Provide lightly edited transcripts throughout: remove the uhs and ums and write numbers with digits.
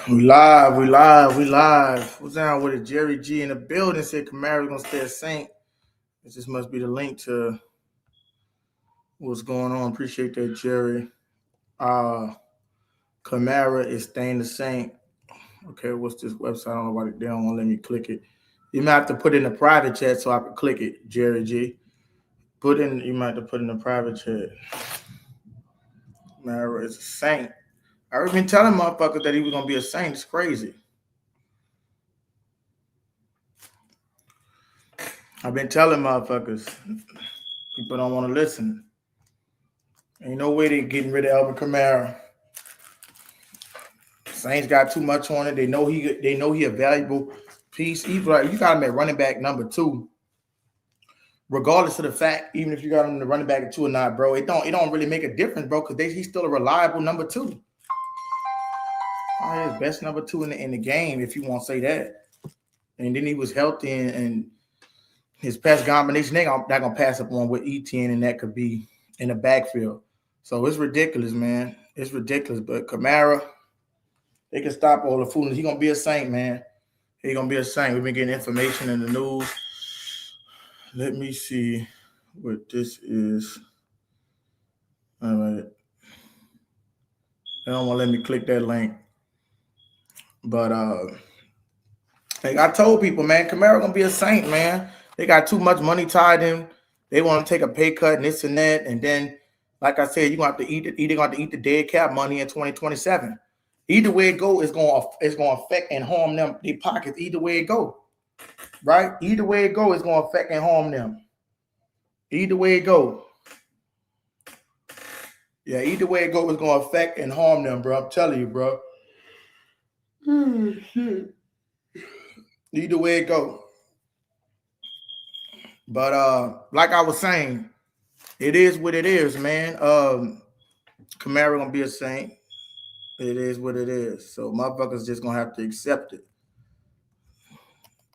We live. What's down with it? Jerry G in the building said Kamara's gonna stay a Saint. This just must be the link to what's going on. Appreciate that, Jerry. Kamara is staying the Saint. Okay, what's this website? I don't know why they don't want to let me click it. You might have to put in the private chat so I can click it, Jerry G. You might have to put in the private chat. Kamara is a Saint. I already been telling motherfuckers that he was gonna be a Saint. It's crazy. I've been telling motherfuckers. People don't want to listen. Ain't no way they getting rid of Alvin Kamara. Saints got too much on it. They know he a valuable piece. Even like you got him at running back number 2. Regardless of the fact, even if you got him the running back at 2 or not, bro, it don't really make a difference, bro, because he's still a reliable number 2. His best number 2 in the game, if you want to say that. And then he was healthy and his pass combination, they're not gonna pass up on with ETN, and that could be in the backfield. So it's ridiculous, man. It's ridiculous. But Kamara, they can stop all the foolishness. He's gonna be a Saint, man. He's gonna be a Saint. We've been getting information in the news. Let me see what this is. All right. They don't want to let me click that link. But like I told people, man, Kamara gonna be a Saint, man. They got too much money tied in. They want to take a pay cut and this and that. And then, like I said, you're gonna have to eat it. Either gonna have to eat the dead cap money in 2027. Either way it go, it's gonna affect and harm them their pockets. Either way it go, right? Either way it go, it's gonna affect and harm them. Either way it go, yeah. Either way it go, it's gonna affect and harm them, bro. I'm telling you, bro. Either way it go. But like I was saying, it is what it is, man. Kamara gonna be a Saint. It is what it is. So motherfuckers just gonna have to accept it.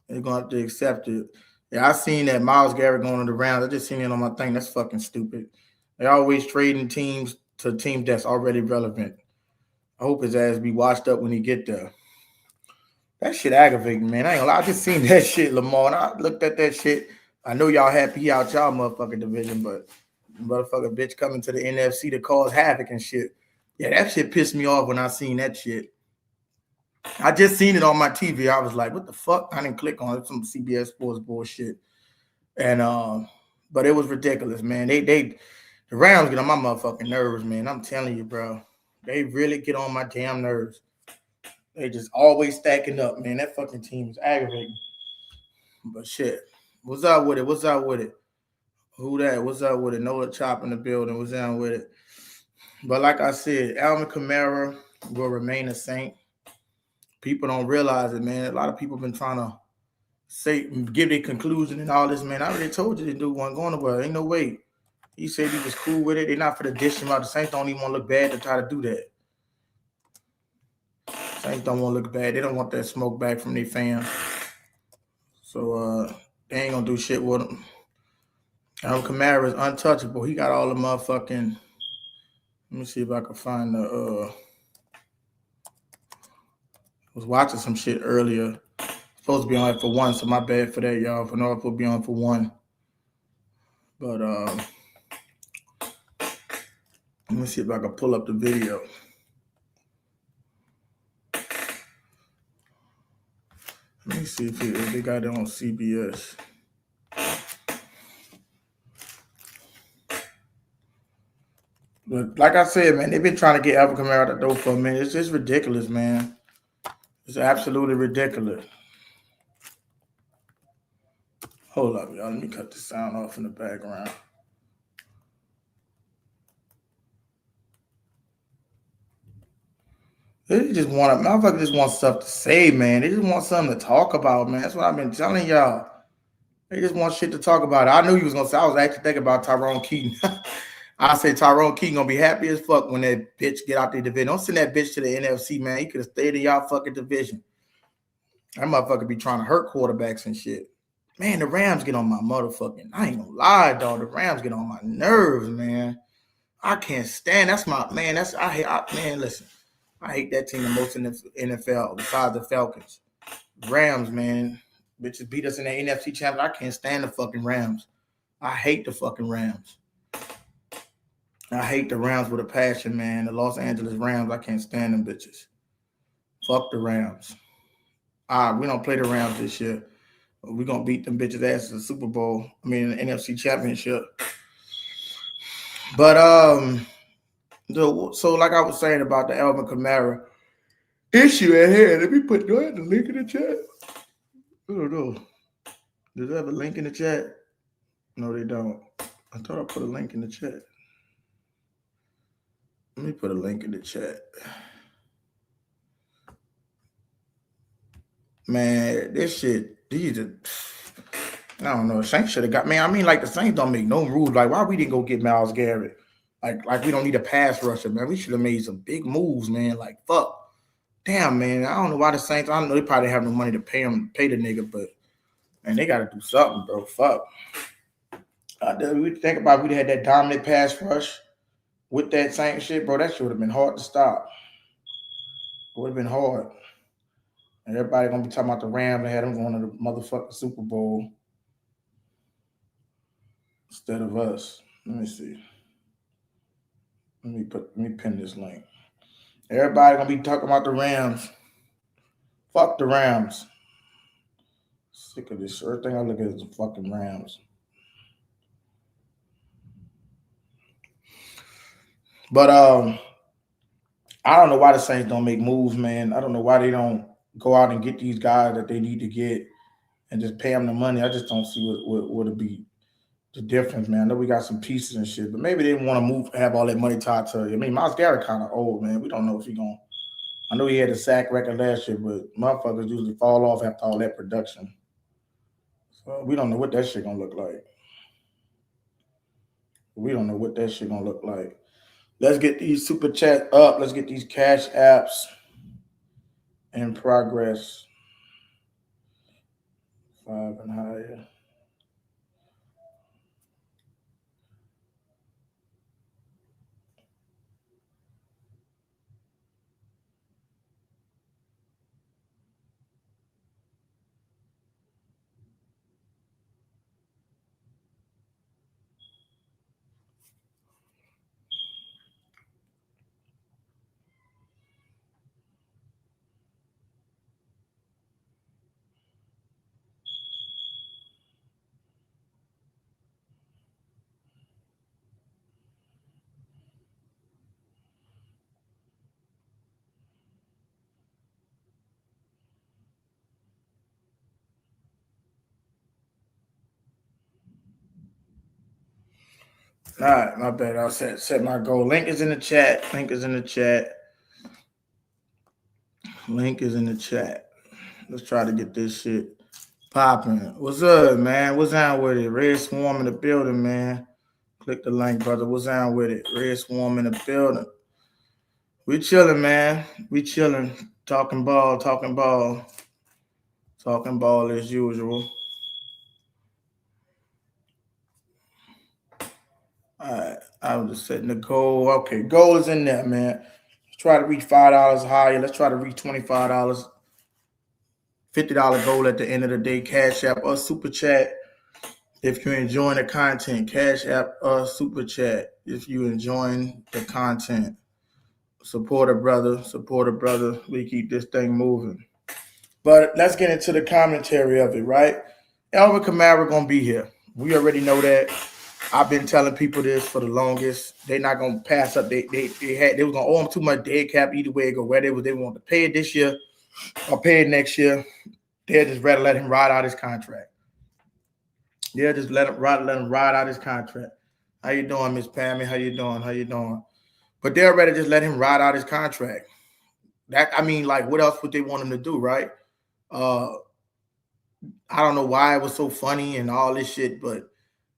They're gonna have to accept it. Yeah, I seen that Myles Garrett going to the rounds. I just seen it on my thing. That's fucking stupid. They always trading teams to teams that's already relevant. I hope his ass be washed up when he get there. That shit aggravating, man. I ain't gonna lie. I just seen that shit, Lamar. And I looked at that shit. I know y'all happy he out y'all motherfucking division, but motherfucker bitch coming to the NFC to cause havoc and shit. Yeah, that shit pissed me off when I seen that shit. I just seen it on my TV. I was like, what the fuck? I didn't click on it. Some CBS Sports bullshit. And but it was ridiculous, man. The Rams get on my motherfucking nerves, man. I'm telling you, bro. They really get on my damn nerves. They just always stacking up, man. That fucking team is aggravating. But shit. What's up with it? What's up with it? Who that? What's up with it? Noah Chop in the building. What's down with it? But like I said, Alvin Kamara will remain a Saint. People don't realize it, man. A lot of people been trying to give their conclusion and all this, man. I already told you this dude wasn't going nowhere. Ain't no way. He said he was cool with it. They're not for the dish him out. The Saints don't even want to look bad to try to do that. Saints don't want to look bad. They don't want that smoke back from their fans. So they ain't gonna do shit with him. Alvin Kamara is untouchable. He got all the motherfucking. Let me see if I can find the. I was watching some shit earlier. Supposed to be on it for 1, so my bad for that, y'all. For no, it will be on for 1. But let me see if I can pull up the video. Let me see if they got it on CBS. But like I said, man, they've been trying to get Alvin Kamara out the door for a minute. It's just ridiculous, man. It's absolutely ridiculous. Hold up, y'all. Let me cut the sound off in the background. They just want motherfuckers just want stuff to say, man. They just want something to talk about, man. That's what I've been telling y'all. They just want shit to talk about. I knew you was gonna say. I was actually thinking about Tyrone Keaton. I say Tyrone Keaton gonna be happy as fuck when that bitch get out the division. Don't send that bitch to the NFC, man. He could have stayed in y'all fucking division. That motherfucker be trying to hurt quarterbacks and shit. Man, the Rams get on my motherfucking. I ain't gonna lie, dog. The Rams get on my nerves, man. I can't stand. That's my man. Man, listen. I hate that team the most in the NFL besides the Falcons. Rams, man. Bitches beat us in the NFC Championship. I can't stand the fucking Rams. I hate the fucking Rams. I hate the Rams with a passion, man. The Los Angeles Rams, I can't stand them bitches. Fuck the Rams. We don't play the Rams this year. We're going to beat them bitches ass in the Super Bowl. I mean, the NFC Championship. But, so like I was saying about the Alvin Kamara issue at here, let me put the link in the chat. I don't know. Does it have a link in the chat? No, they don't. I thought I put a link in the chat. Let me put a link in the chat. Man, this shit, these are, I don't know. Saints should have got, man. I mean, like the Saints don't make no rules. Like, why we didn't go get Myles Garrett? Like we don't need a pass rusher, man. We should have made some big moves, man. Like, fuck. Damn, man. I don't know why the Saints, I don't know, they probably have no money to pay the nigga, but man, they got to do something, bro. Fuck. We think about we had that dominant pass rush with that Saints shit, bro. That shit would have been hard to stop. It would have been hard. And everybody gonna be talking about the Rams and had them going to the motherfucking Super Bowl instead of us. Let me see. Let me pin this link. Everybody gonna be talking about the Rams. Fuck the Rams. Sick of this. Everything I look at is the fucking Rams. But I don't know why the Saints don't make moves, man. I don't know why they don't go out and get these guys that they need to get and just pay them the money. I just don't see what would be the difference, man. I know we got some pieces and shit, but maybe they didn't want to move, have all that money tied to it. I mean, Myles Garrett kind of old, man. We don't know if he going to. I know he had a sack record last year, but motherfuckers usually fall off after all that production. So we don't know what that shit going to look like. We don't know what that shit going to look like. Let's get these super chats up. Let's get these cash apps in progress. 5 and higher. All right, my bad. I'll set my goal. Link is in the chat. Link is in the chat. Link is in the chat. Let's try to get this shit popping. What's up, man? What's down with it? Red Swarm in the building, man. Click the link, brother. What's down with it? Red Swarm in the building. We chilling, man. We chilling. Talking ball. Talking ball as usual. All right. I was just setting the goal. Okay, goal is in there, man. Let's try to reach $5 higher. Let's try to reach $25. $50 goal at the end of the day. Cash app or super chat. If you're enjoying the content, cash app or super chat. If you're enjoying the content, support a brother. We keep this thing moving. But let's get into the commentary of it, right? Alvin Kamara gonna be here. We already know that. I've been telling people this for the longest. They're not gonna pass up. They was gonna owe him too much dead cap either way it go. Whether they want to pay it this year or pay it next year, they'll just rather let him ride out his contract. They'll just let him ride out his contract. How you doing, Miss Pammy? How you doing? But they'll rather just let him ride out his contract. What else would they want him to do, right? I don't know why it was so funny and all this shit, but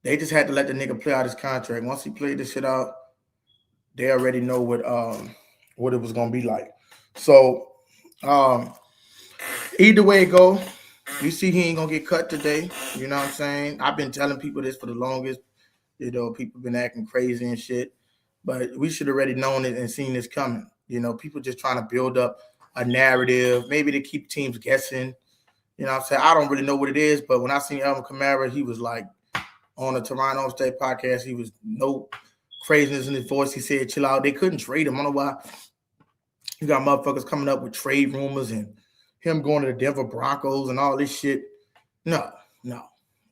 they just had to let the nigga play out his contract. Once he played this shit out, they already know what it was gonna be like. So either way it go, you see he ain't gonna get cut today. You know what I'm saying? I've been telling people this for the longest. You know, people been acting crazy and shit. But we should have already known it and seen this coming. You know, people just trying to build up a narrative, maybe to keep teams guessing. You know what I'm saying? I don't really know what it is, but when I seen Alvin Kamara, he was like on the Toronto State podcast, he was no craziness in his voice. He said, chill out. They couldn't trade him. I don't know why. You got motherfuckers coming up with trade rumors and him going to the Denver Broncos and all this shit. No.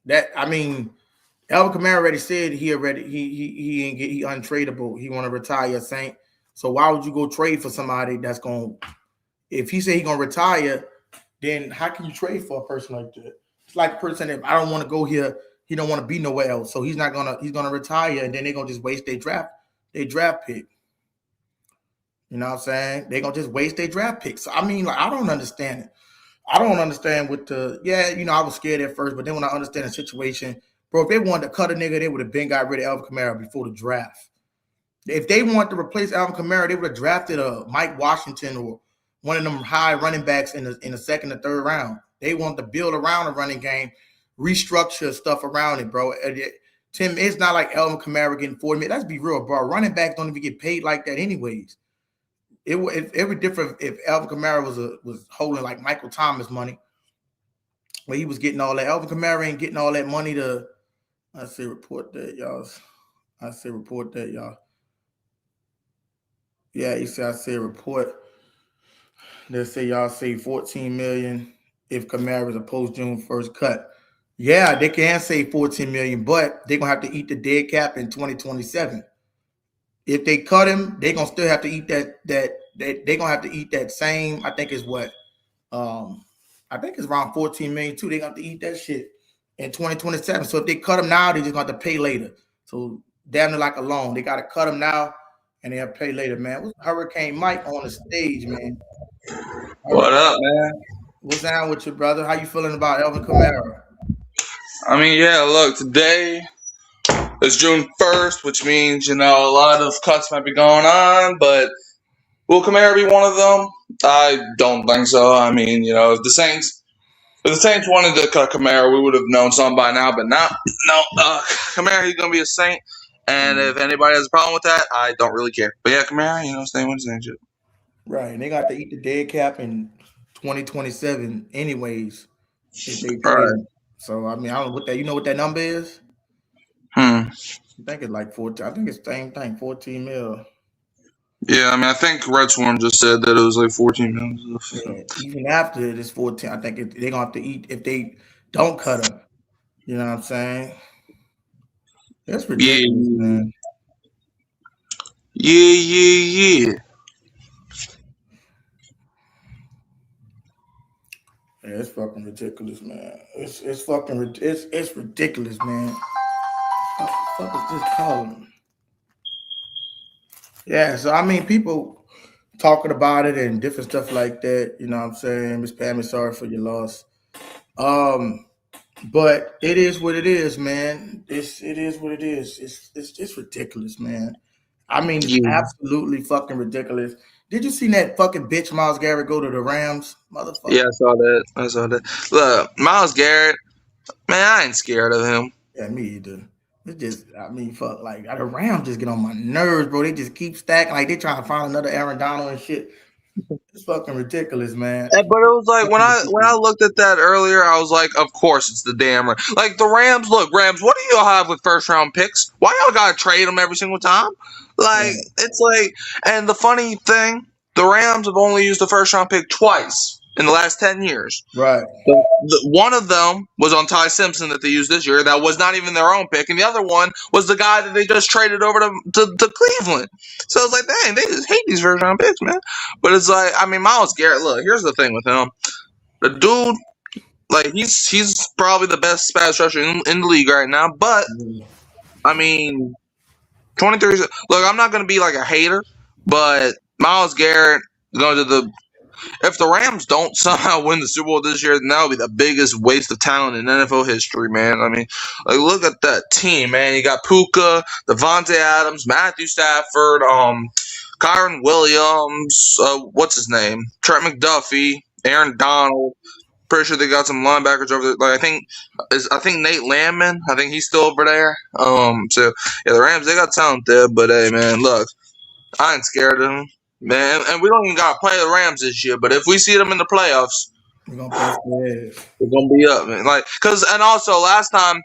That, I mean, Alvin Kamara already said he untradeable. He want to retire, Saint. So why would you go trade for somebody that's going? If he say he gonna retire, then how can you trade for a person like that? It's like a person if I don't want to go here, he don't want to be nowhere else, so he's gonna retire, and then they're gonna just waste their draft pick. You know what I'm saying? They're gonna just waste their draft pick. So I mean, like I don't understand it. I don't understand what I was scared at first, but then when I understand the situation, bro, if they wanted to cut a nigga, they would have been got rid of Alvin Kamara before the draft. If they wanted to replace Alvin Kamara, they would have drafted a Mike Washington or one of them high running backs in the second or third round. They want to build around a running game, restructure stuff around it, bro. Tim, it's not like Alvin Kamara getting 40 million. Let's be real, bro. Running backs don't even get paid like that anyways. It would different if Alvin Kamara was holding like Michael Thomas money, where he was getting all that. Alvin Kamara ain't getting all that money to. I say report that, y'all. Yeah, he said I say report. They say y'all say 14 million if Kamara is a post June 1st cut. Yeah, they can say 14 million, but they're gonna have to eat the dead cap in 2027. If they cut him, they're gonna still have to eat that they're gonna have to eat that same. I think it's what I think it's around 14 million too. They're gonna have to eat that shit in 2027. So if they cut him now, they're just gonna have to pay later. So damn near like a loan. They gotta cut him now and they'll pay later, man. What's Hurricane Mike on the stage, man? What up, man? What's down with you, brother? How you feeling about Alvin Kamara? I mean, yeah, look, today is June 1st, which means, a lot of cuts might be going on, but will Kamara be one of them? I don't think so. I mean, if the Saints wanted to cut Kamara, we would have known something by now, but no, Kamara, he's going to be a Saint, and if anybody has a problem with that, I don't really care. But yeah, Kamara, staying with the Saints. Right, and they got to eat the dead cap in 2027 anyways if they trade Right. him. So, I mean, I don't know what that, you know what that number is? I think it's like 14. I think it's the same thing, 14 mil. Yeah, I mean, I think Red Swarm just said that it was like 14 mil. Yeah, even after it is 14, I think they're going to have to eat if they don't cut him. You know what I'm saying? That's ridiculous, man. Yeah. Yeah, it's fucking ridiculous, man. It's fucking it's ridiculous, man. What the fuck is this calling? Yeah, so I mean, people talking about it and different stuff like that. You know what I'm saying? Miss Pammy, sorry for your loss. But it is what it is, man. It is what it is. It's ridiculous, man. I mean, it's absolutely fucking ridiculous. Did you see that fucking bitch Myles Garrett go to the Rams, motherfucker? Yeah, I saw that. Look, Myles Garrett, man, I ain't scared of him. Yeah, me either. It's just, I mean, fuck, like the Rams just get on my nerves, bro. They just keep stacking, like they trying to find another Aaron Donald and shit. It's fucking ridiculous, man. But it was like when I looked at that earlier, I was like, of course it's the damn like the Rams. Look, Rams, what do y'all have with first round picks? Why y'all gotta trade them every single time? Like it's like, and the funny thing, the Rams have only used the first round pick twice in the last 10 years. Right. One of them was on Ty Simpson that they used this year. That was not even their own pick. And the other one was the guy that they just traded over to Cleveland. So it's like, dang, they just hate these first round picks, man. But it's like, I mean, Myles Garrett, look, here's the thing with him. The dude, like, he's probably the best pass rusher in the league right now. But, I mean, 23. Look, I'm not going to be like a hater, but Myles Garrett going to the. If the Rams don't somehow win the Super Bowl this year, then that'll be the biggest waste of talent in NFL history, man. I mean, like, look at that team, man. You got Puka, Devontae Adams, Matthew Stafford, Kyron Williams, what's his name? Trent McDuffie, Aaron Donald. Pretty sure they got some linebackers over there. Like I think Nate Landman. I think he's still over there. So yeah, the Rams, they got talent there. But hey, man, look, I ain't scared of them. man. And we don't even got to play the Rams this year. But if we see them in the playoffs, We're gonna bust their ass. we're gonna be up, man. Like, and also last time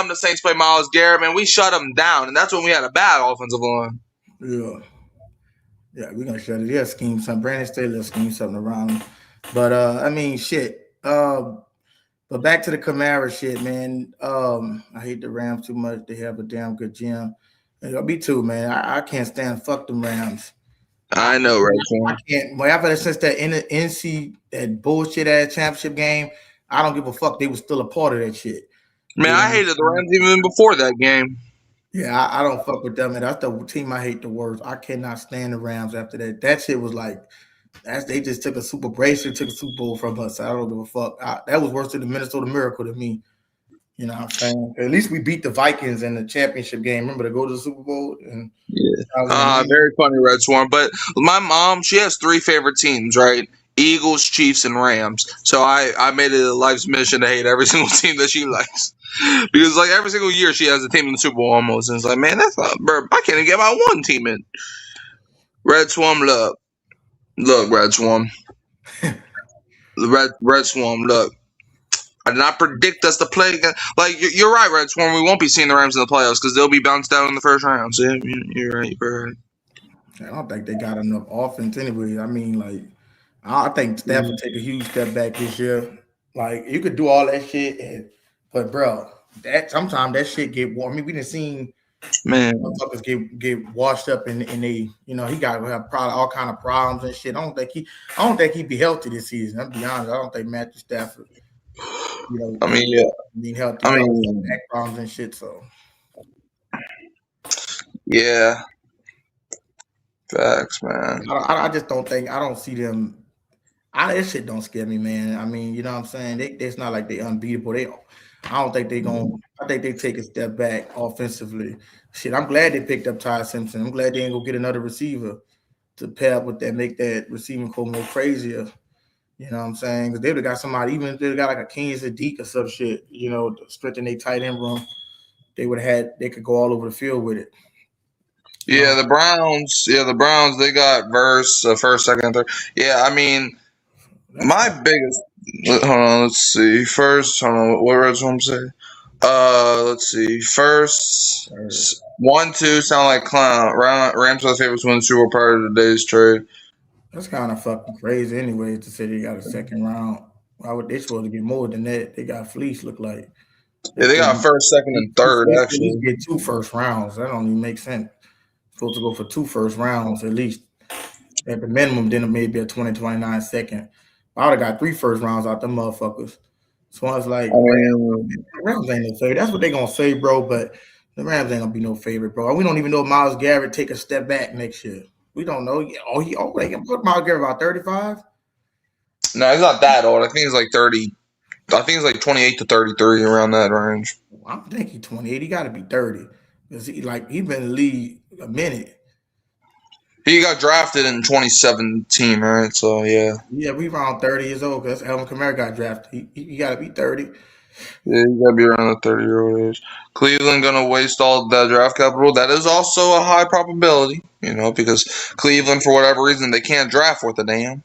the Saints played Myles Garrett, man, we shut them down, and that's when we had a bad offensive line. Yeah. Yeah, we're gonna shut it. Yeah, scheme something. Brandon Staley scheme something around him. But I mean, shit. But back to the Kamara shit, man. I hate the Rams too much. They have a damn good gym. Me too, man. I can't stand fuck them Rams. I know, right? I can't. Well, ever since that NC that bullshit ass championship game, I don't give a fuck. They were still a part of that shit. Man, I hated the Rams even before that game. Yeah, I don't fuck with them, and that's the team I hate the worst. I cannot stand the Rams after that. That shit was like, they just took a Super Bowl from us. I don't give a fuck. That was worse than the Minnesota Miracle to me. You know what I'm saying? At least we beat the Vikings in the championship game. Remember to go to the Super Bowl? And very funny, Red Swarm. But my mom, she has 3 favorite teams, right? Eagles, Chiefs, and Rams. So I made it a life's mission to hate every single team that she likes. Because like every single year she has a team in the Super Bowl almost. And it's like, man, that's not, bro, I can't even get my one team in. Red Swarm, look, Red Swarm. Red Swarm, look. I did not predict us to play again. Like, you're right, Red Swarm. We won't be seeing the Rams in the playoffs because they'll be bounced out in the first round. So, yeah, you're right. I don't think they got enough offense anyway. I mean, like, I think Stafford take a huge step back this year. Like, you could do all that shit, but, bro, sometimes that shit get warm. I mean, we done seen motherfuckers get washed up and they, he got to have probably all kind of problems and shit. I don't think he'd be healthy this season. I'll be honest. I don't think Matthew Stafford. Healthy, back problems and shit. So, yeah, facts, man. I just don't think I don't see them. That shit don't scare me, man. I mean, you know what I'm saying? It's not like they unbeatable. I don't think they gonna. I think they take a step back offensively. Shit, I'm glad they picked up Ty Simpson. I'm glad they ain't go get another receiver to pair up with that, make that receiving core more crazier. You know what I'm saying? Because they would have got somebody, even if they got like a King Sadiq or some shit, to strengthen their tight end room, they could go all over the field with it. Yeah, the Browns, they got first, second, third. Yeah, I mean, my biggest, hold on, let's see. First, hold on, what Red Swarm say? Let's see. First, 1, 2 sound like clown. Rams are the favorites to win the Super Bowl prior to today's trade. That's kind of fucking crazy anyway to say they got a second round. Why would they supposed to get more than that? They got fleece look like. Yeah, they got first, second, and third, actually. They get 2 first rounds. That don't even make sense. Supposed to go for 2 first rounds at least. At the minimum, then it may be a 20-29 second. I would have got 3 first rounds out them motherfuckers. So I was like, the Rams ain't no favorite. That's what they gonna say, bro. But the Rams ain't gonna be no favorite, bro. We don't even know if Myles Garrett take a step back next year. We don't know. They can put Myles Garrett about 35. No, he's not that old. I think he's like 30. I think he's like 28 to 33 around that range. I don't think he's 28. He got to be 30 because he been in the league a minute. He got drafted in 2017, right? So yeah. Yeah, we around 30 years old because Alvin Kamara got drafted. He got to be 30. Yeah, you gotta be around the 30-year-old age. Cleveland gonna waste all that draft capital. That is also a high probability, because Cleveland, for whatever reason, they can't draft worth a damn.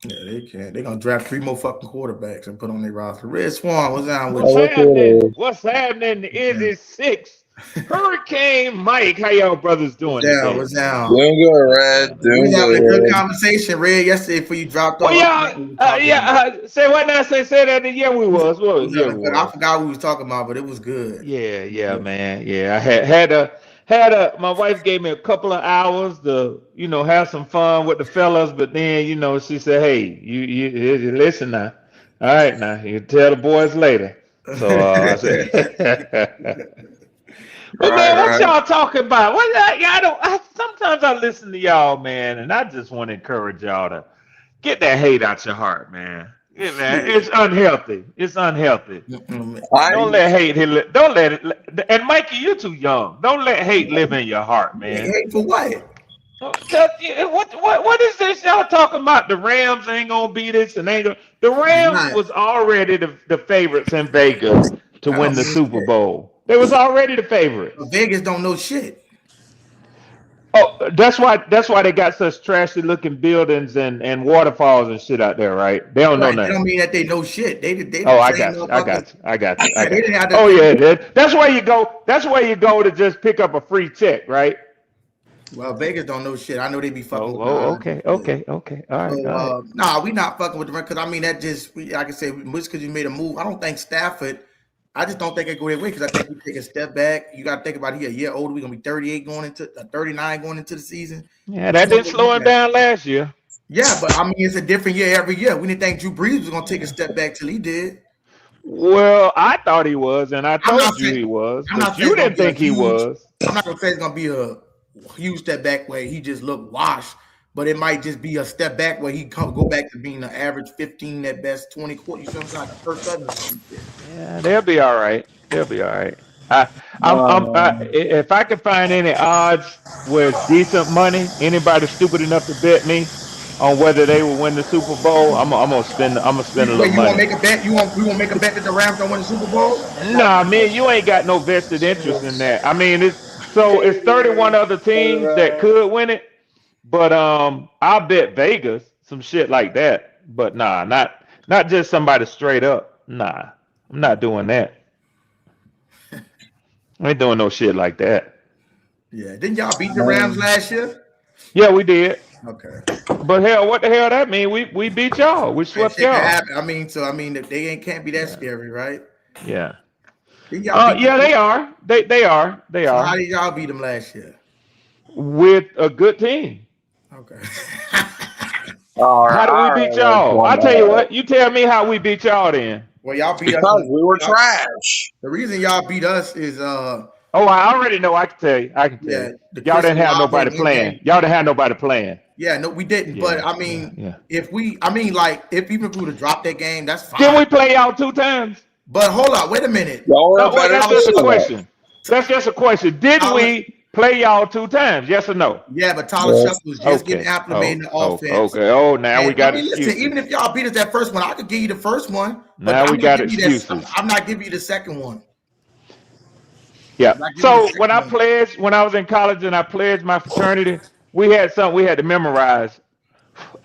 Yeah, they can't. They're gonna draft 3 more fucking quarterbacks and put on their roster. Red Swan, what's down with you? What's happening? Is it 6? Hurricane Mike, how y'all brothers doing today? What's down? Doing good, Red. We having a good conversation, Red. Yesterday, before you dropped off. Say what now? Say that again. We was. I forgot what we was talking about, but it was good. Yeah, man. Yeah, I had my wife gave me a couple of hours to have some fun with the fellas, but then she said, "Hey, you listen now. All right, now you tell the boys later." So I said. But man, what y'all talking about? Sometimes I listen to y'all, man, and I just want to encourage y'all to get that hate out your heart, man. It's unhealthy. It's unhealthy. Don't let hate. Don't let it. And Mikey, you're too young. Don't let hate live in your heart, man. Hate for what? What is this y'all talking about? The Rams ain't gonna beat this, and ain't gonna. The Rams was already the favorites in Vegas to win the Super Bowl. They was already the favorite. Vegas don't know shit. Oh, that's why they got such trashy looking buildings and waterfalls and shit out there, right? They don't know Right. They nothing. don't mean that they know shit. They Oh, the I same got you. I motherfuckers. got you. I got you. I Yeah, they got you. didn't have Oh to. yeah, that's where you go. That's where you go to just pick up a free check, right? Well, Vegas don't know shit. I know they be fucking Oh, with the oh, island and okay, shit. okay, okay. All right, So all right. nah, we not fucking with the because I mean that just like I said, just because you made a move, I don't think Stafford. I just don't think it go their way because I think we take a step back. You got to think about it, he a year older. We're gonna be 38 going into 39 going into the season. Yeah, You that don't didn't really slow need him that. down last year. Yeah, but I mean it's a different year every year. We didn't think Drew Brees was gonna take a step back till he did. Well, I thought he was, and I I'm not told you saying he was, I'm not but saying you it's gonna didn't be a think he huge. was. I'm not gonna say it's gonna be a huge step back where he just looked washed, but it might just be a step back where he go back to being an average 15 at best 20 quarter. You see what I'm saying? Like a Kirk Cousins or some shit. Yeah, they'll be all right. They'll be all right. I, Um, if I can find any odds where it's decent money, anybody stupid enough to bet me on whether they will win the Super Bowl, I'm gonna spend. I'm gonna spend a little Wait, you want to money. make a bet? You want to make a bet that the Rams don't win the Super Bowl? Nah, man, you ain't got no vested interest in that. I mean, it's 31 other teams that could win it, but I'll bet Vegas some shit like that. But nah, not just somebody straight up. Nah, I'm not doing that. I ain't doing no shit like that. Yeah. Didn't y'all beat the Rams last year? Yeah, we did. Okay. But hell, what the hell that mean? We beat y'all. We And swept shit can y'all. happen. I mean, so I mean, they ain't can't be that Yeah. scary, right? Yeah. Didn't y'all beat Yeah, them? they are. They are. They So how are. did y'all beat them last year? With a good team. Okay. How did we all beat right, let's y'all? I one tell you what, you tell me how we beat y'all then. Well, y'all beat us. because we were trash. The reason y'all beat us is Oh, I already know. I can tell you. I can tell yeah, you. the Y'all Chris didn't have Olave nobody one playing. game. Y'all didn't have nobody playing. Yeah, no, we didn't. But Yeah, I yeah, mean, yeah. like if even if we would have dropped that game, that's Didn't fine. we play y'all 2 times? But hold on, wait a minute. Y'all were a No, wait, better that's Tyler just a team than Shuck, us. question. That's just a question. Did Tyler, we play y'all 2 times? Yes or no? yeah, but Tyler Shuck Yes. was just getting Okay. acclimated in Oh, the oh, offense. okay. Oh, now we And I got mean, listen, excuses. even if y'all beat us that first one, I could give you the first one, but Now we I'm not got giving you that. excuses. I'm not giving you the second one. Yeah. I'm not giving you the So second one. when I was in college and I pledged my fraternity, we had something we had to memorize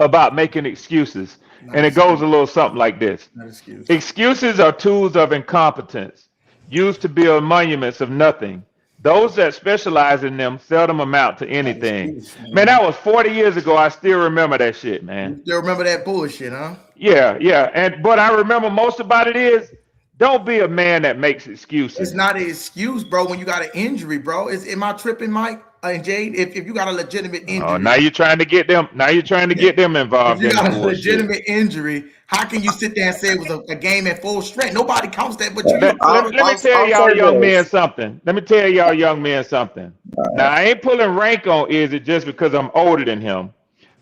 about making excuses. Not And it goes excuse. a little something like this. Not excuse. Excuses are tools of incompetence, used to build monuments of nothing. Those that specialize in them seldom amount to Not anything. excuse, Man, man. that was 40 years ago. I still remember that shit, man. You still remember that bullshit, huh? Yeah, yeah. And but I remember most about it is don't be a man that makes It's excuses. not an excuse, bro. When you got an injury, bro. Am I tripping, Mike and Jade? If you got a legitimate Oh, injury, now you're trying to get them. Now you're trying to yeah. get them If involved you in the got a bullshit. legitimate injury, how can you sit there and say it was a game at full strength? Nobody counts that, but you Let, do, let, bro. let me tell I'll y'all say young men this. something. Let me tell y'all young men something. Now I ain't pulling rank on Izzy just because I'm older than him,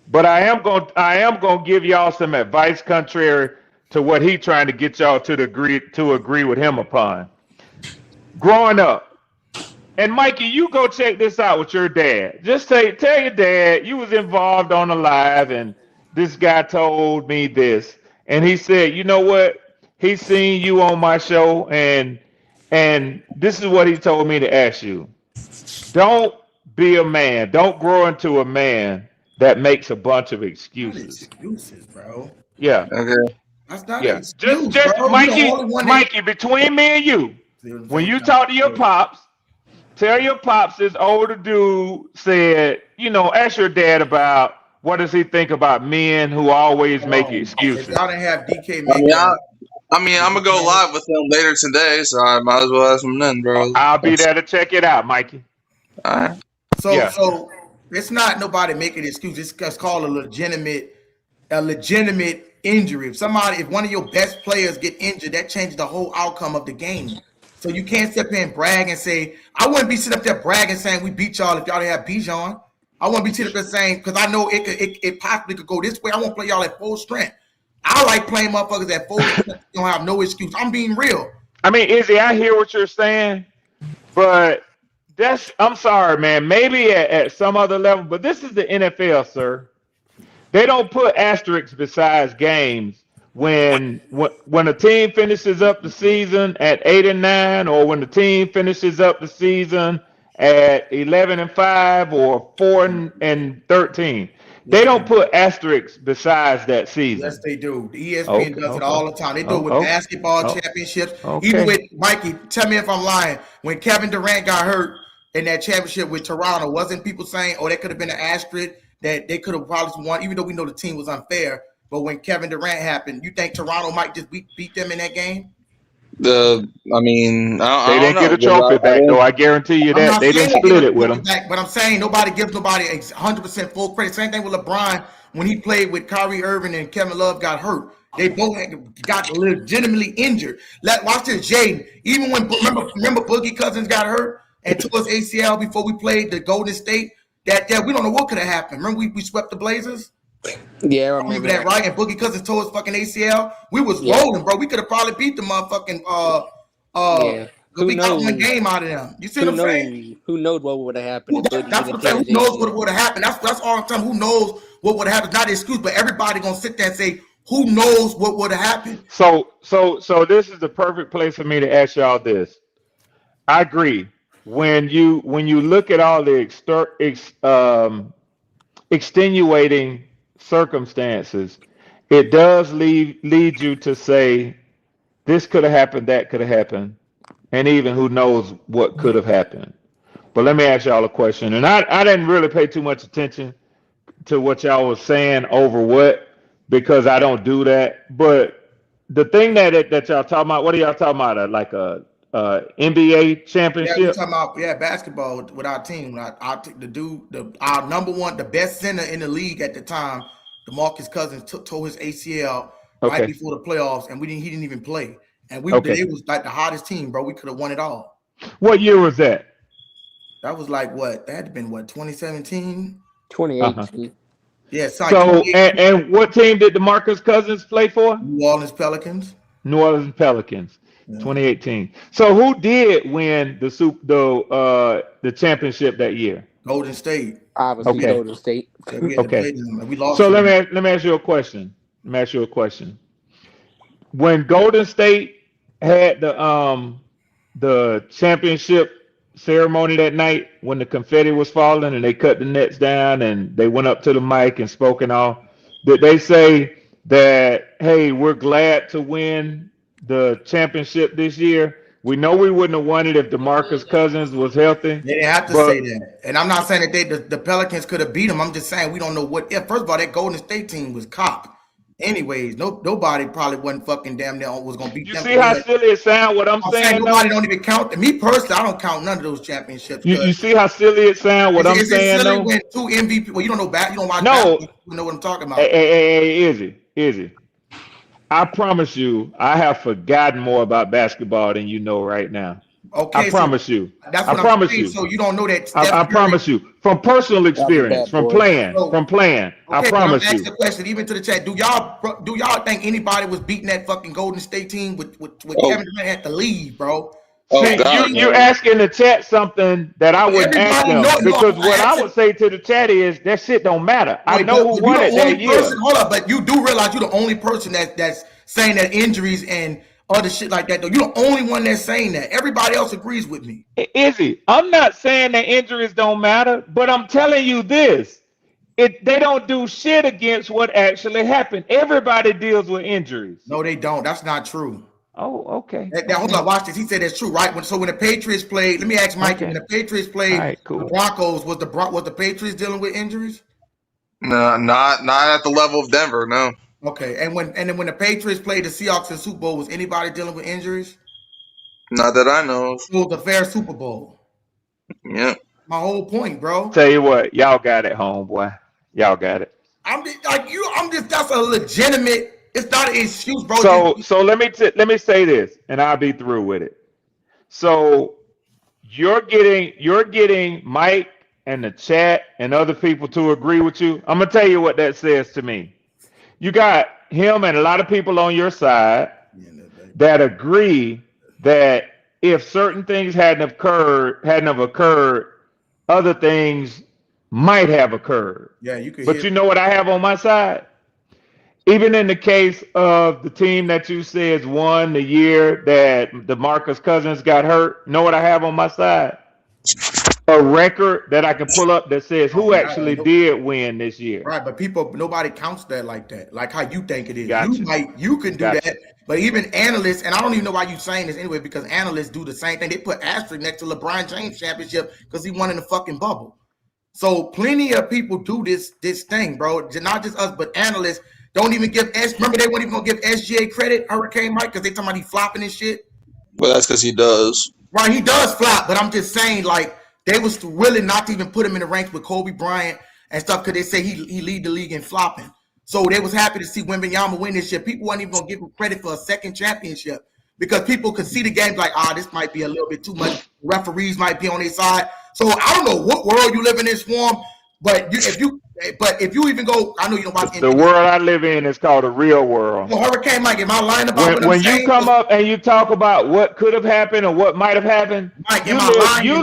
but I am gonna give y'all some advice contrary to what he trying to get y'all to agree with him upon. Growing up, and Mikey, you go check this out with your dad. Just tell your dad you was involved on the live, and this guy told me this, and he said, you know what? He seen you on my show, and this is what he told me to ask you. Don't be a man. Don't grow into a man that makes a bunch of Not excuses. excuses, bro. Yeah, Okay. That's not an yeah. Just, excuse, just bro. You the Mikey, only one that Mikey. Between me and you, see what I'm when saying. you talk to your pops, tell your pops this older dude said, ask your dad about what does he think about men who always make Hold on. If excuses. y'all didn't have DK I mean, Metcalf, I'm gonna go live with him later today, so I might as well ask him then, bro. I'll be there to check it out, Mikey. All right. so Yeah. so it's not nobody making an excuse. It's called a legitimate injury. If one of your best players get injured, that changes the whole outcome of the game. So you can't sit there and brag and say, I wouldn't be sitting up there bragging saying we beat y'all if y'all didn't have Bijan. I wouldn't be sitting up there saying, because I know it possibly could go this way. I won't play y'all at full strength. I like playing motherfuckers at full strength. You don't have no excuse. I'm being real. I mean, Izzy, I hear what you're saying, but I'm sorry, man. Maybe at some other level, but this is the NFL, sir. They don't put asterisks besides games when a team finishes up the season at 8-9, or when the team finishes up the season at 11-5 or 4-13. They Yes, don't put asterisks besides that yes, season. they do. The ESPN Okay, does it okay. all the time. They do it Oh, with oh, basketball oh, championships. Even okay. with Mikey, tell me if I'm lying. When Kevin Durant got hurt in that championship with Toronto, wasn't people saying, "Oh, that could have been an asterisk that they could have probably won," even though we know the team was unfair. But when Kevin Durant happened, you think Toronto might just beat them in that game? I mean, They I don't didn't get know a because trophy I back, though. I guarantee you I'm that. not They saying didn't they give split a it with trophy them. back, but I'm saying nobody gives nobody 100% full credit. Same thing with LeBron when he played with Kyrie Irving and Kevin Love got hurt. They both got legitimately injured. Watch this, Jaden. Even when remember Boogie Cousins got hurt and tore his ACL before we played the Golden State. That we don't know what could have happened. Remember we swept the Blazers. Yeah, I I remember remember that, that. right? And Boogie Cousins tore his fucking ACL. We was Yeah, rolling, bro. We could have probably beat the motherfucking yeah. because Who we got one knows? game out of them. You see what Who I'm saying? knows? Who knows what would have happened if Boogie That's didn't what I'm tear saying. his Who knows what ACL? would have happened? That's all I'm saying. Who knows what would have happened? Not an excuse, but everybody gonna sit there and say, who knows what would have happened? So this is the perfect place for me to ask y'all this. I agree. When you look at all the extenuating circumstances, it does lead you to say this could have happened, that could have happened, and even who knows what could have happened. But let me ask y'all a question, and I didn't really pay too much attention to what y'all was saying over what because I don't do that. But the thing that y'all talking about, what are y'all talking about? Like a NBA Yeah, we championship? talking about basketball with our team. Our number one, the best center in the league at the time, DeMarcus Cousins tore his ACL right Okay, before the playoffs, and he didn't even play. And okay. it was like the hottest team, bro. We could have won it all. What year was that? That was like what? That had to been what, 2017? Uh-huh. 2018. Yeah, it's like So 2018. and what team did DeMarcus Cousins play for? New Orleans Pelicans. New Orleans Pelicans, Yeah. 2018. So who did win the championship that year? Golden State. Obviously, Okay, Golden State. Yeah, we had to okay. play them. We lost So to them. let me ask you a question. Let me ask you a question. When Golden State had the championship ceremony that night, when the confetti was falling and they cut the nets down and they went up to the mic and spoke and all, did they say that, hey, we're glad to win the championship this year? We know we wouldn't have won it if DeMarcus Cousins was healthy, They didn't have to say but that. And I'm not saying that the Pelicans could have beat them. I'm just saying we don't know what if. First of all, that Golden State team was cocked. Anyways, nobody probably wasn't fucking damn near was gonna beat you them. see how silly it sounds what I'm I'm saying saying nobody though? don't even count them. Me personally, I don't count none of those championships You because see how silly it sounds what I'm is it saying silly though? when two MVP? Well, you don't know you don't watch No, basketball, you know what I'm talking hey, about. hey, hey, Izzy. I promise you, I have forgotten more about basketball than you know right now. I Okay, so promise you. that's I what I'm promise saying. you. So you don't know that Steph I Curry. promise you. From personal That was a experience, bad boy. So from playing. I okay, but I'm promise asking you. a question even to the chat. Do y'all think anybody was beating that fucking Golden State team with Oh, Kevin Durant had to leave, bro? oh See, That God, you team, no. asking the chat something that I wouldn't ask everybody know. them No, because what I I asked would say to the chat is that shit don't matter. I Wait, know but who you won the it only that person. year. Hold up, but you do realize you're the only person that's saying that injuries and other shit like that. Though you're the only one that's saying that. Everybody else agrees with me. Izzy, I'm not saying that injuries don't matter, but I'm telling you this. They don't do shit against what actually happened. Everybody deals with injuries. No, they don't. That's not true. Oh, okay, Hold okay, on, watch this. He said that's true, right? When the Patriots played, let me ask Mikey. When okay. the Patriots All played right, the cool. Broncos, was the Patriots dealing with injuries? No, not at the level of Denver. No. Okay, and then when the Patriots played the Seahawks in the Super Bowl, was anybody dealing with injuries? Not that I know of. It was a fair Super Bowl. Yeah. My whole point, bro. Tell you what, y'all got it, homeboy. Y'all got it. I'm just like you. I'm just that's a legitimate. It's not an excuse, bro. So let me say this, and I'll be through with it. So you're getting Mike and the chat and other people to agree with you. I'm gonna tell you what that says to me. You got him and a lot of people on your side that agree that if certain things hadn't have occurred, other things might have occurred. Yeah, you could But hear. you know what I have on my side? Even in the case of the team that you said won the year that DeMarcus Cousins got hurt, know what I have on my side? a record that I can pull up that says Oh, who man, actually did win this year. right, but nobody counts that like that, like how you think it is. Gotcha. You can do Gotcha. that, but even analysts, and I don't even know why you saying this anyway, because analysts do the same thing. They put asterisk next to LeBron James championship because he won in the fucking bubble. So plenty of people do this thing, bro. Not just us, but analysts don't even give remember they weren't even gonna give SGA credit, Hurricane Mike, because they talking about he flopping and shit. Well, that's because he does. Right, he does flop, but I'm just saying, like, they was willing not to even put him in the ranks with Kobe Bryant and stuff because they say he lead the league in flopping. So they was happy to see Wembanyama win this shit. People weren't even gonna give him credit for a second championship because people could see the games like, this might be a little bit too much. Referees might be on their side. So I don't know what world you live in this form, but if you even go, I know you don't watch The world I live in is called the real world. Well, Hurricane Mike, am I lying about what I'm When saying? you come up and you talk about what could have happened or what might have happened, Mike, you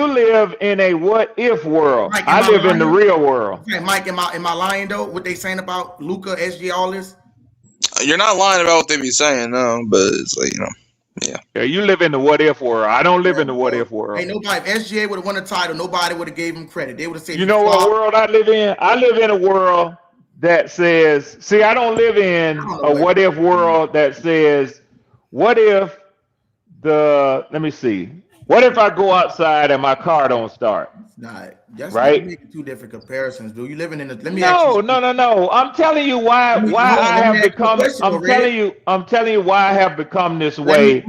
live in a what if world. Mike, I live in the real world. Okay, Mike, am I lying though? What they saying about Luka, SG, all this? You're not lying about what they be saying, no, but it's like, Yeah, you live in the what if world. I don't live in the what if world. Ain't nobody. If SGA would have won the title, nobody would have gave him credit. They would have said, you know what world I live in? I live in a world that says, see, I don't live in a what if world that says, what if let me see. What if I go outside and my car don't start? Nah, that's right. Making two different comparisons, dude. You living in a. No. I'm telling you why I have become. I'm telling you why I have become this way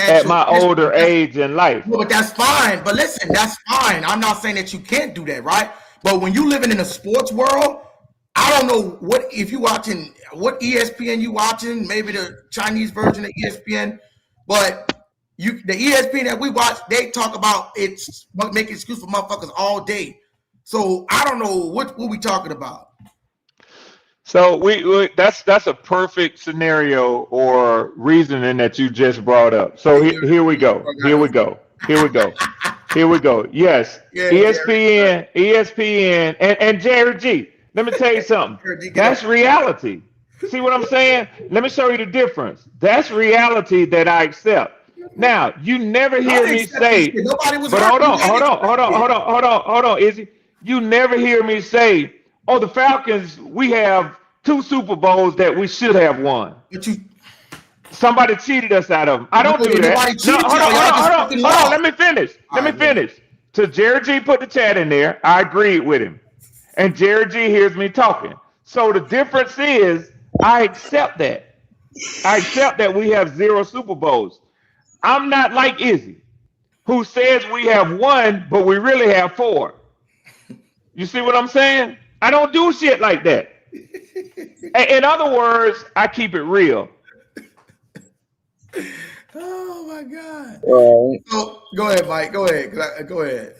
at my older age in life. No, but that's fine. But listen, that's fine. I'm not saying that you can't do that, right? But when you living in a sports world, I don't know what what ESPN you watching, maybe the Chinese version of ESPN, but the ESPN that we watch, they talk about it's make excuse for motherfuckers all day. So I don't know what we talking about. So that's a perfect scenario or reasoning that you just brought up. So here we go. Yes, yeah, ESPN, and Jerry G. Let me tell you something. That's reality. See what I'm saying? Let me show you the difference. That's reality that I accept. Now, you never hear me say, but hold on, Izzy. You never hear me say, oh, the Falcons, we have 2 Super Bowls that we should have won. Somebody cheated us out of them. I don't do that. No, hold on. Let me finish. So Jerry G put the chat in there. I agreed with him. And Jerry G hears me talking. So the difference is I accept that. I accept that we have 0 Super Bowls. I'm not like Izzy, who says we have 1, but we really have 4. You see what I'm saying? I don't do shit like that. In other words, I keep it real. Oh my God. Right. Go ahead, Mike. Go ahead.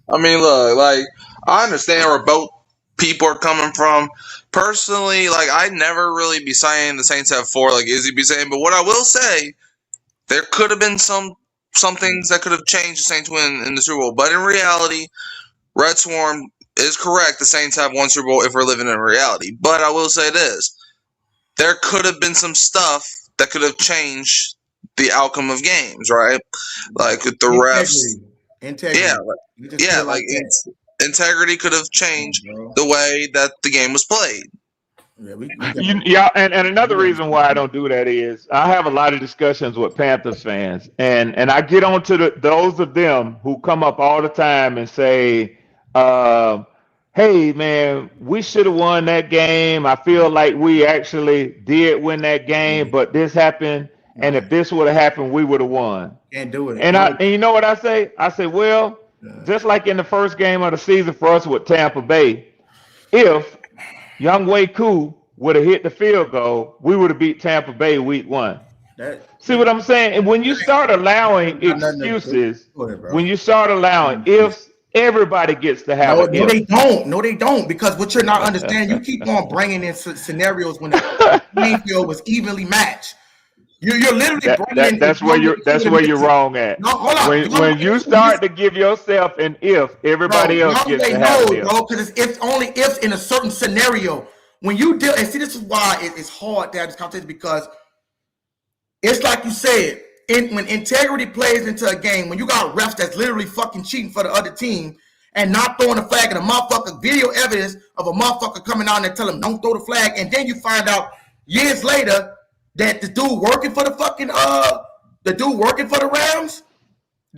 I mean, look, like, I understand where both people are coming from. Personally, like, I never really be saying the Saints have 4 like Izzy be saying, but what I will say, there could have been some things that could have changed the Saints win in the Super Bowl. But in reality, Red Swarm is correct. The Saints have 1 Super Bowl if we're living in reality. But I will say this. There could have been some stuff that could have changed the outcome of games, right? Like with the refs. Integrity. Integrity could have changed the way that the game was played. And another reason why I don't do that is I have a lot of discussions with Panthers fans, and I get on to those of them who come up all the time and say, hey, man, we should have won that game. I feel like we actually did win that game, but this happened, and if this would have happened, we would have won. Can't do it. And you know what I say? I say, well, just like in the first game of the season for us with Tampa Bay, if Young Wei Koo would have hit the field goal, we would have beat Tampa Bay week 1. See what I'm saying? And when you start allowing excuses, when you start allowing ifs, everybody gets to have it. No, they don't. Because what you're not understanding, you keep on bringing in scenarios when the playing field was evenly matched. You're literally bringing that's where you're wrong at. No, hold on. When you start to give yourself an if, everybody else gets to have it. No, because it's only ifs in a certain scenario. When you deal, and see, this is why it's hard to have this conversation, because it's like you said, when integrity plays into a game, when you got refs that's literally fucking cheating for the other team and not throwing the flag, and a motherfucker video evidence of a motherfucker coming out and tell him don't throw the flag, and then you find out years later that the dude working for the fucking Rams,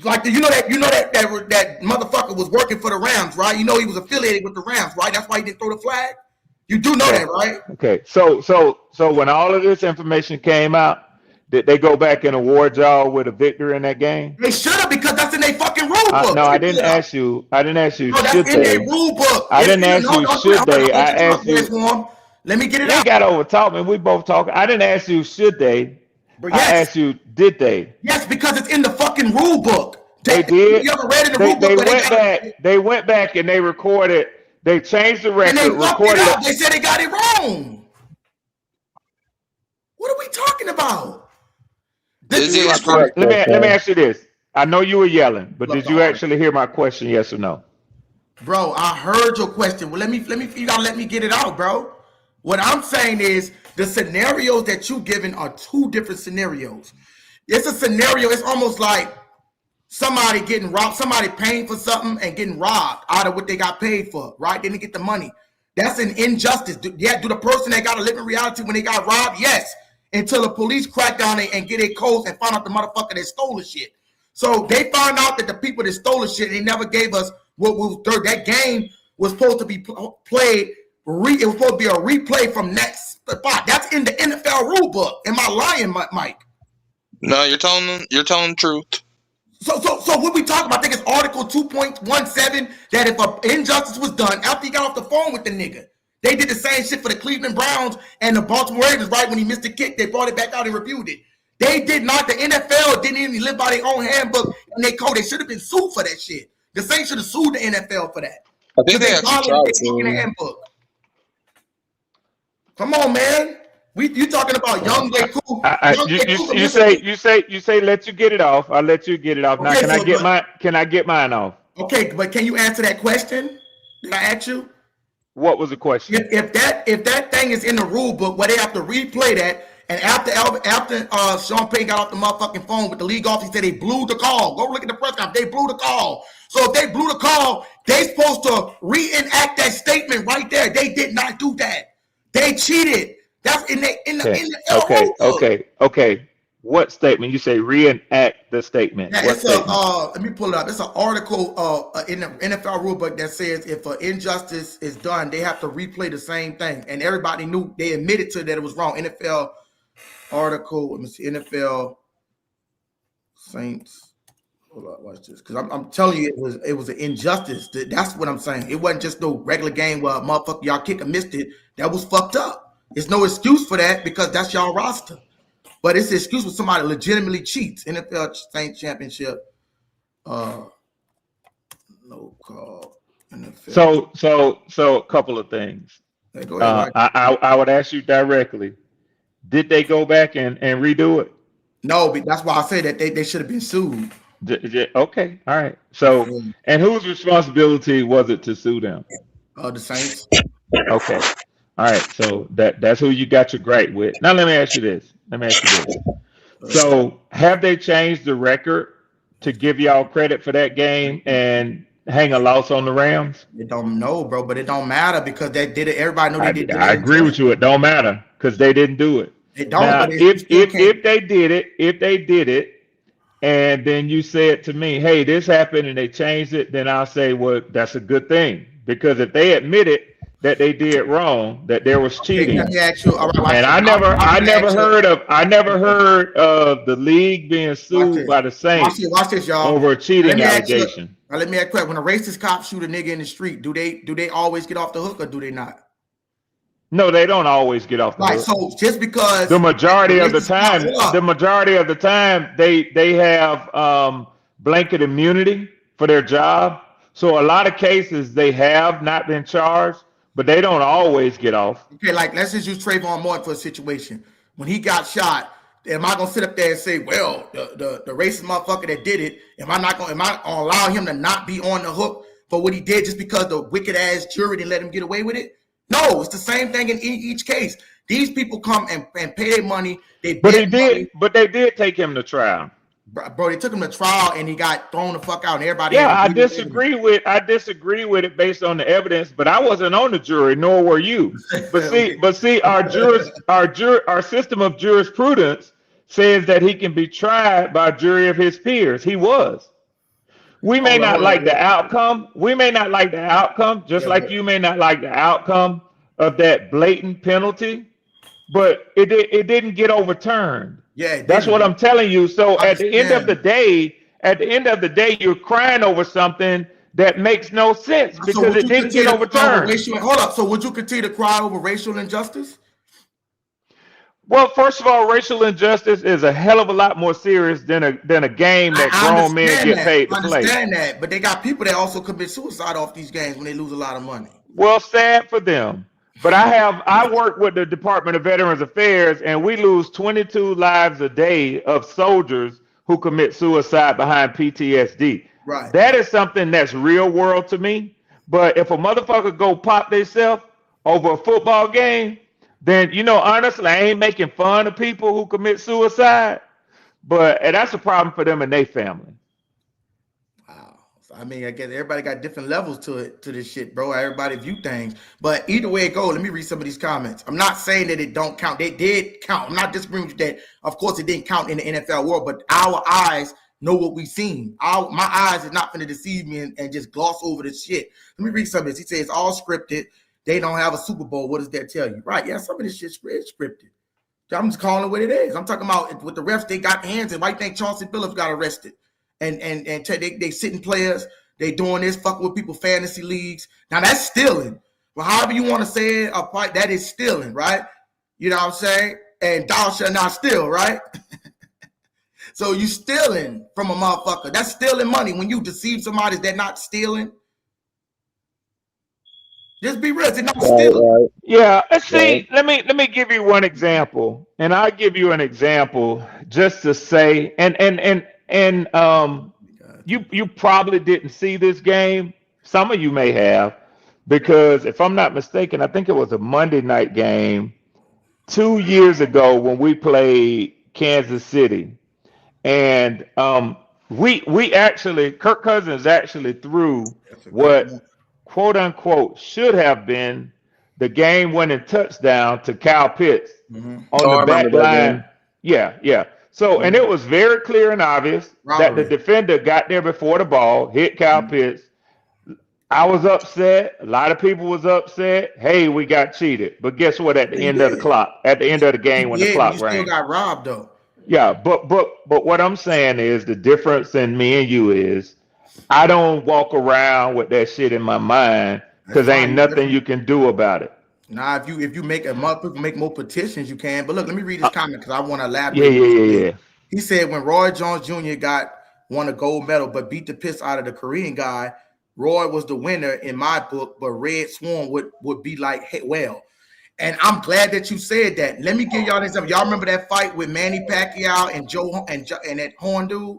like you know that motherfucker was working for the Rams, right? You know he was affiliated with the Rams, right? That's why he didn't throw the flag. You do know that, right? Okay. So when all of this information came out, did they go back and award y'all with a victory in that game? They should have, because that's in their fucking rule book. No, I didn't ask you. I didn't ask you. No, that's should in they? their rule book. I didn't ask you. Should they? I asked you. Let me get it You out. got over talk, man. We both talking. I didn't ask you. Should they? But I asked you. Did they? Yes, because it's in the fucking rule book. They did. You ever read in the rule book? They went back. They went back and they recorded. They changed the record. And they fucked it recorded. up. They said they got it wrong. What are we talking about? Is This it is correct? Let me ask you this. I know you were yelling, but did you actually hear my question? Yes or no? Bro, I heard your question. Well, you gotta let me get it out, bro. What I'm saying is the scenarios that you given are two different scenarios. It's a scenario, it's almost like somebody getting robbed, somebody paying for something and getting robbed out of what they got paid for, right? They didn't get the money. That's an injustice. Do the person that got to live in reality when they got robbed? Yes. Until the police crack down and get their codes and find out the motherfucker that stole the shit. So they found out that the people that stole the shit, they never gave us what was that game was supposed to be played. It was supposed to be a replay from next spot. That's in the NFL rule book. Am I lying, Mike? No, you're telling the truth. So what we talking about? I think it's Article 2.17 that if an injustice was done after he got off the phone with the nigga, they did the same shit for the Cleveland Browns and the Baltimore Ravens, right? When he missed the kick, they brought it back out and reviewed it. They did not. The NFL didn't even live by their own handbook and they code. They should have been sued for that shit. The Saints should have sued the NFL for that. I think they actually tried in the handbook. Come on, man. You talking about young Jay Cool? You say let you get it off. I'll let you get it off. Now Okay, can I get mine off? Okay, but can you answer that question that I asked you? What was the question? If that thing is in the rule book where they have to replay that, and after Sean Payton got off the motherfucking phone with the league office, he said they blew the call. Go look at the press conference. They blew the call. So if they blew the call, they supposed to reenact that statement right there. They did not do that. They cheated. That's in the Okay. What statement? You say reenact the statement. Yeah, what statement? Let me pull it up. It's an article in the NFL rulebook that says if an injustice is done, they have to replay the same thing. And everybody knew, they admitted to that it was wrong. NFL article, let me see, NFL Saints. Hold on, watch this. Because I'm telling you, it was an injustice. That's what I'm saying. It wasn't just no regular game where motherfucker y'all kicker missed it. That was fucked up. There's no excuse for that because that's y'all roster. But it's an excuse when somebody legitimately cheats. NFL Saints championship. No call. NFL. So a couple of things. Hey, go ahead, Mike. I would ask you directly. Did they go back and redo it? No, but that's why I say that they should have been sued. Okay, all right. So, and whose responsibility was it to sue them? The Saints. Okay, all right. So that's who you got your gripe with. Now let me ask you this. So, have they changed the record to give y'all credit for that game and hang a loss on the Rams? They don't know, bro, but it don't matter because they did it. Everybody knew they did it. I agree with you. It don't matter because they didn't do it. It don't. Now, But if they did it, and then you said to me, "Hey, this happened," and they changed it, then I'll say, "Well, that's a good thing," because if they admitted that they did wrong, that there was cheating, let me ask you, all right, and I never heard of the league being sued by the Saints watch this, y'all. over a cheating allegation. Now let me ask you, when a racist cop shoot a nigga in the street, do they always get off the hook or do they not? No, they don't always get off the hook. So just because the majority of the time, they have blanket immunity for their job. So a lot of cases they have not been charged, but they don't always get off. Okay, like let's just use Trayvon Martin for a situation. When he got shot, am I gonna sit up there and say, well, the racist motherfucker that did it, am I gonna allow him to not be on the hook for what he did just because the wicked ass jury didn't let him get away with it? No, it's the same thing in each case. These people come and pay their money. But they did take him to trial. Bro, they took him to trial and he got thrown the fuck out. And everybody. Yeah, I disagree with it based on the evidence, but I wasn't on the jury, nor were you. But see, our system of jurisprudence says that he can be tried by a jury of his peers. He was. We may not like the outcome. We may not like the outcome, just like you may not like the outcome of that blatant penalty, but it didn't get overturned. Yeah, that's what I'm telling you. So at the end of the day, you're crying over something that makes no sense because it didn't get overturned. Hold up. So would you continue to cry over racial injustice? Well, first of all, racial injustice is a hell of a lot more serious than a game that grown men get paid to play. I understand that, but they got people that also commit suicide off these games when they lose a lot of money. Well, sad for them. But I work with the Department of Veterans Affairs, and we lose 22 lives a day of soldiers who commit suicide behind PTSD. Right. That is something that's real world to me. But if a motherfucker go pop themselves over a football game, then, honestly, I ain't making fun of people who commit suicide, and that's a problem for them and their family. Wow. I mean, I guess everybody got different levels to this shit, bro. Everybody view things. But either way it goes, let me read some of these comments. I'm not saying that it don't count. They did count. I'm not disagreeing with that. Of course, it didn't count in the NFL world, but our eyes know what we've seen. My eyes is not going to deceive me and just gloss over this shit. Let me read some of this. He says it's all scripted. They don't have a Super Bowl. What does that tell you? Right. Yeah, some of this shit is scripted. I'm just calling it what it is. I'm talking about with the refs, they got hands in. Why you think Chauncey Billups got arrested? And they sitting players, they doing this, fucking with people, fantasy leagues. Now that's stealing. Well, however you want to say it, that is stealing, right? You know what I'm saying? And thou shalt not steal, right? So you stealing from a motherfucker. That's stealing money. When you deceive somebody, is that not stealing? Just be real. It's not stealing. Yeah. See, let me give you one example, and I'll give you an example just to say, you probably didn't see this game. Some of you may have, because if I'm not mistaken, I think it was a Monday night game 2 years ago when we played Kansas City, and we actually, Kirk Cousins actually threw what quote unquote should have been the game-winning touchdown to Kyle Pitts on the back line. Yeah. So, and it was very clear and obvious that the defender got there before the ball, hit Kyle Pitts. I was upset. A lot of people was upset. Hey, we got cheated. But guess what? At the end of the game, when the clock rang, still got robbed though. Yeah, but what I'm saying is the difference in me and you is I don't walk around with that shit in my mind because ain't nothing you can do about it. Nah, if you make more petitions, you can. But look, let me read this comment because I want to elaborate. Yeah. He said when Roy Jones Jr. won a gold medal but beat the piss out of the Korean guy, Roy was the winner in my book, but Red Swan would be like, hey, well. And I'm glad that you said that. Let me give y'all this example. Y'all remember that fight with Manny Pacquiao and and that Horn dude?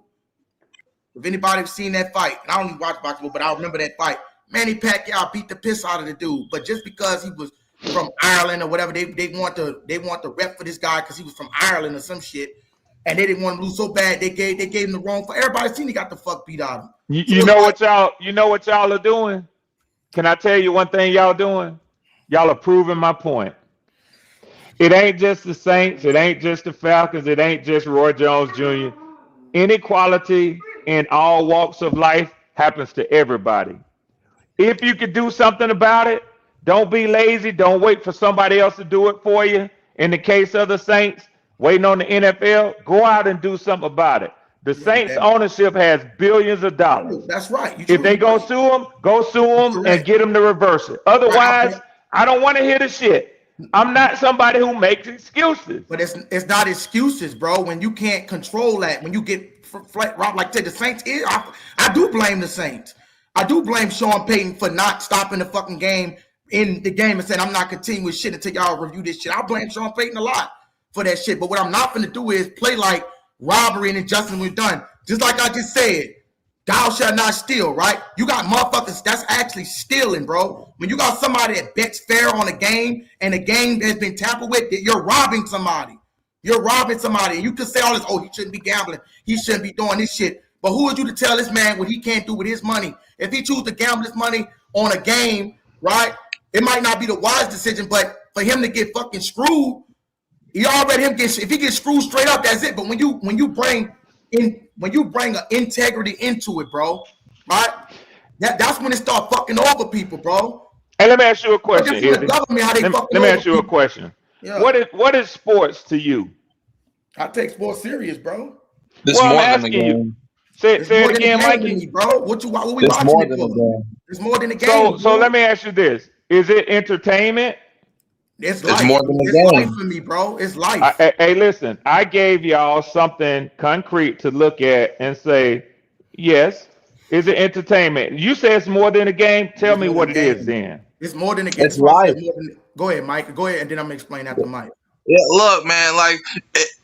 If anybody's seen that fight, and I don't even watch boxing, but I remember that fight. Manny Pacquiao beat the piss out of the dude, but just because he was from Ireland or whatever, they want the rep for this guy because he was from Ireland or some shit, and they didn't want to lose so bad they gave him the wrong. For everybody seen he got the fuck beat out of him. You know what y'all are doing? Can I tell you one thing y'all doing? Y'all are proving my point. It ain't just the Saints, it ain't just the Falcons, it ain't just Roy Jones Jr. Inequality in all walks of life happens to everybody. If you could do something about it, don't be lazy. Don't wait for somebody else to do it for you. In the case of the Saints, waiting on the NFL, go out and do something about it. The Saints ownership has billions of dollars. That's right. If they go sue them and get them to reverse it. Otherwise, I don't want to hear the shit. I'm not somebody who makes excuses. But it's not excuses, bro. When you can't control that, when you get flat route like the Saints, I do blame the Saints. I do blame Sean Payton for not stopping the fucking game in the game and saying I'm not continuing with shit until y'all review this shit. I blame Sean Payton a lot for that shit. But what I'm not going to do is play like robbery and injustice was done. Just like I just said, thou shalt not steal, right? You got motherfuckers that's actually stealing, bro. When you got somebody that bets fair on a game and a game that's been tampered with, that you're robbing somebody. You're robbing somebody. You can say all this, oh, he shouldn't be gambling. He shouldn't be doing this shit. But who are you to tell this man what he can't do with his money? If he chooses to gamble his money on a game, right, it might not be the wise decision, but for him to get fucking screwed, if he gets screwed straight up, that's it. But when you bring an integrity into it, bro, right? That's when it start fucking over people, bro. Hey, let me ask you a question, Izzy. Let me ask you a question. Yeah. What is sports to you? I take sports serious, bro. It's more than a game. Say it again, Mikey. Bro, what we watching more it than for? A game. It's more than a game. So let me ask you this: is it entertainment? It's more than a game. It's life for me, bro. It's life. Hey, listen, I gave y'all something concrete to look at and say, yes. Is it entertainment? You say it's more than a game. Tell me what it is then. It's more than a game. It's life. Go ahead, Mike. Go ahead, and then I'm gonna explain after Mike. Yeah, look, man.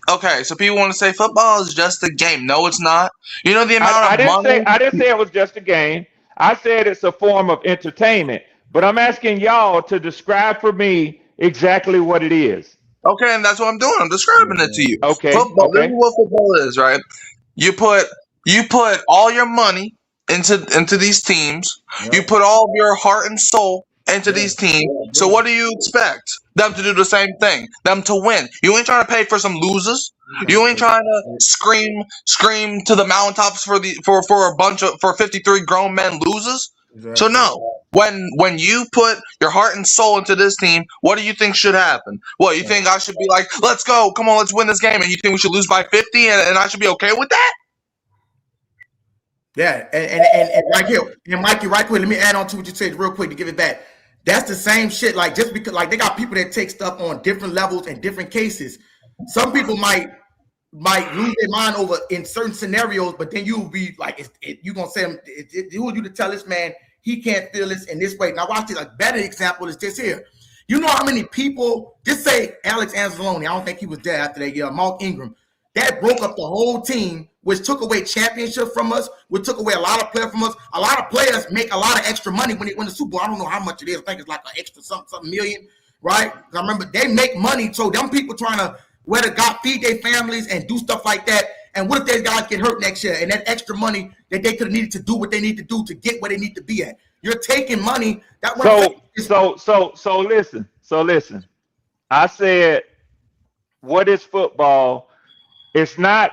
Okay, so people want to say football is just a game. No, it's not. You know the amount of money. I didn't say it was just a game. I said it's a form of entertainment. But I'm asking y'all to describe for me exactly what it is. Okay, and that's what I'm doing. I'm describing it to you. Okay. Football. This is what football is, right? You put all your money into these teams. Yep. You put all of your heart and soul into these teams. So what do you expect them to do? The same thing. Them to win. You ain't trying to pay for some losers. You ain't trying to scream to the mountaintops for 53 grown men losers. Exactly. So no. When you put your heart and soul into this team, what do you think should happen? What, you think I should be like, let's go, come on, let's win this game, and you think we should lose by 50 and I should be okay with that? Yeah, and right here, and Mikey, right quick, let me add on to what you said real quick to give it back. That's the same shit. Like, just because, like, they got people that take stuff on different levels and different cases. Some people might lose their mind over in certain scenarios, but then you'll be like, you gonna say, who are you to tell this man he can't feel this in this way? Now watch this. A better example is this here. You know how many people? Just say Alex Anzalone. I don't think he was there after that year. Mark Ingram. That broke up the whole team, which took away championship from us, which took away a lot of players from us. A lot of players make a lot of extra money when they win the Super Bowl. I don't know how much it is. I think it's like an extra something million, right? I remember they make money. So them people trying to whether God feed their families and do stuff like that. And what if these guys get hurt next year and that extra money that they could have needed to do what they need to do to get where they need to be at? You're taking money. So listen. I said, what is football? It's not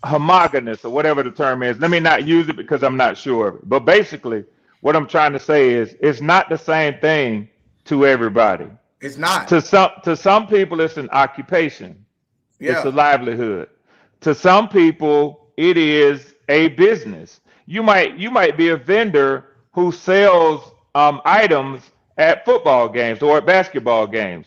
homogeneous or whatever the term is. Let me not use it because I'm not sure of it. But basically, what I'm trying to say is it's not the same thing to everybody. It's not. To some people, it's an occupation. Yeah. It's a livelihood. To some people, it is a business. You might be a vendor who sells items at football games or at basketball games.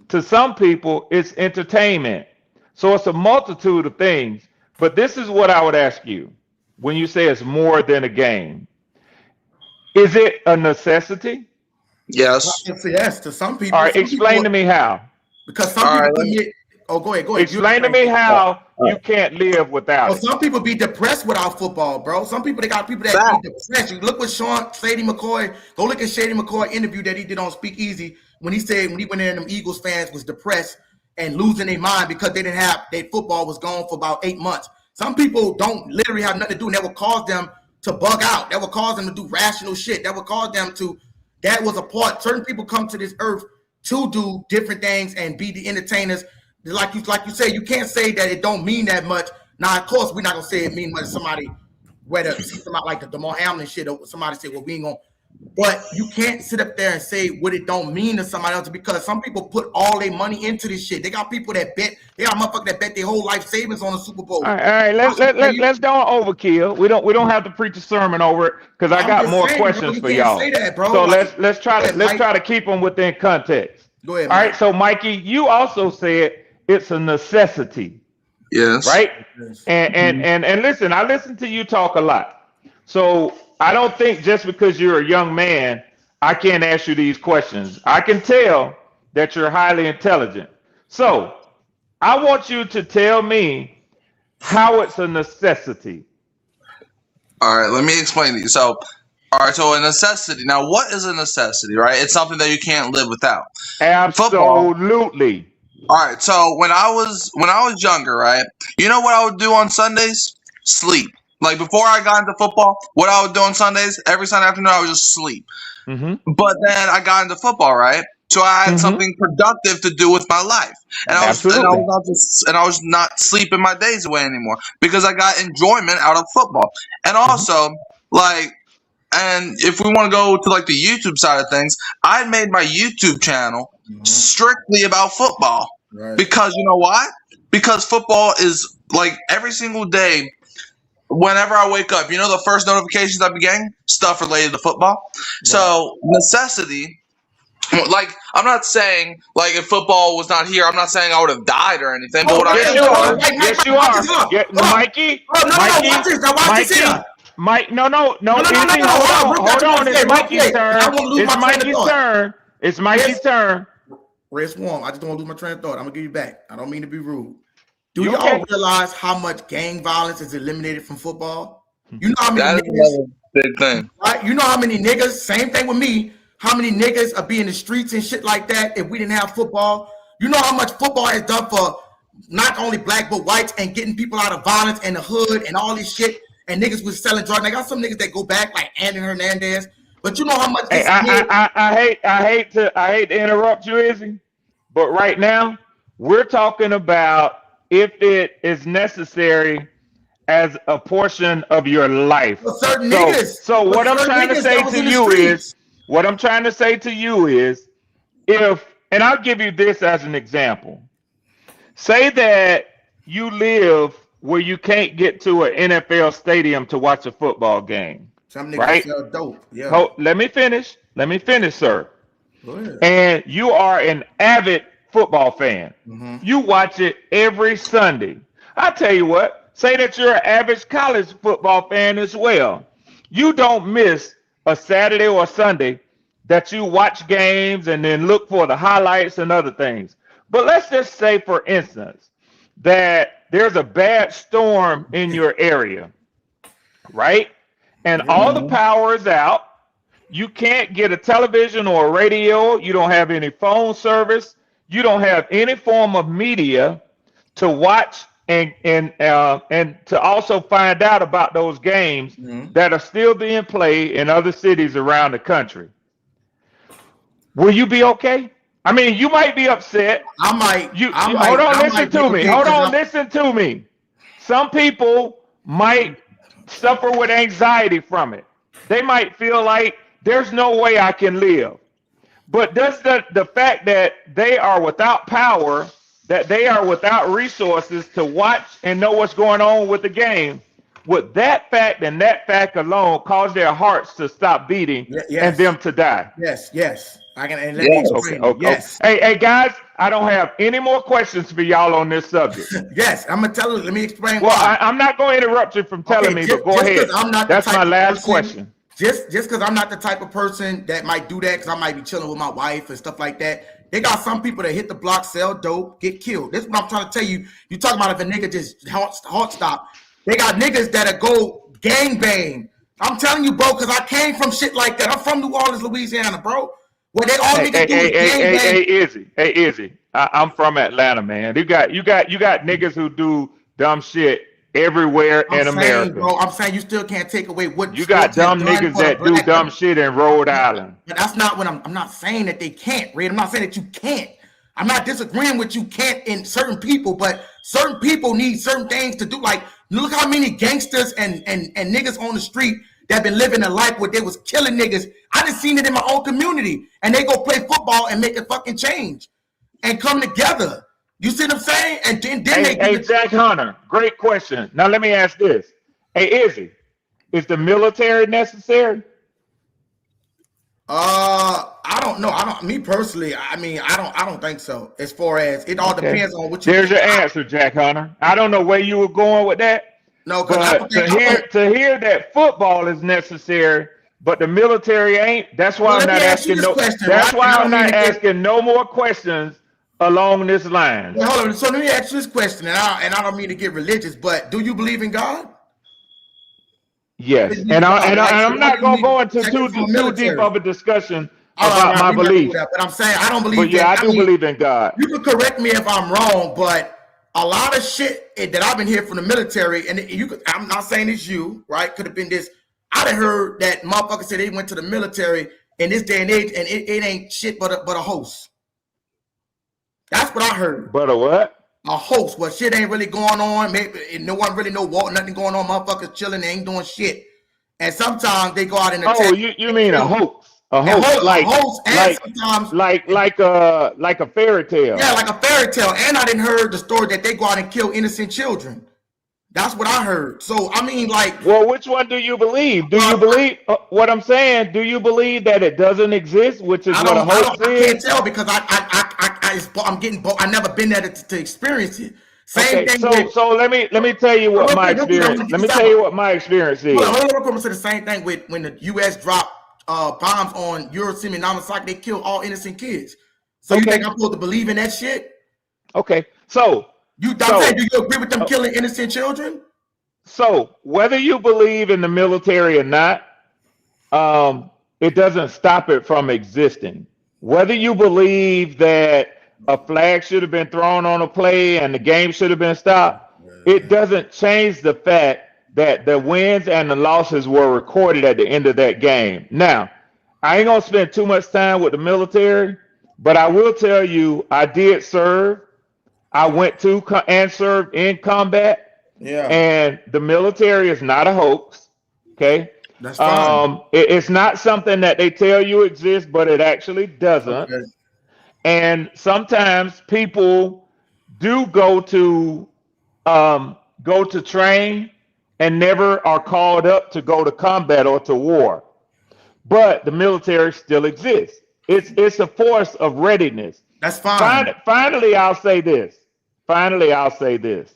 To some people, it's entertainment. So it's a multitude of things. But this is what I would ask you when you say it's more than a game. Is it a necessity? Yes. Yes, to some people. All right, explain to me how. Because some people go ahead. Explain to me how you can't live without it. Some people be depressed without football, bro. Some people, they got people that be depressed. You look what Shady McCoy, go look at Shady McCoy interview that he did on Speak Easy when he said when he went in, them Eagles fans was depressed and losing their mind because they didn't have their football was gone for about 8 months. Some people don't literally have nothing to do, and that will cause them to bug out. That will cause them to do rational shit. That will cause them to. That was a part. Certain people come to this earth to do different things and be the entertainers. Like you say, you can't say that it don't mean that much. Now, of course, we're not gonna say it mean much to somebody, whether somebody like the Damar Hamlin shit, or somebody say, well, we ain't gonna. But you can't sit up there and say what it don't mean to somebody else, because some people put all their money into this shit. They got people that bet. They got motherfuckers that bet their whole life savings on the Super Bowl. All right. Let's don't overkill. We don't have to preach a sermon over it, because I got more questions for y'all. Say that, bro. So let's try to keep them within context. Go ahead. All right. So Mikey, you also said it's a necessity. Yes. Right. Yes. And listen, I listen to you talk a lot. So I don't think just because you're a young man, I can't ask you these questions. I can tell that you're highly intelligent. So I want you to tell me how it's a necessity. All right, let me explain to you. So All right, so a necessity. Now, what is a necessity, right? It's something that you can't live without. Football. Absolutely. All right, so when I was younger, right? You know what I would do on Sundays? Sleep. Like before I got into football, what I would do on Sundays, every Sunday afternoon, I would just sleep. Mm-hmm. But then I got into football, right? So I had Mm-hmm. something productive to do with my life, and I was Absolutely. not sleeping my days away anymore because I got enjoyment out of football, and also like. And if we want to go to like the YouTube side of things, I made my YouTube channel strictly about football. Right. Because you know why? Because football is like every single day, whenever I wake up, you know the first notifications I be getting? Stuff related to football. So necessity, like I'm not saying like if football was not here, I'm not saying I would have died or anything. But what I Yes, am you are. saying, Yes, you Watch are. this up. Get, Mikey. Oh, no, Mikey. watch this. Now watch this here. Mike. No. No, Izzy, no. hold on. It's Mikey's turn. I want to lose It's my train of Mikey's thought. turn. It's Mikey's turn. Rest warm. I just don't want to lose my train of thought. I'm gonna give you back. I don't mean to be rude. Do You y'all okay? realize how much gang violence is eliminated from football? You know how many that is niggas, another big thing. right? You know how many niggas, same thing with me, how many niggas are be in the streets and shit like that if we didn't have football? You know how much football has done for not only black but whites and getting people out of violence in the hood and all this shit, and niggas was selling drugs. I got some niggas that go back like Andy Hernandez, but you know how much Hey, this I hate to interrupt you, Izzy, but right now we're talking about if it is necessary as a portion of your life. for certain niggas. So For what I'm certain trying to niggas say that was to in the you streets. is, what I'm trying to say to you is, if, and I'll give you this as an example. Say that you live where you can't get to an NFL stadium to watch a football game. Some niggas Right? sell dope. Yeah. Let me finish, sir. Go ahead. And you are an avid football fan. You watch it every Sunday. I tell you what, say that you're an average college football fan as well. You don't miss a Saturday or a Sunday that you watch games and then look for the highlights and other things. But let's just say, for instance, that there's a bad storm in your area, right? And all the power is out. You can't get a television or a radio. You don't have any phone service. You don't have any form of media to watch and to also find out about those games that are still being played in other cities around the country. Will you be okay? I mean, you might be upset. I might. Hold on, listen to me. Hold on, listen to me. Some people might suffer with anxiety from it. They might feel like there's no way I can live. But does the fact that they are without power, that they are without resources to watch and know what's going on with the game, would that fact and that fact alone cause their hearts to stop beating and them to die? Yes. I can. And let me explain. Okay. Yes. Hey, guys, I don't have any more questions for y'all on this subject. Yes, I'm gonna tell you. Let me explain Well, why. I'm not going to interrupt you from telling me, but go ahead. That's my last question. Just because I'm not the type of person that might do that, because I might be chilling with my wife and stuff like that. They got some people that hit the block, sell dope, get killed. This is what I'm trying to tell you. You talking about if a nigga just hot stop. They got niggas that'll go gang bang. I'm telling you, bro, because I came from shit like that. I'm from New Orleans, Louisiana, bro. Where they all niggas do is gang bang. Hey, Izzy. I'm from Atlanta, man. You got niggas who do dumb shit everywhere in America. Bro, I'm saying you still can't take away what you got dumb niggas that do dumb shit in Rhode Island. But that's not what I'm not saying that they can't, Red. I'm not saying that you can't. I'm not disagreeing with you can't in certain people, but certain people need certain things to do. Like, look how many gangsters and niggas on the street that been living a life where they was killing niggas. I done seen it in my own community, and they go play football and make a fucking change and come together. You see what I'm saying? And then hey, Jack Hunter, great question. Now let me ask this. Hey, Izzy, is the military necessary? I don't know. Me personally, I mean, I don't think so. As far as it all depends on what you. There's your answer, Jack Hunter. I don't know where you were going with that. No, but to hear that football is necessary, but the military ain't. That's why I'm not asking no. That's why I'm not asking no more questions along this line. Well, hold on. So let me ask you this question, and I don't mean to get religious, but do you believe in God? Yes, You and God, right? So I'm why not do you gonna need go to into protect it from the too deep military? of a discussion All right, about right, my we not gonna do beliefs. that. But I'm saying I don't But believe yeah, that. I I do mean, believe in God. you can correct me if I'm wrong, but a lot of shit that I've been hearing from the military, and you could, I'm not saying it's you, right? Could have been this. I'd have heard that motherfuckers said they went to the military in this day and age, and it ain't shit but a host. That's what I heard. But a what? A host, where shit ain't really going on. Maybe no one really know what, nothing going on. Motherfuckers chilling, they ain't doing shit. And sometimes they go out and Oh, attack you and mean a kill. hoax? A And hoax, a host, and like sometimes like a fairy yeah, tale. like a fairy tale. And I didn't heard the story that they go out and kill innocent children. That's what I heard. So I mean, like, Well, which one do you believe? Do well, you believe what I'm saying? Do you believe that it doesn't exist, which is what a hoax I can't is? tell because I'm getting, I've never been there to experience it. Same Okay, thing with, so let me tell you what my real quick, I want experience. to get Let me this tell out. you what my experience Hold on, is. real quick, I'm gonna say the same thing with when the U.S. dropped bombs on Hiroshima and Nagasaki. They killed all innocent kids. So you think Okay, I'm supposed to believe in that shit? okay. I'm saying, do So you agree with them uh, killing innocent children? so whether you believe in the military or not, um, it doesn't stop it from existing. Whether you believe that a flag should have been thrown on a play and the game should have been stopped, it doesn't change the fact that the wins and the losses were recorded at the end of that game. Now, I ain't gonna spend too much time with the military, but I will tell you I did serve. I went to and served in combat, Yeah, and the military is not a hoax. Okay, that's fine. it's not something that they tell you exists, but it actually doesn't. Okay. And sometimes people do go to train and never are called up to go to combat or to war. But the military still exists. It's a force of readiness. That's fine. Finally, I'll say this. Finally, I'll say this.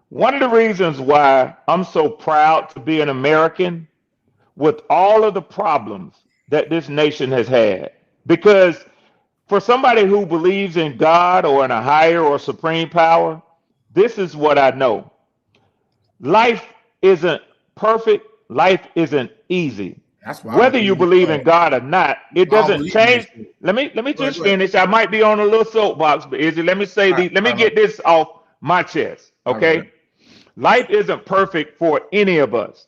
One of the reasons why I'm so proud to be an American with all of the problems that this nation has had, because for somebody who believes in God or in a higher or supreme power, this is what I know. Life isn't perfect, life isn't easy. That's why I don't Whether you believe in believe in God. God or not, it I don't doesn't believe in that change. shit. Let me Go ahead, just go ahead. finish. I might be on a little soapbox, but Izzy, let me say All right, let me all right, get this off my chest. all right. Okay? Life isn't perfect for any of us.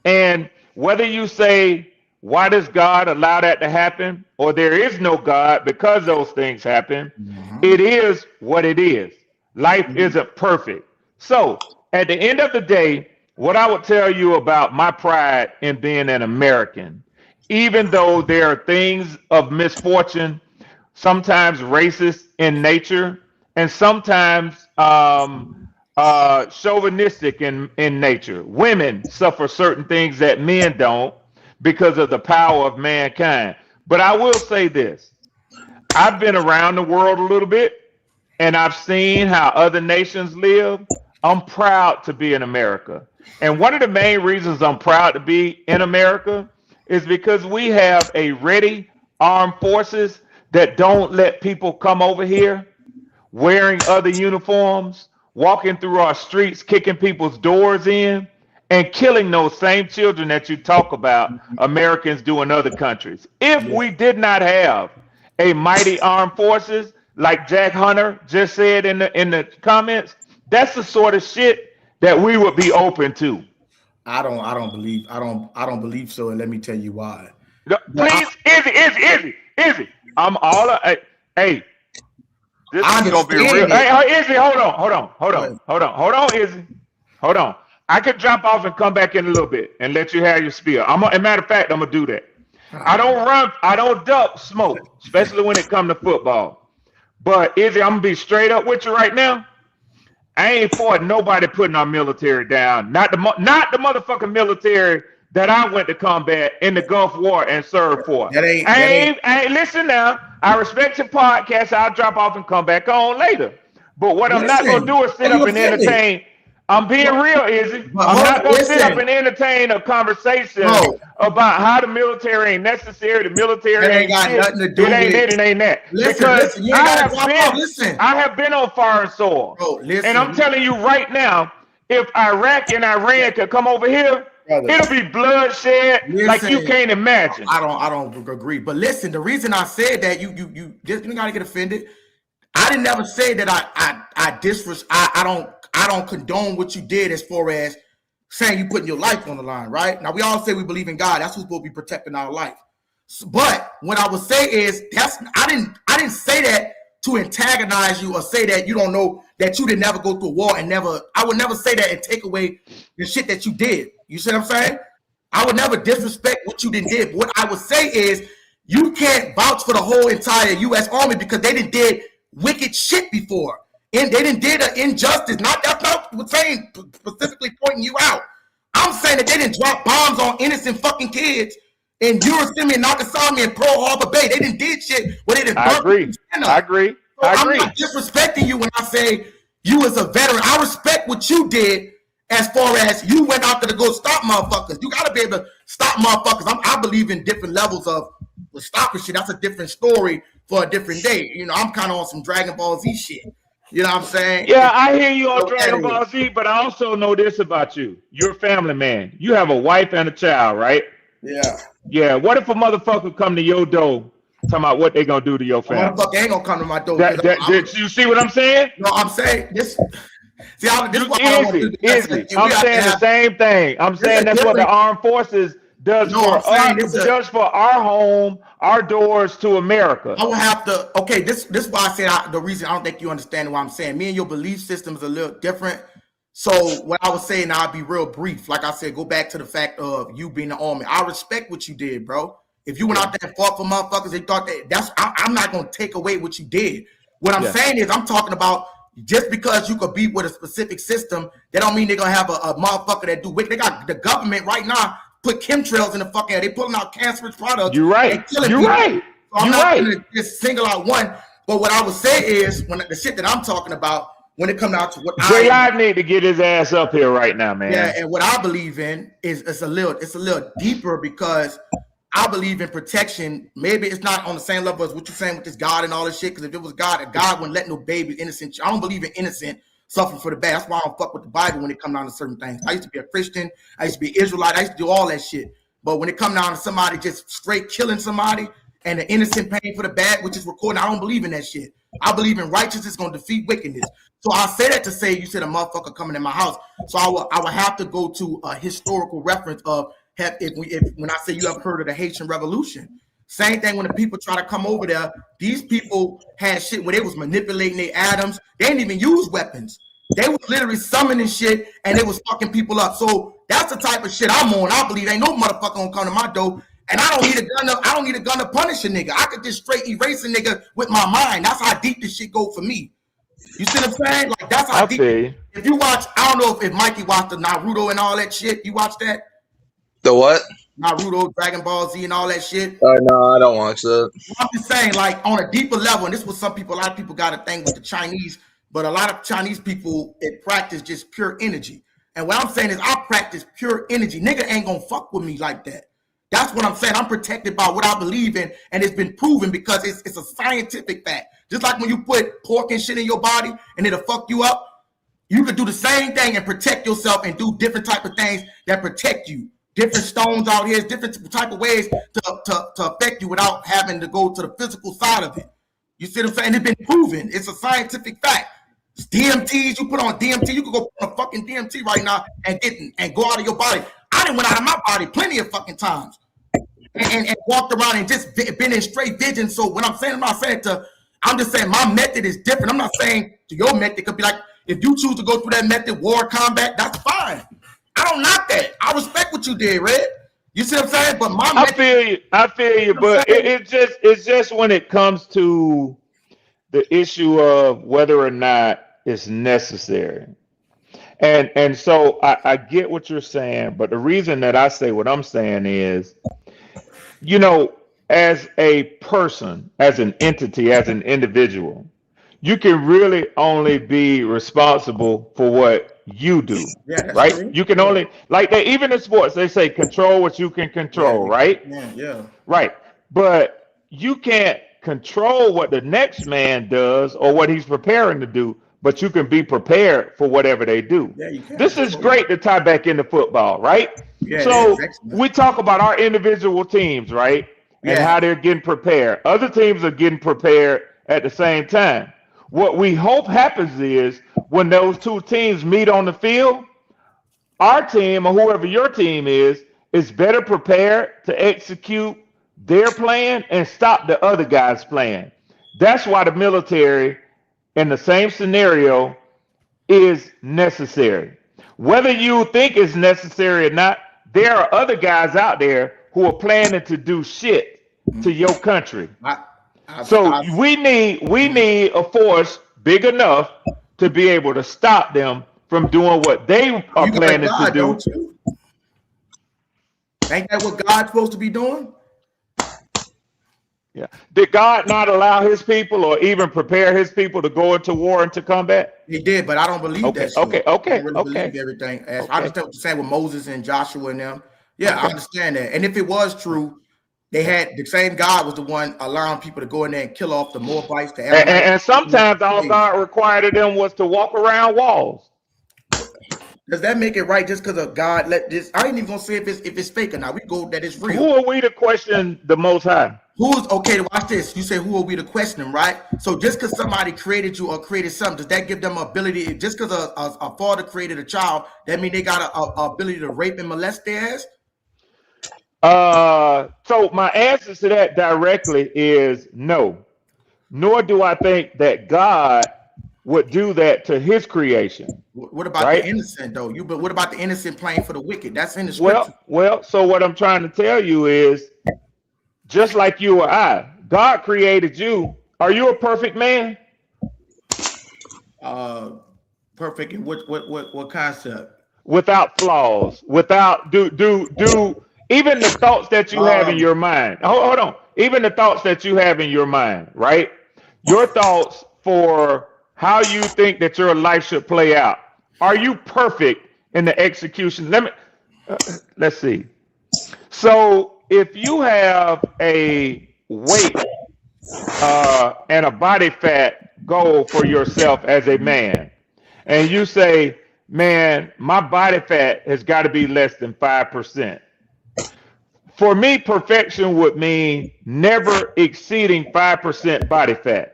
And whether you say, why does God allow that to happen? Or there is no God because those things happen, Mm-hmm. it is what it is. Life isn't perfect. So, at the end of the day, what I would tell you about my pride in being an American, even though there are things of misfortune, sometimes racist in nature, and sometimes chauvinistic in nature. Women suffer certain things that men don't because of the power of mankind. But I will say this, I've been around the world a little bit and I've seen how other nations live. I'm proud to be in America. And one of the main reasons I'm proud to be in America is because we have a ready armed forces that don't let people come over here wearing other uniforms, walking through our streets, kicking people's doors in, and killing those same children that you talk about Americans do in other countries. If Yeah. we did not have a mighty armed forces, like Jack Hunter just said in the comments, that's the sort of shit that we would be open to. I don't believe so, and let me tell you why. But Please, Izzy. I'm all hey, this I is gonna be real. understand it. Hey, Izzy, But hold on, Izzy, hold on. I could drop off and come back in a little bit and let you have your spiel. As a matter of fact, I'm gonna do that. I don't run, I don't duck smoke, especially when it comes to football. But Izzy, I'm gonna be straight up with you right now. I ain't for nobody putting our military down. Not the motherfucking military that I went to combat in the Gulf War and served for. that ain't. I ain't listen now. I respect your podcast. I'll drop off and come back on later. But what I'm not gonna Listen, do is are sit you up and offended? entertain. I'm being real, Izzy. But I'm hold not on, gonna sit up listen, and entertain a conversation bro. about how the military ain't necessary, the That military ain't ain't got shit, nothing to it do ain't with. it ain't that. Listen, Because listen. You ain't gotta drop off. Listen, I have been on foreign soil. bro. And I'm Listen. telling you right now, if Iraq and Iran could come over here, Brother, It'll be bloodshed like you listen, can't imagine. I don't agree. But listen, the reason I said that you just you gotta get offended. I didn't never say that I don't condone what you did as far as saying you putting your life on the line, right? Now we all say we believe in God. That's who's supposed to be protecting our life. But what I would say is I didn't say that to antagonize you or say that you don't know that you didn't never go through a war and never. I would never say that and take away the shit that you did. You see what I'm saying? I would never disrespect what you did. But what I would say is you can't vouch for the whole entire U.S. Army because they did wicked shit before. And they did an injustice. That's not saying specifically pointing you out. I'm saying that they didn't drop bombs on innocent fucking kids in Hiroshima and Nagasaki and Pearl Harbor Bay. They did shit where they didn't. I agree. So I'm not disrespecting you when I say you as a veteran. I respect what you did as far as you went out there to go stop motherfuckers. You got to be able to stop motherfuckers. I believe in different levels of stopping shit. That's a different story for a different day. You know, I'm kind of on some Dragon Ball Z shit. You know what I'm saying? Yeah, I hear you on Dragon Ball Z, but I also know this about you. You're a family man. You have a wife and a child, right? Yeah. Yeah. What if a motherfucker come to your door talking about what they gonna do to your family? Motherfucker ain't gonna come to my door. You see what I'm saying? No, I'm saying this. See, this is what I don't want to do. I'm saying the same thing. I'm saying that's what the armed forces does for us. Does for our home, our doors to America. I will have to. Okay, this is why I said the reason I don't think you understand what I'm saying. Me and your belief system is a little different. So what I was saying, I'll be real brief. Like I said, go back to the fact of you being the army. I respect what you did, bro. If you went out there and fought for motherfuckers, they thought I'm not gonna take away what you did. What I'm saying is, I'm talking about just because you could be with a specific system, that don't mean they're gonna have a motherfucker that do wicked. They got the government right now put chemtrails in the fucking air. They pulling out cancerous products. You're right. You're right. So I'm not gonna just single out one. But what I would say is, when the shit that I'm talking about, when it comes out to what I need to get his ass up here right now, man. Yeah, and what I believe in is it's a little deeper, because I believe in protection. Maybe it's not on the same level as what you're saying with this God and all this shit. Because if it was God wouldn't let no baby innocent. I don't believe in innocent suffering for the bad. That's why I don't fuck with the Bible when it comes down to certain things. I used to be a Christian. I used to be Israelite. I used to do all that shit. But when it comes down to somebody just straight killing somebody and the innocent paying for the bad, which is recorded, I don't believe in that shit. I believe in righteousness gonna defeat wickedness. So I say that to say, you said a motherfucker coming in my house. So I will have to go to a historical reference of when I say you have heard of the Haitian Revolution. Same thing when the people try to come over there. These people had shit where they was manipulating their atoms. They didn't even use weapons. They was literally summoning shit and they was fucking people up. So that's the type of shit I'm on. I believe ain't no motherfucker gonna come to my door. And I don't need a gun to punish a nigga. I could just straight erase a nigga with my mind. That's how deep this shit go for me. You see what I'm saying? Like, that's how deep. If you watch, I don't know if Mikey watched the Naruto and all that shit. You watch that? The what? Naruto, Dragon Ball Z, and all that shit. No, I don't watch that. I'm just saying, like, on a deeper level, and this was a lot of people got a thing with the Chinese, but a lot of Chinese people, it practice just pure energy. And what I'm saying is, I practice pure energy. Nigga ain't gonna fuck with me like that. That's what I'm saying. I'm protected by what I believe in, and it's been proven because it's a scientific fact. Just like when you put pork and shit in your body and it'll fuck you up, you could do the same thing and protect yourself and do different type of things that protect you. Different stones out here, different type of ways to affect you without having to go to the physical side of it. You see what I'm saying? It's been proven. It's a scientific fact. It's DMTs, you put on DMT, you could go put on a fucking DMT right now and go out of your body. I done went out of my body plenty of fucking times and walked around and just been in straight vision. So what I'm saying, I'm just saying my method is different. I'm not saying to your method could be like, if you choose to go through that method, war, combat, that's fine. I don't knock that. I respect what you did, Red. You see what I'm saying? But I feel you, but it's just when it comes to the issue of whether or not it's necessary. And so I get what you're saying, but the reason that I say what I'm saying is, you know, as a person, as an entity, as an individual, you can really only be responsible for what you do, right? True. You can only, like they, even in sports, they say control what you can control, right? Yeah. Right. But you can't control what the next man does or what he's preparing to do, but you can be prepared for whatever they do. Yeah, you can. This is great to tie back into football, right? Yeah, it So is. Excellent. we talk about our individual teams, right? And Yeah. how they're getting prepared. Other teams are getting prepared at the same time. What we hope happens is when those two teams meet on the field, our team or whoever your team is better prepared to execute their plan and stop the other guy's plan. That's why the military in the same scenario is necessary. Whether you think it's necessary or not, there are other guys out there who are planning to do shit to your country. So we need a force big enough to be able to stop them from doing what they are planning to do. Don't you? Ain't that what God's supposed to be doing? Yeah. Did God not allow his people or even prepare his people to go into war and to combat? He did, but I don't believe that shit. Okay. I don't really believe everything. I understand what you're saying with Moses and Joshua and them. Yeah, I understand that. And if it was true, they had the same God was the one allowing people to go in there and kill off the Moabites. And sometimes all God required of them was to walk around walls. Does that make it right just because of God let this? I ain't even gonna say if it's fake or not. We go that it's real. Who are we to question the Most High? Who's okay? Watch this. You say who are we to question him, right? So just because somebody created you or created something, does that give them ability? Just because a father created a child, that mean they got a ability to rape and molest their ass? So my answer to that directly is no. Nor do I think that God would do that to his creation. What about the innocent though? But what about the innocent playing for the wicked? That's in the scripture. Well, so what I'm trying to tell you is, just like you or I, God created you. Are you a perfect man? Perfect in what concept? Without flaws, without do even the thoughts that you have in your mind. Hold on. Even the thoughts that you have in your mind, right? Your thoughts for how you think that your life should play out. Are you perfect in the execution? Let's see. So if you have a weight and a body fat goal for yourself as a man, and you say, man, my body fat has got to be less than 5%. For me, perfection would mean never exceeding 5% body fat.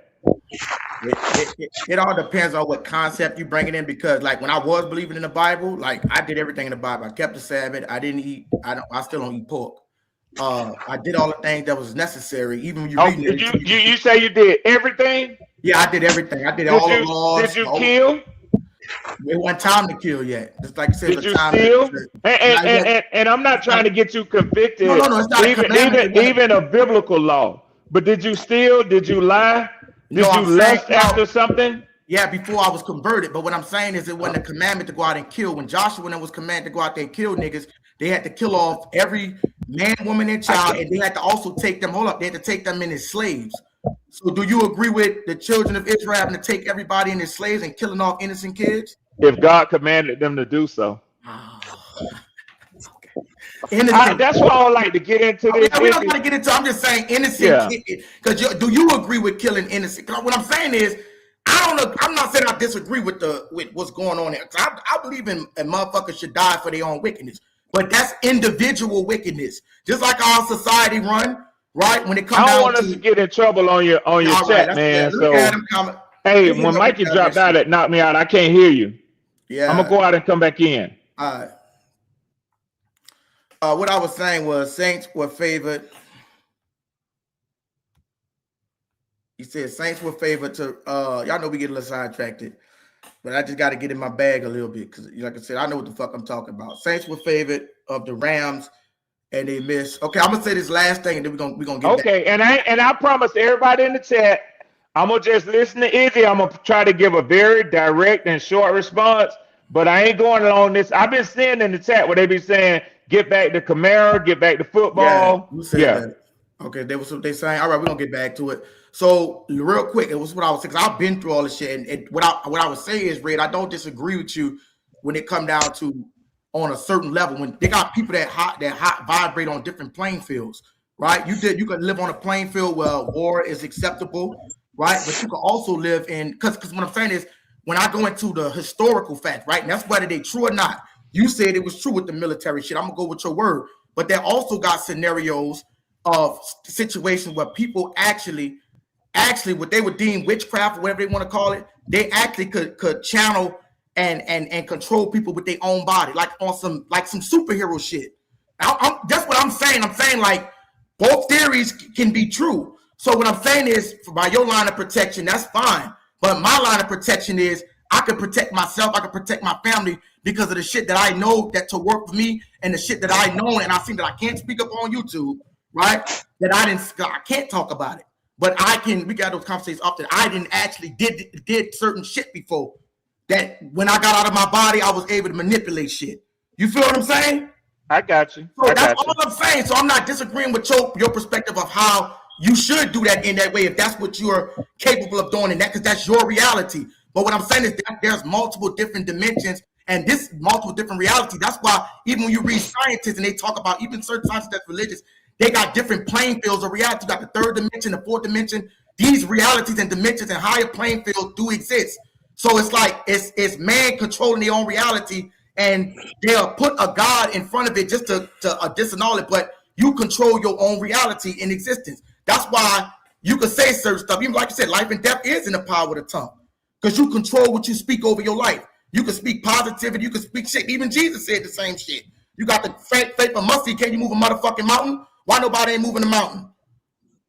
It all depends on what concept you bring it in, because like when I was believing in the Bible, like I did everything in the Bible. I kept the Sabbath. I didn't eat. I still don't eat pork. I did all the things that was necessary. Even when you read it, you say you did everything? Yeah, I did everything. I did all the laws. Did you kill? It wasn't time to kill yet. Just like you said, did you steal? And I'm not trying to get you convicted. No, it's not even a biblical law. But did you steal? Did you lie? Did you lust after something? Yeah, before I was converted. But what I'm saying is it wasn't a commandment to go out and kill. When Joshua was commanded to go out there and kill niggas, they had to kill off every man, woman, and child, and they had to also take them. Hold up, they had to take them in as slaves. So, do you agree with the children of Israel having to take everybody in as slaves and killing off innocent kids? If God commanded them to do so. That's why I don't like to get into this. We don't want to get into. I'm just saying innocent. Because do you agree with killing innocent? What I'm saying is, I don't know. I'm not saying I disagree with what's going on here. I believe in motherfuckers should die for their own wickedness, but that's individual wickedness. Just like our society run, right? When it comes down I don't want us to get in trouble on your chat, man. So hey, when Mikey dropped out, it knocked me out. I can't hear you. Yeah, I'm gonna go out and come back in. All right. What I was saying was Saints were favored. He said Saints were favored to y'all know we get a little sidetracked, but I just got to get in my bag a little bit because, like I said, I know what the fuck I'm talking about. Saints were favored of the Rams, and they missed. Okay, I'm gonna say this last thing, and then we're gonna get back. And I promise everybody in the chat, I'm gonna just listen to Izzy. I'm gonna try to give a very direct and short response, but I ain't going along this. I've been seeing in the chat where they be saying, get back to Kamara, get back to football. Yeah, you said that. Okay, that was what they saying. All right, we're gonna get back to it. So real quick, it was what I was saying. I've been through all this shit, and what I would say is, Red, I don't disagree with you when it come down to on a certain level. When they got people that vibrate on different playing fields, right? You could live on a playing field where war is acceptable, right? But you could also live in because what I'm saying is when I go into the historical fact, right? And that's whether they true or not. You said it was true with the military shit. I'm gonna go with your word. But they also got scenarios of situations where people actually what they would deem witchcraft or whatever they want to call it, they actually could channel and control people with their own body, like on some superhero shit. That's what I'm saying. I'm saying like both theories can be true. So what I'm saying is, by your line of protection, that's fine. But my line of protection is I can protect myself, I can protect my family because of the shit that I know that to work for me and the shit that I know and I think that I can't speak up on YouTube, right? That I can't talk about it. But we got those conversations often. I didn't actually did certain shit before that when I got out of my body, I was able to manipulate shit. You feel what I'm saying? I got you. So that's all I'm saying. So I'm not disagreeing with your perspective of how you should do that in that way if that's what you're capable of doing in that, because that's your reality. But what I'm saying is that there's multiple different dimensions and this multiple different reality. That's why even when you read scientists and they talk about even certain scientists that's religious, they got different playing fields of reality. You got the third dimension, the fourth dimension. These realities and dimensions and higher playing fields do exist. So it's like it's man controlling their own reality, and they'll put a God in front of it just to disannul it. But you control your own reality in existence. That's why you can say certain stuff. Even like you said, life and death is in the power of the tongue, because you control what you speak over your life. You can speak positivity. You can speak shit. Even Jesus said the same shit. You got the faith of mustard. Can you move a motherfucking mountain? Why nobody ain't moving the mountain?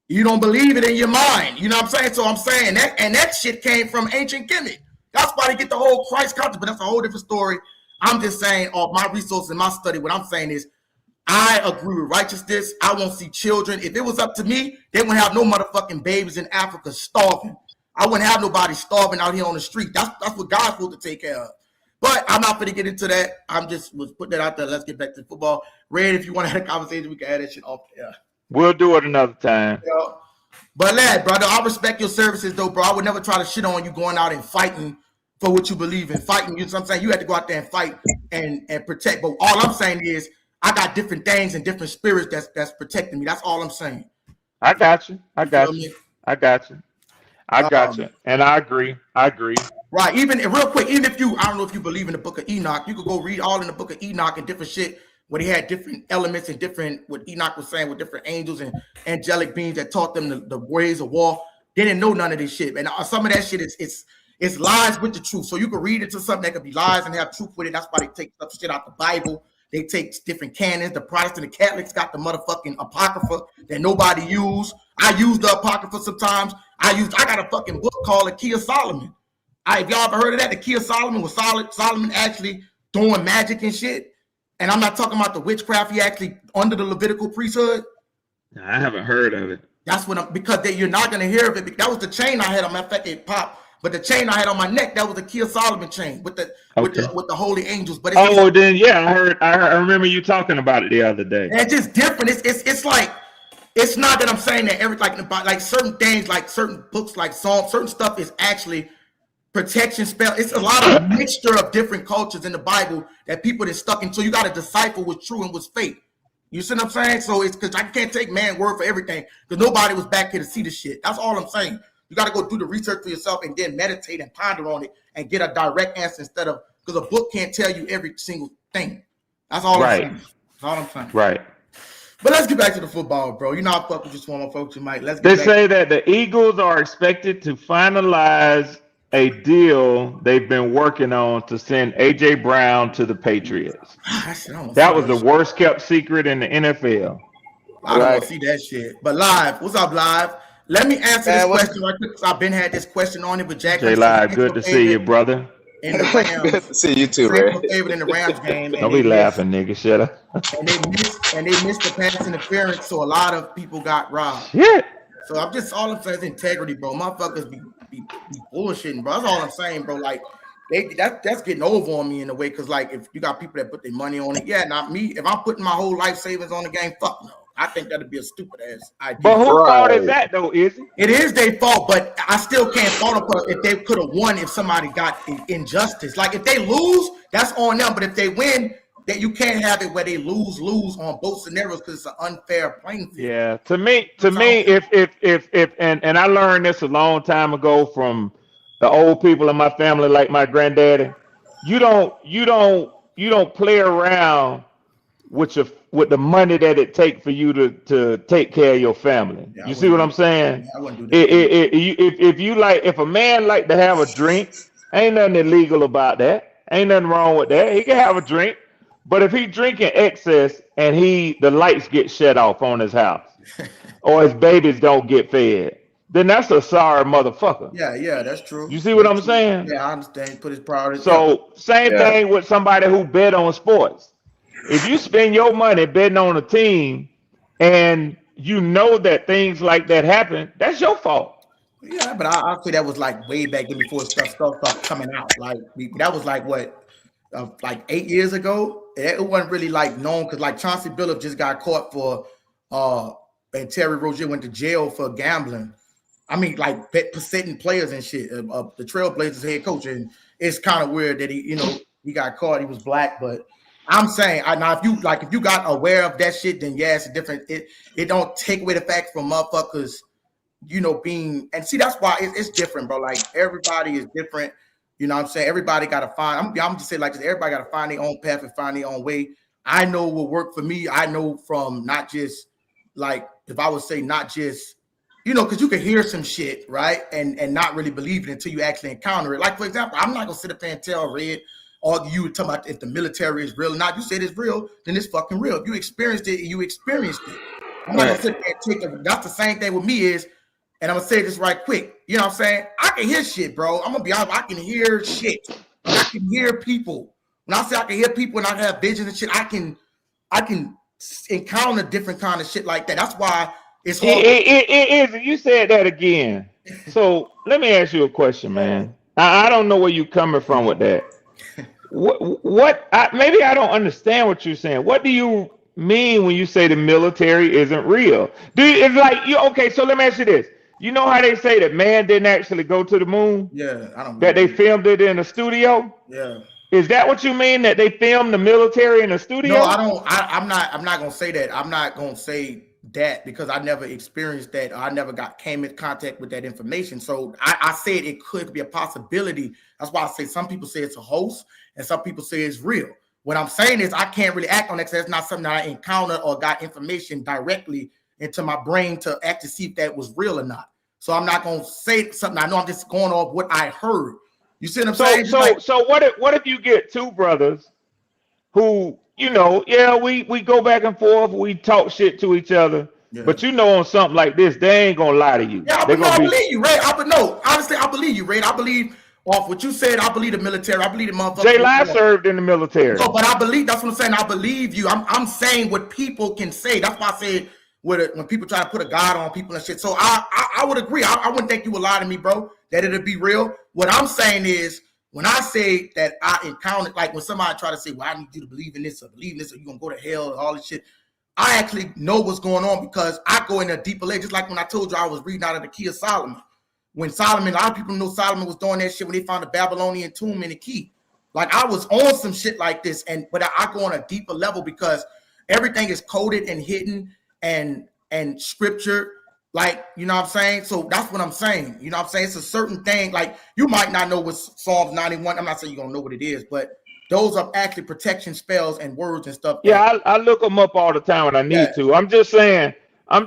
You don't believe it in your mind. You know what I'm saying? So I'm saying that, and that shit came from ancient Kemet. That's why they get the whole Christ concept, but that's a whole different story. I'm just saying, all my resources in my study, what I'm saying is, I agree with righteousness. I won't see children. If it was up to me, they wouldn't have no motherfucking babies in Africa starving. I wouldn't have nobody starving out here on the street. That's what God's supposed to take care of. But I'm not going to get into that. I'm just was putting that out there. Let's get back to football. Red, if you want to have a conversation, we can add that shit off there. We'll do it another time. You know? But lad, brother, I respect your services though, bro. I would never try to shit on you going out and fighting for what you believe in. Fighting, you know what I'm saying? You had to go out there and fight and protect. But all I'm saying is I got different things and different spirits that's protecting me. That's all I'm saying. I got you. I got you. I got you. I got you. And I agree. Right. Even real quick, even if I don't know if you believe in the book of Enoch, you could go read all in the book of Enoch and different shit where they had different elements and different, what Enoch was saying with different angels and angelic beings that taught them the ways of war. They didn't know none of this shit. And some of that shit it's lies with the truth. So you can read into something that could be lies and have truth with it. That's why they take stuff shit out the Bible. They take different canons. The Protestant and Catholics got the motherfucking Apocrypha that nobody use. I use the Apocrypha sometimes. I got a fucking book called The Key of Solomon. If y'all ever heard of that, The Key of Solomon was Solomon actually doing magic and shit. And I'm not talking about the witchcraft. He actually under the Levitical priesthood. I haven't heard of it. That's what because you're not gonna hear of it. That was the chain I had on my fact it popped. But the chain I had on my neck, that was the Key of Solomon chain with the holy angels. But then yeah, I remember you talking about it the other day. And it's just different. It's like, it's not that I'm saying that everything like certain things, like certain books, like songs, certain stuff is actually protection spell. It's a lot of mixture of different cultures in the Bible that people are stuck in. So you got to decipher what's true and what's fake. You see what I'm saying? So it's because I can't take man's word for everything because nobody was back here to see the shit. That's all I'm saying. You got to go do the research for yourself and then meditate and ponder on it and get a direct answer instead of, because a book can't tell you every single thing. That's all I'm saying. That's all I'm saying. Right. But let's get back to the football, bro. You know I fuck with just one more folks you might. They say that the Eagles are expected to finalize a deal they've been working on to send A.J. Brown to the Patriots. That was the worst kept secret in the NFL. I don't want to see that shit. But Live, what's up, Live? Let me answer this question right quick because I've been had this question on it, but Jack. J Live, good to see you, brother. In the Rams, good to see you too, man. Favorite in the Rams game. Don't be laughing, nigga. Shut up. And they missed the pass interference, so a lot of people got robbed. Shit. So I'm just all I'm saying is integrity, bro. Motherfuckers be bullshitting, bro. That's all I'm saying, bro. Like that's getting over on me in a way, because like if you got people that put their money on it, yeah, not me. If I'm putting my whole life savings on the game, fuck no. I think that'd be a stupid ass idea. But whose fault is that though? Is it? It is their fault, but I still can't fault them if they could have won. If somebody got injustice, like if they lose, that's on them. But if they win, that you can't have it where they lose on both scenarios because it's an unfair playing field. Yeah, to me, if I learned this a long time ago from the old people in my family, like my granddaddy. You don't play around with the money that it takes for you to take care of your family. Yeah, I You see wouldn't what do I'm that. saying? Yeah, I wouldn't do that. If a man like to have a drink, ain't nothing illegal about that. Ain't nothing wrong with that. He can have a drink, but if he drink in excess and the lights get shut off on his house or his babies don't get fed, then that's a sorry motherfucker. Yeah, that's true. You see what That's I'm true. saying? Yeah, I understand. Put his priorities. Yeah, So same Yeah. thing with somebody who bet on sports. If you spend your money betting on a team and you know that things like that happen, that's your fault. yeah, but I'll say that was like way back then before stuff started coming out. Like that was like what, like 8 years ago. It wasn't really like known because like Chauncey Billups just got caught for, and Terry Rozier went to jail for gambling. I mean, like setting players and shit. The Trailblazers head coach, and it's kind of weird that he got caught. He was black, but I'm saying now if you got aware of that shit, then yeah, it's a different. It don't take away the fact from motherfuckers, being, and see, that's why it's different, bro. Like everybody is different. You know what I'm saying? Everybody got to find, I'm just saying like this, everybody got to find their own path and find their own way. I know what worked for me. I know from not just like, if I would say not just, because you can hear some shit, right? And not really believe it until you actually encounter it. Like, for example, I'm not going to sit up there and tell Red, or you would talk about if the military is real or not. You said it's real, then it's fucking real. If you experienced it, you experienced it. I'm not going to sit there and take it. That's the same thing with me is, and I'm going to say this right quick. You know what I'm saying? I can hear shit, bro. I'm going to be honest. I can hear shit. I can hear people. When I say I can hear people and I have visions and shit, I can encounter different kind of shit like that. That's why it's hard. You said that again. So let me ask you a question, man. I don't know where you're coming from with that. Maybe I don't understand what you're saying. What do you mean when you say the military isn't real? It's like okay, so let me ask you this. You know how they say that man didn't actually go to the moon? Yeah, I don't. That they filmed it in a studio? Yeah. Is that what you mean, that they filmed the military in a studio? No, I don't. I'm not gonna say that. I'm not gonna say that because I never experienced that. I never came in contact with that information. So I said it could be a possibility. That's why I say some people say it's a hoax and some people say it's real. What I'm saying is I can't really act on it because that's not something that I encountered or got information directly into my brain to act to see if that was real or not. So I'm not gonna say something. I know I'm just going off what I heard. You see what I'm saying? So what if you get two brothers who, we go back and forth, we talk shit to each other, but on something like this, they ain't gonna lie to you. Yeah, I believe you, Ray. Honestly, I believe you, Ray. I believe off what you said. I believe the military. I believe the motherfucker. Jay Lai served in the military. No, but I believe, that's what I'm saying. I believe you. I'm saying what people can say. That's why I said when people try to put a God on people and shit. So I would agree. I wouldn't think you would lie to me, bro, that it'd be real. What I'm saying is, when I say that I encountered, like when somebody try to say, well, I need you to believe in this or believe in this or you're going to go to hell and all this shit, I actually know what's going on because I go in a deeper layer. Just like when I told you I was reading out of the Key of Solomon. When Solomon, a lot of people know Solomon was doing that shit when they found the Babylonian tomb in the key. Like I was on some shit like this, but I go on a deeper level because everything is coded and hidden and scripture. Like, you know what I'm saying? So that's what I'm saying. You know what I'm saying? It's a certain thing. Like, you might not know what Psalms 91, I'm not saying you're going to know what it is, but those are actually protection spells and words and stuff. Yeah, I look them up all the time when I need to. I'm just saying, all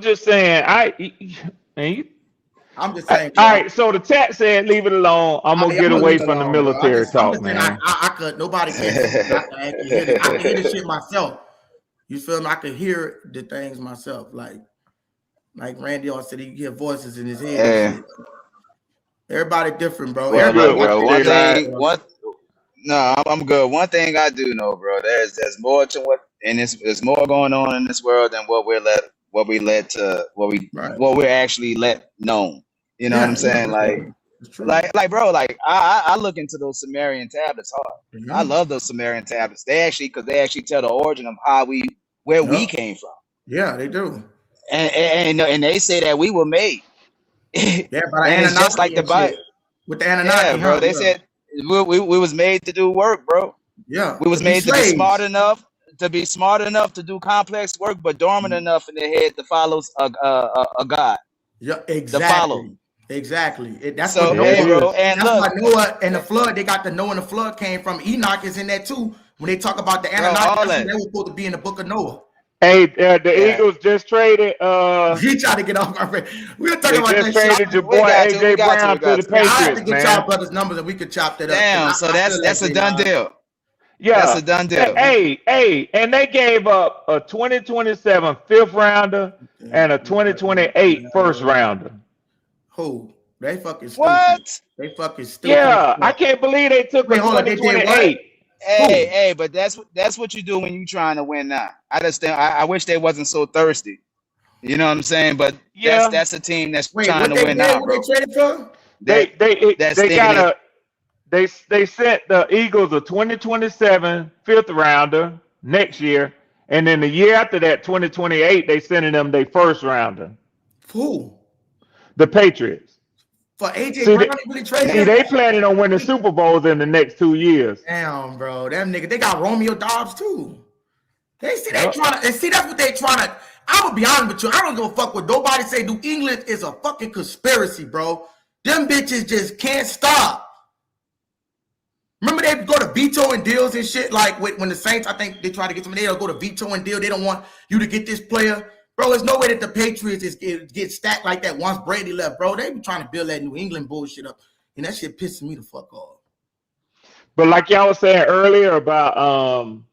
right, so the chat said, leave it alone. I'm going to get away from the military talk, man. I could, nobody can. I can hear the shit myself. You feel me? I could hear the things myself. Like Randy always said, he hear voices in his head. Yeah. Everybody different, bro. Well, good, bro. I'm good. One thing I do know, bro, there's more to there's more going on in this world than what we're actually let known. You know what I'm saying? Like, bro, like I look into those Sumerian tablets hard. Mm-hmm. I love those Sumerian tablets. They actually tell the origin of where we came from. Yeah, they do. And they say that we were made. Yeah, but it's just like the Bible with the Anunnaki. Yeah, bro. They said we was made to do work, bro. Yeah, we was made to be smart enough to do complex work, but dormant enough in their head to follow a God. Yeah, exactly. To follow. Exactly. That's So what There it hey, Noah. bro, is. and That's why look, Noah and the flood. They got the Noah and the flood came from. Enoch is in that too. When they talk about the bro, Anunnaki, all that's who that. they were supposed to be in the book of Noah. Hey, the Yeah, Eagles just traded. He tried to get off my face. We'll talk They about just that shit. traded your we boy got to, we AJ got to, we Brown to got the to. Yeah, I have to Patriots, get y'all man. brothers' numbers and we could chop that up. Damn. So I feel like that's a done J-Line. deal. That's Yeah. a done deal. Hey, and they gave up a 2027 fifth rounder and a 2028 first rounder. Who? They fucking stupid. What? They fucking stupid as Yeah, I fuck. can't believe they took a Wait, hold on. They did what? 2028. Hey, Who? hey, but that's what you do when you trying to win now. I just think I wish they wasn't so thirsty. You know what I'm saying? But Yeah, that's a team that's Wait, trying what to they win did? now, What they bro. traded for? they That they that's they thinking got that they sent the Eagles a 2027 fifth rounder next year, and then the year after that, 2028, they sending them their first rounder. Who? The Patriots. For AJ See, Brown, they really traded see, him? they planning on winning Super Bowls in the next 2 years. Damn, bro. Them nigga, they got Romeo Dobbs too. They see they Yep. trying to, and see that's what they trying to. I'm gonna be honest with you. I don't give a fuck what nobody say. New England is a fucking conspiracy, bro. Them bitches just can't stop. Remember they go to vetoing deals and shit. Like when the Saints, I think they try to get some. They'll go to vetoing deal. They don't want you to get this player, bro. There's no way that the Patriots get stacked like that once Brady left, bro. They be trying to build that New England bullshit up, and that shit pisses me the fuck off. But like y'all was saying earlier about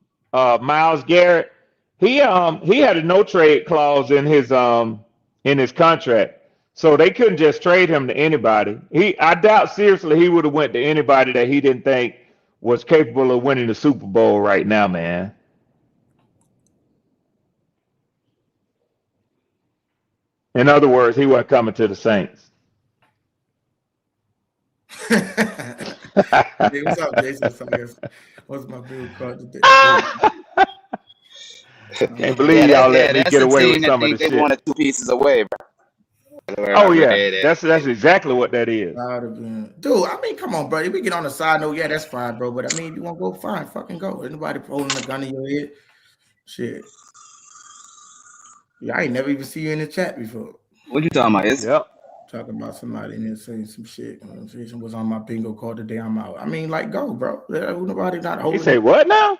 Myles Garrett, he had a no trade clause in his contract. So they couldn't just trade him to anybody. I doubt seriously he would have went to anybody that he didn't think was capable of winning the Super Bowl right now, man. In other words, he wasn't coming to the Saints. Hey, what's up, Jason? What's my big card today? Can't believe y'all let me that's get a away with team that some of the think they shit. wanted two pieces away, bro. Oh yeah, that's exactly what that is. Dude, I mean, come on, bro. If we get on the side note, yeah, that's fine, bro. But I mean, if you want to go, fine, fucking go. Anybody holding a gun in your head? Shit. Yeah, I ain't never even see you in the chat before. What you talking about? Yep. Talking about somebody in there saying some shit. Conversation was on my bingo card today. I'm out. I mean, like, go, bro. Nobody not You holding. say what now?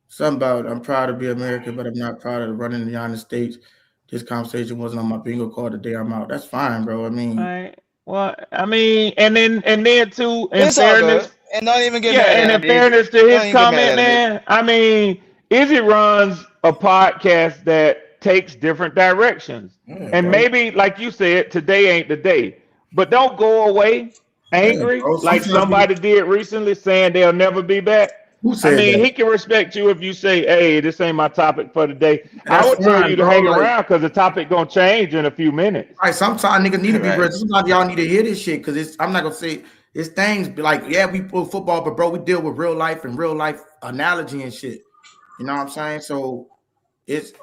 Something about I'm proud to be American, but I'm not proud of running the United States. This conversation wasn't on my bingo card today. I'm out. That's fine, bro. I mean, Right. Well, I mean, and then too, in It's all good. fairness, And don't even get yeah, mad and at in me. fairness to Don't his even get mad comment, at me. man, I mean, Izzy runs a podcast that takes different directions, and bro. maybe, like you said, today ain't the day. But don't go away angry bro. like somebody did recently, saying they'll never be back. Who I said mean, that? he can respect you if you say, "Hey, this ain't my topic for today." I That's would tell fine, you to bro. hang Like, around because the topic gonna change in a few minutes. all right, sometimes niggas need to be Right. real. Sometimes y'all need to hear this shit because it's. I'm not gonna say it's things like, yeah, we play football, but bro, we deal with real life and real life analogy and shit. You know what I'm saying? So it's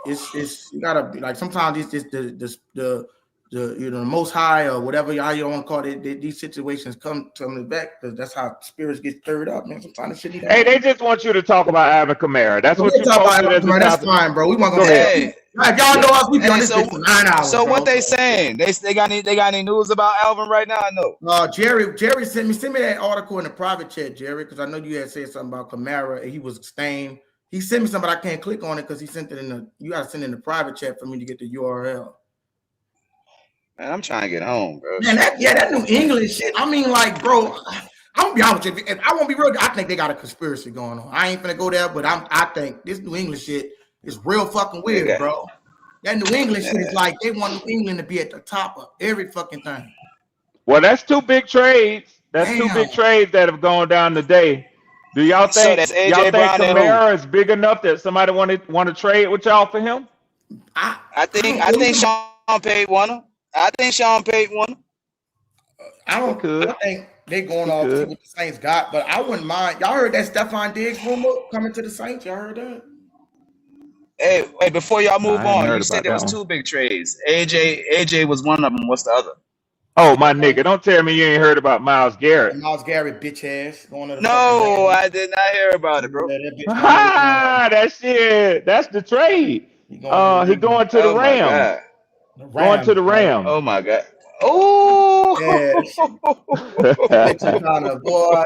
you gotta be like sometimes it's just the the most high or whatever y'all you want to call it. These situations come to them back because that's how spirits get stirred up, man. Sometimes the shit need to Hey, happen. they just want you to talk about Alvin Kamara. That's So what we'll you talk about posted it, as the man. That's topic. fine, bro. We want Go to ahead. Hey, if y'all know us, we be on this so bitch for 9 hours. so what bro. they saying? They got any news about Alvin right now? No. Jerry sent me that article in the private chat, Jerry, because I know you had said something about Kamara and he was staying. He sent me something, but I can't click on it because he sent it in the. You got to send it in the private chat for me to get the URL. Man, I'm trying to get home, bro. Man, that New England shit. I mean, like, bro, I'm gonna be honest with you. If I won't be real, I think they got a conspiracy going on. I ain't gonna go there, but I think this New England shit is real fucking weird, bro. That New England shit is like they want New England to be at the top of every fucking thing. Well, that's two big trades. That's two big trades that have gone down today. Do y'all So think that's AJ y'all think Brown and who? Kamara is big enough that somebody want to trade with y'all for him? I think Sean Payton won him. I think Sean Payton won him. I think they going off see what the Saints got, but I wouldn't mind. Y'all heard that Stephon Diggs rumor coming to the Saints? Y'all heard that? Hey, before y'all move on, you said about there was that two big trades. AJ was one of them. What's the other? Oh, my nigga, don't tell me you ain't heard about Myles Garrett. Myles Garrett, bitch ass, going to the No, I did not hear about it, bro. That shit. That's the trade. He going to the Oh my Rams. God. Going to the Rams. Oh my God. Oh, boy.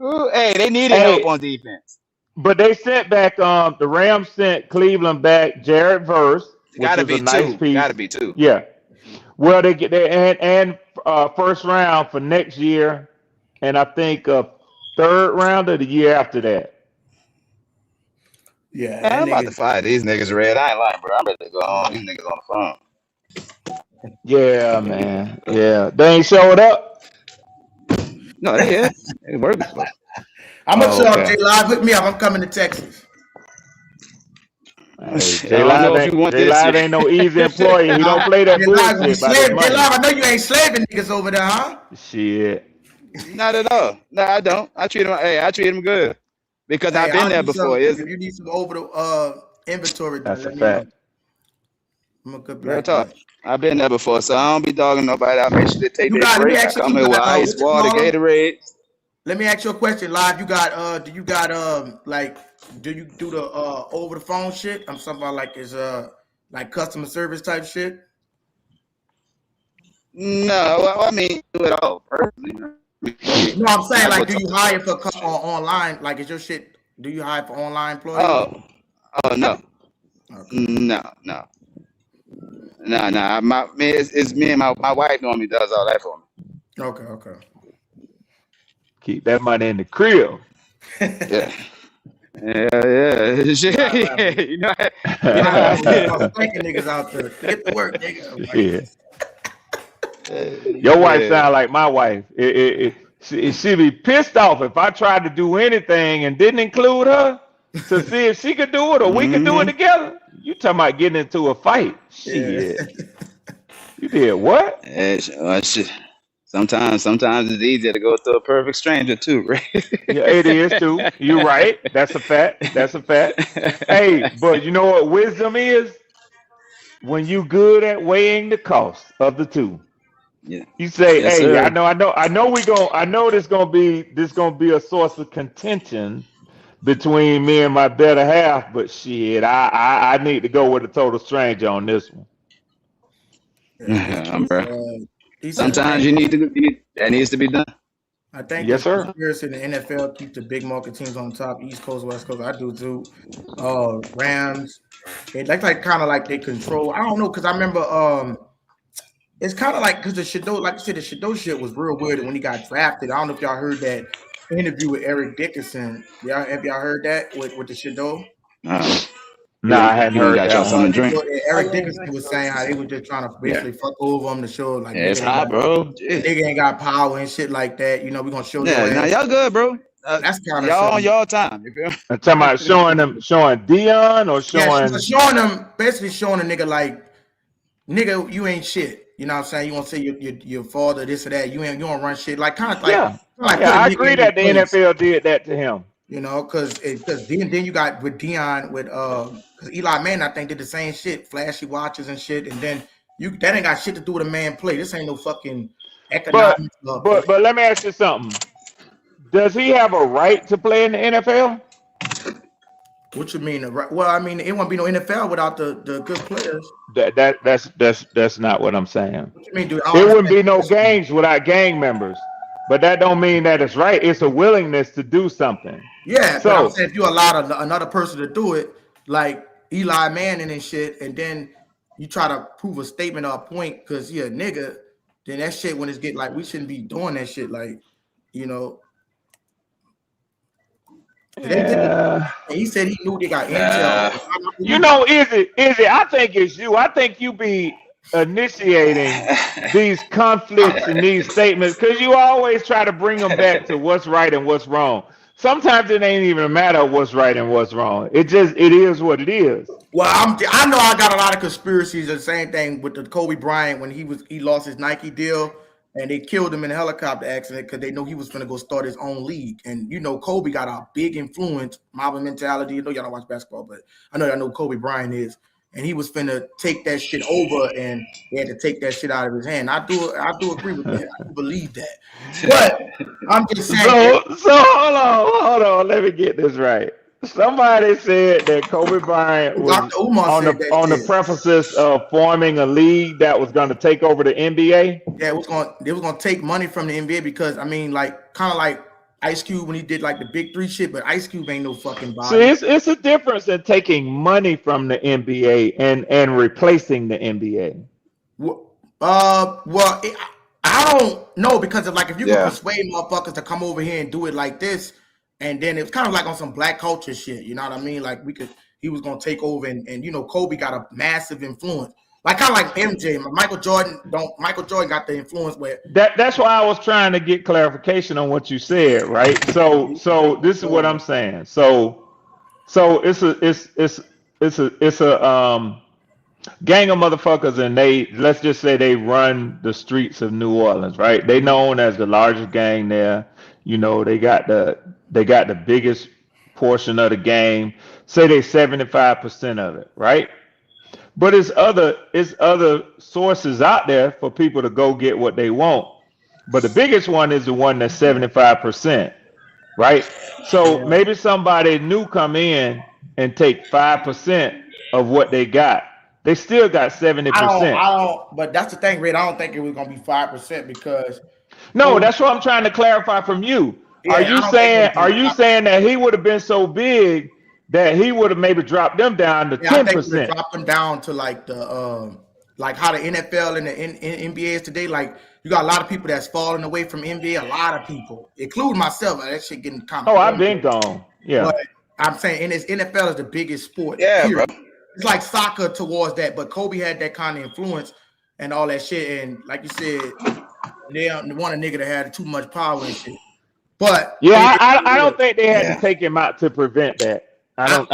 Ooh, hey, they needed help on defense. But they sent back the Rams sent Cleveland back Jared Verse, which was a nice piece. Gotta be two. Yeah. Well, they get there and first round for next year, and I think a third round of the year after that. Yeah, I'm about to fire these niggas, Red. I ain't lying, bro. I'm ready to go on. These niggas on the phone. Yeah, man. Yeah, they ain't showed up. No, they is. They working. I'm gonna show up, J Live. Hook me up. I'm coming to Texas. Hey, J Live ain't no easy employee. He don't play that bullshit. J Live, I know you ain't slaving niggas over there, huh? Shit. Not at all. No, I don't. I treat them good. Because I've been there before. If you need some over the inventory, that's a fact. I'm a good real talk. I've been there before, so I don't be dogging nobody. I make sure they take their break. I come here with ice, water, Gatorade. Let me ask you a question, Live. You got do you do the over the phone shit? I'm talking about like is like customer service type shit. No, I mean do it all personally. No, I'm saying like, do you hire for online? Like, is your shit? Do you hire for online employees? Oh no, okay. No. It's me and my wife normally does all that for me. Okay. Keep that money in the crib. Yeah. You know, thanking niggas out there. Get to work, nigga. Your wife sound like my wife. She'd be pissed off if I tried to do anything and didn't include her to see if she could do it or we could do it together. You talking about getting into a fight? Shit. You did what? Sometimes it's easier to go through a perfect stranger too, right? Yeah, it is too. You're right. That's a fact. Hey, but you know what wisdom is? When you good at weighing the cost of the two. Yeah. You say, yes, hey, sir. I know this gonna be a source of contention between me and my better half, but shit, I need to go with a total stranger on this one. Sometimes that needs to be done. I think yes, sir. Conspiracy in the NFL keep the big market teams on top, East Coast, West Coast. I do too. Rams, that's like kind of like they control. I don't know because I remember it's kind of like because the Shadow, like I said, the Shadow shit was real weird when he got drafted. I don't know if y'all heard that interview with Eric Dickerson. Have y'all heard that with the Shadow? No, I hadn't heard that. Something to drink. Eric Dickerson was saying how they were just trying to basically fuck over him to show like it's hot, bro. Nigga ain't got power and shit like that. You know, we're gonna show now y'all good, bro. That's kind of y'all on y'all time. I'm talking about showing Dion or showing showing them basically showing a nigga like nigga, you ain't shit. You know what I'm saying? You want to say your father, this or that. You don't run shit. Like kind of like I agree that the NFL did that to him. You know, because then you got with Dion with because Eli Manning I think did the same shit, flashy watches and shit, and then that ain't got shit to do with a man play. This ain't no fucking economic. But let me ask you something. Does he have a right to play in the NFL? What you mean? Well, I mean, it won't be no NFL without the good players. That's not what I'm saying. What you mean, dude? There wouldn't be no gangs without gang members. But that don't mean that it's right. It's a willingness to do something. Yeah, so I'm saying if you allow another person to do it, like Eli Manning and shit, and then you try to prove a statement or a point because you're a nigga, then that shit when it's getting like we shouldn't be doing that shit. Like, you know. Yeah. He said he knew they got intel. You know, Izzy, I think it's you. I think you be initiating these conflicts and these statements because you always try to bring them back to what's right and what's wrong. Sometimes it ain't even a matter of what's right and what's wrong. It is what it is. Well, I know I got a lot of conspiracies. The same thing with the Kobe Bryant when he lost his Nike deal and they killed him in a helicopter accident because they know he was going to go start his own league. And you know, Kobe got a big influence, mob mentality. You know, y'all don't watch basketball, but I know y'all know Kobe Bryant is. And he was finna take that shit over, and he had to take that shit out of his hand. I do agree with that. I do believe that. But I'm just saying. So hold on. Let me get this right. Somebody said that Kobe Bryant was Dr. Umar on said the that on the shit. premises of forming a league that was going to take over the NBA. Yeah, they was gonna take money from the NBA because I mean, like kind of like Ice Cube when he did like the Big Three shit, but Ice Cube ain't no fucking See, body. it's a difference in taking money from the NBA and replacing the NBA. Well, I don't know because of like if you could Yeah. persuade motherfuckers to come over here and do it like this, and then it's kind of like on some black culture shit. You know what I mean? Like he was gonna take over, and you know, Kobe got a massive influence, like kind of like MJ. Michael Jordan got the influence where That's why I was trying to get clarification on what you said, right? So this is what I'm saying. So it's a gang of motherfuckers, and let's just say they run the streets of New Orleans, right? They known as the largest gang there. You know, they got the biggest portion of the game. Say they 75% of it, right? But it's other sources out there for people to go get what they want. But the biggest one is the one that's 75%, right? So yeah. maybe somebody new come in and take 5% of what they got. They still got 70%. I don't. But that's the thing, Red. I don't think it was gonna be 5% because No, that's what I'm trying to clarify from you. Are yeah, I you don't think it was saying are gonna be you 5%. saying that he would have been so big that he would have maybe dropped them down to Yeah, I think we 10%? drop them down to like the like how the NFL and the NBA is today. Like you got a lot of people that's falling away from NBA. A lot of people, including myself. That shit getting kind of Oh, I've corny. been gone. Yeah. But I'm saying, and it's NFL is the biggest sport. Yeah, bro. Period. It's like soccer towards that, but Kobe had that kind of influence and all that shit. And like you said, they want a nigga that had too much power and shit. But Yeah, I don't think they had to Yeah. take him out to prevent that. I don't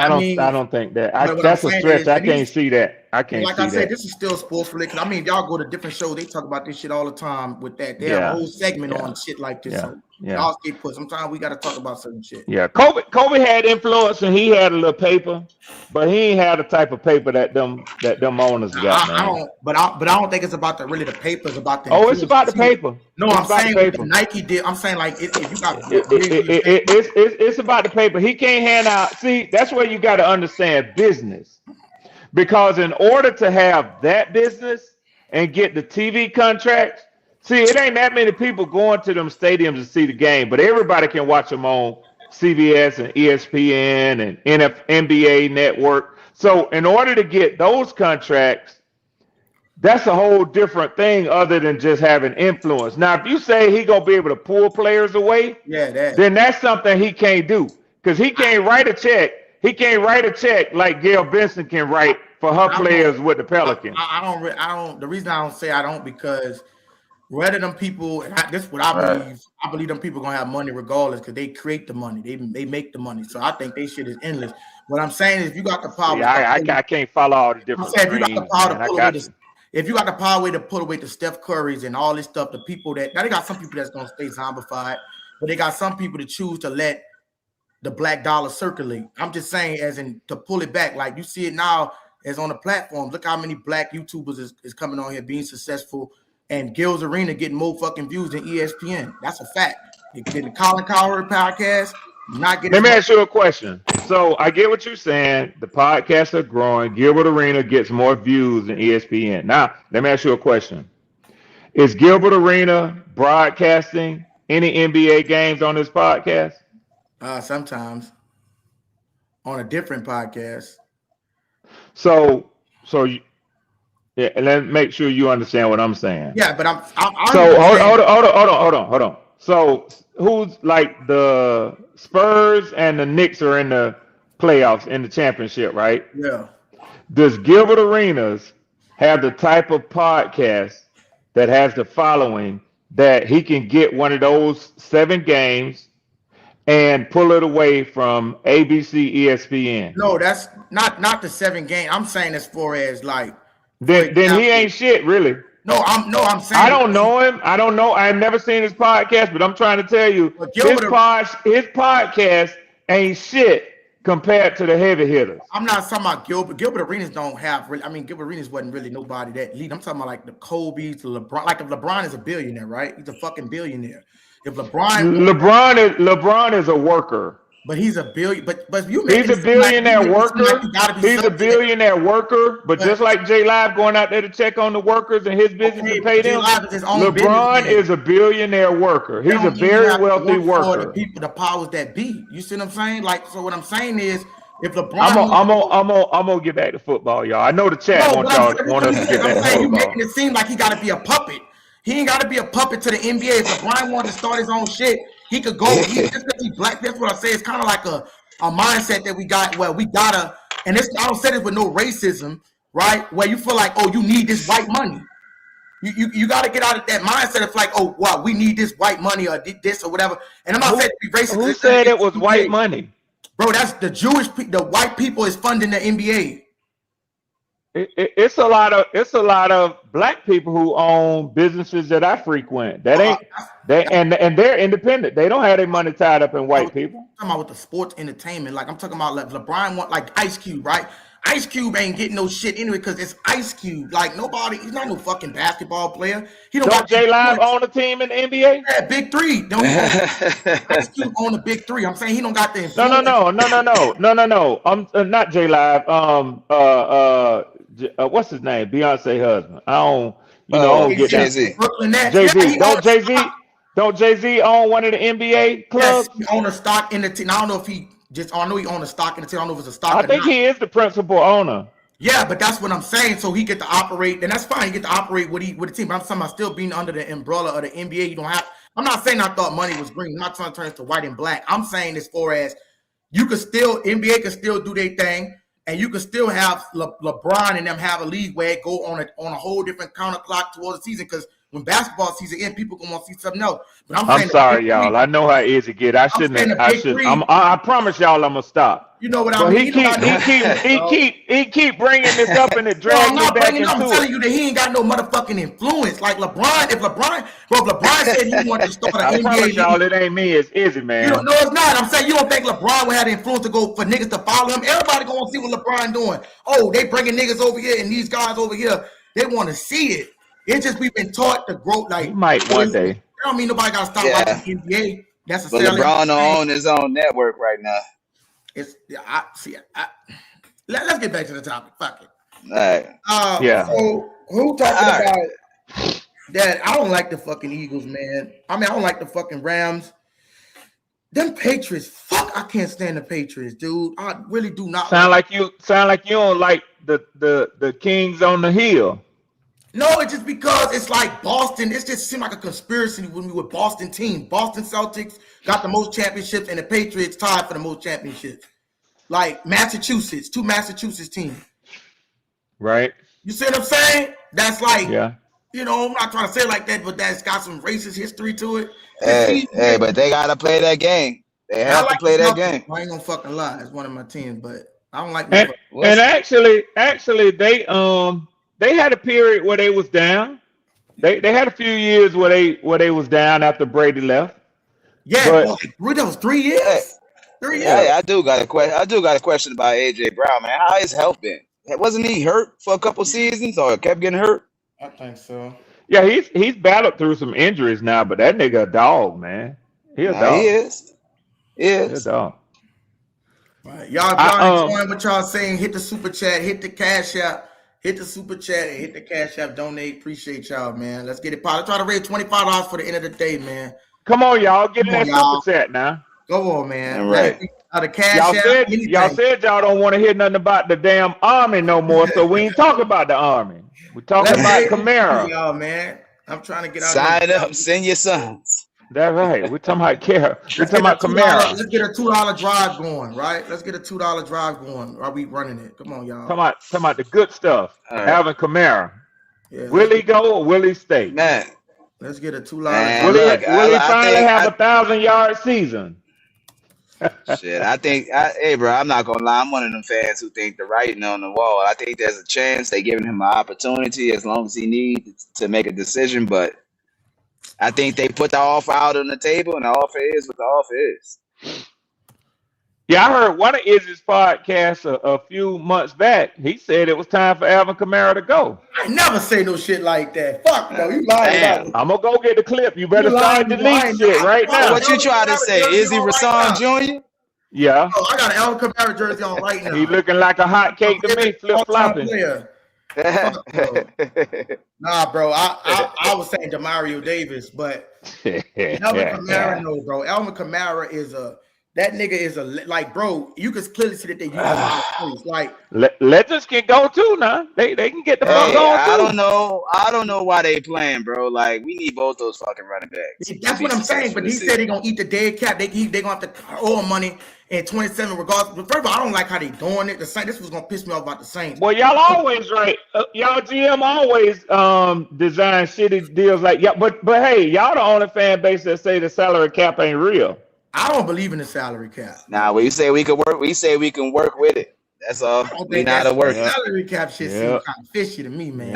think that. but what I'm That's a saying stretch. is, I at can't least see that. I can't like see I said, that. this is still sports related. Because I mean, if y'all go to different shows, they talk about this shit all the time with that. They have a Yeah, whole segment yeah, on shit like this. yeah, So yeah, y'all stay put. Sometimes we got to talk about certain shit. yeah. Kobe had influence and he had a little paper, but he ain't had the type of paper that them owners got, I man. don't, but I don't think it's about the really the paper. It's about the Oh, it's influence. about the See, paper. no, It's I'm about the saying what paper. Nike did. I'm saying like if you got It, it, big, it, it, it's about the paper. He can't hand out. See, that's where you got to understand business. Because in order to have that business and get the TV contracts, see, it ain't that many people going to them stadiums to see the game, but everybody can watch them on CBS and ESPN and NBA Network. So in order to get those contracts, that's a whole different thing other than just having influence. Now, if you say he gonna be able to pull players away, yeah, that. then that's something he can't do because he can't write a check. He can't write a check like Gail Benson can write for her I players don't. with the Pelicans. I don't. The reason I don't say I don't because rather them people, and this is what I Right. believe. I believe them people gonna have money regardless because they create the money. They make the money. So I think they shit is endless. What I'm saying is, if you got the power See, to start I can't follow all the I'm different saying if you got the streams, power to man. I pull away got the, you. if you got the power to pull away the Steph Currys and all this stuff, the people that now they got some people that's gonna stay zombified, but they got some people to choose to let the black dollar circulate. I'm just saying, as in to pull it back, like you see it now as on the platforms. Look how many black YouTubers is coming on here being successful, and Gil's Arena getting more fucking views than ESPN. That's a fact. The Colin Cowherd podcast not getting Let as me much. ask you a question. So I get what you're saying. The podcasts are growing. Gilbert Arena gets more views than ESPN. Now, let me ask you a question. Is Gilbert Arena broadcasting any NBA games on this podcast? Sometimes on a different podcast. So, so yeah, and let me make sure you understand what I'm saying. Yeah, but I'm So just saying. hold on. So who's like the Spurs and the Knicks are in the playoffs in the championship, right? Yeah. Does Gilbert Arenas have the type of podcast that has the following that he can get one of those 7 games and pull it away from ABC, ESPN? No, that's not the 7 game. I'm saying as far as like, for Then he example, ain't shit, really. I'm I saying don't know him. I don't know. I've never seen his podcast, but I'm trying to tell you, but Gilbert. his podcast ain't shit compared to the heavy hitters. I'm not talking about Gilbert. Gilbert Arenas don't have really. I mean, Gilbert Arenas wasn't really nobody that lead. I'm talking about like the Kobe's, the LeBron. Like if LeBron is a billionaire, right? He's a fucking billionaire. If LeBron, LeBron is a worker. But he's a billion. But you He's a billionaire worker. He's a billionaire worker. But just like J Live going out there to check on the workers and his business and pay them, LeBron is a billionaire worker. He's a very wealthy worker. The people, the powers that be. You see what I'm saying? Like, so what I'm saying is, if LeBron, I'm gonna get back to football, y'all. I know the chat want us to get back to football. You making it seem like he got to be a puppet. He ain't got to be a puppet to the NBA. If LeBron wanted to start his own shit, he could go. Just because he's black, that's what I say. It's kind of like a mindset that we got where we gotta, and this, I don't say this with no racism, right? Where you feel like, oh, you need this white money. You got to get out of that mindset. It's like, oh, wow, we need this white money or this or whatever. And I'm not saying to be racist. Who said it was white money? Bro, that's the the white people is funding the NBA. It's a lot of black people who own businesses that I frequent. That ain't and they're independent. They don't have their money tied up in white people. I'm talking about with the sports entertainment. Like I'm talking about like LeBron want like Ice Cube, right? Ice Cube ain't getting no shit anyway because it's Ice Cube. Like he's not no fucking basketball player. He don't J Live own a team in the NBA? Yeah, Big Three. Don't Ice Cube own the Big Three. I'm saying he don't got the influence. No. I'm not J Live. What's his name? Beyonce husband. I don't get Jay-Z. Jay-Z. Don't Jay-Z own one of the NBA clubs? Yes, he own a stock in the team. I don't know if he I know he owned a stock in the team. I don't know if it's a stock. I think he is the principal owner. Yeah, but that's what I'm saying. So he get to operate, and that's fine. He get to operate with the team. But I'm talking about still being under the umbrella of the NBA. You don't have. I'm not saying I thought money was green. I'm not trying to turn it to white and black. I'm saying as far as you could still NBA can still do their thing. And you can still have LeBron and them have a league where it go on a whole different counter clock towards the season because when basketball season ends, people gonna want to see something else. But I'm sorry, y'all. I know how easy it get. I promise y'all I'm gonna stop. You know what I mean? He keep bringing this up and it drags me back into it. I'm telling you that he ain't got no motherfucking influence. Like LeBron, if LeBron said he wanted to start an NBA promise y'all it ain't me, it's Izzy, man. No, it's not. I'm saying you don't think LeBron would have the influence to go for niggas to follow him. Everybody gonna see what LeBron doing. Oh, they bringing niggas over here and these guys over here. They want to see it. It's just we've been taught to grow like. He might one day. I don't mean nobody got to stop watching NBA. But LeBron don't own his own network right now. Let's get back to the topic. Fuck it. All right. Yeah. So who talking about that? I don't like the fucking Eagles, man. I mean, I don't like the fucking Rams. Them Patriots, fuck! I can't stand the Patriots, dude. I really do not. Sound like you don't like the Kings on the Hill. No, it's just because it's like Boston. It just seemed like a conspiracy with Boston team. Boston Celtics got the most championships, and the Patriots tied for the most championships. Like Massachusetts, two Massachusetts teams. Right. You see what I'm saying? That's like, yeah. You know, I'm not trying to say it like that, but that's got some racist history to it. Hey, but they gotta play that game. They have to play that game. I ain't gonna fucking lie. It's one of my teams, but I don't like. And actually, they had a period where they was down. They had a few years where they was down after Brady left. Yeah, but that was 3 years. 3 years. Yeah, I do got a question about AJ Brown, man. How his health been? Wasn't he hurt for a couple seasons or kept getting hurt? I think so. Yeah, he's battled through some injuries now, but that nigga a dog, man. He a dog. He is. He is. He a dog. Right. Y'all enjoying what y'all saying? Hit the super chat, hit the cash app. Hit the super chat and hit the cash app. Donate. Appreciate y'all, man. Let's get it popped. Try to raise $25 for the end of the day, man. Come on, y'all. Get in that super chat now. Go on, man. All right. The cash app. Y'all said y'all don't want to hear nothing about the damn Army no more, so we ain't talking about the Army. We're talking about Kamara. Y'all, man. I'm trying to get out. Sign up. Send your sons. That's right. We're talking about Kamara. We're talking about Kamara. Let's get a $2 drive going, right? Let's get a $2 drive going. Are we running it? Come on, y'all. Talking about the good stuff. Right. Alvin Kamara. Yeah, will he go or will he stay? Man. Let's get a $2. Will he finally have a 1,000-yard season? Shit, hey, bro, I'm not gonna lie. I'm one of them fans who think the writing on the wall. I think there's a chance they're giving him an opportunity as long as he needs to make a decision. But I think they put the offer out on the table, and the offer is what the offer is. Yeah, I heard one of Izzy's podcasts a few months back. He said it was time for Alvin Kamara to go. I never say no shit like that. Fuck no, you lying about it. I'm gonna go get the clip. You better start deleting shit right now. What you try to say? Is he Rasan Jr.? Yeah. Oh, I got an Alvin Kamara jersey on right now. He looking like a hot cake to me, flip flopping. Fuck, bro. Nah, bro. I was saying Demario Davis, but Alvin Kamara, no, bro. Alvin Kamara is that nigga is like, bro. You can clearly see that they use a lot of plays. Like, Legends can go too now. They can get the fuck on too. I don't know why they playing, bro. Like, we need both those fucking running backs. That's what I'm saying. But he said they gonna eat the dead cap. They gonna have to owe money in 27 regardless. But first of all, I don't like how they doing it. The Saints. This was gonna piss me off about the Saints. Well, y'all always right. Y'all GM always design shitty deals like But hey, y'all the only fan base that say the salary cap ain't real. I don't believe in the salary cap. Nah, we say we can work. We say we can work with it. That's all. We not a work. Salary cap shit seems kind of fishy to me, man.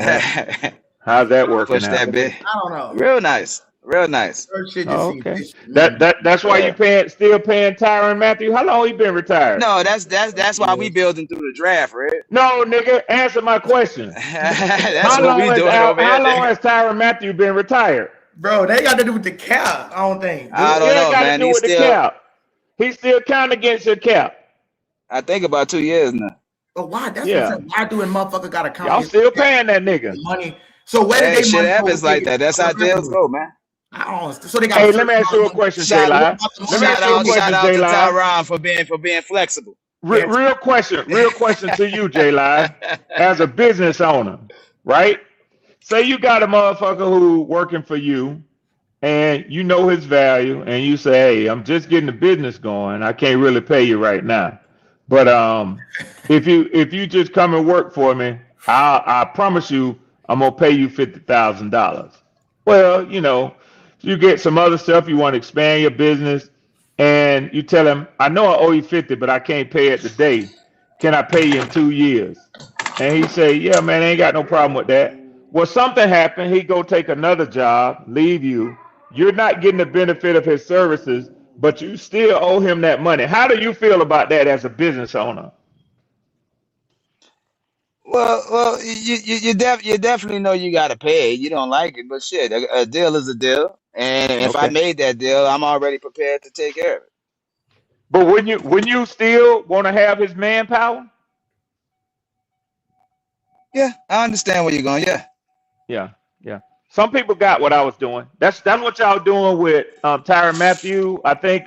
How's that working Push that bit. I don't know. Real nice. Okay. That's why you still paying Tyrann Mathieu. How long he been retired? No, that's why we building through the draft, right? No, nigga, answer my question. How long has Tyrann Mathieu been retired? Bro, they got to do with the cap. I don't think. I don't know, man. He's still counting against your cap. I think about 2 years now. But why? That's what why do a motherfucker got to count? Y'all still paying that nigga money. So where did they shit happens like that? That's how deals go, man. I don't. So they got. Hey, let me ask you a question, J Live. Shout out to Tyrann for being flexible. Real question to you, J Live, as a business owner, right? Say you got a motherfucker who working for you, and you know his value, and you say, "Hey, I'm just getting the business going. I can't really pay you right now, but if you just come and work for me, I promise you, I'm gonna pay you $50,000." Well, you get some other stuff. You want to expand your business, and you tell him, "I know I owe you 50, but I can't pay it today. Can I pay you in 2 years?" And he say, "Yeah, man, I ain't got no problem with that." Well, something happened. He go take another job, leave you. You're not getting the benefit of his services, but you still owe him that money. How do you feel about that as a business owner? Well, you definitely know you got to pay. You don't like it, but shit, a deal is a deal. And if I made that deal, I'm already prepared to take care of it. But when you still want to have his manpower? Yeah, I understand where you're going. Yeah. Some people got what I was doing. That's what y'all doing with Tyrann Mathieu. I think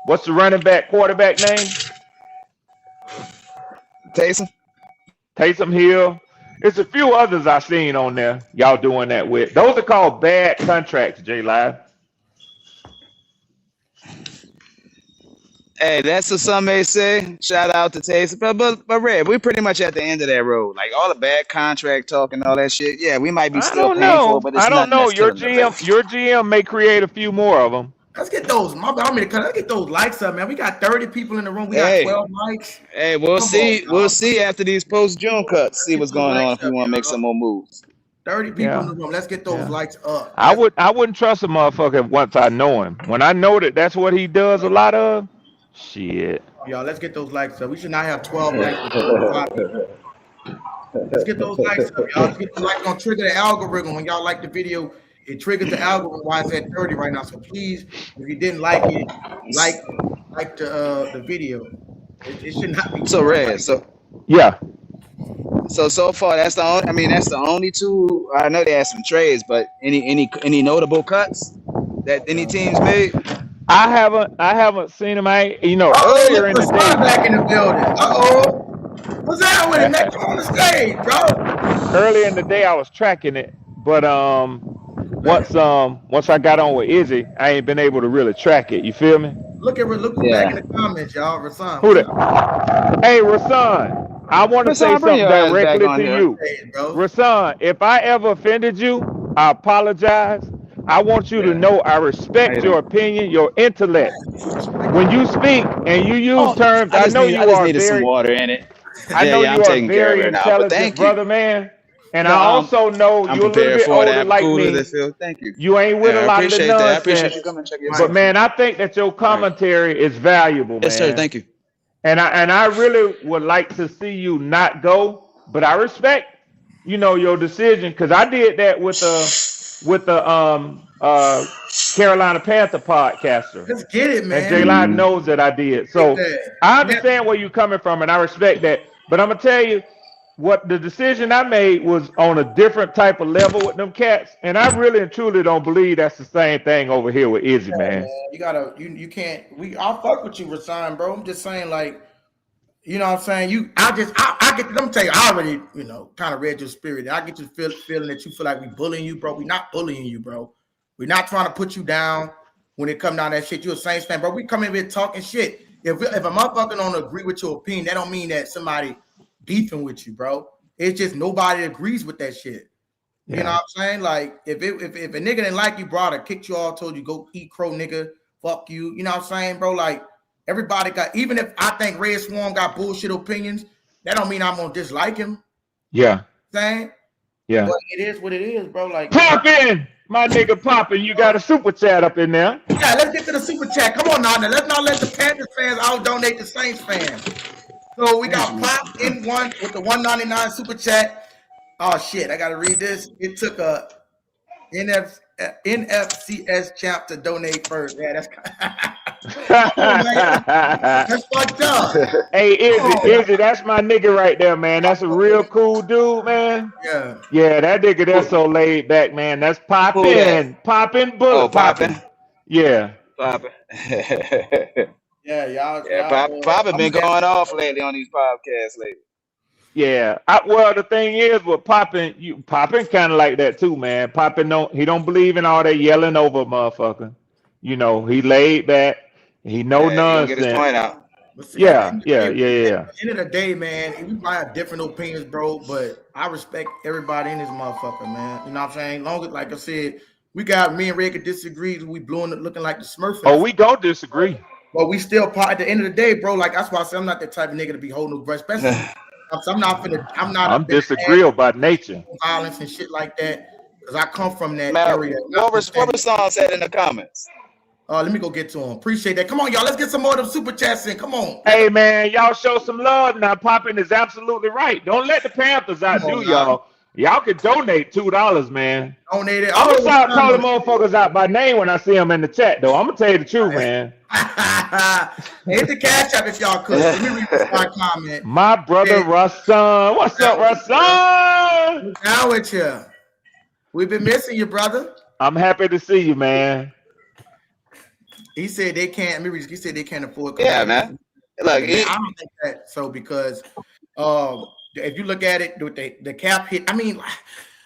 what's the quarterback name? Taysom Hill. There's a few others I seen on there. Y'all doing that with. Those are called bad contracts, J Live. Hey, that's what some may say. Shout out to Taysom, but Red, we're pretty much at the end of that road. Like all the bad contract talk and all that shit. Yeah, we might be still paying for it, but it's I don't know. Your GM GM may create a few more of them. Let's get those. Let's get those likes up, man. We got 30 people in the room. We got 12 likes. Hey, we'll see after these post-June cuts. See what's going on if we want to make some more moves. 30 people in the room. Let's get those likes up. I wouldn't trust a motherfucker once I know him. When I know that that's what he does a lot of, shit. Y'all, let's get those likes up. We should not have 12 likes. Let's get those likes up, y'all. Let's get the likes. Gonna trigger the algorithm when y'all like the video. It triggers the algorithm why it's at 30 right now. So please, if you didn't like it, like the video. It should not be so red. So far that's the only. I mean, that's the only two. I know they had some trades, but any notable cuts that any teams made? I haven't seen him. Earlier in the day. Back in the building. What's that with it? Next on the stage, bro. Earlier in the day, I was tracking it, but once I got on with Izzy, I ain't been able to really track it. You feel me? Look back in the comments, y'all. Rasan. Who that? Hey, Rasan, I want to say something directly to you. Rasan, if I ever offended you, I apologize. I want you to know I respect your opinion, your intellect. When you speak and you use terms, I know you are very. Some water in it. I know you are a very intelligent brother, man. And I also know you're a little bit older like me. Thank you. You ain't with a lot of the nonsense. I appreciate you coming and check your But man, I think that your commentary is valuable, man. Yes, sir. Thank you. And I really would like to see you not go, but I respect, your decision because I did that with the Carolina Panther podcaster. Let's get it, And man. J-Live knows that I did. So I understand where you're coming from, and I respect that. But I'm going to tell you, what the decision I made was on a different type of level with them cats. And I really and truly don't believe that's the same thing over here with Izzy, man. You gotta, you can't, I'll fuck with you, Rasan, bro. I'm just saying, like, you know what I'm saying? I get, let me tell you, I already, kind of read your spirit. I get you feeling that you feel like we bullying you, bro. We not bullying you, bro. We're not trying to put you down when it come down to that shit. You're a Saints fan, bro. We come in here talking shit. If a motherfucker don't agree with your opinion, that don't mean that somebody beefing with you, bro. It's just nobody agrees with that shit. You know what I'm saying? Like, if a nigga didn't like you, bro, I kicked you all, told you go eat crow, nigga, fuck you. You know what I'm saying, bro? Like, everybody got, even if I think Red Swarm got bullshit opinions, that don't mean I'm gonna dislike him. Yeah. Saying? Yeah. But it is what it is, bro. Like, Poppin'! My nigga Poppin', you got a super chat up in there. Yeah, let's get to the super chat. Come on now. Let's not let the Panthers fans out donate the Saints fans. So we got Pop in one with the $1.99 super chat. Oh shit, I gotta read this. It took a NFCS champ to donate first. Yeah, that's that's fucked up. Hey, Izzy, that's my nigga right there, man. That's a real cool dude, man. Yeah, that nigga that's so laid back, man. That's Poppin'. Poppin' Bullet. Poppin'. Yeah. Poppin'. y'all. Poppin' been going off lately on these podcasts lately. Yeah. Well, the thing is with Poppin', Poppin' kind of like that too, man. Poppin' don't believe in all that yelling over motherfucker. He laid back. He nonsense. Get his point out. Yeah. At the end of the day, man, we might have different opinions, bro, but I respect everybody in this motherfucker, man. You know what I'm saying? Long as, like I said, me and Red could disagree. We blowing it, looking like the Smurfs. Oh, we don't disagree. But we still part at the end of the day, bro. Like, that's why I say I'm not that type of nigga to be holding no grudge, especially. I'm disagreeable by nature. Violence and shit like that, because I come from that area. What Rasan said in the comments. Let me go get to him. Appreciate that. Come on, y'all. Let's get some more of them super chats in. Come on. Hey, man, y'all show some love now. Poppin' is absolutely right. Don't let the Panthers outdo y'all. Y'all can donate $2, man. Donate it. I'm gonna start calling motherfuckers out by name when I see them in the chat, though. I'm gonna tell you the truth, man. Hit the cash app if y'all could. Let me read my comment. My brother Rasan. What's up, Rasan? Down with you. We've been missing you, brother. I'm happy to see you, man. He said they can't. He said they can't afford. Yeah, man. Look, I don't think that. So because, if you look at it with the cap hit, I mean,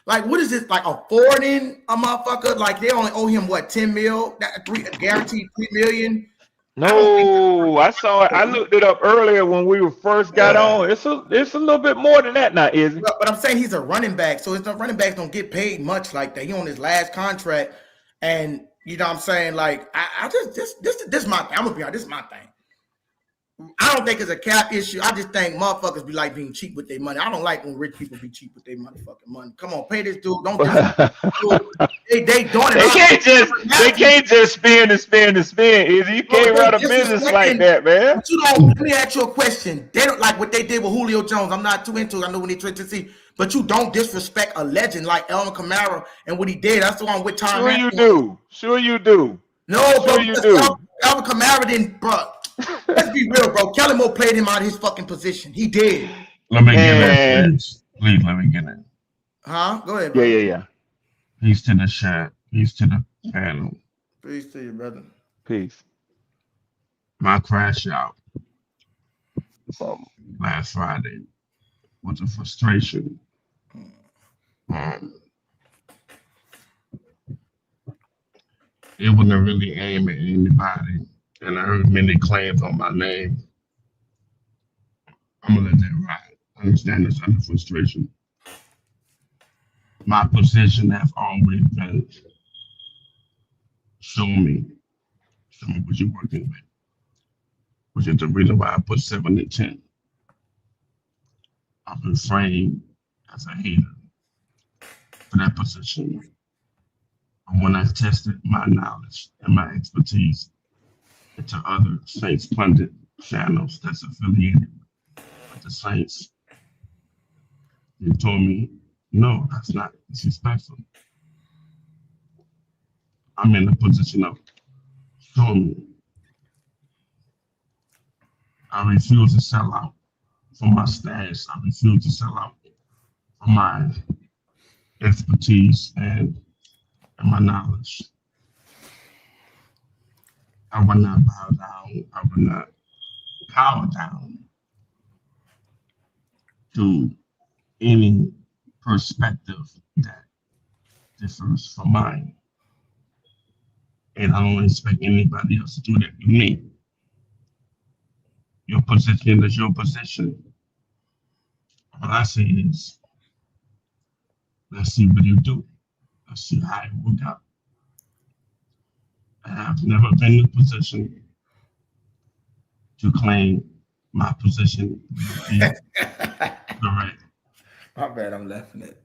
like what is this? Like affording a motherfucker? Like they only owe him what, 10 mil? Guaranteed 3 million. No, I saw it. I looked it up earlier when we were first got on. It's a little bit more than that now, is it? But I'm saying he's a running back, so the running backs don't get paid much like that. He on his last contract, and you know what I'm saying? Like I just this my thing. I'm gonna be honest, this is my thing. I don't think it's a cap issue. I just think motherfuckers be like being cheap with their money. I don't like when rich people be cheap with their motherfucking money. Come on, pay this dude. Don't just they doing it. They can't just spin. Izzy, you can't run a business like that, man. But let me ask you a question. They don't like what they did with Julio Jones. I'm not too into it. I know when they tried to see, but you don't disrespect a legend like Alvin Kamara and what he did. That's the one with Tom. Sure you do. No, bro. You do. Alvin Kamara didn't, bro. Let's be real, bro. Kellen Moore played him out of his fucking position. He did. Let me get in, please. Please, let me get in. Huh? Go ahead, bro. Yeah. Peace to the chat. Peace to the panel. Peace to you, brother. Peace. My crash out from last Friday was a frustration. It wasn't really aimed at anybody. And I heard many claims on my name. I'm gonna let that ride. I understand this under frustration. My position has always been show me what you're working with, which is the reason why I put 7 and 10. I've been framed as a hater for that position. And when I tested my knowledge and my expertise into other Saints pundit channels that's affiliated with the Saints, they told me, no, that's not disrespectful. I'm in a position of showing me. I refuse to sell out for my status. I refuse to sell out for my expertise and my knowledge. I will not bow down. I will not cower down to any perspective that differs from mine. And I don't expect anybody else to do that with me. Your position is your position. What I say is, let's see what you do. Let's see how it work out. I have never been in a position to claim my position to be correct. My bad, I'm laughing at.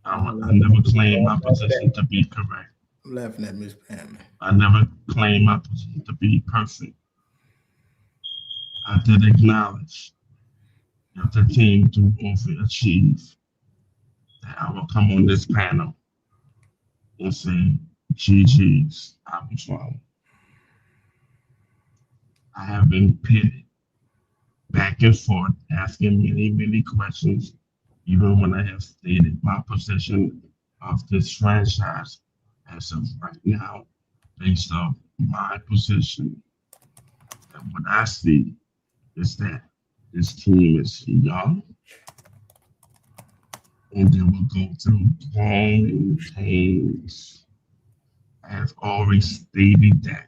I never claimed my position to be correct. I'm laughing at Miss Pam. I never claimed my position to be perfect. I did acknowledge that the team to overachieve, that I will come on this panel and say, GG's, I was wrong. I have been pitted back and forth, asking many questions, even when I have stated my position of this franchise as of right now, based on my position. And what I see is that this team is young, and they will go through growing pains. I have already stated that.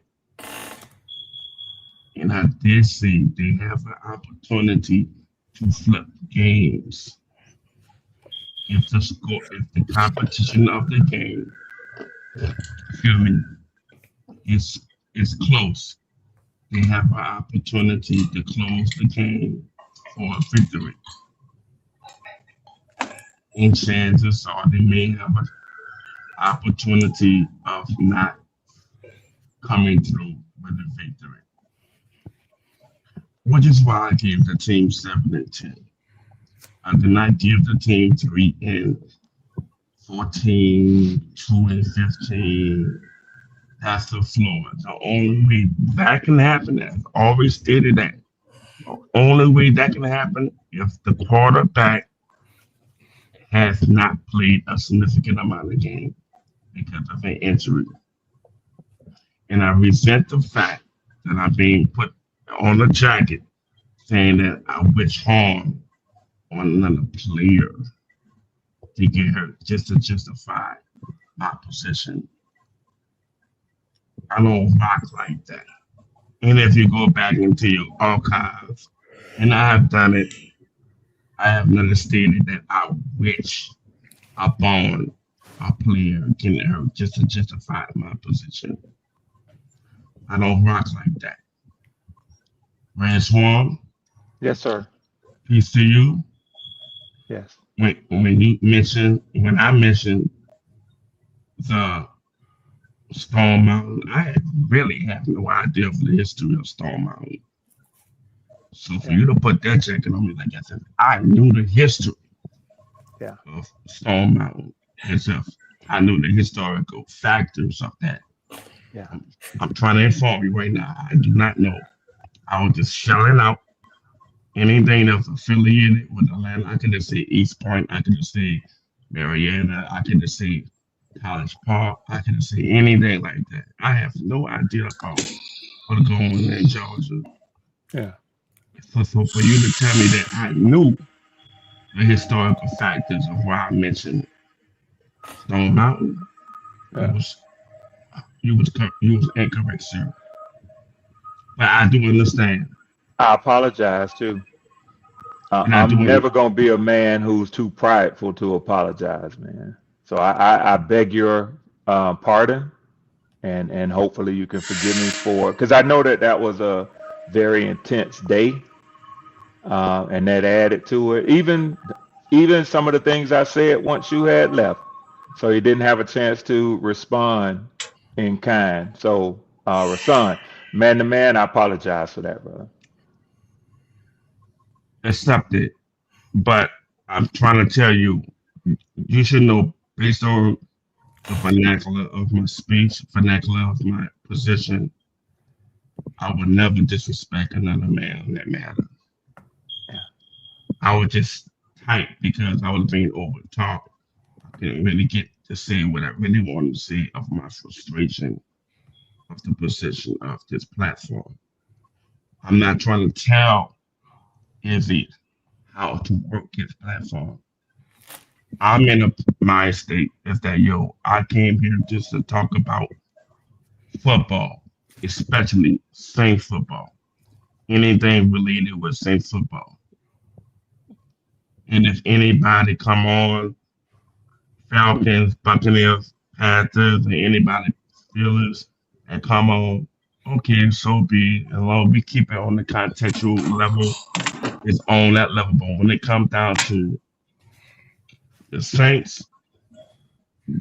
And I did say they have an opportunity to flip games. If the competition of the game, is close, they have an opportunity to close the game for a victory. And chances are they may have an opportunity of not coming through with a victory. Which is why I gave the team 7-10. I did not give the team 3-14, 2-15. That's the floor. The only way that can happen, I've always stated that. The only way that can happen if the quarterback has not played a significant amount of game because of an injury. And I resent the fact that I'm being put on the jacket saying that I wish harm on another player to get hurt just to justify my position. I don't rock like that. And if you go back into your archives, and I have done it, I have never stated that I wish upon a player getting hurt just to justify my position. I don't rock like that. Rand Swan, Yes, sir. peace to you. Yes. When I mentioned the Stone Mountain, I really have no idea of the history of Stone Mountain. So for you to put that jacket on me, like I said, I knew the history of Stone Mountain as if I knew the historical factors of that. Yeah. I'm trying to inform you right now. I do not know. I was just shelling out anything that was affiliated with Atlanta. I could just say East Point. I could just say Marietta. I could just say College Park. I could just say anything like that. I have no idea about what's going on in Georgia. Yeah. So for you to tell me that I knew the historical factors of why I mentioned Stone Mountain, you was incorrect, sir. But I do understand. I apologize too. I'm never gonna be a man who's too prideful to apologize, man. So I beg your pardon, and hopefully you can forgive me for, because I know that was a very intense day, and that added to it. Even some of the things I said once you had left, so you didn't have a chance to respond in kind. So, Rasan, man to man, I apologize for that, brother. Accept it. But I'm trying to tell you, you should know based on the vernacular of my speech, vernacular of my position. I would never disrespect another man in that matter. I would just type because I was being over talked. I couldn't really get to say what I really wanted to say of my frustration of the position of this platform. I'm not trying to tell Izzy how to work his platform. I'm in a mind state is that I came here just to talk about football, especially Saints football. Anything related with Saints football. And if anybody come on, Falcons, Buccaneers, Panthers, or anybody Steelers that come on, okay, so be it. As long as we keep it on the contextual level, it's on that level. But when it comes down to the Saints,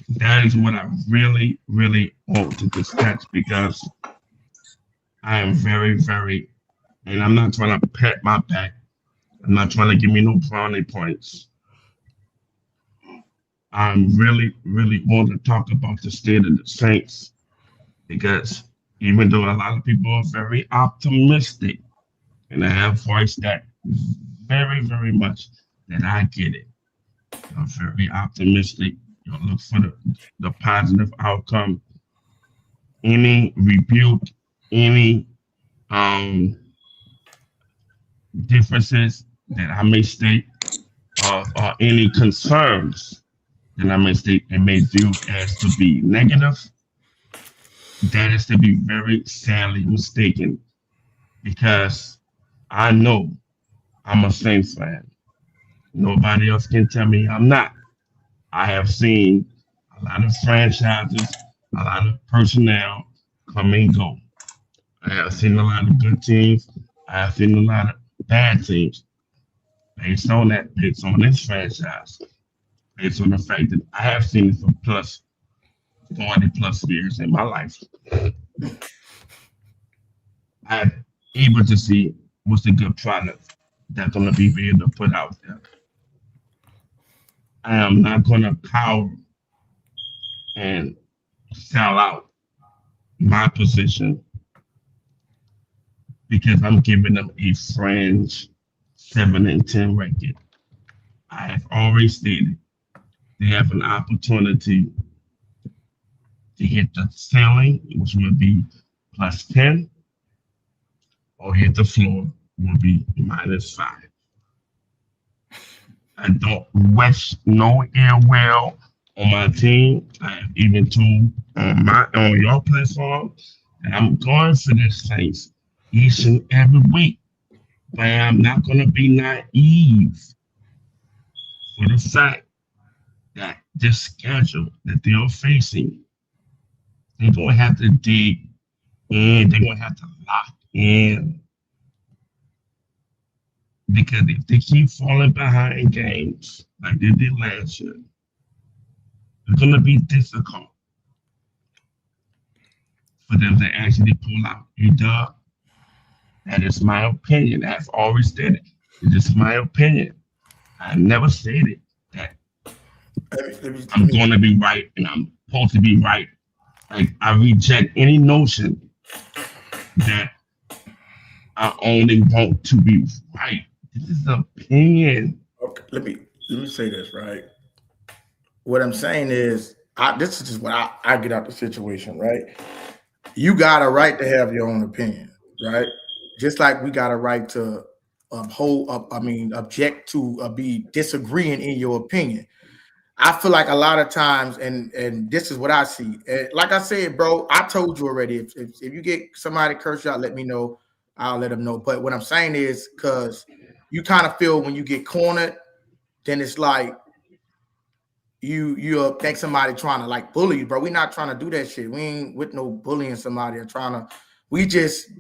that is what I really, really want to discuss because I am very, very, and I'm not trying to pat my back. I'm not trying to give me no brownie points. I'm really, really want to talk about the state of the Saints because even though a lot of people are very optimistic, and I have voiced that very, very much, that I get it. I'm very optimistic. Look for the positive outcome. Any rebuke, any differences that I may state, or any concerns that I may state and may view as to be negative, that is to be very sadly mistaken because I know I'm a Saints fan. Nobody else can tell me I'm not. I have seen a lot of franchises, a lot of personnel come and go. I have seen a lot of good teams. I have seen a lot of bad teams. Based on that, based on this franchise, based on the fact that I have seen it for plus 40 plus years in my life. I'm able to see what's the good product that's going to be able to put out there. I am not going to cower and sell out my position because I'm giving them a fringe 7-10 record. I have already stated they have an opportunity to hit the ceiling, which would be plus 10, or hit the floor, will be -5. I don't wish no ill will on my team. I have even told on your platform that I'm going for the Saints each and every week. But I'm not going to be naive for the fact that this schedule that they're facing, they're going to have to dig in, they're going to have to lock in. Because if they keep falling behind games like they did last year, it's going to be difficult for them to actually pull out a dub. That is my opinion. I've always said it. It is my opinion. I never stated that I'm going to be right and I'm supposed to be right. Like I reject any notion that I only want to be right. This is opinion. Okay, let me say this, right? What I'm saying is, this is just what I get out the situation, right? You got a right to have your own opinion, right? Just like we got a right to object to be disagreeing in your opinion. I feel like a lot of times, and this is what I see. Like I said, bro, I told you already. If you get somebody curse you out, let me know. I'll let them know. But what I'm saying is, because you kind of feel when you get cornered, then it's like you think somebody trying to like bully you, bro. We're not trying to do that shit. We ain't with no bullying somebody or trying to. We just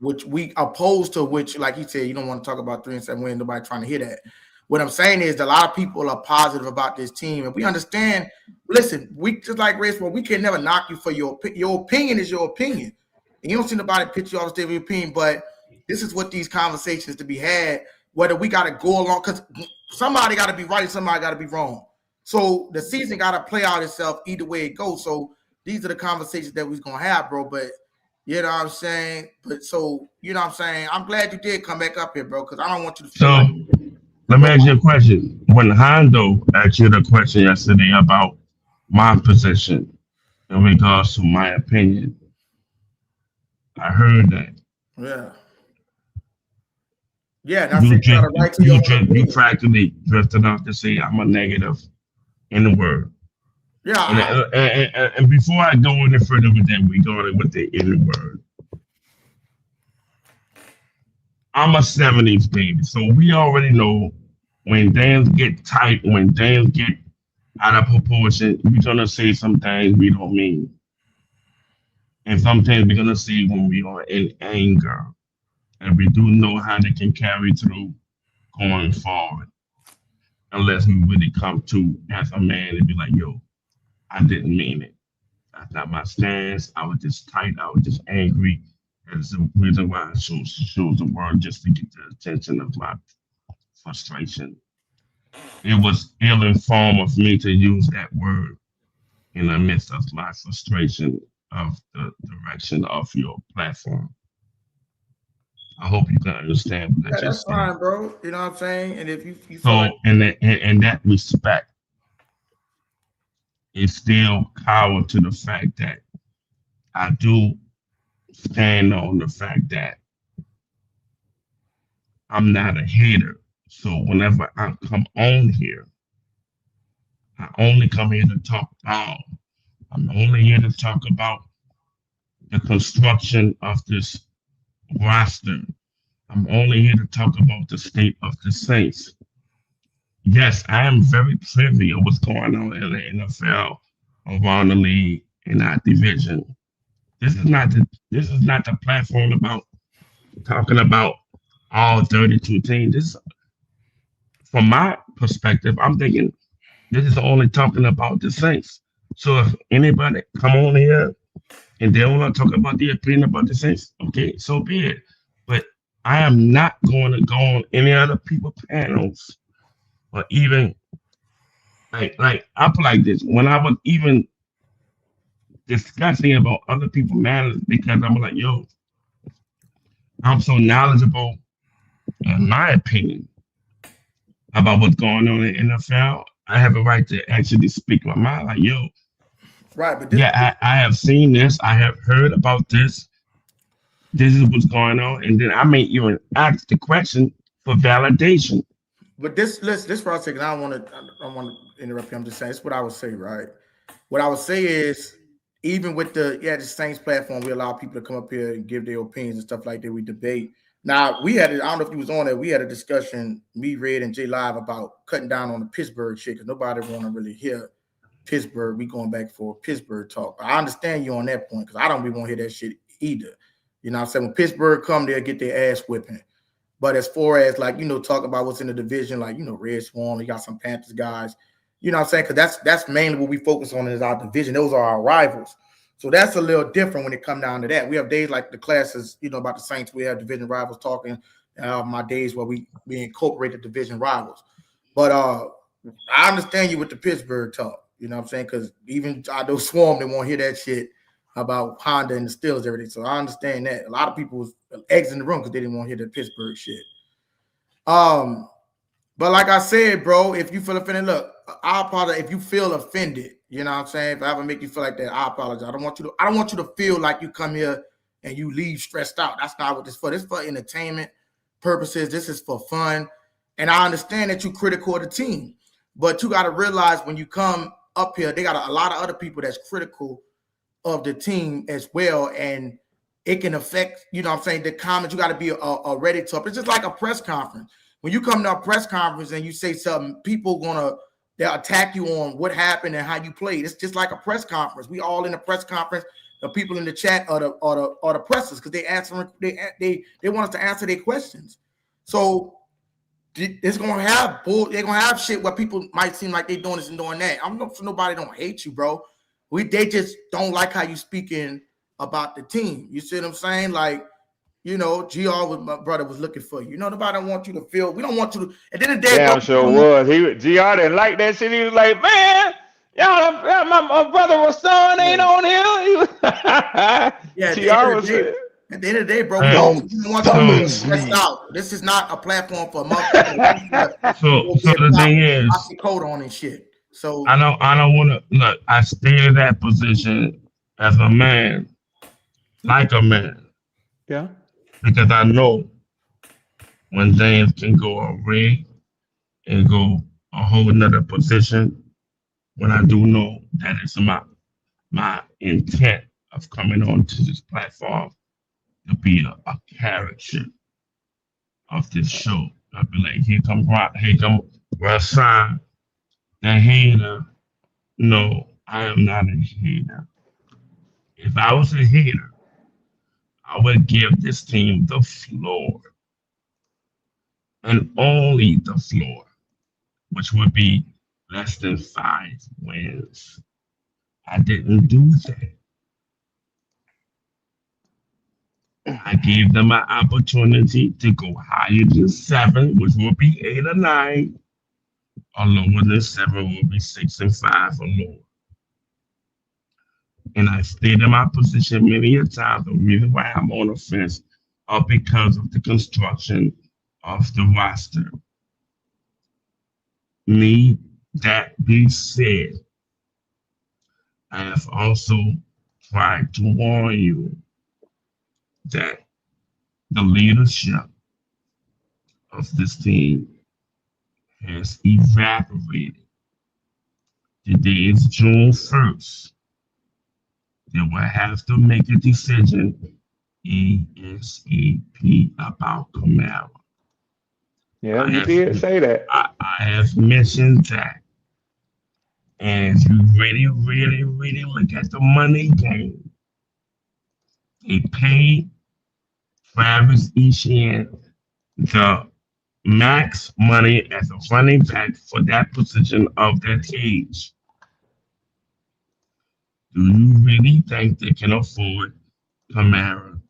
which we opposed to, which like he said, you don't want to talk about 3-7 wins. Nobody trying to hear that. What I'm saying is that a lot of people are positive about this team, and we understand. Listen, we just like race. We can never knock you for your opinion is your opinion, and you don't see nobody pitch you off the your opinion. But this is what these conversations to be had. Whether we got to go along, because somebody got to be right, and somebody got to be wrong. So the season got to play out itself either way it goes. So these are the conversations that we're going to have, bro. But you know what I'm saying? But so, you know what I'm saying? I'm glad you did come back up here, bro, because I don't want you to feel like. Let me ask you a question. When Hondo asked you the question yesterday about my position in regards to my opinion, I heard that. Yeah. Yeah, and I said you got a right to your own opinion. You practically drifted off to say I'm a negative in the word. Yeah. And before I go any further with that, we go with the in the word. I'm a 70s baby, so we already know when things get tight, when things get out of proportion, we're gonna say some things we don't mean. And sometimes we're gonna say when we are in anger. And we do know how they can carry through going forward. Unless we really come to as a man and be like, yo, I didn't mean it. That's not my stance. I was just tight. I was just angry. That's the reason why I chose the word just to get the attention of my frustration. It was ill-informed of me to use that word in the midst of my frustration of the direction of your platform. I hope you can understand what I just said. That's fine, bro. You know what I'm saying? And if you so like, in that respect, it's still power to the fact that I do stand on the fact that I'm not a hater. So whenever I come on here, I only come here to talk ball. I'm only here to talk about the construction of this roster. I'm only here to talk about the state of the Saints. Yes, I am very privy of what's going on in the NFL, around the league, in our division. This is not the platform about talking about all 32 teams. This, from my perspective, I'm thinking this is only talking about the Saints. So if anybody come on here and they want to talk about the opinion about the Saints, okay, so be it. But I am not going to go on any other people panels or even like I put like this. When I was even discussing about other people matters, because I'm like, yo, I'm so knowledgeable in my opinion about what's going on in the NFL. I have a right to actually speak my mind. Like, yo, right, but I have seen this. I have heard about this. This is what's going on, and then I may even ask the question for validation. But this for a second. I don't want to interrupt you. I'm just saying it's what I would say, right? What I would say is, even with the Saints platform, we allow people to come up here and give their opinions and stuff like that. We debate. Now we had I don't know if you was on there. We had a discussion, me, Red, and Jay Live about cutting down on the Pittsburgh shit because nobody want to really hear Pittsburgh. We going back for Pittsburgh talk. I understand you on that point because I don't really want to hear that shit either. You know what I'm saying? When Pittsburgh come, they'll get their ass whipping. But as far as like, talk about what's in the division, like, Red Swan, you got some Panthers guys, you know what I'm saying? Because that's mainly what we focus on is our division. Those are our rivals. So that's a little different when it comes down to that. We have days like the classes, about the Saints. We have division rivals talking. My days where we incorporate the division rivals. But I understand you with the Pittsburgh talk, you know what I'm saying? Because even I know Swarm, they won't hear that shit about Honda and the Steelers, everything. So I understand that. A lot of people was exiting the room because they didn't want to hear the Pittsburgh shit. But like I said, bro, if you feel offended, look, I apologize if you feel offended. You know what I'm saying? If I ever make you feel like that, I apologize. I don't want you to feel like you come here and you leave stressed out. That's not what this is for. This is for entertainment purposes. This is for fun. And I understand that you're critical of the team. But you got to realize when you come up here, they got a lot of other people that's critical of the team as well, and it can affect, the comments. You got to be ready to. It's just like a press conference. When you come to a press conference and you say something, people they'll attack you on what happened and how you played. It's just like a press conference. We all in a press conference. The people in the chat are the pressers because they want us to answer their questions. So it's gonna have they're gonna have shit where people might seem like they're doing this and doing that. I'm not for nobody don't hate you, bro. They just don't like how you speaking about the team. You see what I'm saying? Like, GR was my brother was looking for you. Nobody don't want you to feel. We don't want you to. At the end of the day, Damn bro. sure was. GR didn't like that shit. He was like, man, y'all, my brother Rasan ain't on here. Yeah, GR was. At the end of the day, bro, we Hey, don't want you to so, get stressed out. This is not a platform for a motherfucker. so the thing is, code on and shit. So I don't want to look. I stay in that position as a man, like a man, Yeah. because I know when things can go away and go a whole another position. When I do know that it's my intent of coming onto this platform to be a character of this show. I'll be like, here come Rasan, the hater. No, I am not a hater. If I was a hater, I would give this team the floor and only the floor, which would be less than 5 wins. I didn't do that. I gave them an opportunity to go higher than 7, which would be 8 or 9, or lower than 7 would be 6 and 5 or lower. And I stayed in my position many a time. The reason why I'm on the fence are because of the construction of the roster. Me, that being said, I have also tried to warn you that the leadership of this team has evaporated. Today is June 1st. They will have to make a decision ASAP about Kamara. Yeah, you did say that. I have mentioned that. And if you really look at the money game, they paid Travis Etienne the max money as a running back for that position of that age. Do you really think they can afford Kamara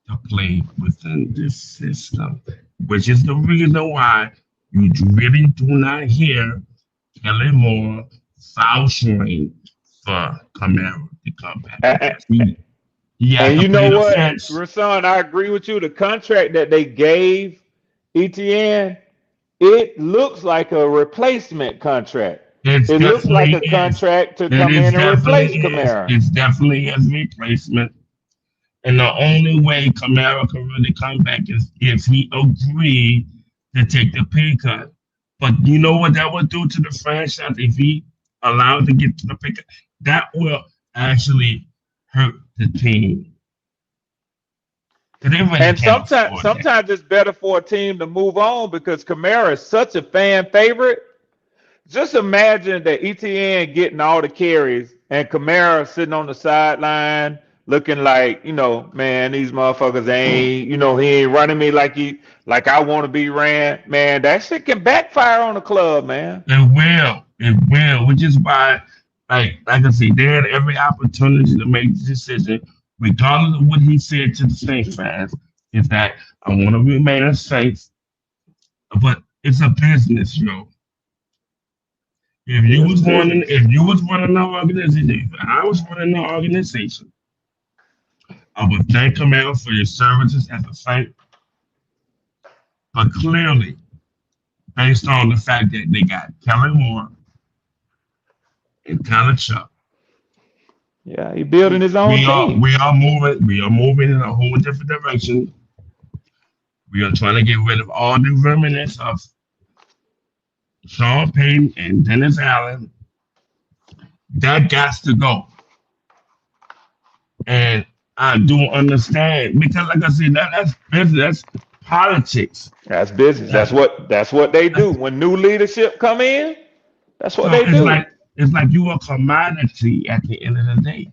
to play within this system? Which is the reason why you really do not hear Kelly Moore vouching for Kamara to come back. And you know what, Rasan, I agree with you. The contract that they gave ETN, it looks like a replacement contract. It looks like a contract to come in and replace Kamara. It's definitely a replacement. And the only way Kamara can really come back is if he agreed to take the pay cut. But you know what that would do to the franchise if he allowed to get to the pay cut? That will actually hurt the team. And sometimes it's better for a team to move on because Kamara is such a fan favorite. Just imagine that ETN getting all the carries and Kamara sitting on the sideline looking like, man, these motherfuckers ain't, he ain't running me like I want to be ran. Man, that shit can backfire on the club, man. It will, which is why, like I said, they had every opportunity to make the decision, regardless of what he said to the Saints fans, is that I want to remain a Saints, but it's a business, yo. If you was running an organization, I was running an organization, I would thank Kamara for your services as a Saint. But clearly, based on the fact that they got Kelly Moore and Tyler Chuck. Yeah, he's building his own team. We are moving in a whole different direction. We are trying to get rid of all the remnants of Sean Payton and Dennis Allen. That got to go. And I do understand because, like I said, that's business, that's politics. That's business. That's what they do. When new leadership come in, that's what they do. It's like you a commodity at the end of the day.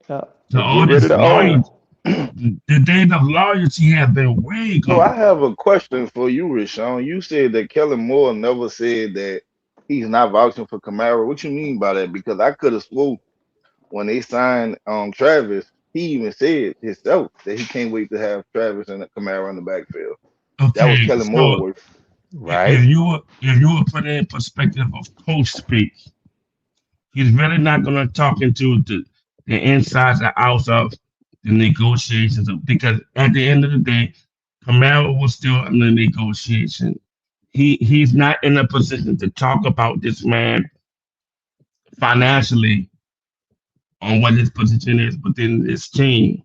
Yeah. So all this loyalty, the days of loyalty have been way gone. So I have a question for you, Rashawn. You said that Kelly Moore never said that he's not vouching for Kamara. What you mean by that? Because I could have swore when they signed Travis, he even said himself that he can't wait to have Travis and Kamara in the backfield. That was Okay, Kellen Moore so words. Right. if you were put in perspective of coach speak, he's really not going to talk into the insides and outs of the negotiations because at the end of the day, Kamara was still under negotiation. He's not in a position to talk about this man financially on what his position is within this team.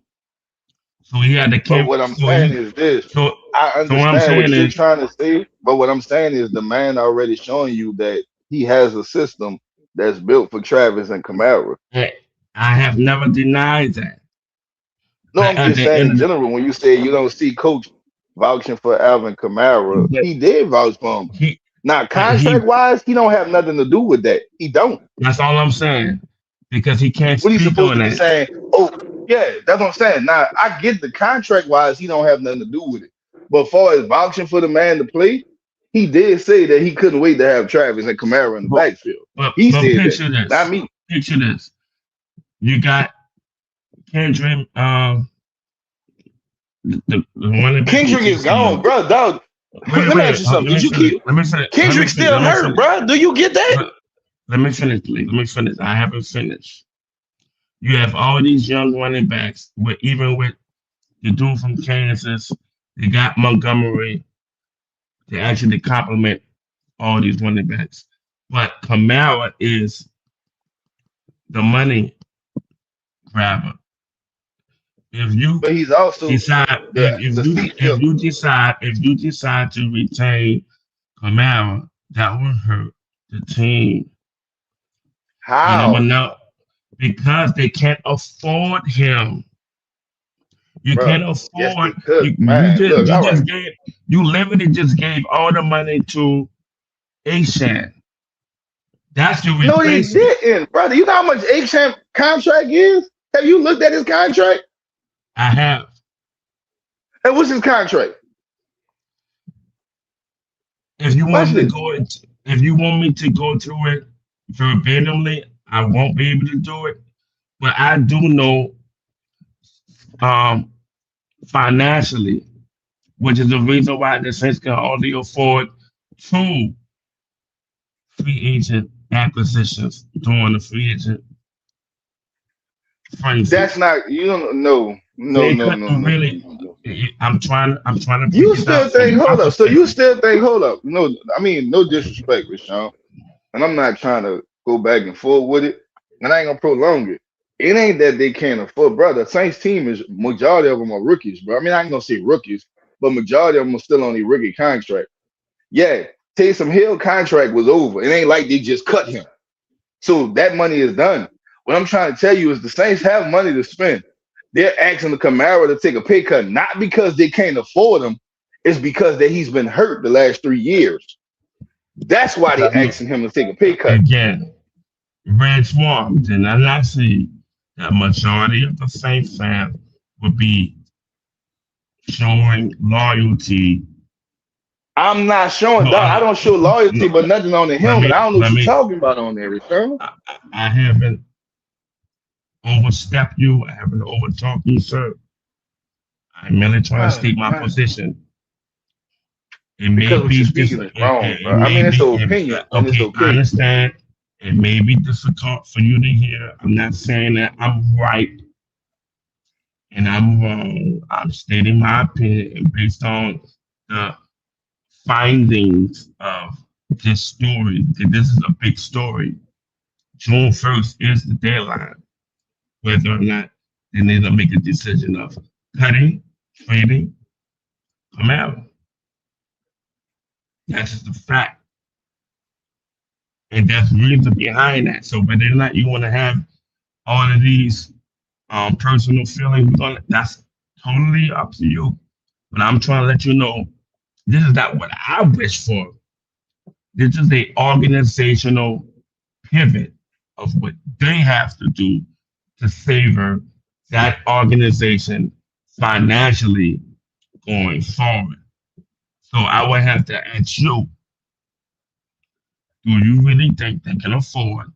So he had to But keep. what I'm saying is this. So I so what I'm understand saying what you're is trying to say, but what I'm saying is the man already showing you that he has a system that's built for Travis and Kamara. eh, I have never denied that. No, But I'm at just the saying end in of general, when you say you don't see coach vouching for Alvin Kamara, the, he did vouch for him. he Now, he contract wise, he don't have nothing to do with that. He don't. that's all I'm saying. Because he can't What he's speak supposed on to be that. saying? Oh, yeah, that's what I'm saying. Now, I get the contract wise, he don't have nothing to do with it. But as far as vouching for the man to play, he did say that he couldn't wait to have Travis and Kamara in the But backfield. He but said that, picture not this. me. Picture this. You got Kendrick, the running back from Kendrick is gone, TCU. bro. Dog, Wait, let me ask wait. you something. Let Did me you finish. keep Let me finish. Let me Kendrick finish. still Let me hurt, finish. bro? Do you get that? Let me finish, please. Let me finish. I haven't finished. You have all these young running backs, with even with the dude from Kansas, they got Montgomery. They actually complement all these running backs. But Kamara is the money grabber. If you But he's also decide, the seat filler. if you decide to retain Kamara, that will hurt the team. You never How, know because they can't afford him. You bro? can't Yes, they afford could, man. Look, you all right. just gave you literally just gave all the money to Ashan. That's your No, they replacement. didn't, brother. You know how much A-Champ contract is? Have you looked at his contract? I have. And what's his contract? If you Watch want me to this. go if you want me to go through it verbatimly, I won't be able to do it. But I do know um financially, which is the reason why the Saints can only afford two free agent acquisitions during the free agent frenzy. That's not, you don't know. No, They no, no, couldn't no, no, really. no, no. I'm trying to break You it down still think, from my hold up. So you perspective. still think, hold up. No, I mean, no disrespect, Rashawn. And I'm not trying to go back and forth with it. And I ain't gonna prolong it. It ain't that they can't afford, brother. Saints team is majority of them are rookies, bro. I mean, I ain't gonna say rookies, but majority of them are still on a rookie contract. Yeah, Taysom Hill contract was over. It ain't like they just cut him. So that money is done. What I'm trying to tell you is the Saints have money to spend. They're asking the Camaro to take a pay cut, not because they can't afford him. It's because that he's been hurt the last 3 years. That's why they Look, asking him to take a pay cut. again, Red Swarm did not see that majority of the Saints fans would be showing loyalty. I'm not showing, No, dog. I don't show loyalty, no, but nothing on the helmet. I don't know let what you're me. talking about on there, Return. I haven't overstepped you. I haven't overtalked you, sir. I'm merely trying to state my Man, position. It may because what be you're this. speaking is wrong, It bro. I may mean, it's be an opinion, and it's okay. I okay. understand. It may be difficult for you to hear. I'm not saying that I'm right and I'm wrong. I'm stating my opinion based on the findings of this story. This is a big story. June 1st is the deadline, whether or not they need to make a decision of cutting, trading, Kamara. That's just a fact. And there's reason behind that. So whether or not you want to have all of these personal feelings on it, that's totally up to you. But I'm trying to let you know this is not what I wish for. This is a organizational pivot of what they have to do to favor that organization financially going forward. So I would have to ask you, do you really think they can afford,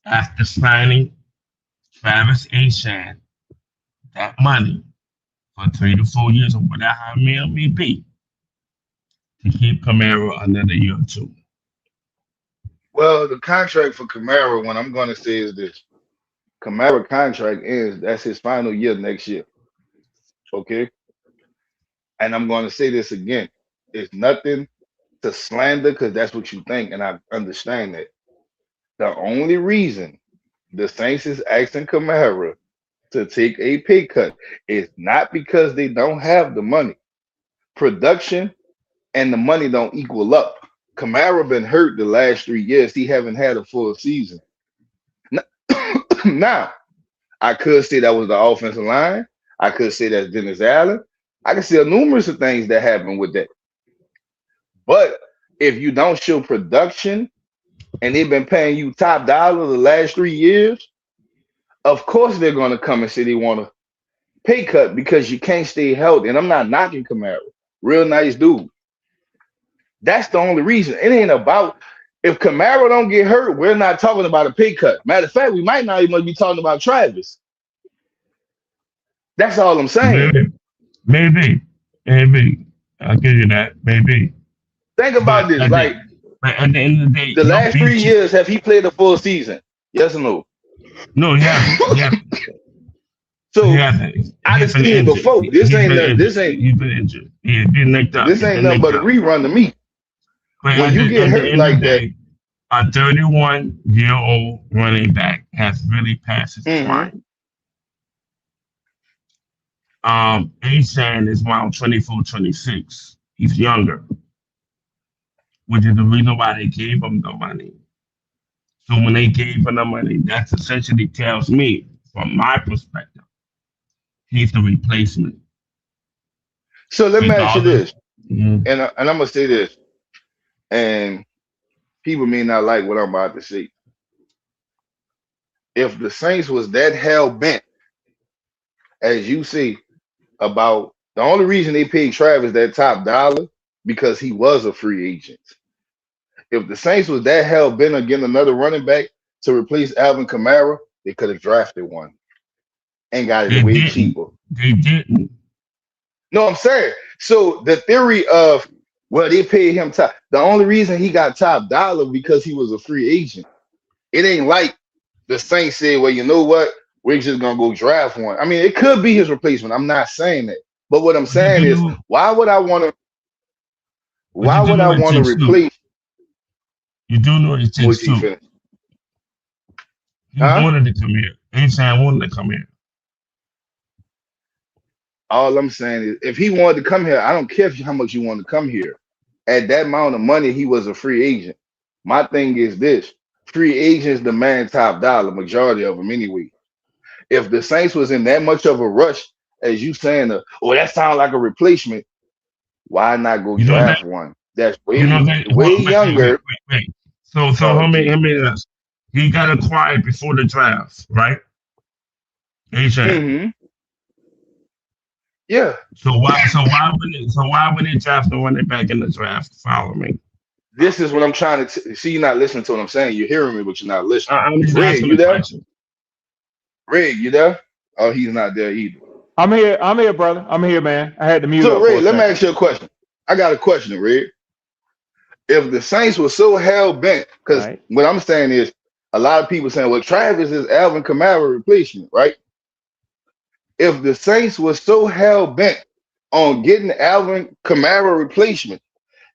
after signing Travis Ashan, that money for 3 to 4 years or whatever it may be to keep Kamara another year or two? Well, the contract for Kamara, what I'm going to say is this: Kamara contract ends. That's his final year next year. Okay, and I'm going to say this again: it's nothing to slander because that's what you think, and I understand that. The only reason the Saints is asking Kamara to take a pay cut is not because they don't have the money. Production and the money don't equal up. Kamara been hurt the last 3 years. He haven't had a full season. Now, I could say that was the offensive line. I could say that's Dennis Allen. I can see numerous of things that happen with that. But if you don't show production and they've been paying you top dollar the last 3 years, of course they're going to come and say they want a pay cut because you can't stay healthy. And I'm not knocking Kamara. Real nice dude. That's the only reason. It ain't about if Kamara don't get hurt, we're not talking about a pay cut. Matter of fact, we might not even be talking about Travis. That's all I'm saying. Maybe. I'll give you that. Maybe. Think about this. Like, at the end of the day, the last 3 years, have he played a full season? Yes or no? No, he hasn't. So he hasn't. I just seen it before. This ain't He's been injured. He's been nicked up. This ain't nothing but a rerun to me. But when you get hurt like that, a 31-year-old running back has really passed his prime. Asan is around 24, 26. He's younger, which is the reason why they gave him the money. So when they gave him the money, that essentially tells me, from my perspective, he's the replacement. So let me ask you this, and I'm gonna say this, and people may not like what I'm about to say. If the Saints was that hell bent, as you say, about the only reason they paid Travis that top dollar because he was a free agent. If the Saints was that hell bent on getting another running back to replace Alvin Kamara, they could have drafted one and got it way cheaper. They didn't. No, I'm saying. So the theory of, well, they paid him top. The only reason he got top dollar because he was a free agent. It ain't like the Saints said, well, you know what? We're just gonna go draft one. I mean, it could be his replacement. I'm not saying that. But what I'm saying is, why would I want to? Why would I want to replace? You do know it takes two. He wanted to come here. Anytime wanted to come here. All I'm saying is, if he wanted to come here, I don't care how much you want to come here. At that amount of money, he was a free agent. My thing is this: free agents demand top dollar, majority of them anyway. If the Saints was in that much of a rush, as you saying, that sounds like a replacement, why not go draft one? That's way younger. Wait. So how many he got acquired before the draft, right? Mm-hmm. Yeah. So why would they draft the running back in the draft? Follow me. This is what I'm trying to see. You're not listening to what I'm saying. You're hearing me, but you're not listening. I'm just Rig, asking you there? Question. Rig, you there? Oh, he's not there either. I'm here, brother. I'm here, man. I had to mute. So, Rig, let me ask you a question. I got a question, Rig. If the Saints were so hell bent, because what I'm saying is, a lot of people saying, well, Travis is Alvin Kamara replacement, right? If the Saints were so hell bent on getting Alvin Kamara replacement,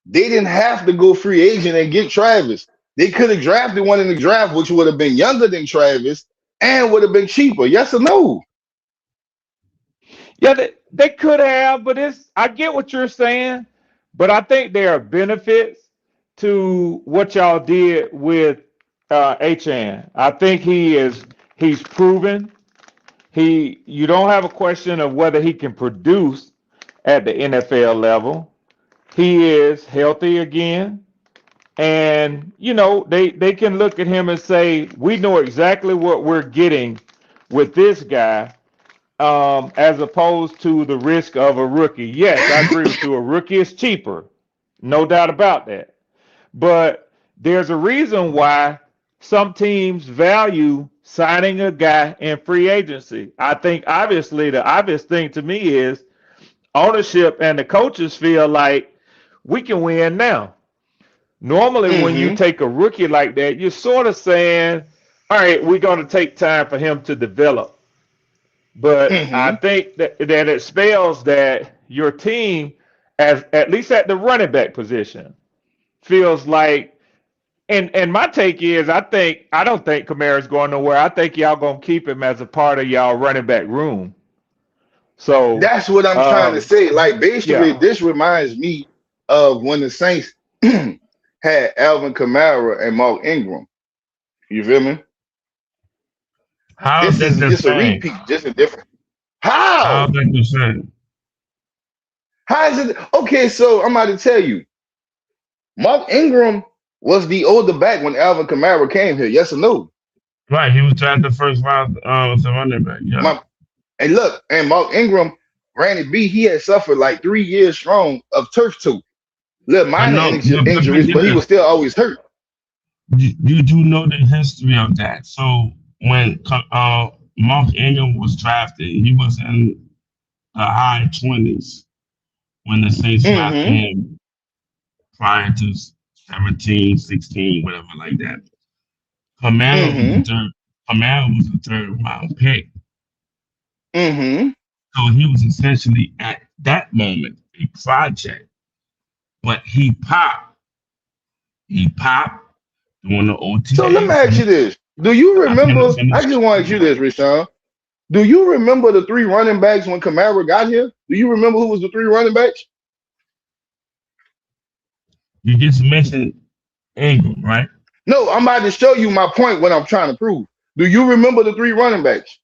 they didn't have to go free agent and get Travis. They could have drafted one in the draft, which would have been younger than Travis and would have been cheaper. Yes or no? Yeah, they could have, but I get what you're saying, but I think there are benefits to what y'all did with Achan. I think he's proven. You don't have a question of whether he can produce at the NFL level. He is healthy again. And, they can look at him and say, we know exactly what we're getting with this guy, as opposed to the risk of a rookie. Yes, I agree with you. A rookie is cheaper. No doubt about that. But there's a reason why some teams value signing a guy in free agency. I think obviously the obvious thing to me is ownership and the coaches feel like we can win now. Normally, when you take a rookie like that, you're sort of saying, all right, we're going to take time for him to develop. But I think that it spells that your team, as at least at the running back position, feels like, and my take is I don't think Kamara's going nowhere. I think y'all gonna keep him as a part of y'all running back room. So that's what I'm trying to say. Like basically, yeah. this reminds me of when the Saints had Alvin Kamara and Mark Ingram. You feel me? How This is is that the just a same? repeat, just a different. How How? is that the same? How is it? Okay, so I'm about to tell you. Mark Ingram was the older back when Alvin Kamara came here. Yes or no? Right, he was drafted first round as a running back. Yeah. And look, and Mark Ingram, granted B, he had suffered like 3 years strong of turf toe. Little I minor know, injuries, but he was still always hurt. you do know the history of that. So when Mark Ingram was drafted, he was in the high 20s when the Saints drafted him prior to 17, 16, whatever like that. Kamara was the third round pick. So he was essentially at that moment a project. But he popped. Doing the OTA. So let me ask you this. Do you remember? I just want to ask you this, Rashawn. Do you remember the 3 running backs when Kamara got here? Do you remember who was the 3 running backs? You just mentioned Ingram, right? No, I'm about to show you my point, what I'm trying to prove. Do you remember the 3 running backs?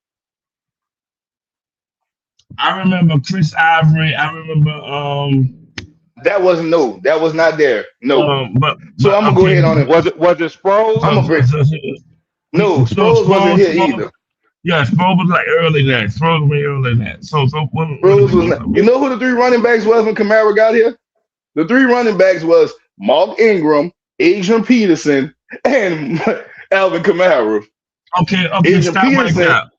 I remember Chris Ivory. I remember that was not there. No. But so I'm gonna go ahead on it. Was it Sproles? I'm gonna bring no, Sproles wasn't here either. Yeah, Sproles was like early that. Sproles was early that. So Sproles was not, you know who the 3 running backs was when Kamara got here? The 3 running backs was Mark Ingram, Adrian Peterson, and Alvin Kamara. Okay, Adrian stop Peterson, right now.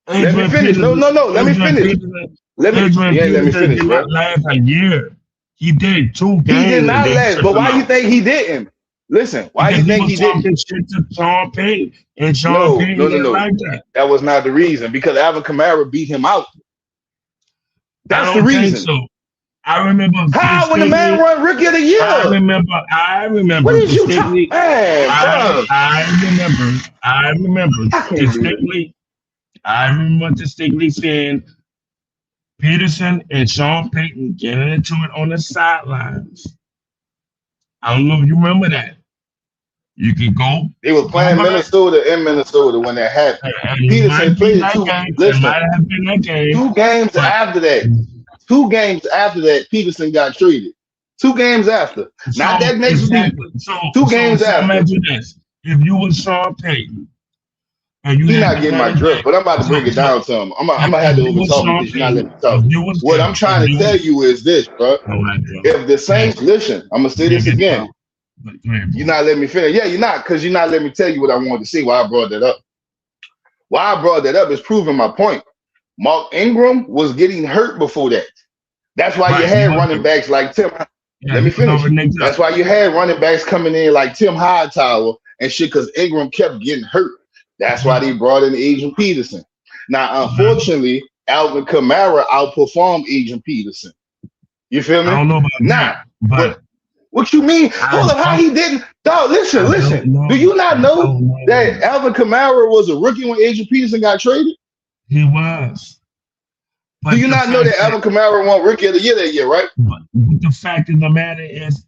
Let me finish. No. Let me finish. Let me finish, bro. Last a year. He did 2 games. He did not last. But why you think he didn't? Listen, why you think he didn't? Shit to Sean Payton, and Sean Payton didn't like that. That was not the reason, because Alvin Kamara beat him out. That's the reason. So. I remember how when the man won Rookie of the Year. I remember. What did you talking? I remember distinctly. I remember distinctly saying Peterson and Sean Payton getting into it on the sidelines. I don't know if you remember that. You can go. They were playing Minnesota in Minnesota when that happened. Peterson played 2 games. Listen, might have been that game. 2 games after that. 2 games after that, Peterson got traded. 2 games after. Not that next week. 2 games after. Imagine this. If you were Sean Payton, and you're not getting my drift, but I'm about to break it down to him. I'm gonna have to overtalk because you're not letting me talk. What I'm trying to tell you is this, bro. If the Saints, listen, I'm gonna say this again. You're not letting me finish. Yeah, you're not, because you're not letting me tell you what I wanted to say. Why I brought that up. Why I brought that up is proving my point. Mark Ingram was getting hurt before that. That's why you had running backs like Tim. Let me finish. That's why you had running backs coming in like Tim Hightower and shit, because Ingram kept getting hurt. That's why they brought in Adrian Peterson. Now, unfortunately, Alvin Kamara outperformed Adrian Peterson. You feel me? I don't know about that, but what you mean? Hold on, how he didn't? Dog, listen. Do you not know that Alvin Kamara was a rookie when Adrian Peterson got traded? He was. But do you not know that Alvin Kamara won Rookie of the Year that year, right? But the fact of the matter is,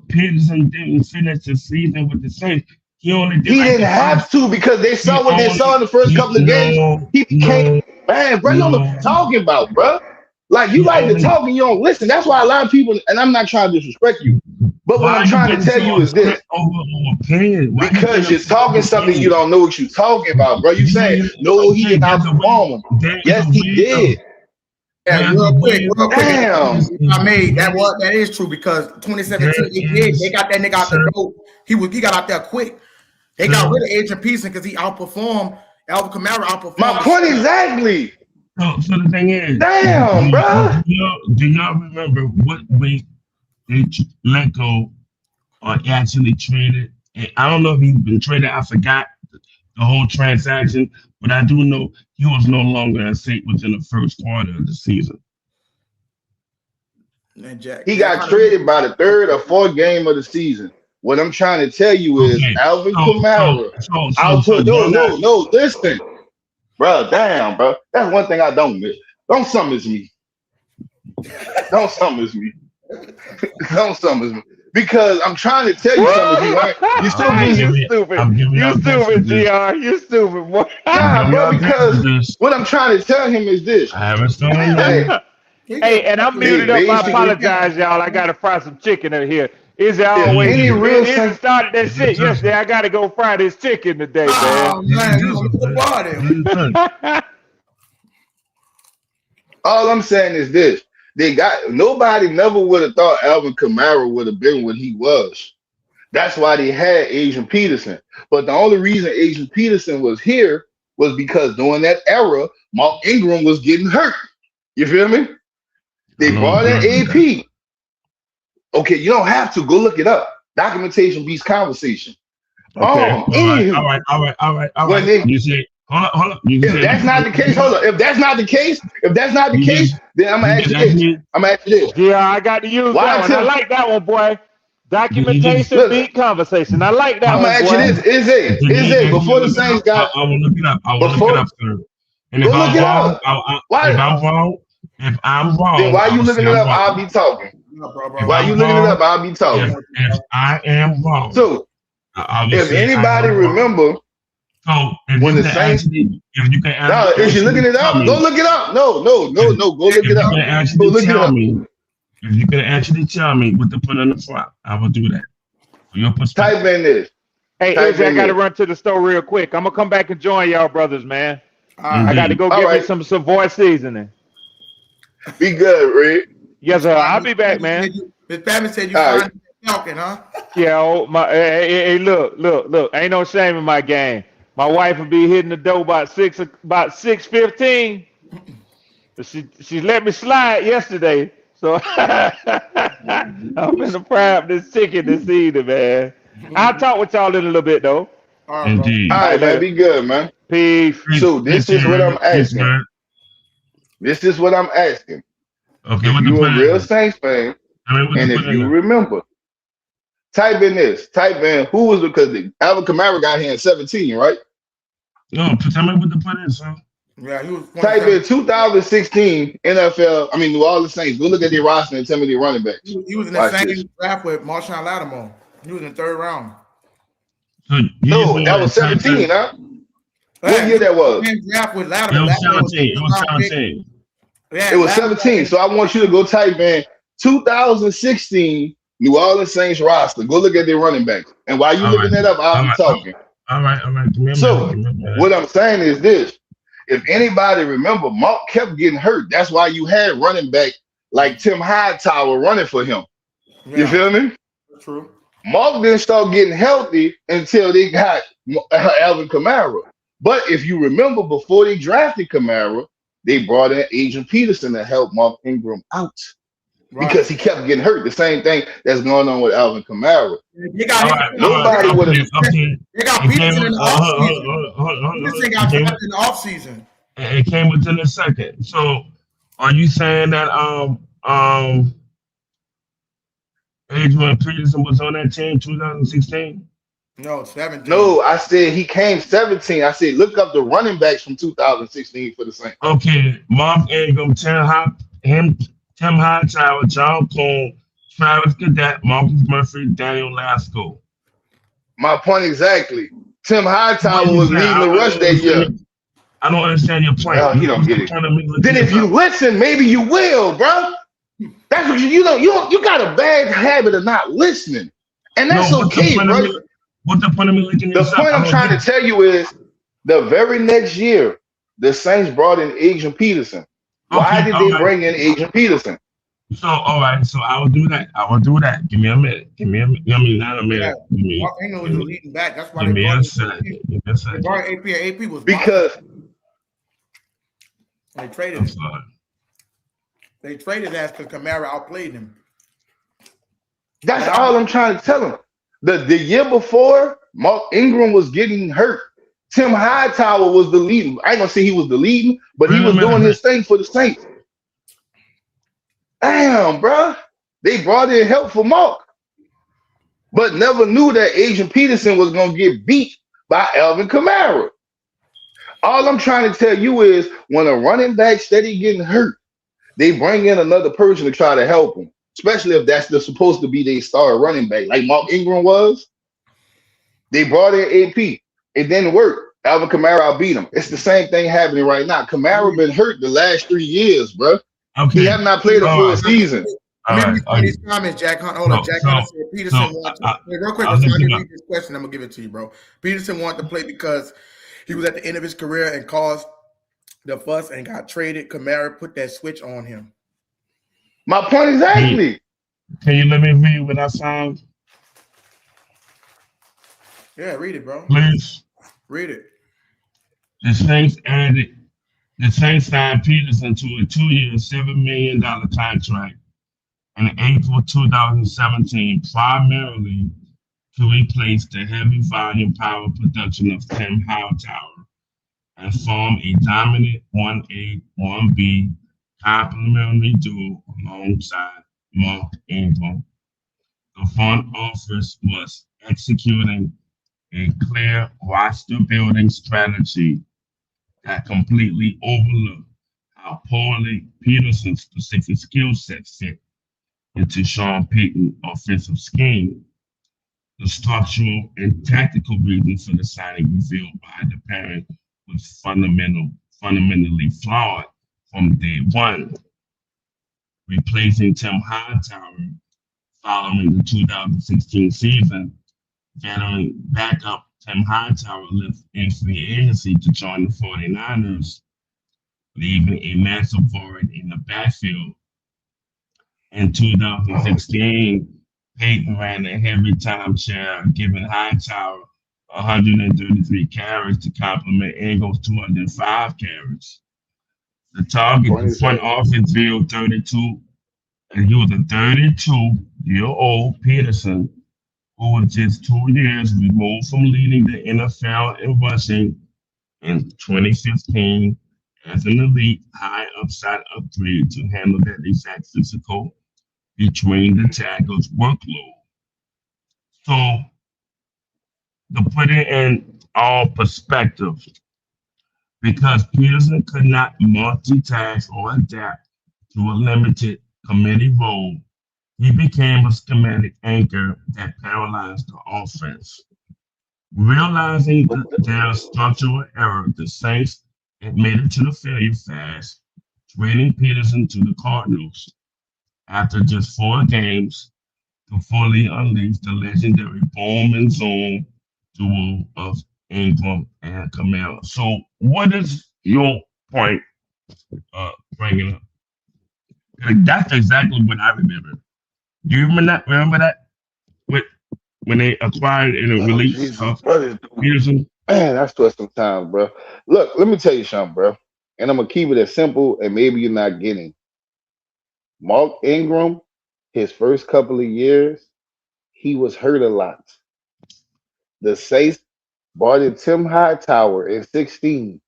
Peterson didn't finish the season with the Saints. He didn't have to, because they saw what they saw in the first couple of games. He became man, bro. You don't know what you're talking about, bro. Like you like to talk and you don't listen. That's why a lot of people, and I'm not trying to disrespect you, but what I'm trying to tell you is this: because you're talking something you don't know what you're talking about, bro. You saying no, he did not perform him. Yes, he did. Yeah, real quick. Damn. That is true, because 2017 they got that nigga out the door. He got out there quick. They got rid of Adrian Peterson because he outperformed Alvin Kamara outperformed. My point exactly. So the thing is, damn, bro. Do y'all remember what week they let go or actually traded? And I don't know if he's been traded. I forgot the whole transaction, but I do know he was no longer a Saint within the first quarter of the season. And Jack, He got traded by the third or fourth game of the season. What I'm trying to tell you is Alvin Kamara. No, listen. Bro, damn, bro. That's one thing I don't miss. Don't summons me. Don't summons me. Don't summons me. Because I'm trying to tell you something. You stupid. You stupid, GR. You stupid, boy. Nah, bro, because what I'm trying to tell him is this. I haven't started. Hey, and I'm muted up. I apologize, y'all. I got to fry some chicken in here. Is it always it started that shit yesterday? I got to go fry this chicken today, man. Oh, man, you on the party. All I'm saying is this. Nobody never would have thought Alvin Kamara would have been what he was. That's why they had Adrian Peterson. But the only reason Adrian Peterson was here was because during that era, Mark Ingram was getting hurt. You feel me? They brought in AP. Okay, you don't have to. Go look it up. Documentation beats conversation. Okay. All right. You say, hold on. If that's not the case, If that's not the case, then I'm gonna ask you this. Yeah, I got to use that one. I like that one, boy. Documentation beat conversation. I like that one. I'm gonna ask you this. Is it before the Saints got? I will look it up. Sir. And if I'm wrong, then why you looking it up? I'll be talking. Why you looking it up? I'll be talking. If I am wrong, so if anybody remember, when the Saints, if you can, if you're looking it up, go look it up. No, go look it up. Go look it up. If you can actually tell me what to put on the front, I will do that. For your perspective. Type in this. Hey, AJ, I got to run to the store real quick. I'm gonna come back and join y'all, brothers, man. I got to go get me some Savoy seasoning. Be good, Rick. Yes, sir. I'll be back, man. Miss Batman said you find talking, huh? Yeah. Hey, look. Ain't no shame in my game. My wife will be hitting the door about 6:15. She let me slide yesterday, so I'm in the prep this chicken this evening, man. I'll talk with y'all in a little bit though. Indeed. All right, man. Be good, man. Peace. So this is what I'm asking. This is what I'm asking. Okay, if you're a real Saints fan, and if you remember, type in this. Type in who was because Alvin Kamara got here in 17, right? No, tell me what to put in, son. Yeah, he was. Type in 2016 NFL. I mean, New Orleans Saints. Go look at their roster and tell me their running backs. He was in the same draft with Marshawn Lattimore. He was in the third round. So no, that was 17, huh? What year that was? Draft with Lattimore. It was 17. It was 17. Yeah, it was 17. So I want you to go type in 2016 New Orleans Saints roster. Go look at their running backs. And while you looking that up, I'll be talking. All right. So what I'm saying is this. If anybody remember, Mark kept getting hurt. That's why you had running back like Tim Hightower running for him. Yeah. You feel me? True. Mark didn't start getting healthy until they got Alvin Kamara. But if you remember, before they drafted Kamara, they brought in Adrian Peterson to help Mark Ingram out because he kept getting hurt. The same thing that's going on with Alvin Kamara. Nobody would have. They got Peterson in the offseason. This thing got drafted in the offseason. It came within a second. So, are you saying that Adrian Peterson was on that team 2016? No, 17. No, I said he came 17. I said look up the running backs from 2016 for the Saints. Okay, Mark Ingram, Tim Hightower, John Cone, Travis Cadet, Marcus Murphy, Daniel Lasco. My point exactly. Tim Hightower was leading the rush that year. I don't understand your point. You don't get it. Then if you listen, maybe you will, bro. That's what you got a bad habit of not listening, and that's okay, bro. What's the point of me looking at the point I'm trying to tell you is the very next year, the Saints brought in Adrian Peterson. Why did they bring in Adrian Peterson? So, all right. So I will do that. I will do that. Give me a minute. Give me a minute. I mean, not a Yeah, minute. Mark Ingram was the leading back. That's why Give they me brought a AP. second. Give me a They second. brought AP. AP was washed. because They traded I'm him. sorry. They traded us because Kamara outplayed him. that's But all I'm trying to tell him. The year before, Mark Ingram was getting hurt. Tim Hightower was the leading. I ain't gonna say he was the leading, but he Wait a was doing minute. his thing for the Saints. Damn, bruh. They brought in help for Mark, but never knew that Adrian Peterson was gonna get beat by Alvin Kamara. All I'm trying to tell you is when a running back steady getting hurt, they bring in another person to try to help him, especially if that's supposed to be their star running back, like Mark Ingram was. They brought in AP. It didn't work. Alvin Kamara beat him. It's the same thing happening right now. Kamara been hurt the last 3 years, bro. He Okay. have not played a All full right. season. All let me right. read some of these comments, Jack Hunt. Hold on. So, Jack so, Hunter said Peterson so, wanted to wait, real quick I'll before look I it read up. this question. I'm gonna give it to you, bro. Peterson wanted to play because he was at the end of his career and caused the fuss and got traded. Kamara put that switch on him. My point exactly. Can you let me read what I found, Yeah, read it, bro. please? Read it. The Saints signed Peterson to a 2-year, $7 million contract in April 2017, primarily to replace the heavy volume power production of Tim Hightower and form a dominant 1A, 1B complementary duo alongside Mark Ingram. The front office was executing a clear roster building strategy that completely overlooked how poorly Peterson's specific skill set fit into Sean Payton's offensive scheme. The structural and tactical reasons for the signing revealed by the parent was fundamentally flawed from day one. Replacing Tim Hightower following the 2016 season, veteran backup Tim Hightower left in free agency to join the 49ers, leaving a massive void in the backfield. In 2016, Peyton ran a heavy timeshare, giving Hightower 133 carries to complement Ingram's 205 carries. The front office viewed 32, and he was a 32-year-old Peterson who was just 2 years removed from leading the NFL in rushing in 2015 as an elite high upside upgrade to handle that exact physical between the tackles workload. So to put it in all perspective, because Peterson could not multitask or adapt to a limited committee role, he became a schematic anchor that paralyzed the offense. Realizing their structural error, the Saints admitted to the failure fast, trading Peterson to the Cardinals. After just 4 games, to fully unleash the legendary boom and zoom duo of Ingram and Kamara. So, what is your point bringing up? Like, that's exactly what I remember. Do you remember that? Remember that? With, when they acquired and Oh, released Jesus, brother. Peterson? Man, that's twisting time, bro. Look, let me tell you something, bro. And I'm gonna keep it as simple, and maybe you're not getting. Mark Ingram, his first couple of years, he was hurt a lot. The Saints brought in Tim Hightower in 16.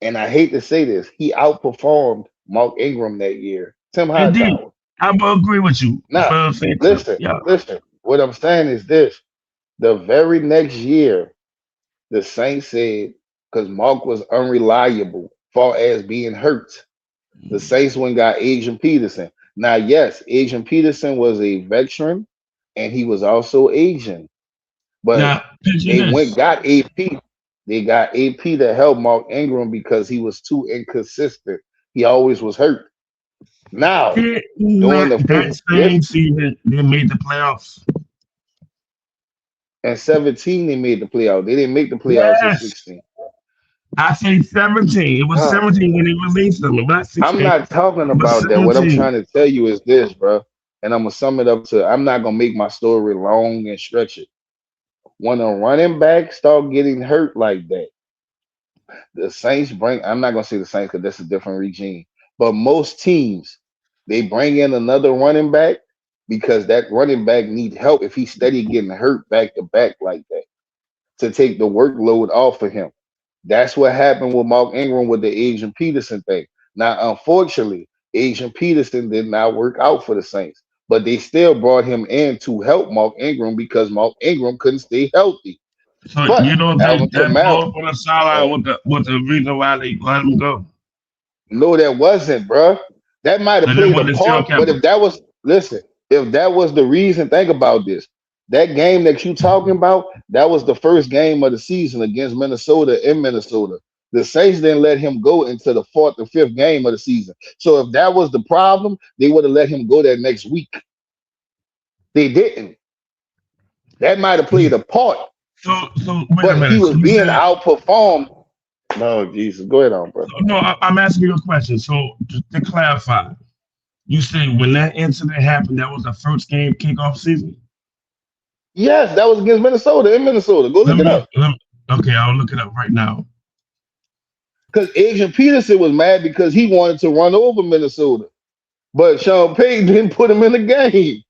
And I hate to say this, he outperformed Mark Ingram that year. Tim Indeed. Hightower. I will agree with you. Now, listen, Yeah. listen. What I'm saying is this. The very next year, the Saints said, because Mark was unreliable far as being hurt, the Saints went and got Adrian Peterson. Now, yes, Adrian Peterson was a veteran and he was also Asian, but Now, picture they went this. got AP. They got AP to help Mark Ingram because he was too inconsistent. He always was hurt. Now, Did during not the that first this same season they made the playoffs? and 17, they made the playoff. They didn't make the playoffs in Yes. 16. I say 17. It was 17 when he released them. Not 16. I'm not talking It was about that. What I'm 17. trying to tell you is this, bro. And I'm gonna sum it up to I'm not gonna make my story long and stretch it. When a running back start getting hurt like that, the Saints bring. I'm not gonna say the Saints because that's a different regime. But most teams they bring in another running back because that running back need help if he's steady getting hurt back to back like that to take the workload off of him. That's what happened with Mark Ingram with the Adrian Peterson thing. Now, unfortunately, Adrian Peterson did not work out for the Saints, but they still brought him in to help Mark Ingram because Mark Ingram couldn't stay healthy. So But you don't Alvin think that Kamara, blows on the sideline uh, with the reason why they let him go? no, that wasn't, bruh. That might have So then played when a they still part, kept but him. if that was, listen, if that was the reason, think about this. That game that you talking about, that was the first game of the season against Minnesota in Minnesota. The Saints didn't let him go into the fourth or fifth game of the season. So if that was the problem, they would have let him go that next week. They didn't. That might have played a part, So wait a but he minute. So was you being said outperformed. No, Jesus, go ahead on, bro. no. I'm asking you a question. So to clarify, you say when that incident happened, that was the first game kickoff season. Yes, that was against Minnesota in Minnesota. Go look it up. Let me okay, I'll look it up right now. Because Adrian Peterson was mad because he wanted to run over Minnesota, but Sean Payton didn't put him in the game.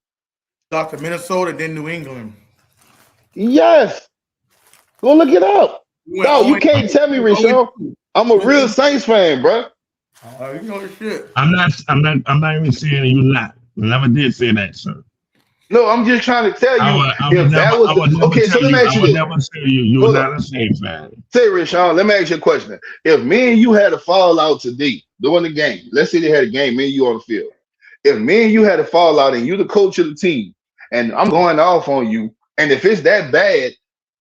Dr. Minnesota, then New England. Yes, go look it up. We went No, you 0 can't tell me, Rashawn. I'm a real Saints fan, bro. you know the shit. I'm not even saying you not. I never did say that, sir. No, I'm just trying to tell you I would if never that was I would never okay. So tell let me you ask I you would this. never say you were Hold on. not a Saints fan. Say, Rashawn, let me ask you a question. If me and you had a fallout today during the game, let's say they had a game, me and you on the field. If me and you had a fallout and you the coach of the team, and I'm going off on you, and if it's that bad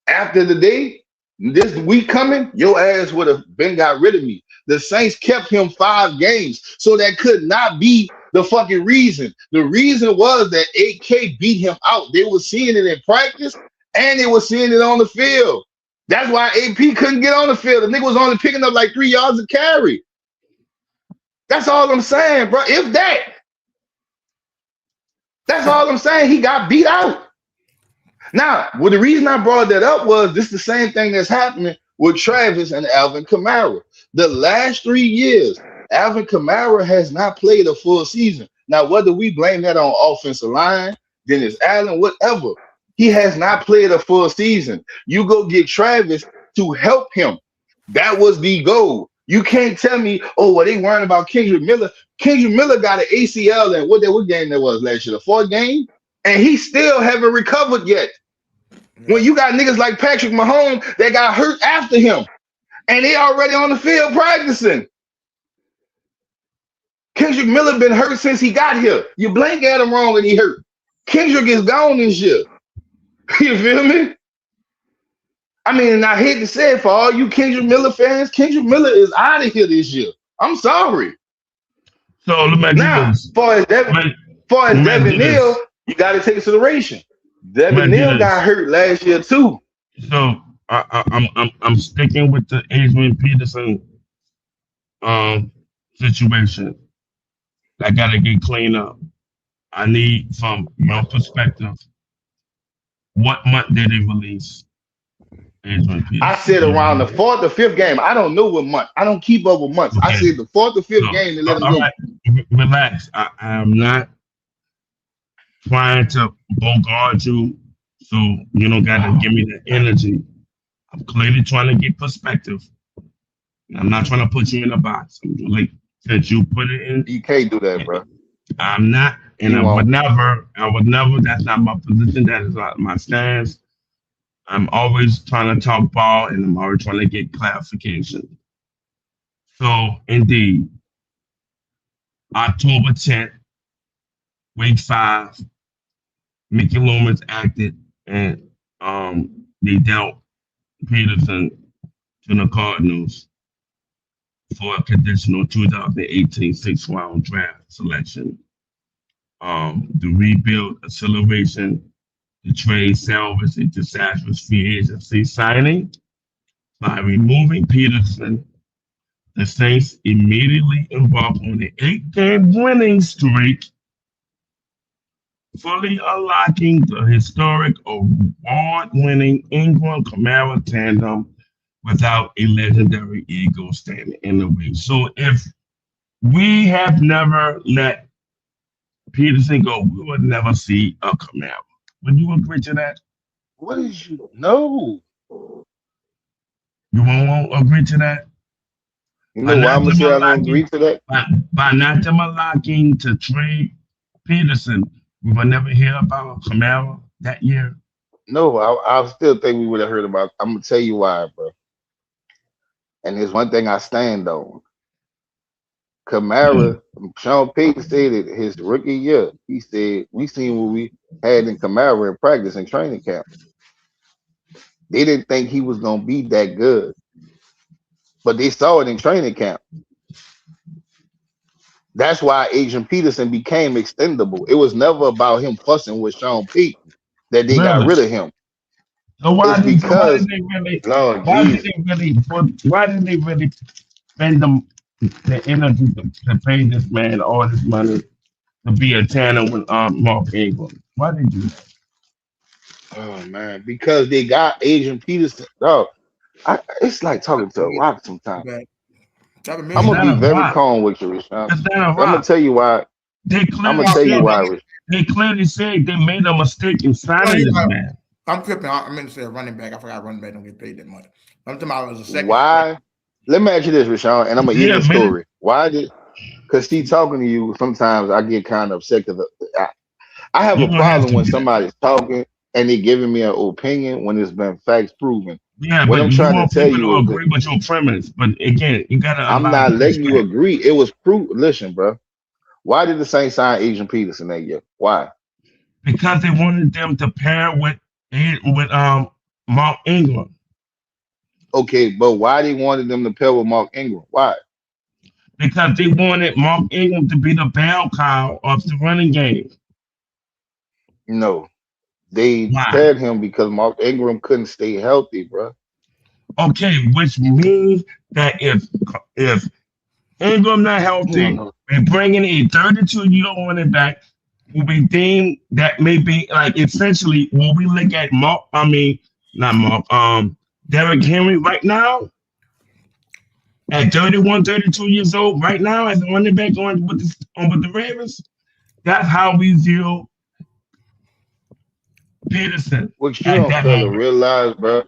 after the day, this week coming, your ass would have been got rid of me. The Saints kept him 5 games, so that could not be the fucking reason. The reason was that 8K beat him out. They were seeing it in practice and they were seeing it on the field. That's why AP couldn't get on the field. The nigga was only picking up like 3 yards of carry. That's all I'm saying, bro. If that's all I'm saying. He got beat out. Now, well, the reason I brought that up was this is the same thing that's happening with Travis and Alvin Kamara. The last 3 years, Alvin Kamara has not played a full season. Now, whether we blame that on offensive line, Dennis Allen, whatever, he has not played a full season. You go get Travis to help him. That was the goal. You can't tell me, oh, well, they worrying about Kendrick Miller. Kendrick Miller got an ACL and what game that was last year, the fourth game, and he still haven't recovered yet. When you got niggas like Patrick Mahomes that got hurt after him, and they already on the field practicing. Kendrick Miller been hurt since he got here. You blink at him wrong and he hurt. Kendrick is gone this year. You feel me? I mean, and I hate to say it for all you Kendrick Miller fans, Kendrick Miller is out of here this year. I'm sorry. So let me ask you Now, this. as far as Devin Neal, you got to take consideration. Devin Neal got hurt last year too. So I'm sticking with the Adrian Peterson situation. That got to get cleaned up. I need, from your perspective, what month did they release Adrian Peterson? I said around the fourth or fifth game. I don't know what month. I don't keep up with months. Okay. I said the fourth or fifth game they let him go. Right. Relax. I am not trying to bogart you, so you don't got to give me the energy. I'm clearly trying to get perspective. I'm not trying to put you in a box. Like, since you put it in, you can't do that, bro. I'm not, and I would never. That's not my position. That is not my stance. I'm always trying to talk ball, and I'm always trying to get clarification. So, indeed, October 10th, week 5, Mickey Loomis acted, and they dealt Peterson to the Cardinals for a conditional 2018 6th-round draft selection. The rebuild acceleration, the trade salvage, and disastrous free agency signing, By removing Peterson, the Saints immediately embarked on the 8-game winning streak, fully unlocking the historic award-winning Ingram-Kamara tandem without a legendary ego standing in the way. So if we have never let Peterson go, we would never see a Kamara. Would you agree to that? What is you? No. You won't agree to that? You By know why not I'm gonna them say I don't agree unlocking, to that? by not them unlocking to trade Peterson, we will never hear about Kamara that year. No, I still think we would have heard about. I'm gonna tell you why, bro. And there's one thing I stand on. Kamara, Sean Payton said it his rookie year. He said we seen what we had in Kamara in practice and training camp. They didn't think he was gonna be that good, but they saw it in training camp. That's why Adrian Peterson became extendable. It was never about him fussing with Sean Payton that they got Really? rid of him. So It's why did because they really Lord why did Jesus, they really why did they really spend the energy to pay this man all this money to be a tandem with Mark Ingram? Why did you? oh man, because they got Adrian Peterson. Oh, it's like talking to a rock sometimes. Drop a I'm Is million. gonna that be a very rock? calm with you, Rashawn. Is that a I'm gonna rock? tell you why. They I'm clearly gonna tell you said why. they clearly said they made a mistake in No, signing this man. I'm tripping. I meant to say a running back. I forgot running back don't get paid that much. I'm talking about it was a second. Why? Let me ask you this, Rashawn, and I'm gonna end Yeah, the man. story. Why did? Because she talking to you. Sometimes I get kind of upset because I have You're a gonna have problem to when get it. somebody's talking and they giving me an opinion when it's been facts proven. Yeah, What but I'm you trying to want tell people you to is that agree with your premise. But again, you gotta I'm allow not the letting you pushback agree. It was proof. Listen, bro. Why did the Saints sign Adrian Peterson that year? Why? because they wanted them to pair with Mark Ingram Okay, but why they wanted them to pair with Mark Ingram? Why? because they wanted Mark Ingram to be the bell cow of the running game. No, they Why? paired him because Mark Ingram couldn't stay healthy, bro. Okay, which means that if Ingram not healthy, No, we bring in a 32-year running back will be deemed that may be like essentially when we look at Mark, I mean not Mark, Derrick Henry right now at 31, 32 years old, right now as a running back with the Ravens, that's how we view Peterson what you at don't that fail to moment. realize, bro.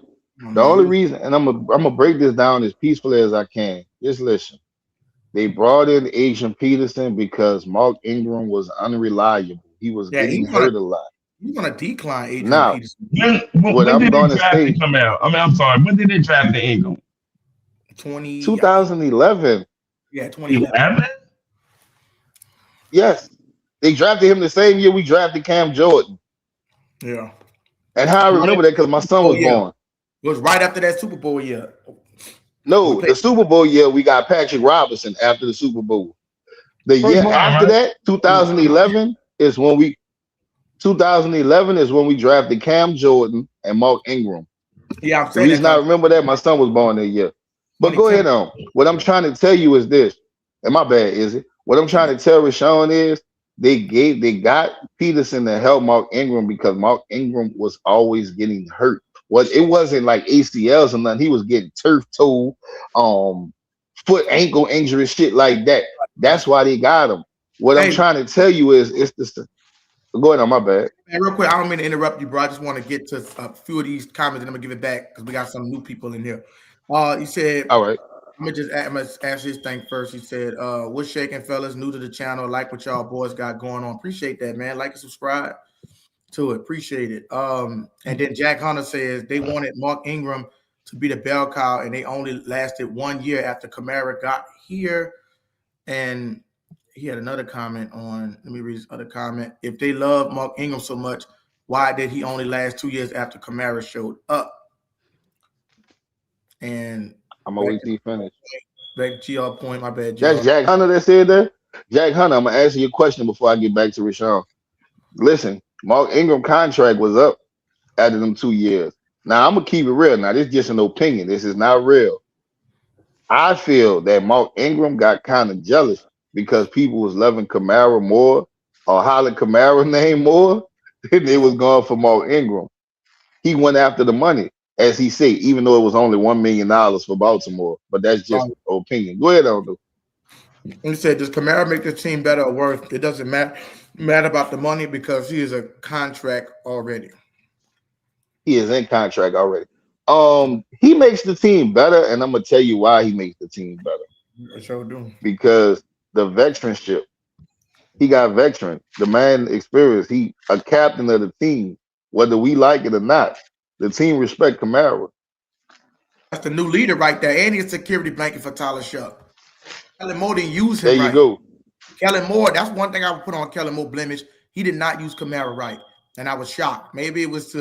The only reason, and I'm gonna break this down as peacefully as I can. Just listen. They brought in Adrian Peterson because Mark Ingram was unreliable. He was Yeah, getting hurt a lot. he's gonna decline Adrian Now, Peterson. what When I'm did they gonna draft the say, Camaro? I mean, I'm sorry. When did they draft the Ingram? 20, I think, 2011. yeah, 2011. 11? Yes, they drafted him the same year we drafted Cam Jordan. Yeah. And how I Right remember after that because my the Super son Bowl was year. born. It was right after that Super Bowl year. We No, played the Super Bowl year we got Patrick Robinson after the Super Bowl. The First year round, after right? that, 2011 is when we 2011 is when we drafted Cam Jordan and Mark Ingram. Yeah, I'm The saying that reason I because remember that my son was born that year. But go 2010. ahead on. What I'm trying to tell you is this, and my bad is it? What I'm trying to tell Rashawn is they got Peterson to help Mark Ingram because Mark Ingram was always getting hurt. It wasn't like ACLs or nothing. He was getting turf toe, foot ankle injury, shit like that. That's why they got him. What I'm Hey, trying to tell you is it's this. Go ahead on my bad. man, real quick, I don't mean to interrupt you, bro. I just want to get to a few of these comments and I'm gonna give it back because we got some new people in here. You said All right. I'm gonna ask this thing first. He said, what's shaking, fellas? New to the channel, like what y'all boys got going on. Appreciate that, man. Like and subscribe to it. Appreciate it. And then Jack Hunter says they wanted Mark Ingram to be the bell cow, and they only lasted 1 year after Kamara got here. And he had another comment on. Let me read his other comment. If they love Mark Ingram so much, why did he only last 2 years after Kamara showed up? And I'm gonna wait till you finish. back to your point. My bad, That's Joe. Jack Hunter that said that. Jack Hunter, I'm gonna answer your question before I get back to Rashawn. Listen, Mark Ingram contract was up after them 2 years. Now I'm gonna keep it real. Now this is just an opinion. This is not real. I feel that Mark Ingram got kind of jealous because people was loving Kamara more or hollering Kamara name more than they was going for Mark Ingram. He went after the money, as he said, even though it was only $1 million for Baltimore. But that's just Right. opinion. Go ahead, Aldo. He said, "Does Kamara make the team better or worse? It doesn't matter about the money because he is a contract already." He is in contract already. He makes the team better, and I'm gonna tell you why he makes the team better. I sure do. Because the veteranship. He got veteran. The man experience. He a captain of the team, whether we like it or not. The team respect Kamara. That's the new leader right there, and he's a security blanket for Tyler Shuck. Kellen Moore didn't use There him you right. go. Kellen Moore, that's one thing I would put on Kellen Moore blemish. He did not use Kamara right, and I was shocked. Maybe it was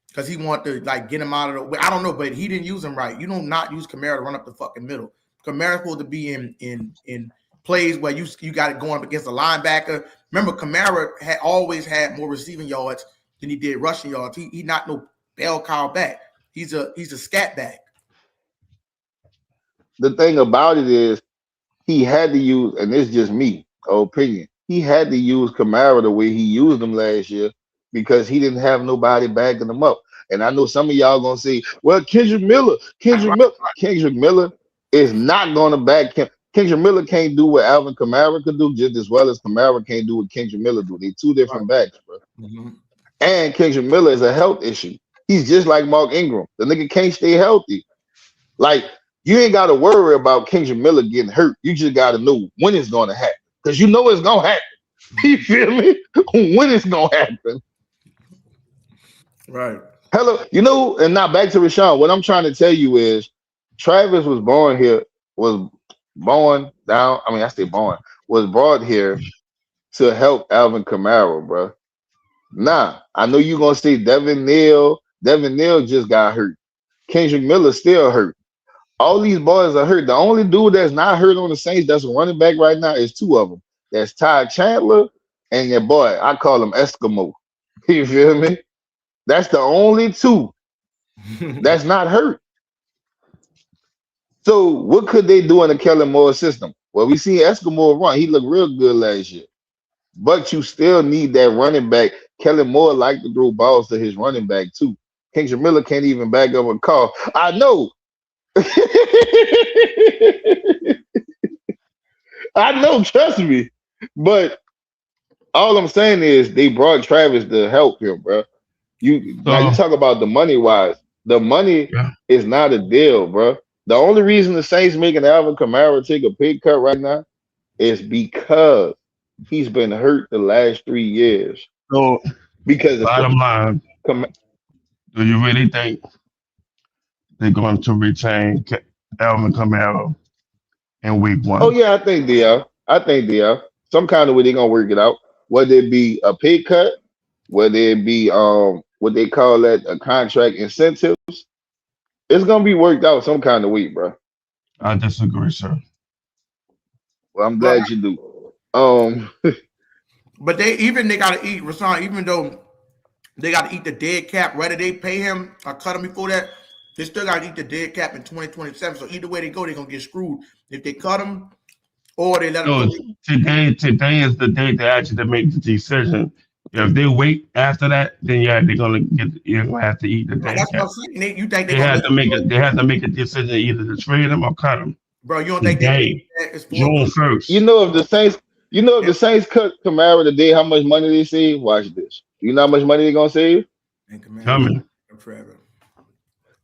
because he wanted to like get him out of the way. I don't know, but he didn't use him right. You don't not use Kamara to run up the fucking middle. Kamara's supposed to be in plays where you got it going up against a linebacker. Remember, Kamara had always had more receiving yards than he did rushing yards. He not no bell cow back. He's a scat back. The thing about it is he had to use, and it's just me, opinion. He had to use Kamara the way he used him last year because he didn't have nobody backing him up. And I know some of y'all gonna say, "Well, Kendrick Miller is not gonna back him. Kendrick Miller can't do what Alvin Kamara could do just as well as Kamara can't do what Kendrick Miller do. They two different backs, bro. Mm-hmm. And Kendrick Miller is a health issue. He's just like Mark Ingram. The nigga can't stay healthy. Like, you ain't got to worry about Kendrick Miller getting hurt. You just got to know when it's going to happen. Because you know it's going to happen. You feel me? When it's going to happen. Right. Hello. You know, and now back to Rashawn. What I'm trying to tell you is Travis was born here, was born down. I mean, I say born, was brought here to help Alvin Kamara, bro. Nah, I know you're going to say Devin Neal. Devin Neal just got hurt. Kendrick Miller still hurt. All these boys are hurt. The only dude that's not hurt on the Saints that's a running back right now is two of them. That's Ty Chandler and your boy. I call him Eskimo. You feel me? That's the only two that's not hurt. So what could they do in the Kellen Moore system? Well, we see Eskimo run. He looked real good last year. But you still need that running back. Kellen Moore like to throw balls to his running back too. Kendrick Miller can't even back up a call. I know. I know, trust me. But all I'm saying is they brought Travis to help him, bro. Now you talk about the money wise. The money is not a deal, bro. The only reason the Saints making Alvin Kamara take a pay cut right now is because he's been hurt the last 3 years. So, because bottom line, do you really think they're going to retain Alvin Kamara in week 1? Oh yeah, I think they are. Some kind of way they're gonna work it out. Whether it be a pay cut, whether it be what they call that a contract incentives, it's gonna be worked out some kind of way, bro. I disagree, sir. Well, I'm glad you do. But they gotta eat, Rasan, even though they gotta eat the dead cap, whether they pay him or cut him before that, they still gotta eat the dead cap in 2027. So either way they go, they're gonna get screwed. If they cut him or they let him go. Today is the day they actually make the decision. If they wait after that, then you're gonna have to eat the dead cap. That's what I'm saying. You think they have to make a decision either to trade him or cut him. Bro, you don't think it's June 1st. You know if the Saints cut Kamara today, how much money they save? Watch this. You know how much money they're gonna save? Tell me. Forever.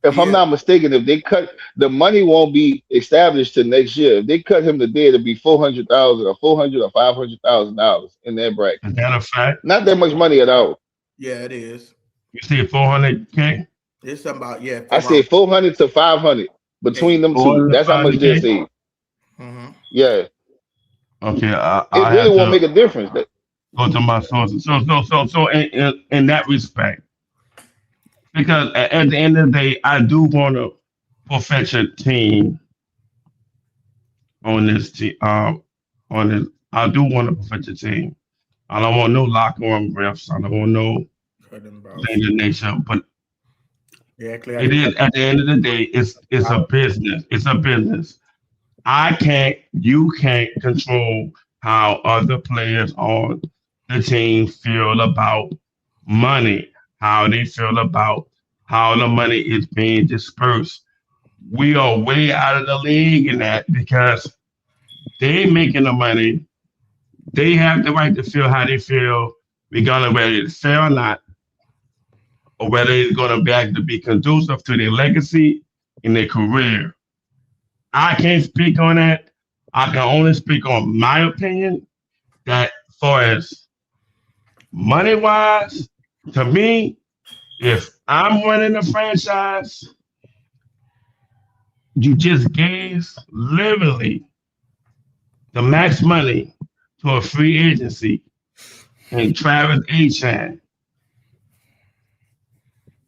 If I'm not mistaken, if they cut, the money won't be established till next year. If they cut him today, it'll be $400,000 or $400,000 or $500,000 in that bracket. Is that a fact? Not that much money at all. Yeah, it is. You say $400K? It's something about I said 400 to 500 between them two. That's how much they save. Mm-hmm. Yeah. Okay. It really won't make a difference. Go to my sources. So in that respect. Because at the end of the day, I do want to perfect a team on this team. I do want to perfect a team. I don't want no locker room refs. I don't want no thing of nature. But Yeah, It is at the end of the day, it's a business. It's a business. You can't control how other players on the team feel about money, how they feel about how the money is being dispersed. We are way out of the league in that because they making the money. They have the right to feel how they feel, regardless whether it's fair or not, or whether it's going to be actually be conducive to their legacy in their career. I can't speak on that. I can only speak on my opinion that far as money wise, to me, if I'm running a franchise, you just gave literally the max money to a free agency and Travis Achan,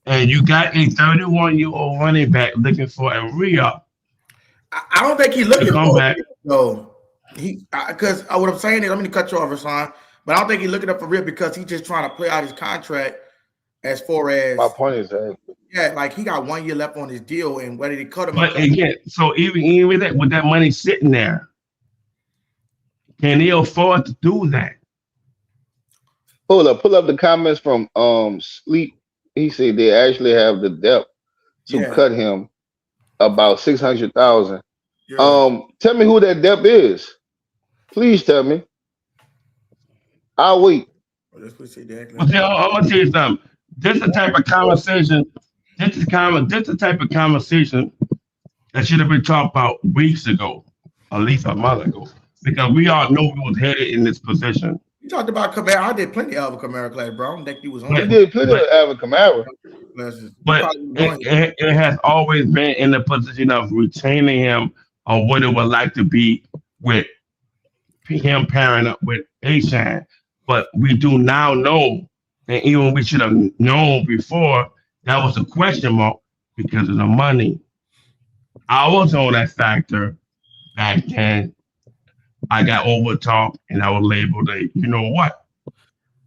and you got a 31-year-old running back looking for a re-up. I don't think he's looking come for back. it, though. Because what I'm saying is, I'm going to cut you off, Rashawn, but I don't think he's looking up for real because he's just trying to play out his contract as far as My point is that. Yeah, like he got 1 year left on his deal, and whether they cut him. But again, so even with that money sitting there, can they afford to do that? Pull up the comments from Sleep. He said they actually have the depth to cut him about 600,000. Yeah. Tell me who that depth is. Please tell me. I'll wait. I'm gonna tell you something. This is the type of conversation. This is the type of conversation that should have been talked about weeks ago, at least a month ago, because we all know we was headed in this position. You talked about Kamara. I did plenty of Alvin Kamara class, bro. I don't think he was on. You did plenty of Alvin Kamara. But it has always been in the position of retaining him or what it would like to be with him pairing up with Achan. But we do now know, and even we should have known before, that was a question mark because of the money. I was on that factor back then. I got over talked and I was labeled a, you know what?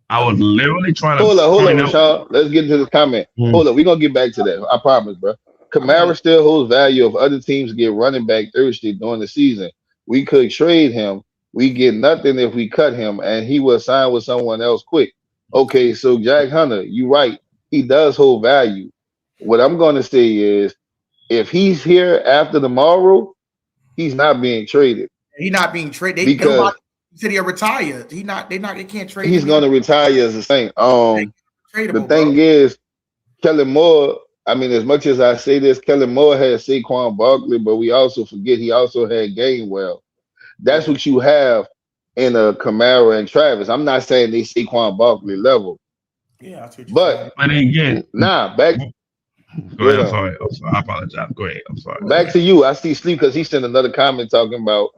I was literally trying to hold up, Rashawn. Let's get into the comment. Hold up, we're gonna get back to that. I promise, bro. Kamara still holds value if other teams get running back thirsty during the season. We could trade him. We get nothing if we cut him, and he will sign with someone else quick. Okay, so Jack Hunter, you're right. He does hold value. What I'm gonna say is, if he's here after tomorrow, he's not being traded. He's not being traded because he said he'll retire. They can't trade. He's going to retire as a Saint. The thing is, Kellen Moore. I mean, as much as I say this, Kellen Moore had Saquon Barkley, but we also forget he also had Gainwell. That's what you have in a Kamara and Travis. I'm not saying they Saquon Barkley level. Yeah, that's what but again, back. Go ahead. I'm sorry. I apologize. Go ahead. I'm sorry. Back to you. I see Sleep because he sent another comment talking about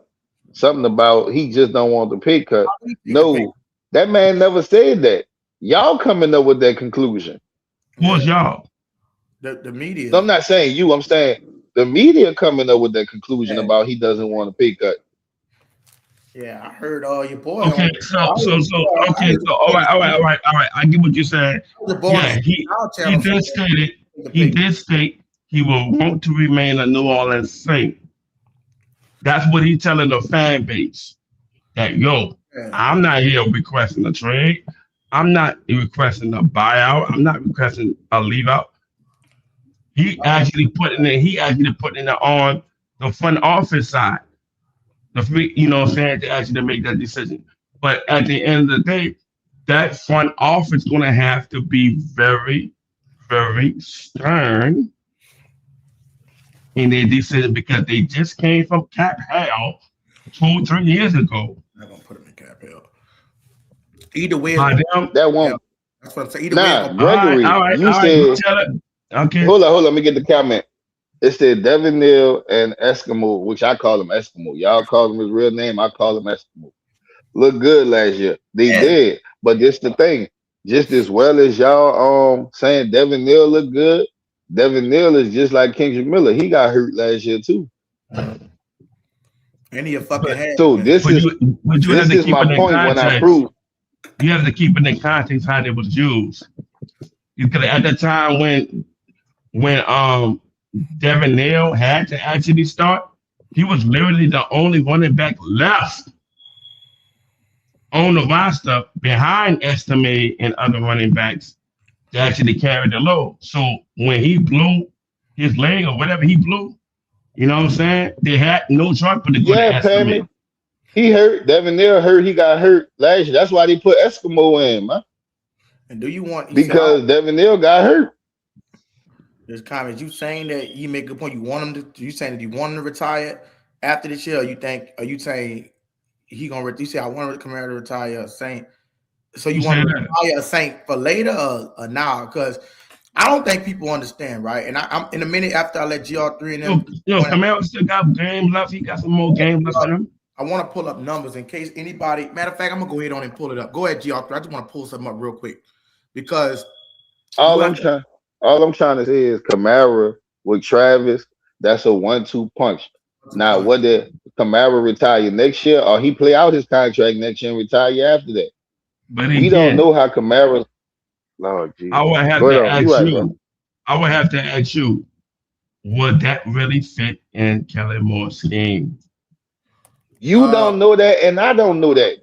something about he just don't want the pay cut. No, that man never said that. Y'all coming up with that conclusion. Who's y'all? The media. No, I'm not saying you. I'm saying the media coming up with that conclusion about he doesn't want a pay cut. Yeah, I heard your boy. Okay, so all right. I get what you're saying. Yeah, he did state he will want to remain a New Orleans Saint. That's what he's telling the fan base. That I'm not here requesting a trade. I'm not requesting a buyout. I'm not requesting a leave out. He actually putting it on the front office side. The free, to actually make that decision. But at the end of the day, that front office is going to have to be very, very stern in their decision because they just came from cap hell 2-3 years ago. I'm gonna put him in cap hell. Either way, that won't. That's what I'm saying. Either way, Gregory, you said. Okay. Hold on. Let me get the comment. It said Devin Neal and Eskimo, which I call him Eskimo. Y'all call him his real name. I call him Eskimo. Look good last year. They did. But this the thing. Just as well as y'all saying Devin Neal look good, Devin Neal is just like Kendrick Miller. He got hurt last year too. And he a fucking head. So this is my point when I prove. You have to keep it in context how it was used. Because at the time when when Devin Neal had to actually start, he was literally the only running back left on the roster behind Estime and other running backs to actually carry the load. So when he blew his leg or whatever he blew, you know what I'm saying? They had no choice but to go to Yeah, Estime. Pammy. He hurt. Devin Neal hurt. He got hurt last year. That's why they put Eskimo in, man. And do you want? You Because Devin Neal got hurt. There's comments. You saying that you make a point. You want him to. You saying that you want him to retire after this year? Or you think? Are you saying he gonna? You say I want Kamara to retire a Saint. So you want to retire a Saint for later or now? Because I don't think people understand, right? And I'm in a minute after I let GR3 and them. Kamara still got game left. He got some more game left in him. I want to pull up numbers in case anybody. Matter of fact, I'm gonna go ahead on and pull it up. Go ahead, GR3. I just want to pull something up real quick because all I'm trying to say is Kamara with Travis. That's a 1-2 punch. Now, whether Kamara retire next year or he play out his contract next year and retire after that, but we don't know how Kamara. Lord Jesus. I would have to ask you. I would have to ask you. Would that really fit in Kellen Moore's scheme? You don't know that, and I don't know that.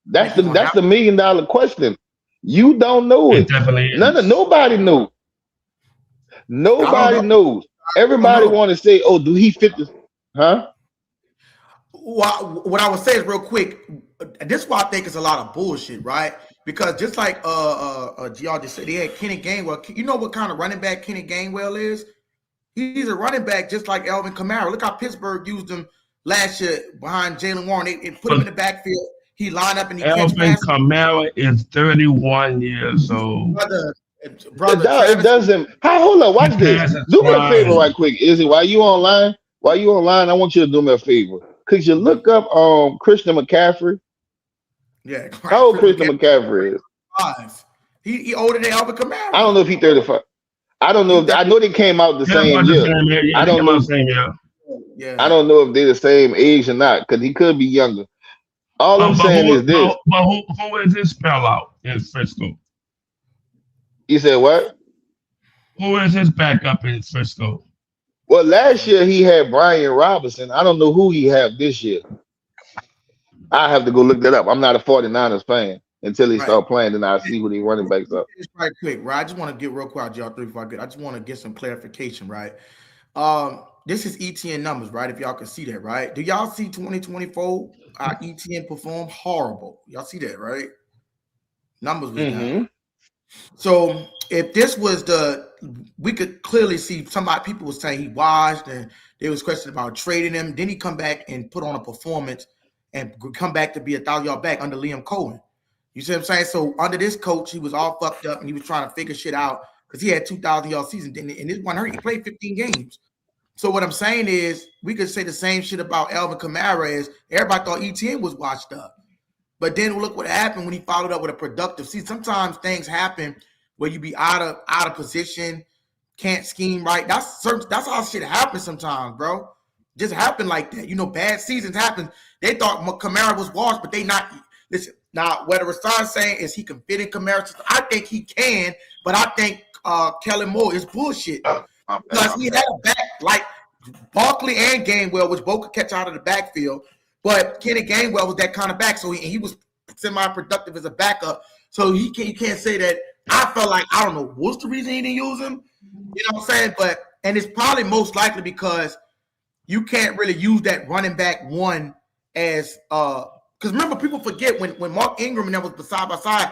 That's the $1 million question. You don't know it. Definitely is. Nobody knows. Nobody knows. Everybody want to say, "Oh, do he fit this?" Huh? Well, what I would say is real quick. This is why I think it's a lot of bullshit, right? Because just like GR just said, they had Kenny Gainwell. You know what kind of running back Kenny Gainwell is? He's a running back just like Alvin Kamara. Look how Pittsburgh used him last year behind Jalen Warren. They put him in the backfield. He lined up and he Alvin Kamara is 31 years old. Brother, it doesn't. Hold on, watch this. Do me a favor right quick. Izzy, while you online, I want you to do me a favor. Could you look up Christian McCaffrey? Yeah. How old Christian McCaffrey is? 5. He older than Alvin Kamara. I don't know if he's 35. I don't know. I know they came out the same year. I don't know. Yeah. I don't know if they're the same age or not, because he could be younger. All I'm saying is this. But who is this spell out in Frisco? You said what? Who is his backup in Frisco? Well, last year he had Brian Robinson. I don't know who he have this year. I have to go look that up. I'm not a 49ers fan until he start playing, then I'll see who they running backs up. Just right quick, right? I just want to get real quick, y'all. If I could, I just want to get some clarification, right? This is ETN numbers, right? If y'all can see that, right? Do y'all see 2024? Our ETN performed horrible. Y'all see that, right? Numbers was down. So if this was we could clearly see people were saying he washed, and there was questions about trading him. Then he come back and put on a performance and come back to be 1,000-yard back under Liam Cohen. You see what I'm saying? So under this coach, he was all fucked up and he was trying to figure shit out because he had 2,000-yard season. And this one hurt. He played 15 games. So what I'm saying is we could say the same shit about Alvin Kamara is everybody thought ETN was washed up. But then look what happened when he followed up with a productive season. Sometimes things happen where you be out of position, can't scheme right. That's how shit happens sometimes, bro. Just happen like that. You know, bad seasons happen. They thought Kamara was washed, but they not. Listen, now whether Rasad's saying is he can fit in Kamara, I think he can, but I think Kellen Moore is bullshit. Because he had a back like Barkley and Gainwell, which both could catch out of the backfield. But Kenny Gainwell was that kind of back, so he was semi-productive as a backup. So you can't say that. I felt like, I don't know what's the reason he didn't use him. You know what I'm saying? And it's probably most likely because you can't really use that running back one as because remember, people forget when Mark Ingram and that was side by side,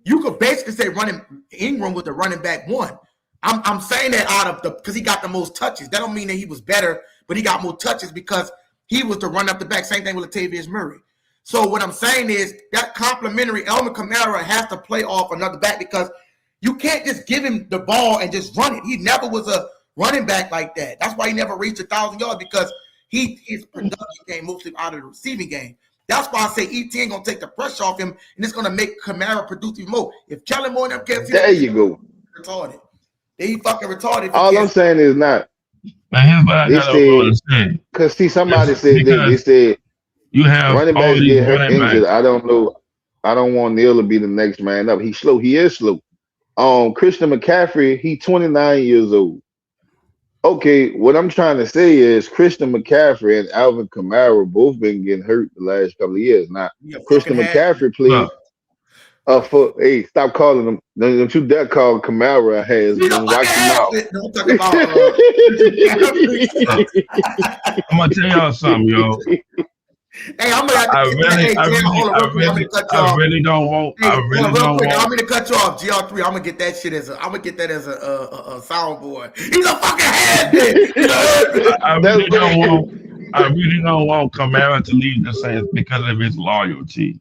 you could basically say running Ingram was the running back one. I'm saying that because he got the most touches. That don't mean that he was better, but he got more touches because he was the run up the back. Same thing with Latavius Murray. So what I'm saying is that complimentary Alvin Kamara has to play off another back because you can't just give him the ball and just run it. He never was a running back like that. That's why he never reached 1,000 yards because his production came mostly out of the receiving game. That's why I say ETN gonna take the pressure off him and it's gonna make Kamara produce even more. If Kellen Moore and them can't see there you go. Retarded. They fucking retarded. All I'm saying is not. Because see, somebody said they said you have running backs get hurt injured. I don't know. I don't want Neil to be the next man up. He's slow. He is slow. Christian McCaffrey, he's 29 years old. Okay, what I'm trying to say is Christian McCaffrey and Alvin Kamara both been getting hurt the last couple of years. Now, You a fucking Christian hat. McCaffrey Look, played for hey, stop calling him. Don't you dare call Kamara has You a been fucking watch your hat. mouth. Don't talk about look, I'm gonna tell y'all something, yo. Hey, I'm gonna have to I get that. really, Hey, I Jim, really, hold on I real quick. I'm really, gonna cut you I off. really don't want. Hey, I hold really on real don't quick. I'm want. gonna cut you off. GR3. I'm gonna get that shit as a. I'm gonna get that as a soundboard. He's a fucking head. He's a head. I That's really what don't it want. I really don't want Kamara to leave the Saints because of his loyalty.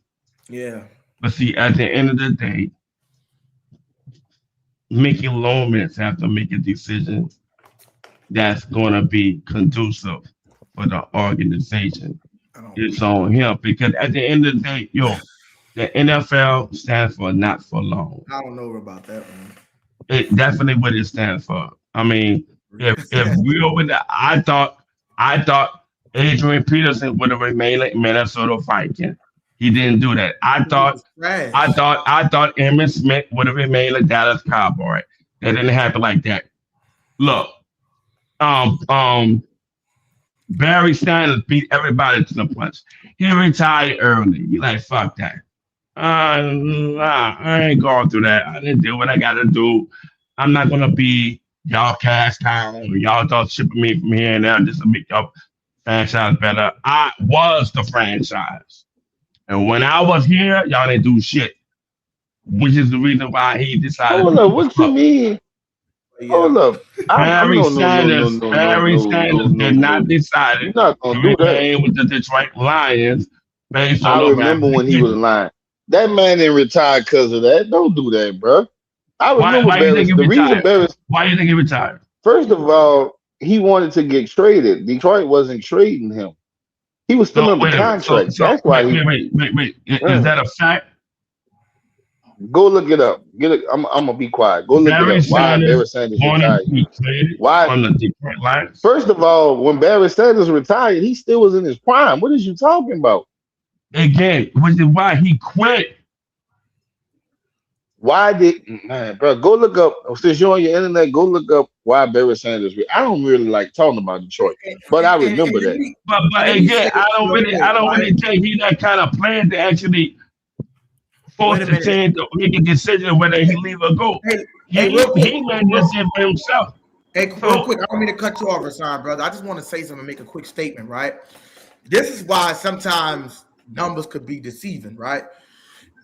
Yeah. But see, at the end of the day, making Lomans have to make a decision that's going to be conducive for the organization. I don't. It's on him because at the end of the day, yo, the NFL stands for not for long. I don't know about that one. It definitely what it stands for. I mean, if we open the, I thought Adrian Peterson would have remained like Minnesota Viking. He didn't do that. Trash. I thought Emmitt Smith would have remained a Dallas Cowboy. That didn't happen like that. Look, um, um, Barry Sanders beat everybody to the punch. He retired early. You like fuck that. Nah, I ain't going through that. I didn't do what I got to do. I'm not gonna be y'all cast down or y'all start shipping me from here and there just to make your franchise better. I was the franchise, and when I was here, y'all didn't do shit, which is the reason why he decided to hold up, leave the what you club. mean? Yeah. Hold up. I'm Barry no no no no Sanders, no no Barry no no Sanders no did not no. decide You're to not gonna do that. remain with the Detroit Lions based on I no remember rapid when he was decision. lying. That man didn't retire because of that. Don't do that, bro. I Why? remember Why you think he The reason retired? Barris, Why you think he retired? first of all, he wanted to get traded. Detroit wasn't trading him. He was So still under wait a minute. So contract. so That's why wait he. wait wait wait wait. Is uh, that a fact? Go look it up. Get it. I'm gonna be quiet. Go look it Barry up. Why Sanders Barry Sanders wanted retired? to be traded Why? from the Detroit Lions. First of all, when Barry Sanders retired, he still was in his prime. What is you talking about? Again, which is why he quit. Why did man, bro? Go look up. Since you're on your internet, go look up why Barry Sanders. I don't really like talking about Detroit, but I remember that. But Let me say again, this real quick, I don't right? really think he's that kind of player to actually force Wait a the minute. team to make a decision whether he leave or go. Hey, real quick. He made this decision for himself. Hey, real So quick. I don't mean to cut you off, Rashawn, brother. I just want to say something and make a quick statement, right? This is why sometimes numbers could be deceiving, right?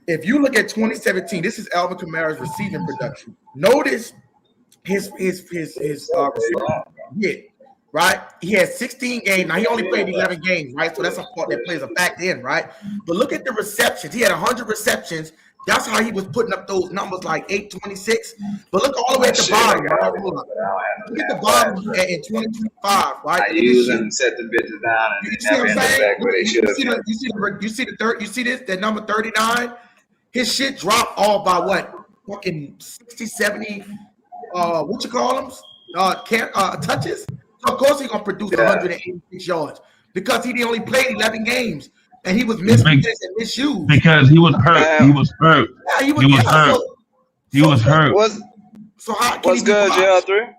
If you look at 2017, this is Alvin Kamara's receiving production. Notice his hit, right? He had 16 games. Now he only played 11 games, right? So that's a part that plays a fact in, right? But look at the receptions. He had 100 receptions. That's how he was putting up those numbers like 826. But look all the way at the bottom, right? Look at the bottom in 2025, right? I use them to set the bitches down and You they see never what I'm end up saying? back where they should have been. You see this, that number 39? His shit dropped all by what? Fucking 60, 70, what you call them? Touches. So of course he's gonna produce 186 yards because he only played 11 games and he was missing this and misused. because he was hurt. He was hurt. Yeah, He was hurt. He was hurt. So how can What's he be good, washed? GL3?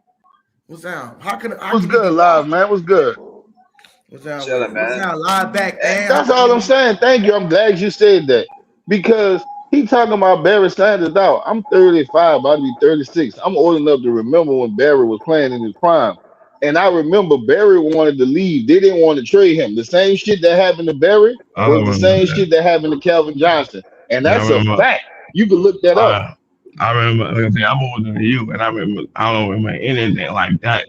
What's down? How can What's he good, be live washed? man? What's good? What's down? Chilling, What's man. down? Live back, man. That's all I'm saying. Thank you. I'm glad you said that because he talking about Barry Sanders out. I'm 35, about to be 36. I'm old enough to remember when Barry was playing in his prime. And I remember Barry wanted to leave. They didn't want to trade him. The same shit that happened to Barry I was the remember same that. shit that happened to Calvin Johnson. And And I that's a remember. fact. You can look that up. I remember. Like I said, I'm older than you, and I remember. I don't remember anything like that.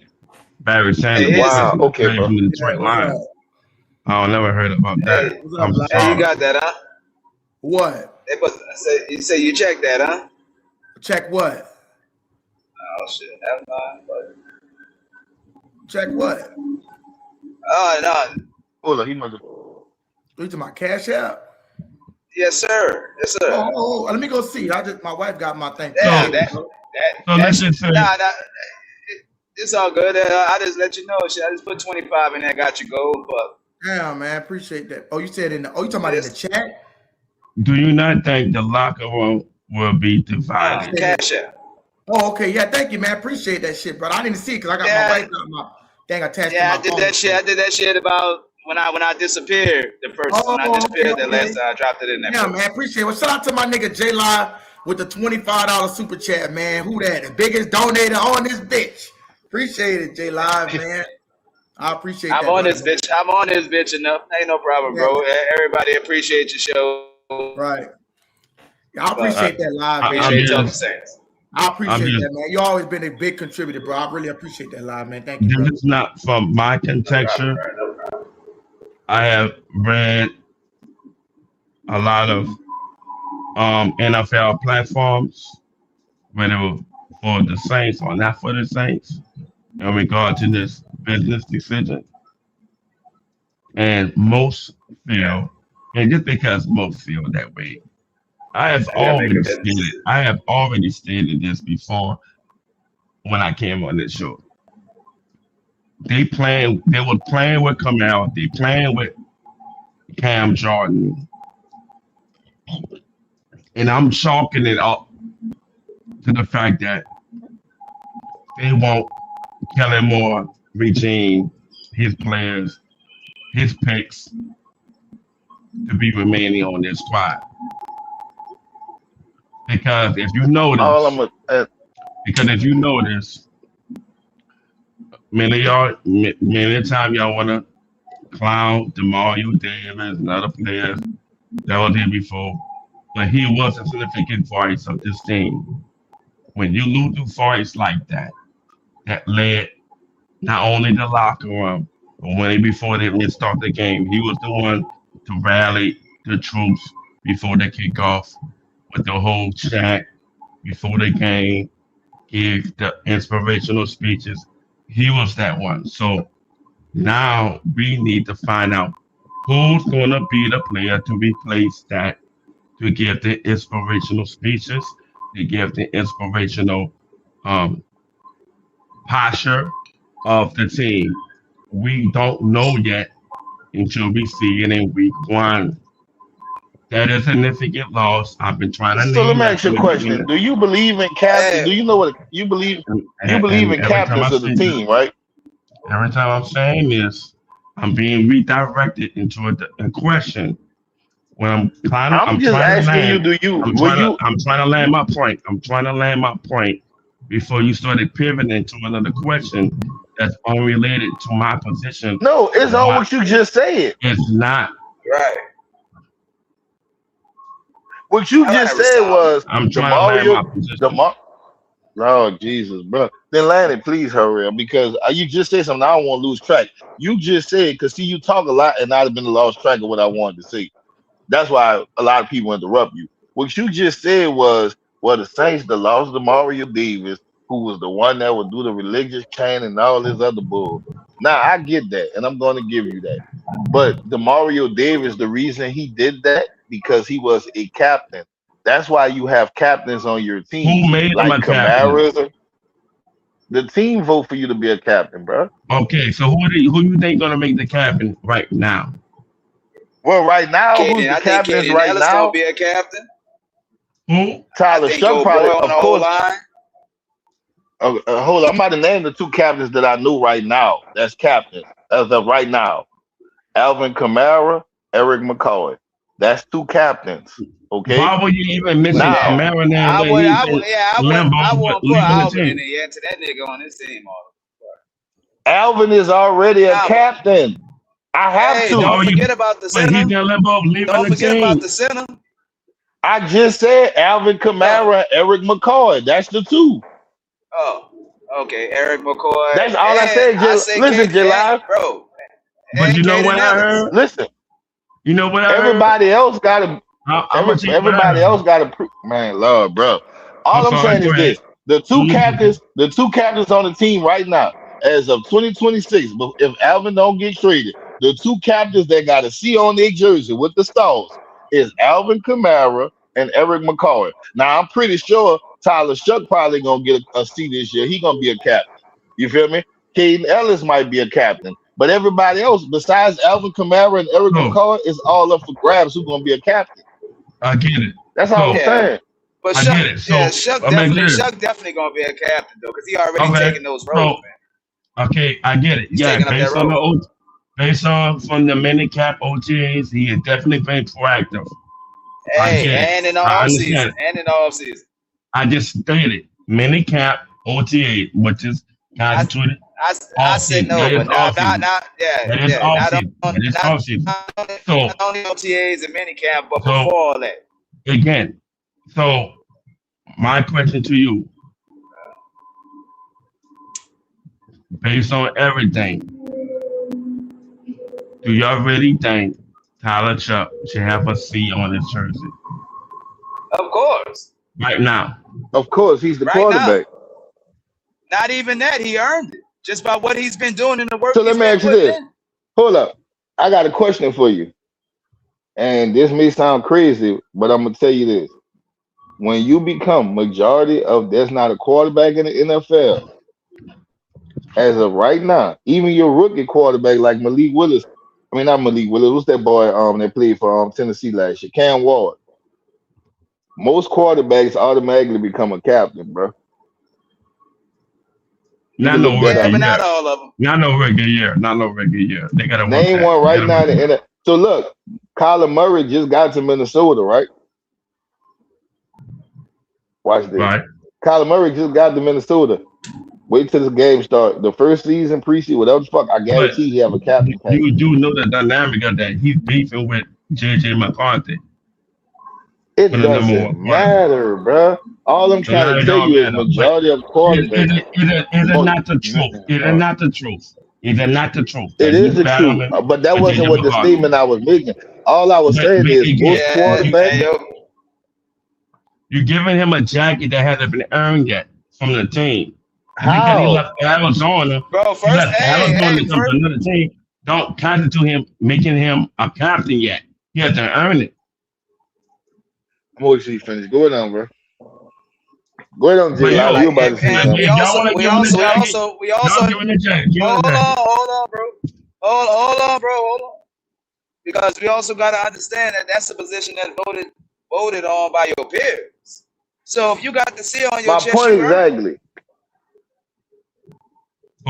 Barry Sanders Hey, was is it? Wow. Okay, traded bro. from the Yeah, Detroit what's Lions. up? I never heard about that. Hey, What's up, I'm Live? hey, you sorry. got that, huh? What? Hey, but you say you checked that, huh? Check what? Oh shit, never mind. But, Check what? oh no, Hold on. He must have. You to my cash app? yes sir, yes sir. Let me go see. My wife got my thing. Hey, So let's just say, nah, it's all good. I just let you know. Shit, I just put 25 in there, got you gold, but Damn, man, appreciate that. Oh, you said you talking about in the chat? do you not think the locker room will be divided? cash out. Oh, okay. Yeah, thank you, man. Appreciate that shit, bro. I didn't see it because I got my Yeah, wife got my thing attached to yeah, my I did phone. that shit. I did that shit about when I disappeared when I Oh, okay, disappeared that okay. last time. I dropped it in that Yeah, post. man. Appreciate it. Well, shout out to my nigga J Live with the $25 super chat, man. Who that? The biggest donator on this bitch. Appreciate it, J Live, man. I appreciate I'm that, on brother. this bitch. I'm on this bitch enough. Ain't no problem, Yeah, bro. Everybody appreciate your show. right. Yeah, I But I, appreciate that live, man. I'm appreciate Talking just, Saints. I I'm appreciate just. that, man. You always been a big contributor, bro. I really appreciate that live, man. Thank you, This brother. is not from my No problem, conjecture. bro. No problem. I have read a lot of NFL platforms, whether for the Saints or not for the Saints, in regard to this business decision. And most Yeah. feel, and just because most feel that way, I have I gotta make a already business stated, decision. I have already stated this before when I came on this show. They were playing with Kamara, they playing with Cam Jordan, and I'm chalking it up to the fact that they want Kellen Moore regime, his players, his picks to be remaining on this squad. Because if you All notice, I'm a, because if you notice, many time y'all want to clown Demario Davis and other players that were there before, but he was a significant voice of this team. When you lose to voice like that, that led not only the locker room, but when before they even start the game, he was the one to rally the troops before they kick off with the whole chat before the game, give the inspirational speeches. He was that one. So now we need to find out who's going to be the player to replace that, to give the inspirational speeches, to give the inspirational um, posture of the team. We don't know yet until we see it in week one. That is a significant loss. I've been trying to so let name me that ask you from a the question. beginning. Do you believe in captain? Hey, Do you know what you believe? You believe And in captains of the team, right? every time I'm saying this, I'm being redirected into a question. When I'm I'm just trying to asking you, land, do you will you I'm trying to land my point. I'm trying to land my point before you started pivoting to another question that's unrelated to my position. no, it's all Why what you just said. it's not. right. What you I like just said Aristotle. was I'm the trying to land Mario my position. the Lord Jesus, bro. Then Lanny, please hurry up because you just said something. I don't want to lose track. You just said because see, you talk a lot, and I'd have been lost track of what I wanted to say. That's why a lot of people interrupt you. What you just said was, well, the Saints, the lost to Mario Davis, who was the one that would do the religious chant and all this other bull. Now I get that, and I'm going to give you that. But the Mario Davis, the reason he did that because he was a captain. That's why you have captains on your team, Who made him like a captain? Kamara. The team vote for you to be a captain, bro. Okay, so who you think gonna make the captain right now? Well, right now, who's Kaden, the I think captains Kaden right Ellis gonna now? be a captain. Who? I Tyler think Shuck old boy probably, on the of O course. line. Hold on, I'm about to name the two captains that I knew right now. That's captains as of right now. Alvin Kamara, Eric McCoy. That's two captains. Okay. Why would you even mention Yeah, Now, Kamara now when he's in limbo I with wouldn't put leaving the Alvin in team? there yet to that nigga on this team. Alvin is already a Alvin. captain. I have Hey, Why to. don't would you? forget about the But he's center. in limbo leaving Don't the forget about team. the center. I just said Alvin Oh, Kamara, Eric McCoy. That's the two. oh, okay. Eric McCoy That's all I and said. I say Listen, Kate, and, July. bro, But and you know Kaden what I Ellis. heard? Listen. You know what I heard? Everybody else got to. I'm gonna tell you what I Everybody else heard. got to. Man, Lord, bro. I'm All I'm sorry. saying Go is ahead. this: the two captains on the team right now, as of 2026. But if Alvin don't get traded, the two captains that got a C on their jersey with the stars is Alvin Kamara and Eric McCoy. Now I'm pretty sure Tyler Shuck probably gonna get a C this year. He gonna be a captain. You feel me? Caden Ellis might be a captain. But everybody else, besides Alvin Kamara and Eric So McCoy, is all up for grabs who's gonna be a captain. I get it. That's all I'm So Yeah, saying. But I Shuck, get it. So yeah, Shuck I mean, definitely gonna be a captain though, because he already okay. taking those roles, man. Okay, I get it. He's Yeah, taking up that role. based on from the minicap OTAs, he has definitely been proactive. I Hey, get it. and in the I off season, understand. and in the off season. I just stated minicap OTA, which is constituted I off said season. no, That is but off season. That is off season. That is off season. not only OTAs and minicamp, but So- before all that. Again, so my question to you, based on everything, do y'all really think Tyler Chuck should have a C on his jersey Of course. right now? Of course, he's the Right quarterback. Not even that, he earned it. Just by what he's been doing in the work. So let me ask you this. Hold up. I got a question for you. And this may sound crazy, but I'm gonna tell you this. When you become majority of there's not a quarterback in the NFL, as of right now, even your rookie quarterback like Malik Willis, I mean not Malik Willis, what's that boy that played for Tennessee last year? Cam Ward. Most quarterbacks automatically become a captain, bro. Not no rookie but year. not all of them. Not no regular year. Not no regular year. They got to Name one right now. So look, Kyler Murray just got to Minnesota, right? Watch this. Right. Kyler Murray just got to Minnesota. Wait till the game start. The first season, preseason, whatever the fuck, I guarantee he have a captain. You do know the dynamic of that. He's beefing with J.J. McCarthy. It doesn't matter, bro. All I'm trying to tell you is majority of quarterbacks. It is not the truth. It is not the truth. It is not the truth. It is the truth. But that wasn't what the statement I was making. All I was saying is most quarterbacks. You're giving him a jacket that hasn't been earned yet from the team. How? Because he left Arizona. Bro, first, Arizona to come to another team. Don't constitute him making him a captain yet. He has to earn it. I'm always see you finish. Go ahead on, bro. Go ahead on, Jay. You about to say something. We also giving the jacket. Hold on, bro. Hold on. Because we also got to understand that that's the position that's voted on by your peers. So if you got the C on your chest, my point exactly.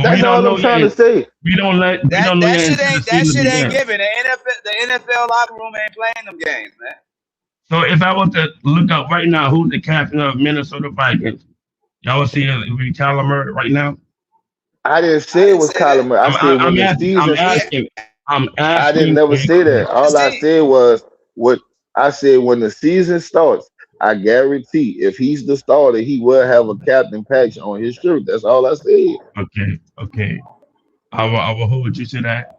That's all I'm trying to say. We don't let that shit ain't given. The NFL locker room ain't playing them games, man. So if I was to look up right now who's the captain of Minnesota Vikings, y'all will see it would be Kyler Murray right now. I didn't say it was Kyler Murray. I said when the season. I'm asking. I didn't never say that. All I said was what I said when the season starts. I guarantee if he's the starter, he will have a captain patch on his shirt. That's all I said. Okay. I will hold you to that.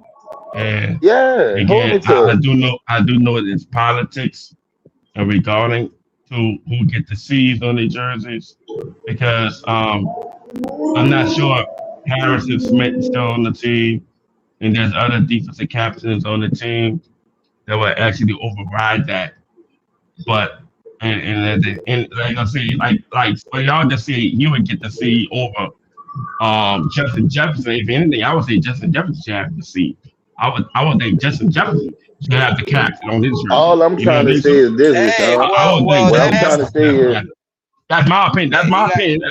And yeah, again, I do know it's politics regarding to who get the C's on their jerseys because I'm not sure Harrison Smith is still on the team, and there's other defensive captains on the team that will actually override that. But and like I say, like for y'all to say you would get the C over Justin Jefferson. If anything, I would say Justin Jefferson should have the C. I would think Justin Jefferson should have the captain on his jersey. All I'm trying to say is this. What I'm trying to say is that's my opinion. That's my opinion.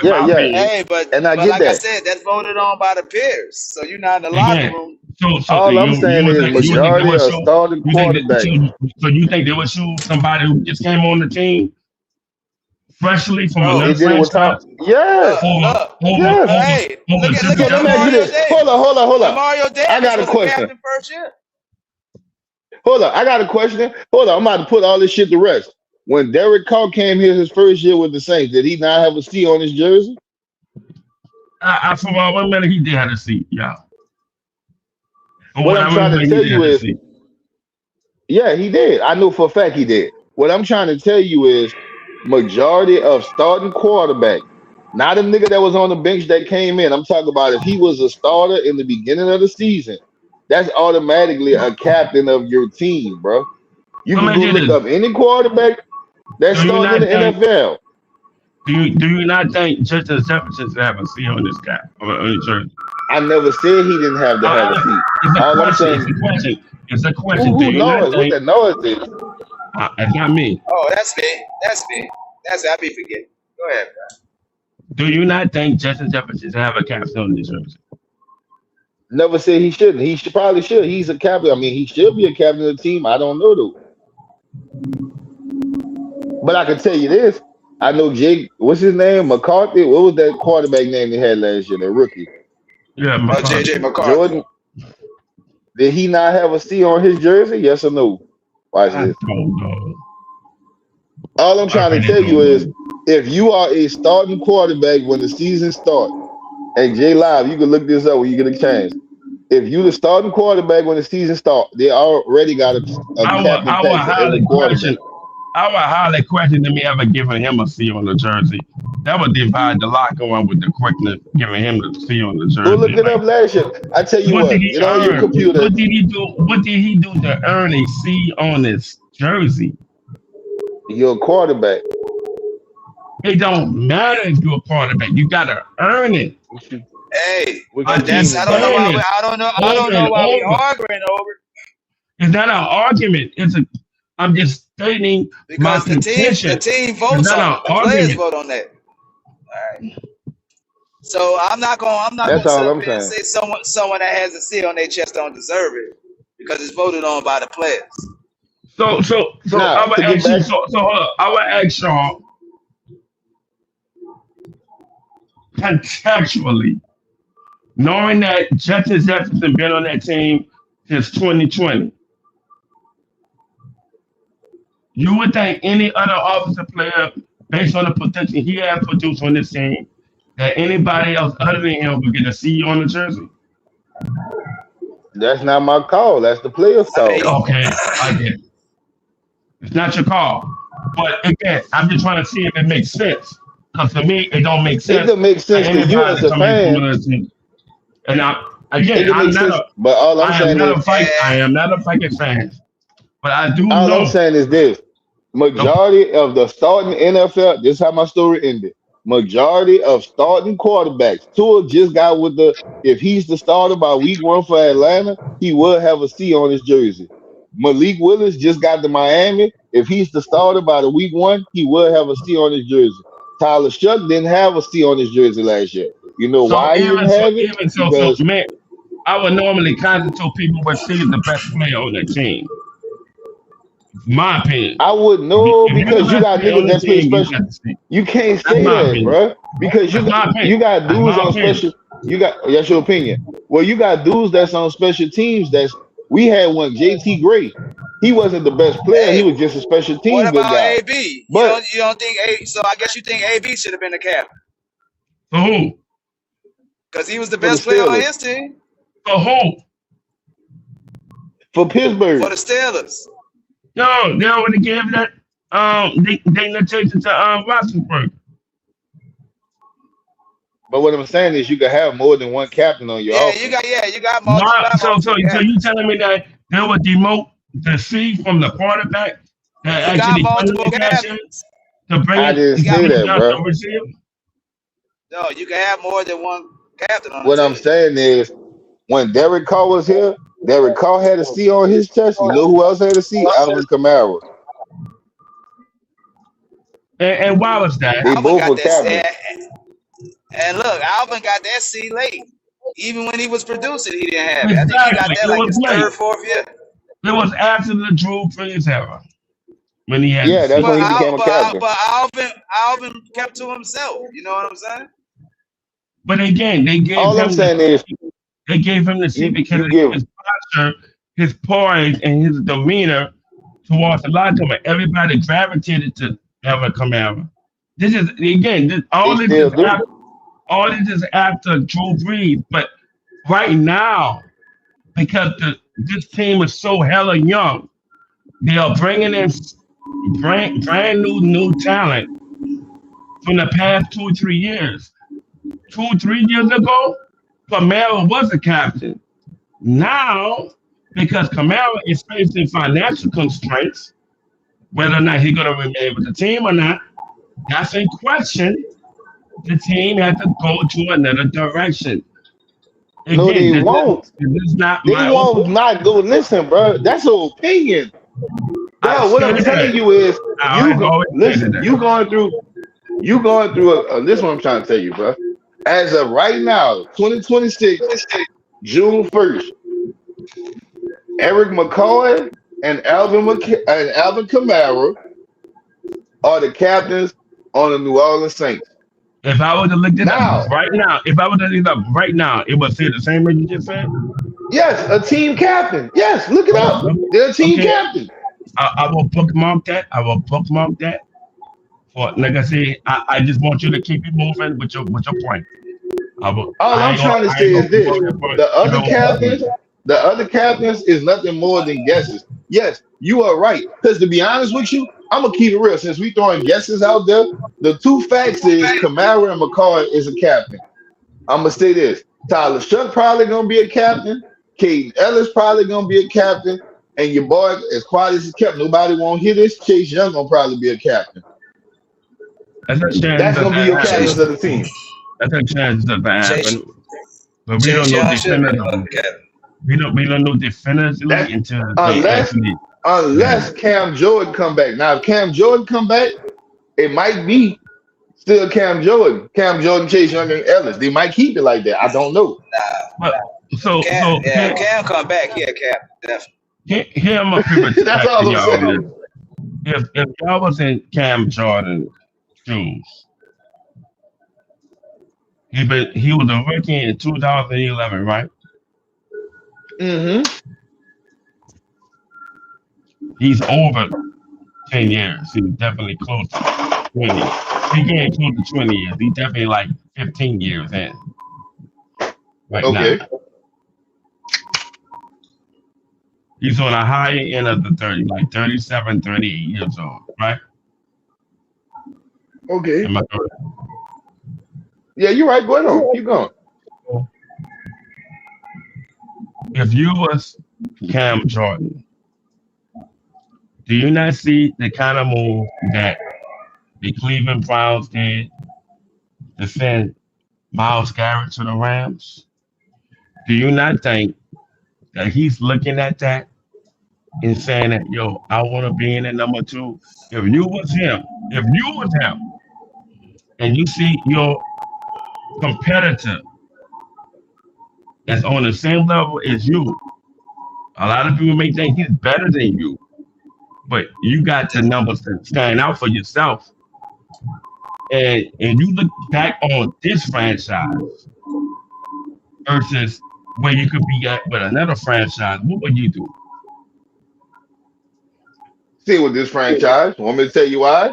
Hey, but like I said, that's voted on by the peers. So you're not in the locker room. So all I'm saying is majority of starting quarterbacks. So you think they would choose somebody who just came on the team freshly from another franchise? Yes. Hey, look at Mario Davis. Hold on. Mario Davis I got a question. Hold on, I got a question. Hold on, I'm about to put all this shit to rest. When Derek Carr came here his first year with the Saints, did he not have a C on his jersey? For 1 minute, he did have a C, yeah. What I'm trying to tell you is, yeah, he did. I know for a fact he did. What I'm trying to tell you is, majority of starting quarterback, not a nigga that was on the bench that came in. I'm talking about if he was a starter in the beginning of the season, that's automatically a captain of your team, bro. You can go look up any quarterback that's starting in the NFL. Do you not think Justin Jefferson should have a C on this guy on his jersey? I never said he didn't have to have a C. It's a question. Who knows what the noise is? It's not me. Oh, that's me. That's it. I be forgetting. Go ahead, bro. Do you not think Justin Jefferson should have a captain on this jersey? Never said he shouldn't. He should probably should. He's a captain. I mean, he should be a captain of the team. I don't know though. But I can tell you this. I know Jake. What's his name? McCarthy. What was that quarterback name they had last year? That rookie. Yeah, JJ McCarthy. Jordan. Did he not have a C on his jersey? Yes or no? Watch I this. don't know. All I'm trying to tell you is, if you are a starting quarterback when the season starts, and J Live, you can look this up when you get a chance. If you the starting quarterback when the season starts, they already got a captain tag for every quarterback. I would highly question them ever giving him a C on the jersey. That would divide the locker room with the quickness giving him the C on the jersey. Go look it up last year. I tell you what, get on your computer. What did he do? What did he do to earn a C on his jersey? You're a quarterback. It don't matter if you're a quarterback. You gotta earn it. Hey, that's I don't know why we arguing over it. It's not an argument. I'm just stating because the team votes on it. The players vote on that. All right. So I'm not gonna say someone that has a C on their chest don't deserve it because it's voted on by the players. So I would ask you. So I would ask y'all contextually, knowing that Justin Jefferson been on that team since 2020. You would think any other offensive player, based on the potential he has produced on this team, that anybody else other than him would get a C on the jersey? That's not my call. That's the player's call. Okay, I get it. It's not your call. But again, I'm just trying to see if it makes sense. Because to me, it don't make sense. It don't make sense to you as a fan. And I'm not a Vikings fan. But I do know. All I'm saying is this. Majority of the starting NFL, this is how my story ended. Majority of starting quarterbacks. Tua just got with if he's the starter by week 1 for Atlanta, he will have a C on his jersey. Malik Willis just got to Miami. If he's the starter by the week 1, he will have a C on his jersey. Tyler Shuck didn't have a C on his jersey last year. You know why he didn't have it? Man, I would normally constitute people would see the best player on the team. My opinion. I would know because you got niggas that play special. You can't say that, bro. Because you got dudes on special. That's your opinion. Well, you got dudes that's on special teams. We had one, JT Gray. He wasn't the best player. He was just a special team good guy. What about guy. AB? But you don't think AB? So I guess you think AB should have been the captain. For who? Because he was the best player on his team. For who? For Pittsburgh. For the Steelers. No, they already gave that dignitation to Roethlisberger. But what I'm saying is, you can have more than one captain on your offense. You got multiple. So you telling me that they would demote the C from the quarterback that you actually got multiple captains to bring I didn't say that, bro. No, you can have more than one captain on what I'm saying is, when Derek Carr was here, Derek Carr had a C on his chest. You know who else had a C? Alvin Kamara. And why was that? They both were captains. And look, Alvin got that C late. Even when he was producing, he didn't have it. Exactly. I think he got that like his third, fourth year. It was after the Drew Brees era when he had. Yeah, that's when he became a captain. But Alvin kept to himself. You know what I'm saying? But again, they gave they gave him the C because of his posture, his poise, and his demeanor towards the locker room. Everybody gravitated to Alvin Kamara. This is again, all this is after Drew Brees. But right now, because this team is so hella young, they are bringing in brand new talent from the past 2 or 3 years. 2 or 3 years ago, Kamara was a captain. Now, because Kamara is facing financial constraints, whether or not he's going to remain with the team or not, that's in question. The team has to go to another direction. Again, no, they won't. This is not they won't not go. Listen, bro. That's an opinion. Bro, what I'm telling you is, I've always listen. that. You going through this is what I'm trying to tell you, bro. As of right now, 2026, June 1st, Eric McCoy and Alvin Kamara are the captains on the New Orleans Saints. If I were to look it up right now, it would say the same way you just said. Yes, a team captain. Yes, look it up. They're a team captain. I will bookmark that. For like I said, I just want you to keep it moving with your point. All I'm trying to say is this: the other captains is nothing more than guesses. Yes, you are right. Because to be honest with you, I'm gonna keep it real. Since we throwing guesses out there, the two facts is Kamara and McCoy is a captain. I'm gonna say this: Tyler Shuck probably gonna be a captain. Caden Ellis probably gonna be a captain. And your boy, as quiet as he's kept, nobody won't hear this. Chase Young gonna probably be a captain. That's gonna be your captains of the team. That's a chance that happen, but we don't know definitively. We don't know definitively until unless Cam Jordan come back. Now, if Cam Jordan come back, it might be still Cam Jordan, Chase Young, and Ellis. They might keep it like that. I don't know. But Cam come back here, Cam, definitely. Here I'm a favorite. That's all I'm saying. If y'all was in Cam Jordan shoes, he was a rookie in 2011, right? Mm-hmm. He's over 10 years. He's definitely close to 20. He getting close to 20 years. He's definitely like 15 years in. Right now. He's on a higher end of the 30, like 37, 38 years old, right? Okay. Am I correct? Yeah, you're right. Go ahead on. Keep going. If you was Cam Jordan, do you not see the kind of move that the Cleveland Browns did to send Myles Garrett to the Rams? Do you not think that he's looking at that and saying that, yo, I want to be in at number 2? If you was him, and you see your competitor that's on the same level as you, a lot of people may think he's better than you, but you got the numbers to stand out for yourself. And you look back on this franchise versus where you could be at with another franchise, what would you do? See, with this franchise, want me to tell you why?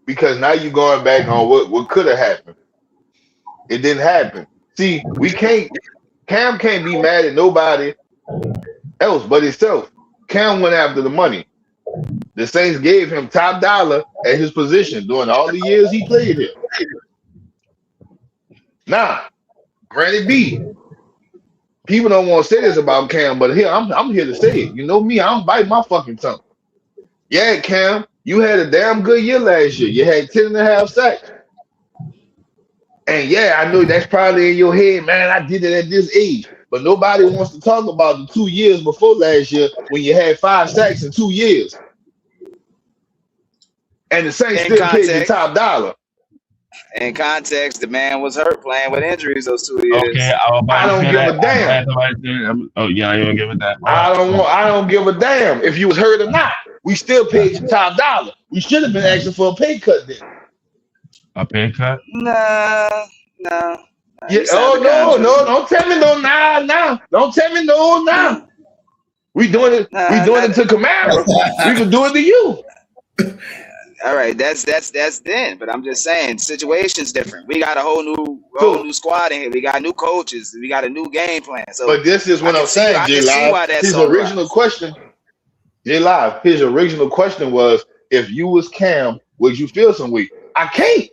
Because now you're going back on what could have happened. It didn't happen. See, Cam can't be mad at nobody else but himself. Cam went after the money. The Saints gave him top dollar at his position during all the years he played here. Now, granted B, people don't want to say this about Cam, but here I'm here to say it. You know me, I don't bite my fucking tongue. Yeah, Cam, you had a damn good year last year. You had 10.5 sacks. And yeah, I know that's probably in your head, man. I did it at this age. But nobody wants to talk about the 2 years before last year when you had 5 sacks in 2 years. And the Saints still paid the top dollar. In context, the man was hurt playing with injuries those 2 years. Okay, I don't give a damn. Oh yeah, I don't give a damn. I don't give a damn if you was hurt or not. We still paid you top dollar. We should have been asking for a pay cut then. A pay cut? No. Yeah, no, don't tell me no now. Don't tell me no now. We doing it to Kamara. We can do it to you. All right, that's then. But I'm just saying, situation's different. We got a whole new squad in here. We got new coaches. We got a new game plan. So, but this is what I'm saying, J Live. His original question was, if you was Cam, would you feel some way? I can't,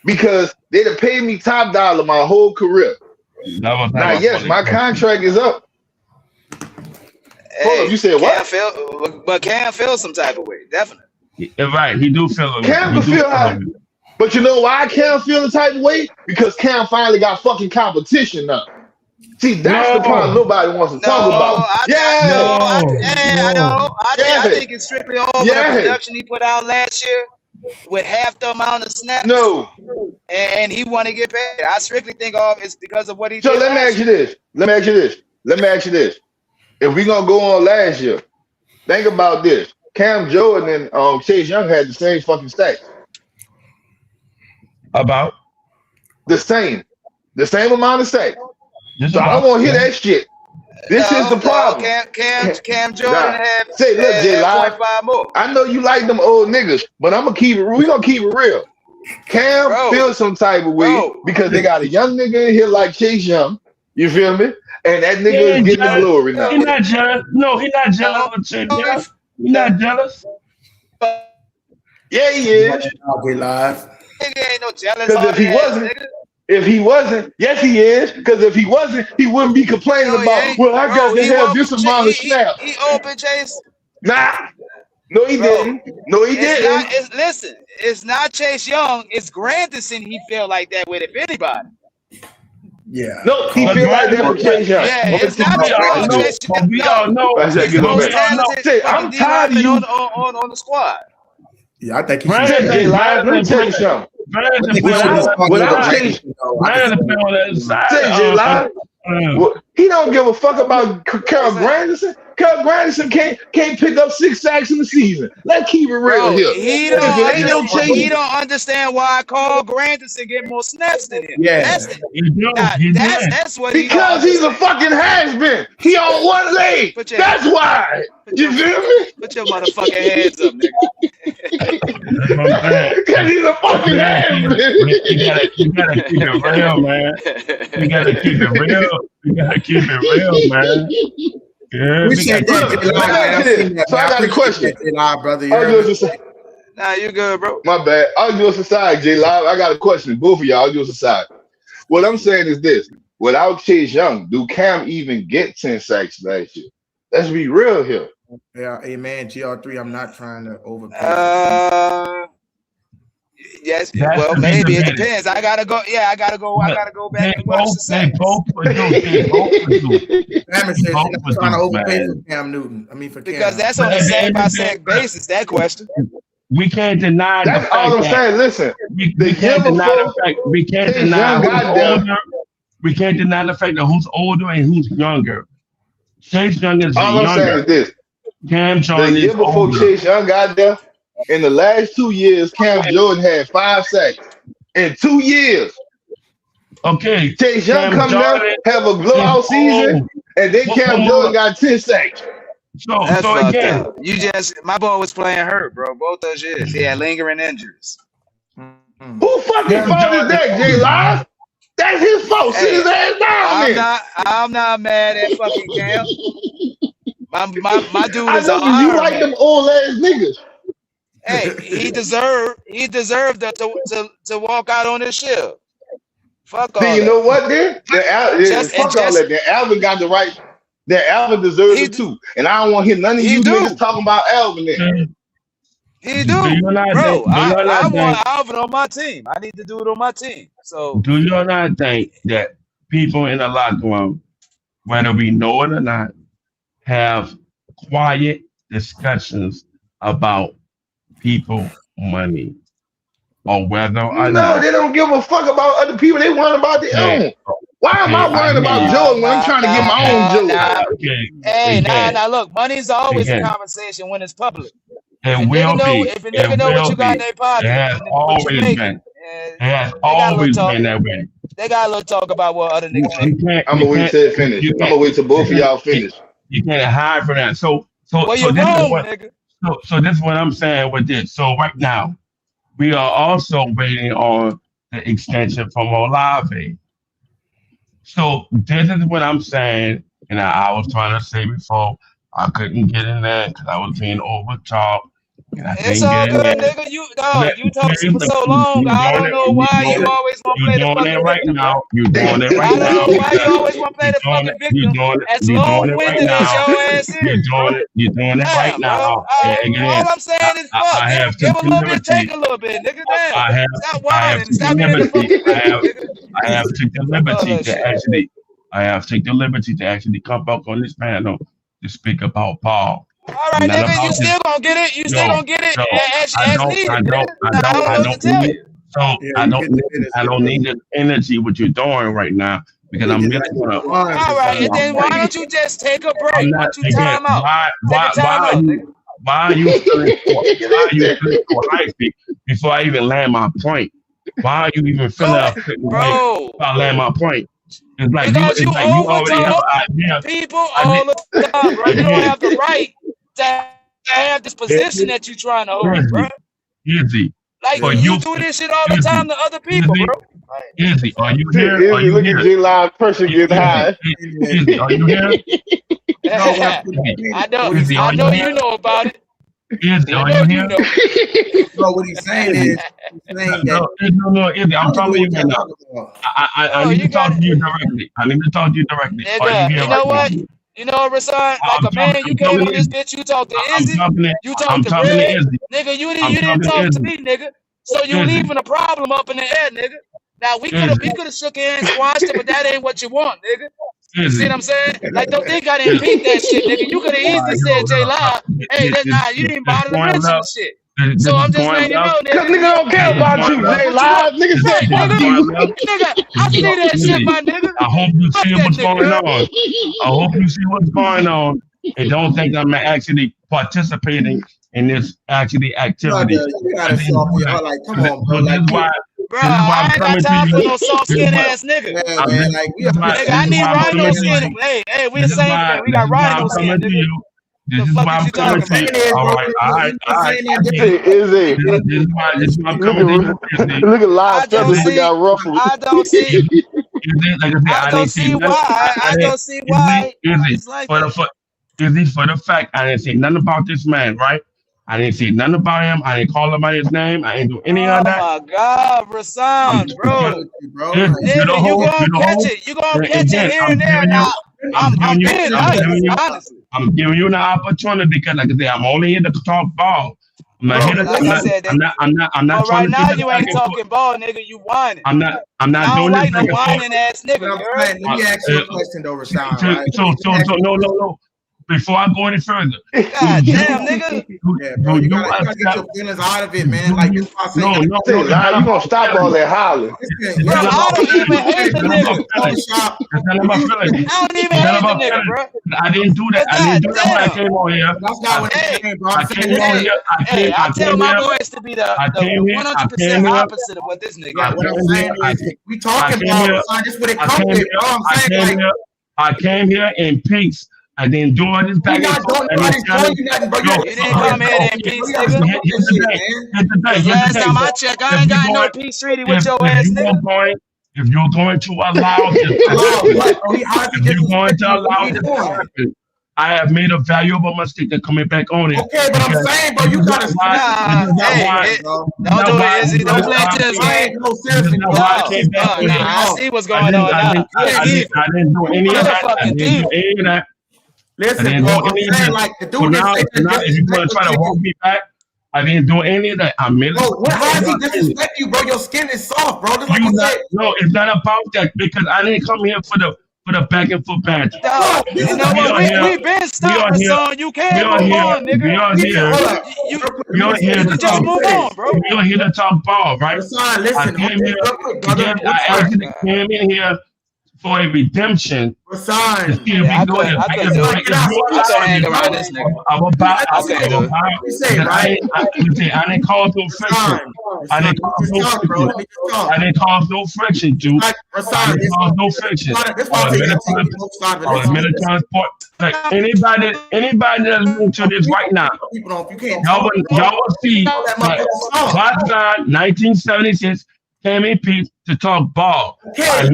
because they'd have paid me top dollar my whole career. Now, yes, my contract is up. Hey, hold up, you said what? Cam feels some type of way, definitely. Right, he do feel it. Cam can feel how, but you know why Cam feel the type of way? Because Cam finally got fucking competition now. See, that's the part No, nobody wants to No, talk about. Yeah, I no. I yeah, think it's strictly over the yeah. production he put out last year with half the amount of snaps, No. and he want to get paid. I strictly think it's because of what he So did let me last ask you year. this. Let me ask you this. Let me ask you this. If we gonna go on last year, think about this. Cam Jordan and Chase Young had the same fucking stats. About The same. The same amount of stats. just So I don't about. want to hear Yeah. that shit. This is the No, problem. Cam Jordan Nah. had Say, look, J had Live, 0.5 more, I know you like them old niggas, but I'm gonna keep it. We gonna keep it real. Cam bro, feels some type of way bro. because they got a young nigga in here like Chase Young. You feel me? And that He nigga is ain't getting the jealous. glory No, He now. not jealous. No, he not jealous no, of Chase no, Young. He not jealous. Yeah, he Right is. now, get live. nigga ain't no jealous Because heart ass nigga. if he wasn't, yes, he is. Because if he wasn't, he wouldn't be complaining No, he about, ain't, well, I got bro. to He have open, this amount of snaps. he open Chase, Nah, no, he bro. didn't. No, he It's not. didn't. It's listen. It's not Chase Young. It's Granderson. He feel like that with if anybody. Yeah. No, he Call But me. feel like that granted, for Chase Young. Yeah, I'm gonna it's tell not. you. we all Bro, know. Chase. But we all No, know. I said, he's get the on But we most back. all know. talented Say, fucking I'm D tired of lineman you. on the squad. Yeah, I think he should. Say, J Granted, Live, let me tell you something. I Granted, think he play should on have the started other over Without side. Chase, Grandison, though. I can Granted, see play on the other that. side. say, J Live. Uh, Well, he don't give a fuck about What's Carol that? Granderson. Carol Granderson can't pick up 6 sacks in the season. Let's keep it real Bro, here. If it ain't no he Chase, don't understand why Carl Granderson get more snaps than him. Yeah. That's he do. He did. that's what he don't because he's a understand. fucking has-been. He on one leg. Put your That's why. put You your feel me? put your motherfucking hands up, nigga. That's what I'm saying. Because he's a fucking has-been. You gotta keep it real, man. You gotta keep it real. You gotta keep it real, man. Yeah, we Appreciate gotta keep that, it Look, J let me real. Live. ask I you seen this. that, So man. I I got a appreciate question. that, J Live, brother. You All heard jokes me? aside, Nah, you good, bro. my bad. All jokes aside, J Live, I got a question. Both of y'all, all jokes aside. What I'm saying is this: without Chase Young, do Cam even get 10 sacks last year? Let's be real here. Yeah, hey man, GR3, I'm not trying to overpay for things. Yes, That's well, to be maybe it debated. depends. I gotta go. Yeah, I gotta go. I But gotta go back and watch the they stats. both produce. They both produce. Salmon They says both you're not trying to produce, overpay for man. Cam Newton. I mean for Because Cam. that's But on a at the sack end by of the day, sack basis. That question. we can't deny the That's all fact I'm that saying. Listen, the we year can't deny the before fact we can't Chase deny Young who's got there, older. We can't deny the fact that who's older and who's younger. Chase Young is all I'm saying younger. is this: Cam the Jordan is year before older. Chase Young got there, in the last 2 years, Cam Jordan had 5 sacks. In 2 years, Okay, Chase Young Cam come there, Jordan have a is blowout season, old. and then What Cam Jordan more? got 10 sacks. That's So fucked again, up. My boy was playing hurt, bro. Both those years, he had lingering injuries. Mm-hmm. Who fucking Cam fault is Jordan is that, J older, Live? man. That's his fault. Sit Hey, his ass down then. I'm not mad at fucking Cam. My dude I is an know because you Iron like Man. them old ass niggas. Hey, he deserved to walk out on his shield. Fuck Then all you that. know what? Fuck all Just that. Then Alvin got the right. Then Alvin deserves he it too. And I don't want to hear none of he you niggas do talking about Alvin then. he Do do, you not think? bro. Do you I not want think? Alvin on my team. I need to do it on my team. So Do you not think that people in the locker room, whether we know it or not, have quiet discussions about people money or whether or No, not? they don't give a fuck about other people. They worrying about their Okay, own. Why am okay, I I worrying hear about you. Jordan when I'm trying to get my Okay, own Jordan? okay, Hey, again, look, money's always a again. conversation when it's public. It will be. If a nigga It know what will you got in be. their It pocket has and what you always making, been. It has they got a little always talk. been that way. They got a little talk about what other niggas You making. can't. I'm You gonna wait can't. till it finish. You I'm can't. gonna wait till You both of can't. y'all finish. You can't hide from that. Well, So you're this is wrong, what. nigga. So this is what I'm saying with this. So right now, we are also waiting on the extension from Olave. So this is what I'm saying, and I was trying to say before I couldn't get in there because I was being over talked, and I It's couldn't get all in good, there. nigga. Let, You talk please, for so you long. I doing don't it. know You why doing you it. always want to You play the doing it fucking right victim, bro. now. You doing it right I don't now. know why you always want to play You the doing fucking it. You victim. doing it. As You doing it right long-winded as now. your ass You're is, bro. doing it. You're doing it right Damn, bro. now. And again, All I'm saying is fuck. I have Give took a the little bit, take liberty. a little bit, nigga. Damn. I have Stop I have whining. took the Stop being the liberty. fucking victim, nigga. I have took the Fuck all liberty that to shit. actually I have taken the liberty to actually come back on this panel to speak about Paul. All right, nigga, you still gonna get it. You still gonna get it as needed. I don't need it. So I don't need the energy what you're doing right now because I'm really gonna. All right, and then why don't you just take a break? Why don't you time out? Why are you feeling so hypey before I even land my point? Why are you even feeling bro? If I land my point, it's like you already have an idea. People all the time, bro. You don't have the right to have this position that you're trying to hold, bro. Easy. Like you do this shit all the time to other people, bro. Easy. Are you here? Are you look at J-Live person getting high. Easy. Are you here? I know you know about it. Easy. Are you here? So what he's saying is, no, Easy. I'm talking to you right now. I need to talk to you directly. Nigga, you know what? You know what, Rasan? Like a man, you came on this bitch, you talk to Izzy, you talk to Red. Nigga, you didn't talk to me, nigga. So you leaving a problem up in the air, nigga. Now we could have shook hands, squashed it, but that ain't what you want, nigga. You see what I'm saying? Like, don't think I didn't peep that shit, nigga. You could have easily said J-Live, hey, you didn't bother to mention the shit. So I'm just letting you know, nigga. Cause nigga don't care about you, J-Live. Nigga say, nigga, I see that shit, my nigga. I hope you see what's going on. I hope you see what's going on and don't think I'm actually participating in this activity. You gotta show me, like, come on, bro. Like, bro, I ain't got time for no soft skin ass nigga. Yeah, man, like, nigga, I need rhino skin. Hey, we the same thing. We got rhino skin, nigga. This is why I'm coming to you. All right. Izzy. This is why I'm coming to you. Look at live feathers that got ruffled. I don't see. I don't see why. I don't see why. It's like for the fact I didn't say nothing about this man, right? I didn't say nothing about him. I didn't call him by his name. I didn't do any of that. Oh my God, Rasan, bro. Nigga, you gonna catch it. You gonna catch it here and there now. I'm being honest, honestly. I'm giving you the opportunity because, like I said, I'm only here to talk ball. I'm not here to. I'm not right now. You ain't talking ball, nigga. You whining. I'm not doing this. No whining ass nigga. Let me ask you a question, though, Rasan. So no. Before I go any further, God damn, nigga. Yeah, bro, you gotta get your feelings out of it, man. Like this, no, you gonna stop all that hollering. Bro, I don't even hate the nigga. I don't even hate the nigga, bro. I didn't do that. I didn't do that when I came on here. That's not what I'm saying, bro. I came on here. I tell my boys to be the 100% opposite of what this nigga. Yeah, what I'm saying is, we talking about this what it comes with, bro. I'm saying, like, I came here in peace. I didn't do all this back and forth. You didn't come here in peace, nigga. Here's the thing. Last time I checked, I ain't got no peace treaty with your ass, nigga. If you're going to allow this, I have made a valuable mistake of coming back on it. Okay, but I'm saying, bro, you gotta don't do it, Izzy. Don't play this game. No, seriously, bro. I see what's going on now. I didn't do any of that. Listen, bro, I'm saying, like, the dude now, if you're going to try to hold me back, I didn't do any of that. Bro, how does he disrespect you, bro? Your skin is soft, bro. Just like no, it's not about that because I didn't come here for the back and forth banter. You know what? We been stopping, son. You can't move on, nigga. We are here to just move on, bro. We are here to talk ball, right? Son, listen, I actually came in here for a redemption. I couldn't hang around this nigga. I didn't cause no friction. I didn't cause no friction, dude. I didn't cause no friction. I was military sport. Like anybody that's listening to this right now, y'all will see like last time 1976 came in peace to talk ball. I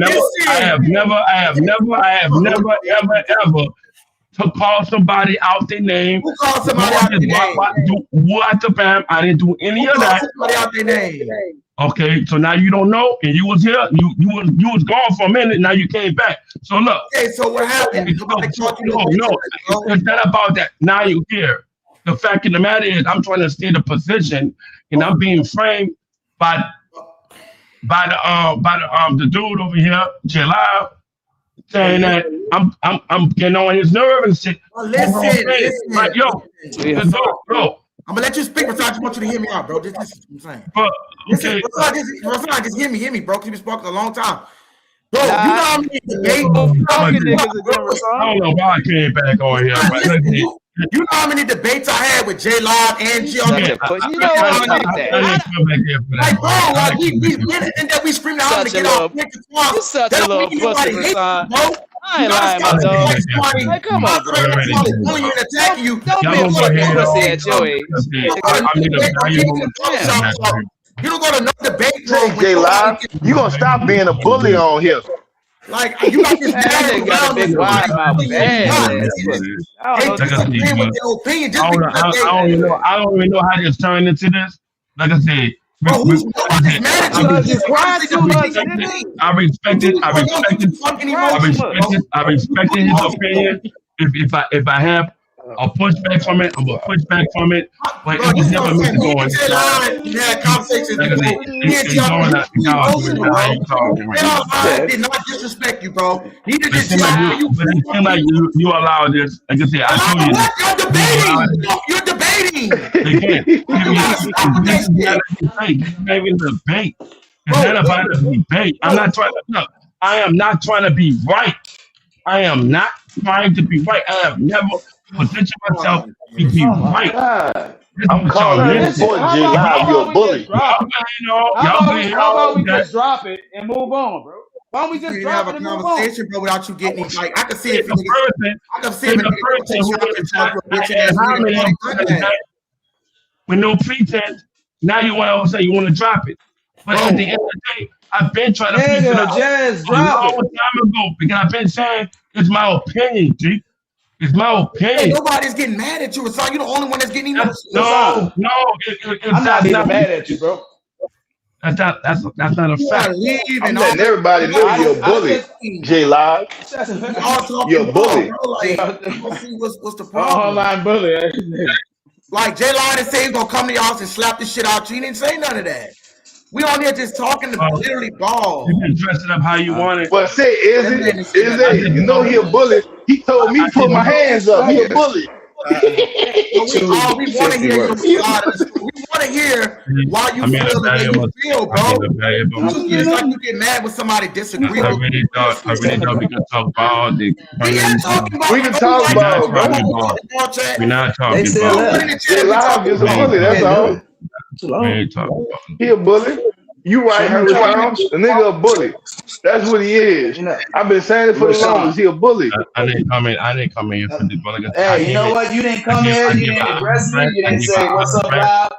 have never, ever to call somebody out their name. Who called somebody out their name? I didn't do any of that. Somebody out their name. Okay, so now you don't know, and you was here. You was gone for a minute. Now you came back. So look. Okay, so what happened? No, it's not about that. Now you're here. The fact of the matter is, I'm trying to stay the position, and I'm being framed by the dude over here, J-Live, saying that I'm getting on his nerve and shit. Well, listen. Like, yo, bro. I'm gonna let you speak, but I just want you to hear me out, bro. This is what I'm saying. But okay, Rasan, just hear me, bro. Because you've been spoken a long time. Bro, you know how many debates? I don't know why I came back on here. But you know how many debates I had with J Live and G on the like, bro, like we and then we screamed out to get off. You such a little pussy, Rasan. I ain't lying, my dog. Like, come on, bro. Don't be a fucking pussy at your age. You don't go to no debate, bro. J Live, you gonna stop being a bully on here. Like you got this man got a big wide mouth. I don't even know how this turned into this. Like I said, I respected his opinion. If I have a pushback from it, I'm gonna push back from it. But it was never meant to go on. Did not disrespect you, bro. He did just like you allow this. Like I said, I told you. You're debating. This is not even a debate. It's not about a debate. I'm not trying to. Look, I am not trying to be right. I am not trying to be right. I have never positioned myself to be right. I'm calling this boy J Live. You're a bully. How about we just drop it and move on, bro? Why don't we just drop it and move on? Bro, without you getting like I can see it. I can see it. With no pretense, now you want to say you want to drop it. But at the end of the day, I've been trying to figure it out a long time ago because I've been saying it's my opinion, G. It's my opinion. Hey, nobody's getting mad at you, Rasan. You're the only one that's getting emotional. No, I'm not even mad at you, bro. That's not a fact. I'm letting everybody know you're a bully, J Live. You're a bully. What's the problem? Online bully. Like J Live say he's gonna come to y'all and slap the shit out you. He didn't say none of that. We on here just talking to literally ball. You can dress it up how you want it. But say, is it? You know he a bully. He told me put my hands up. He a bully. We want to hear your side of the story. We want to hear why you feel the way you feel, bro. It's like you get mad when somebody disagrees. I really thought we could talk about the. We can talk about, bro. We're not talking about. J Live is a bully. That's all. He a bully. You right, Rasan. The nigga a bully. That's what he is. I've been saying it for the longest. He a bully. I didn't come in here for this. Hey, you know what? You didn't come here. You didn't address me. You didn't say what's up, Rob.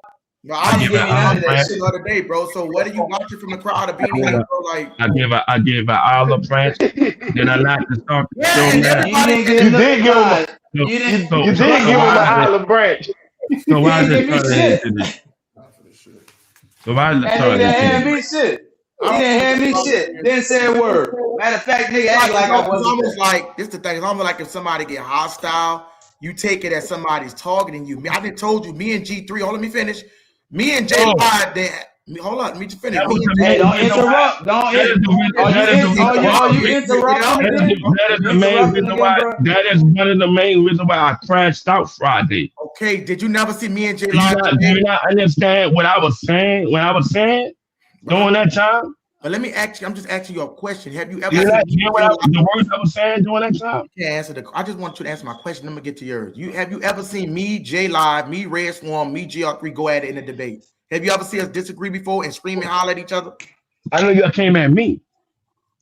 No, I didn't give me none of that shit the other day, bro. So what are you watching from the crowd of being here, bro? Like I gave an olive branch. Then I knocked the start. You did give him an olive branch. So why is it turning into this? So why is it turning into this? He didn't hand me shit. Didn't say a word. Matter of fact, nigga act like I wasn't. It's almost like this. The thing it's almost like if somebody get hostile, you take it as somebody's targeting you. I didn't told you. Me and G3. Let me finish. Me and J Live. Hold on. Let me just finish. Hey, don't interrupt. Don't you interrupt? That is the main reason why. That is one of the main reasons why I crashed out Friday. Okay. Did you never see me and J Live? Do you not understand what I was saying? When I was saying during that time. But let me ask you. I'm just asking you a question. Have you ever hear the words I was saying during that time? You can't answer I just want you to answer my question. I'm gonna get to yours. Have you ever seen me, J Live, me, Red Swarm, me, GR3 go at it in a debate? Have you ever seen us disagree before and scream and holler at each other? I know you came at me.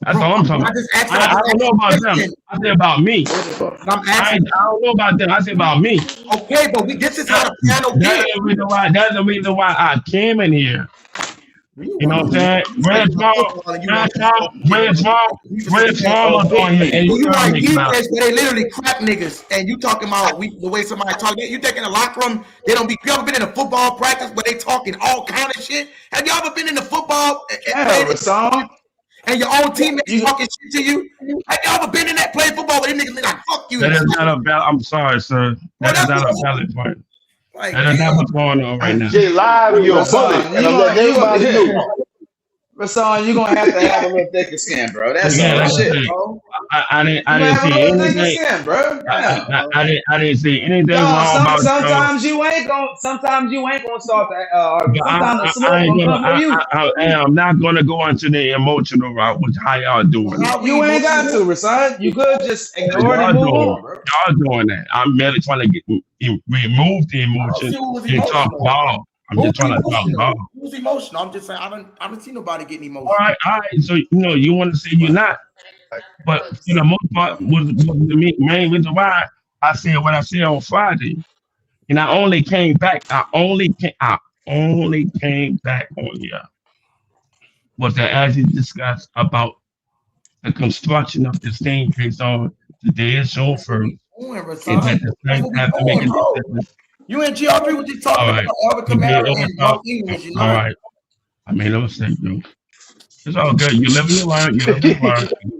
That's all I'm talking about. I don't know about them. I said about me. I don't know about them. I said about me. Okay, but this is how the panel That's the reason why I came in here. You know what I'm saying? Red Swarm was on here. And you like defense where they literally crap niggas, and you talking about the way somebody talking. You taking a locker room? They don't be. You ever been in a football practice where they talking all kind of shit? Have you ever been in a football? And your own teammates talking shit to you? Have you ever been in that playing football where them niggas be like, fuck you? That is not a valid. I'm sorry, sir. That is not a valid point. Like, that is not what's going on right now. J Live, you're a bully. And I'm letting everybody know. Rasan, you're gonna have to have a little thicker skin, bro. That's all shit, bro. I didn't see anything. Skin, bro. I didn't see anything wrong about sometimes you ain't gonna start that argument. Sometimes the smoke gonna come from you. I'm not gonna go into the emotional route, which how y'all doing. You ain't got to, Rasan. You could just ignore it and move on, bro. Y'all doing that. I'm merely trying to remove the emotion and talk ball. I'm just trying to talk ball. Who's emotional? I'm just saying I don't see nobody getting emotional. All right. So you want to say you're not, but for the most part was the main reason why I said what I said on Friday, and I only came back. I only came back on here was to actually discuss about the construction of this thing based on today's show first. You and GRP were just talking about Alvin Kamara and English, you know? All right. I made a mistake, though. It's all good. You live and you learn.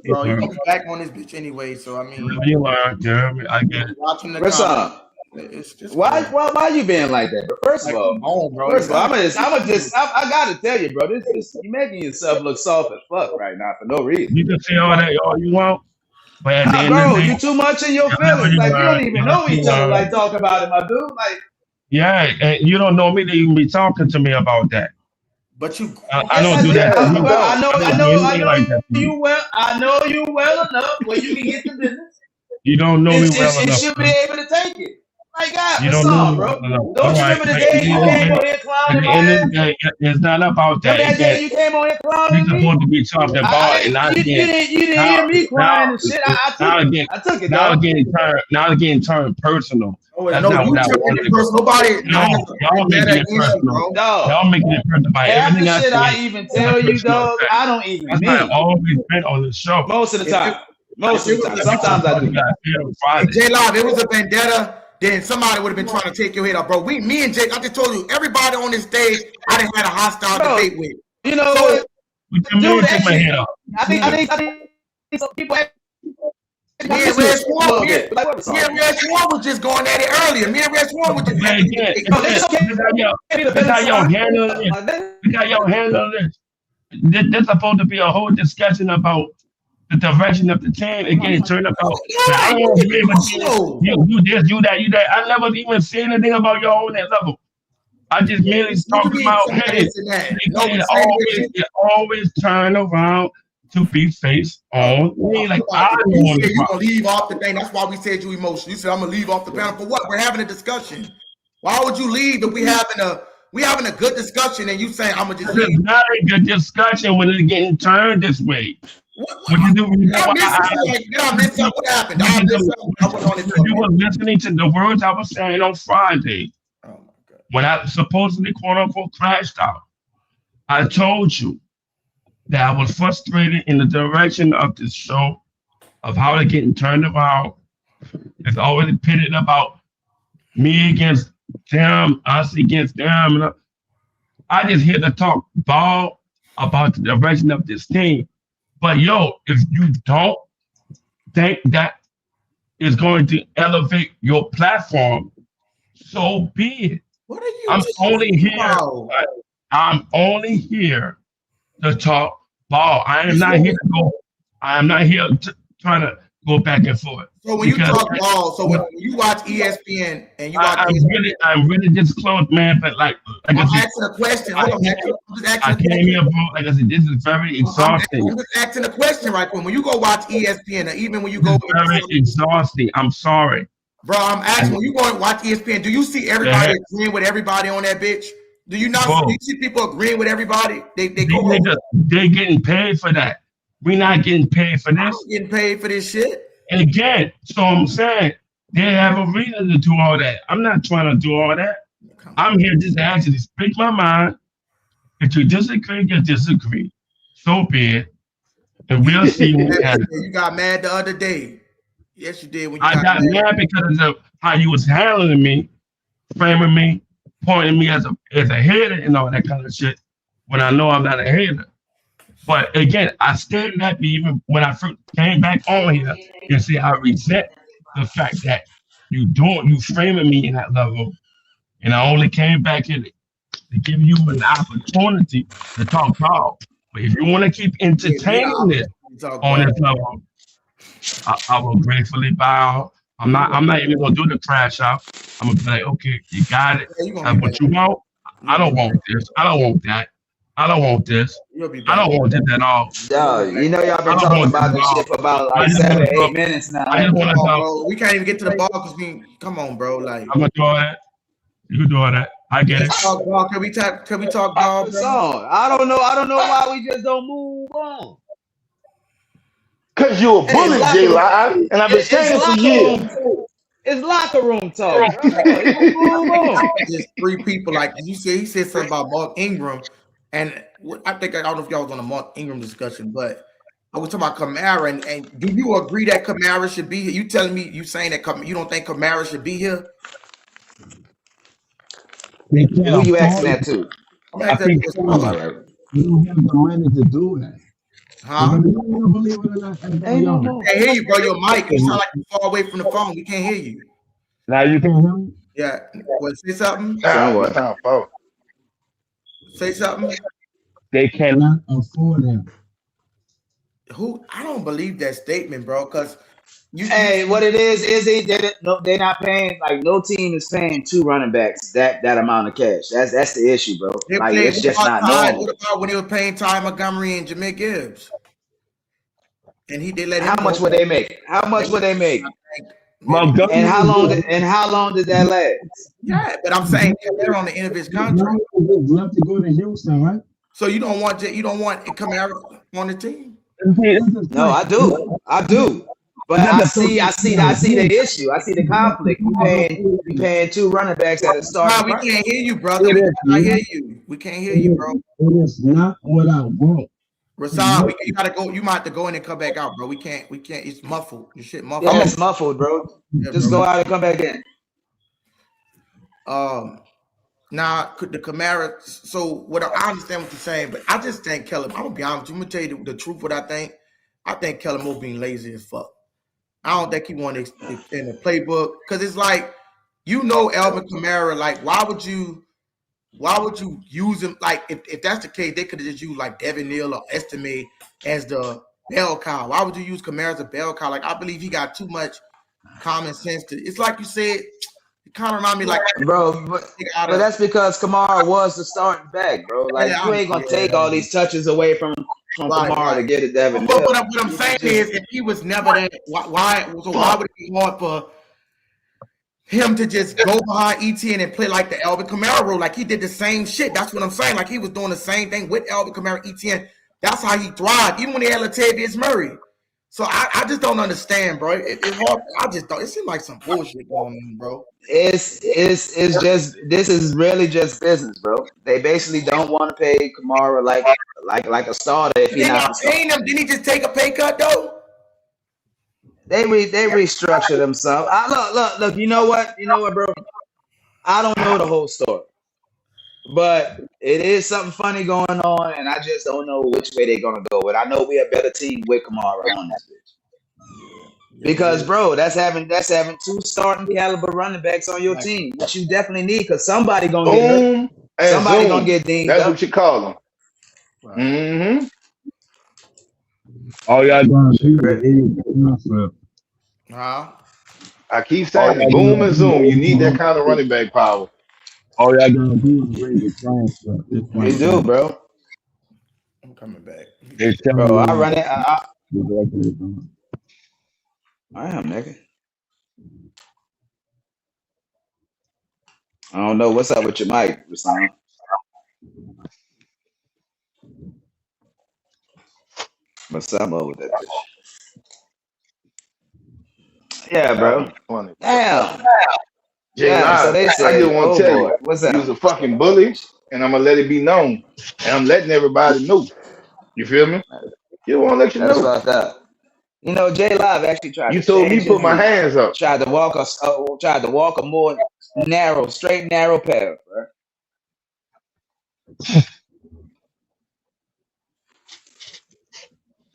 Bro, you're coming back on this bitch anyway, so I mean. You live and you learn. Yeah, I get it. What's up? It's just why you being like that? But first of all, I gotta tell you, bro, this you making yourself look soft as fuck right now for no reason. You can say all that all you want, but at the end bro, of the day, you too much in your feelings. Like you don't even know each other. Like talk about it, my dude. Like yeah, and you don't know me to even be talking to me about that. But you, I don't do that. I know you well enough where you can get the business. You don't know me well enough. You should be able to take it. My God, you don't know, bro. Don't you remember the day you came on here clowning my ass? It's not about that. That day you came on here clowning me? You're supposed to be talking about it. You didn't hear me crying and shit. I took it. Now it's getting turned personal. That's not what I wanted. Y'all making it personal. Y'all making it personal by everything I say. I even tell you, dog, I don't even mean. I've always been on the show. Most of the time. Sometimes I do. J-Live, it was a vendetta. Then somebody would have been trying to take your head off, bro. Me and Jake, I just told you, everybody on this stage, I didn't have a hostile debate with. You know, so, dude, take my head off. I think some people. Me and Red Swan was just going at it earlier. Me and Red Swan was just. That's how y'all handle this. That's how y'all handle this. There's supposed to be a whole discussion about the direction of the team again, turn about. I don't want to be able to you this, you that. I never even said anything about your own that level. I just merely talking about hey, it always turn around to be faced on me. Like I don't want to. You're gonna leave off the thing. That's why we said you emotional. You said I'm gonna leave off the panel for what? We're having a discussion. Why would you leave if we having a good discussion and you saying I'm gonna just leave? It's not a good discussion when it's getting turned this way. What you do? What happened? You were listening to the words I was saying on Friday. Oh my God. When I supposedly quote unquote crashed out. I told you that I was frustrated in the direction of this show, of how they're getting turned around. It's already pitted about me against them, us against them. I just here to talk ball about the direction of this team. But yo, if you don't think that is going to elevate your platform, so be it. What are you? I'm only here to talk ball. I am not here to go. I am not here trying to go back and forth. So when you talk ball, so when you watch ESPN and you watch, I'm really this close, man. But like I'm asking a question. I came here, bro. Like I said, this is very exhausting. I'm just asking a question right quick. When you go watch ESPN, or even when you go, very exhausting. I'm sorry, bro. I'm asking when you go and watch ESPN, do you see everybody agreeing with everybody on that bitch? Do you not? Do you see people agreeing with everybody? They're getting paid for that. We're not getting paid for this. I'm getting paid for this shit. And again, so I'm saying they have a reason to do all that. I'm not trying to do all that. I'm here just to actually speak my mind. If you disagree, you disagree. So be it. And we'll see what happens. You got mad the other day. Yes, you did. When you I got mad because of how you was handling me, framing me, pointing me as a hater and all that kind of shit. When I know I'm not a hater. But again, I stated that even when I first came back on here, you see, I resent the fact that you framing me in that level, and I only came back here to give you an opportunity to talk ball. But if you want to keep entertaining this on this level, I will gratefully bow. I'm not even gonna do the crash out. I'm gonna be like, okay, you got it. Yeah, you gonna That's be what back. you want. I You'll be don't back. want this. I don't want that. I don't want this. You'll be I back. don't want this at all. You'll Yo, be back. you know y'all I been don't talking want this about at this all. shit for about I like just want 7 to to talk. 8 minutes now. I just Come want to on, talk. bro. We can't even get to the ball because come on, bro. Like, I'm gonna do all that. You can do all that. I get it. let's talk ball. Can we talk ball, bro? Song. I don't know why we just don't move on. Cause you a Hey, bully, J Live, and I've been it's saying it for locker years. room talk. It's locker room talk, bro. Like, You gonna move on. just three people. Like you said, he said something about Mark Ingram, and I think I don't know if y'all was on the Mark Ingram discussion, but I was talking about Kamara. And do you agree that Kamara should be here? You telling me you saying that you don't think Kamara should be here? They can't Who you asking afford it. that to? I'm I asking think that to All Rashawn. right. they don't have the money to do that. Huh? You don't believe it or not, that's Ain't no young. more. Can't hear you, bro. Your mic. You sound like you're far away from the phone. We can't hear you. Now you can hear me? Yeah. Well, say something. Nah, it's time for. Say something. They cannot afford him. Who? I don't believe that statement, bro. Because you Hey, what it is they're not paying, like no team is paying 2 running backs that amount of cash. That's the issue, bro. they Like played. it's What just about not Ty? normal. What about when they were paying Ty Montgomery and Jameer Gibbs? And they let him How much go. would they make? How much would they make? I think maybe. Montgomery And is how long did that last? Yeah, but I'm saying they're on the end of his contract. left to go to Houston, right? So you don't want Kamara on the team. No, I do. But I see the issue. I see the conflict. You paying 2 running backs at a Nah, starting we price. can't hear you, brother. We cannot hear you. We can't hear you, bro. It is not what I want. Rasan, you gotta go. You might have to go in and come back out, bro. We can't. It's muffled. Your shit muffled. Yeah, it's muffled, bro. Yeah, Just bro. go out and come back in. Now the Kamara. So what I understand what you're saying, but I just think Kellen. I'm gonna be honest. I'm gonna tell you the truth. What I think. I think Kellen Moore being lazy as fuck. I don't think he wanted in the playbook because it's like Alvin Kamara. Like why would you use him? Like if that's the case, they could have just used like Devin Neal or Estimate as the bell cow. Why would you use Kamara as a bell cow? Like I believe he got too much common sense to. It's like you said. It kind of remind me like Bro, but that's because Kamara was the starting back, bro. Like you ain't gonna take all these touches away from Kamara to get it, Devin. But what I'm saying is, if he was never that, why would it be hard for him to just go behind ETN and play like the Alvin Kamara role? Like he did the same shit. That's what I'm saying. Like he was doing the same thing with Alvin Kamara, ETN. That's how he thrived, even when he had Latavius Murray. So I just don't understand, bro. It's hard. I just don't. It seems like some bullshit going on, bro. It's just this is really just business, bro. They basically don't want to pay Kamara like a starter if he's not paying him. Didn't he just take a pay cut though? They restructured themselves. Look. You know what, bro? I don't know the whole story, but it is something funny going on, and I just don't know which way they're gonna go. But I know we a better team with Kamara on this bitch. Because, bro, that's having 2 starting caliber running backs on your team, which you definitely need, because somebody gonna get hurt. Somebody gonna get dinged That's up. what you call them. Mm-hmm. All y'all gonna do I keep saying boom and zoom. You need that kind of running back power. all y'all gonna do is raise the transfer. We do, bro. I'm coming back. Bro, I run it. I am, nigga. I don't know what's up with your mic, Rasan. But something over that bitch. Yeah, bro. Funny. Damn. Yeah, so they said, I just want to tell you, what's you up? was a fucking bully, and I'm gonna let it be known, and I'm letting everybody know. You feel me? You want to let you That's know. fucked up. J Live actually tried. You to told me change put my his- hands up. Tried to walk a more narrow path, bro.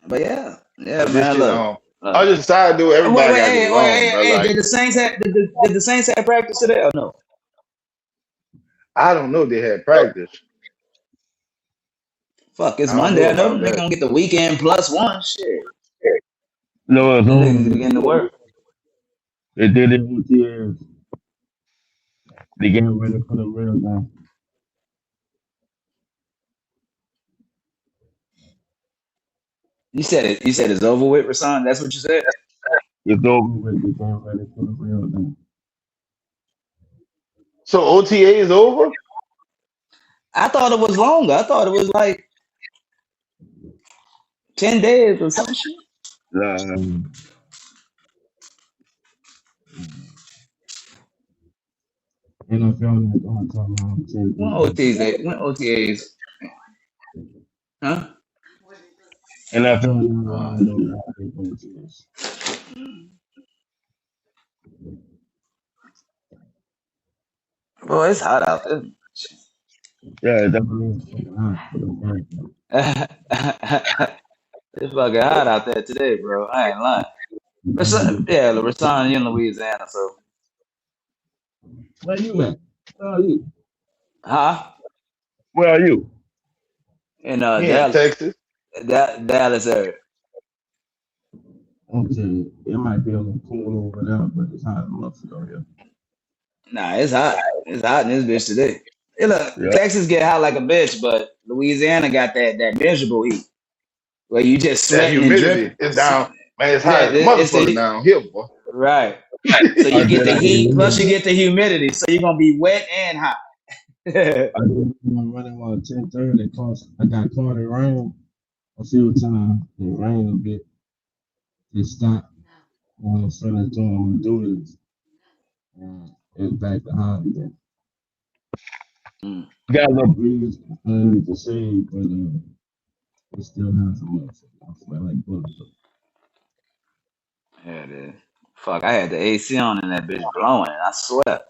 But yeah, man. Look, I just decided to do everybody got to get along, bro. Like, did the Saints have practice today or no? I don't know. They had practice. Fuck, it's I don't Monday. know I know about they're that. gonna get the weekend plus 1. Shit. No, it's Them over. niggas beginning to work. They did it with the They getting ready for the real now. You said it. You said it's over with, Rasan. That's what you said. It's over with. They getting ready for the real now. So OTA is over? I thought it was longer. I thought it was like 10 days or some shit. Um, NFL not going to come out 10 When days. OTAs? When OTAs? Huh? NFL not Uh, allowed no OTAs. Boy, it's hot out there. Yeah, it definitely is fucking hot for the American. It's fucking hot out there today, bro. I ain't lying. Yeah, Rasan in Louisiana, so Where you at? Where are you? huh? Where are you? In he in Texas. Dallas area. Okay, it might be a little cool over there, but it's hot enough to go here. Nah, it's hot. It's hot in this bitch today. Hey, look, Yeah. Texas get hot like a bitch, but Louisiana got that miserable heat where you just That sweating and humidity dripping. is down. Man, it's hot Yeah, as a it's motherfucker the down here, boy. right. So I you get did. the I heat plus you did. get the humidity, so you're gonna be wet and hot. I did running about 10:30. I got caught in rain a few times. It rained a bit. It stopped. Started doing my duties. It's back to hot again. Mm. Got a little breeze underneath the shade, but it still has some motherfucker. I smell like bullets. Yeah, it is. Fuck, I had the AC on and that bitch blowing. I swear.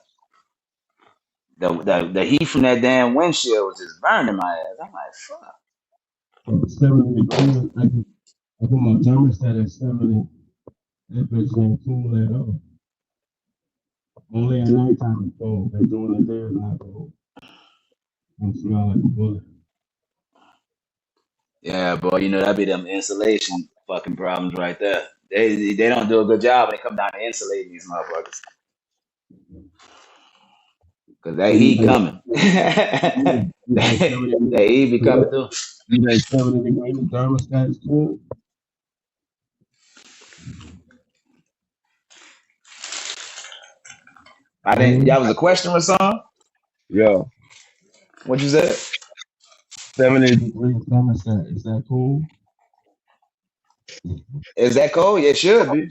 The heat from that damn windshield was just burning my ass. I'm like, fuck. 70 degrees. I put my thermostat at 70. That bitch ain't cool at all. Only at nighttime it's cold. But during the day it's not cold. I smell like a bullet. Yeah, boy, you know that be them insulation fucking problems right there. They don't do a good job when they come down to insulating these motherfuckers. Cause that So you heat like, coming. like 70 that heat be coming through. you like 70 degrees thermostat is cool? I didn't. That was a question or something. Yeah. What you said? 70 degrees thermostat. Is that cool? Is that cold? Yeah, it should be.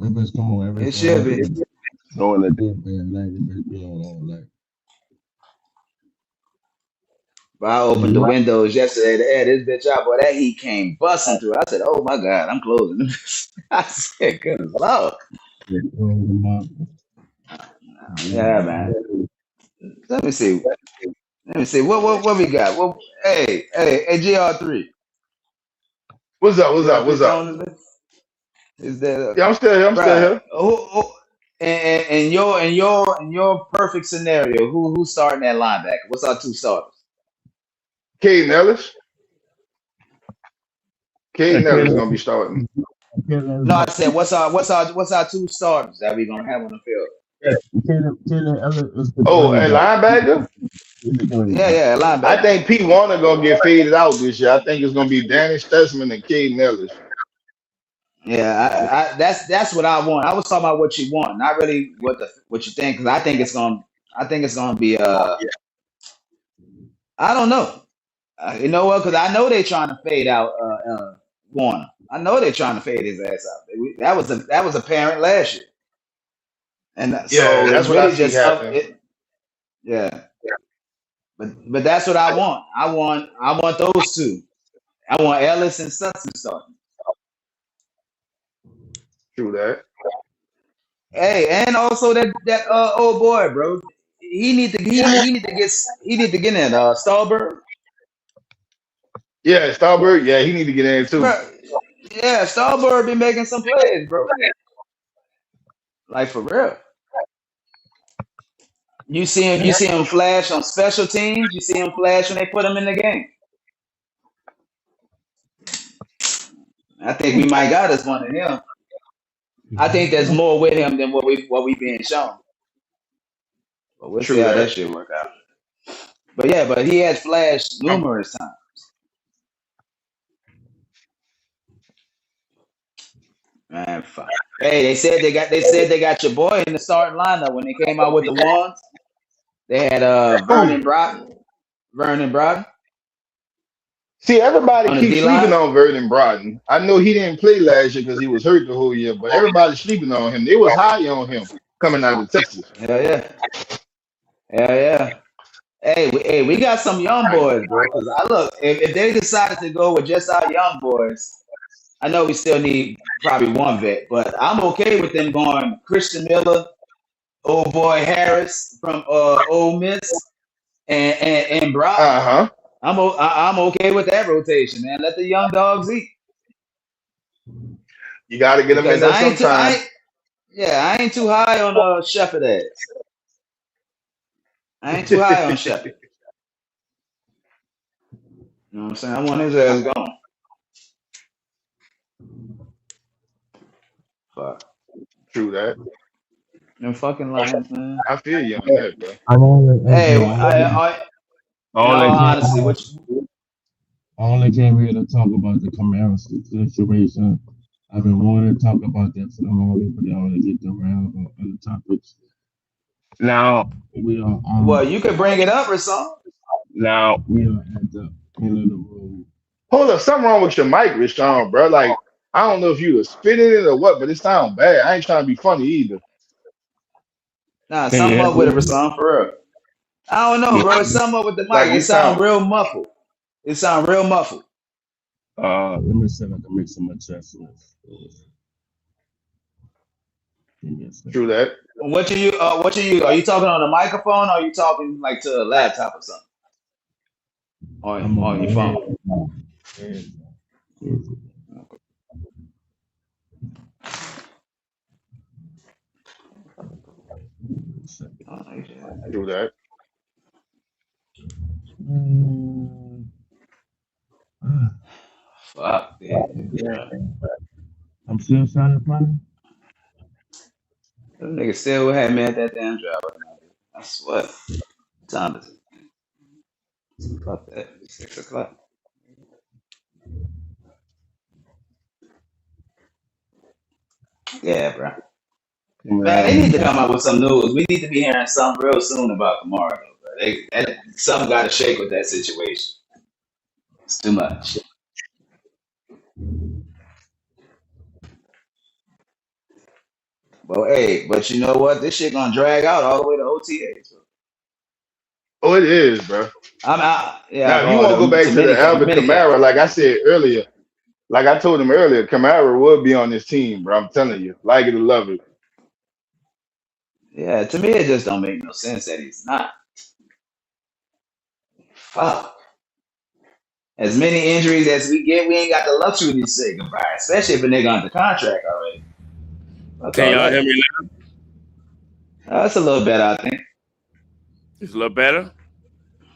If it's come on every It should be. during the day, man, like if it's being all like. But I opened the windows yesterday to air this bitch out. Boy, that heat came busting through. I said, "Oh my god, I'm closing." I said, "Good lord." Yeah, man. Let me see. Let me see. What we got? What? Hey, GR3. What's up? What's up? GR3 What's up? phone is that, Yeah, I'm still here. I'm still bruh? here. In your perfect scenario, who's starting that linebacker? What's our two starters? Caden Ellis. Caden Ellis is gonna be starting. No, I said what's our two starters that we gonna have on the field? Oh, a linebacker? Yeah, linebacker. I think Pete Warner gonna get faded out this year. I think it's gonna be Danny Stutzman and Caden Ellis. Yeah, that's what I want. I was talking about what you want, not really what you think, because I think it's gonna be I don't know. You know what? Because I know they're trying to fade out Warner. I know they're trying to fade his ass out. That was apparent last year, and Yeah, so that's it's what I really see just up. happening. Yeah, but that's what I want. I want those two. I want Ellis and Sutton starting. True that. Hey, and also that old boy, bro. He need to get in. Stallberg. Yeah, Stallberg. Yeah, he need to get in too. Bro, yeah, Stallberg be making some plays, bro. Like for real. You see him flash on special teams. You see him flash when they put him in the game. I think we might got us one of him. I think there's more with him than what we being shown. But we'll see how that shit work out. But yeah, but he has flashed numerous times. Man, fuck. Hey, they said they got your boy in the starting lineup when they came out with the ones. They had Vernon Broughton. See, everybody On the keeps D-line? sleeping on Vernon Broughton. I know he didn't play last year because he was hurt the whole year, but everybody's sleeping on him. They was high on him coming out of Texas. Hell yeah. Hell yeah. Hey, we got some young boys, bro. Because I look, if they decided to go with just our young boys, I know we still need probably one vet, but I'm okay with them going Christian Miller, old boy Harris from Ole Miss, and Brock. I'm okay with that rotation, man. Let the young dogs eat. You got to get them in there sometime. I ain't too high on Shepard ass. I ain't too high on Shepard. You know what I'm saying? I want his ass gone. Fuck. True that. Them fucking Lions, man. I feel you on that, bro. Honestly, I only came here to talk about the Kamara situation. I've been wanting to talk about that for the longest, but I want to get around on other topics. Now we are on. Well, you could bring it up or something. Now we are at the end of the road. Hold up, something wrong with your mic, Rashawn, bro. Like, I don't know if you were spitting it or what, but it sounds bad. I ain't trying to be funny either. Nah, something up with it, Rashawn, for real. I don't know, bro. It's something up with the mic. Like, it sounds real muffled. It sounds real muffled. Let me see if I can make some adjustments. True that. What you are you talking on a microphone or are you talking like to a laptop or something? On your phone. Do that. Fuck, yeah. I'm still trying to find Them niggas still had me at that damn job. I swear. What time is it? Fuck that. 6 o'clock. Yeah, bro. Man, they need to come out with some news. We need to be hearing something real soon about Kamara, bro. Something got to shake with that situation. It's too much. Well, hey, but you know what? This shit gonna drag out all the way to OTAs. Bro. Oh, it is, bro. Now, you want to go back to the Alvin Kamara, like I said earlier. Like I told him earlier, Kamara will be on this team, bro. I'm telling you, like it or love it. Yeah, to me, it just don't make no sense that he's not. Fuck. As many injuries as we get, we ain't got the luxury to say goodbye, especially if a nigga under contract already. Can y'all hear me now? That's a little better, I think. It's a little better?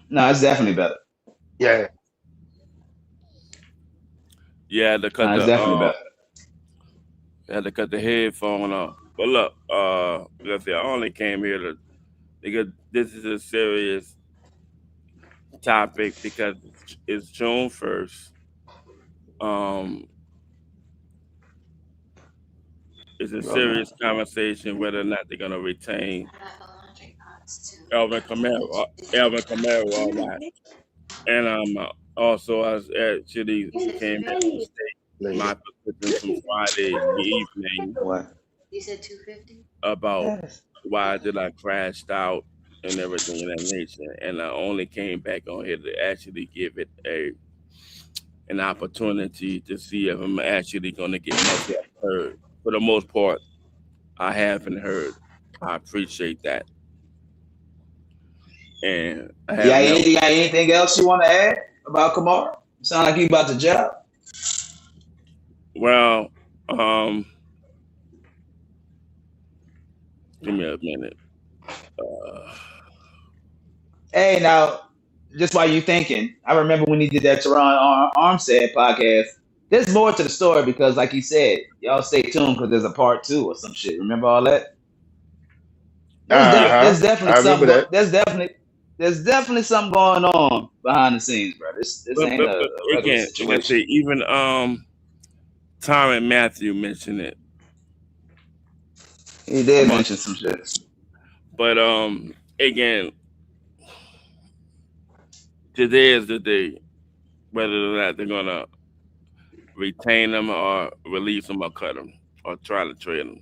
No, it's definitely better. Yeah. Yeah, to cut it's definitely better. Had to cut the headphone off. But look, let's see, I only came here to because this is a serious topic because it's June 1st. It's a serious conversation whether or not they're gonna retain Alvin Kamara or not. And also I actually came here to state my position from Friday evening. What? You said 250? About why did I crashed out and everything of that nature. And I only came back on here to actually give it an opportunity to see if I'm actually gonna get myself heard. For the most part, I haven't heard. I appreciate that. And I have anything else you want to add about Kamara? Sound like you about the job. Well, give me a minute. Hey, now, just while you thinking, I remember when he did that Teron Armstead podcast. there's more to the story because, like you said, y'all stay tuned because there's a part 2 or some shit. Remember all that? Yeah. There's definitely I remember something. that. There's definitely something going on behind the scenes, bro. This ain't a But regular again, like I situation. say, even Tyron Matthew mentioned it. He did Among, mention some shit. but again, today is the day whether or not they're gonna retain them or release them or cut them or try to trade them.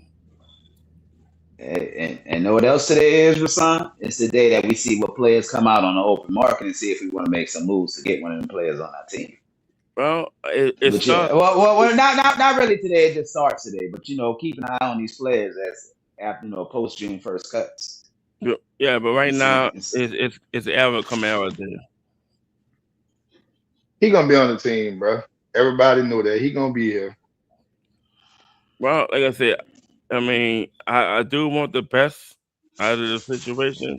And know what else today is, Rasan? It's the day that we see what players come out on the open market and see if we want to make some moves to get one of them players on our team. Well, it But yeah, starts. well, not really today. It just starts today. But keep an eye on these players as after post June 1st cuts. Yeah, but right And see, now it's Alvin Kamara there. He gonna be on the team, bro. Everybody know that he gonna be here. Well, like I said, I mean, I do want the best out of the situation,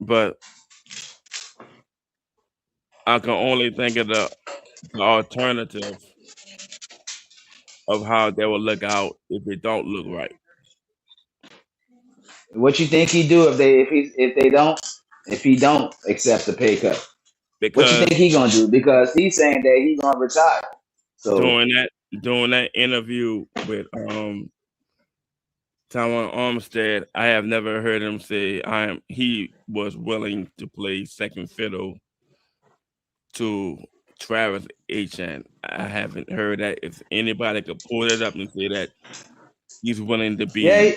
but I can only think of the alternative of how they will look out if it don't look right. what you think he do if he don't accept the pay cut? What you Because think he gonna do? Because he's saying that he gonna retire. So during that interview with Tywon Armstead, I have never heard him say he was willing to play second fiddle to Travis Etienne. I haven't heard that. If anybody could pull it up and say that he's willing to yeah, be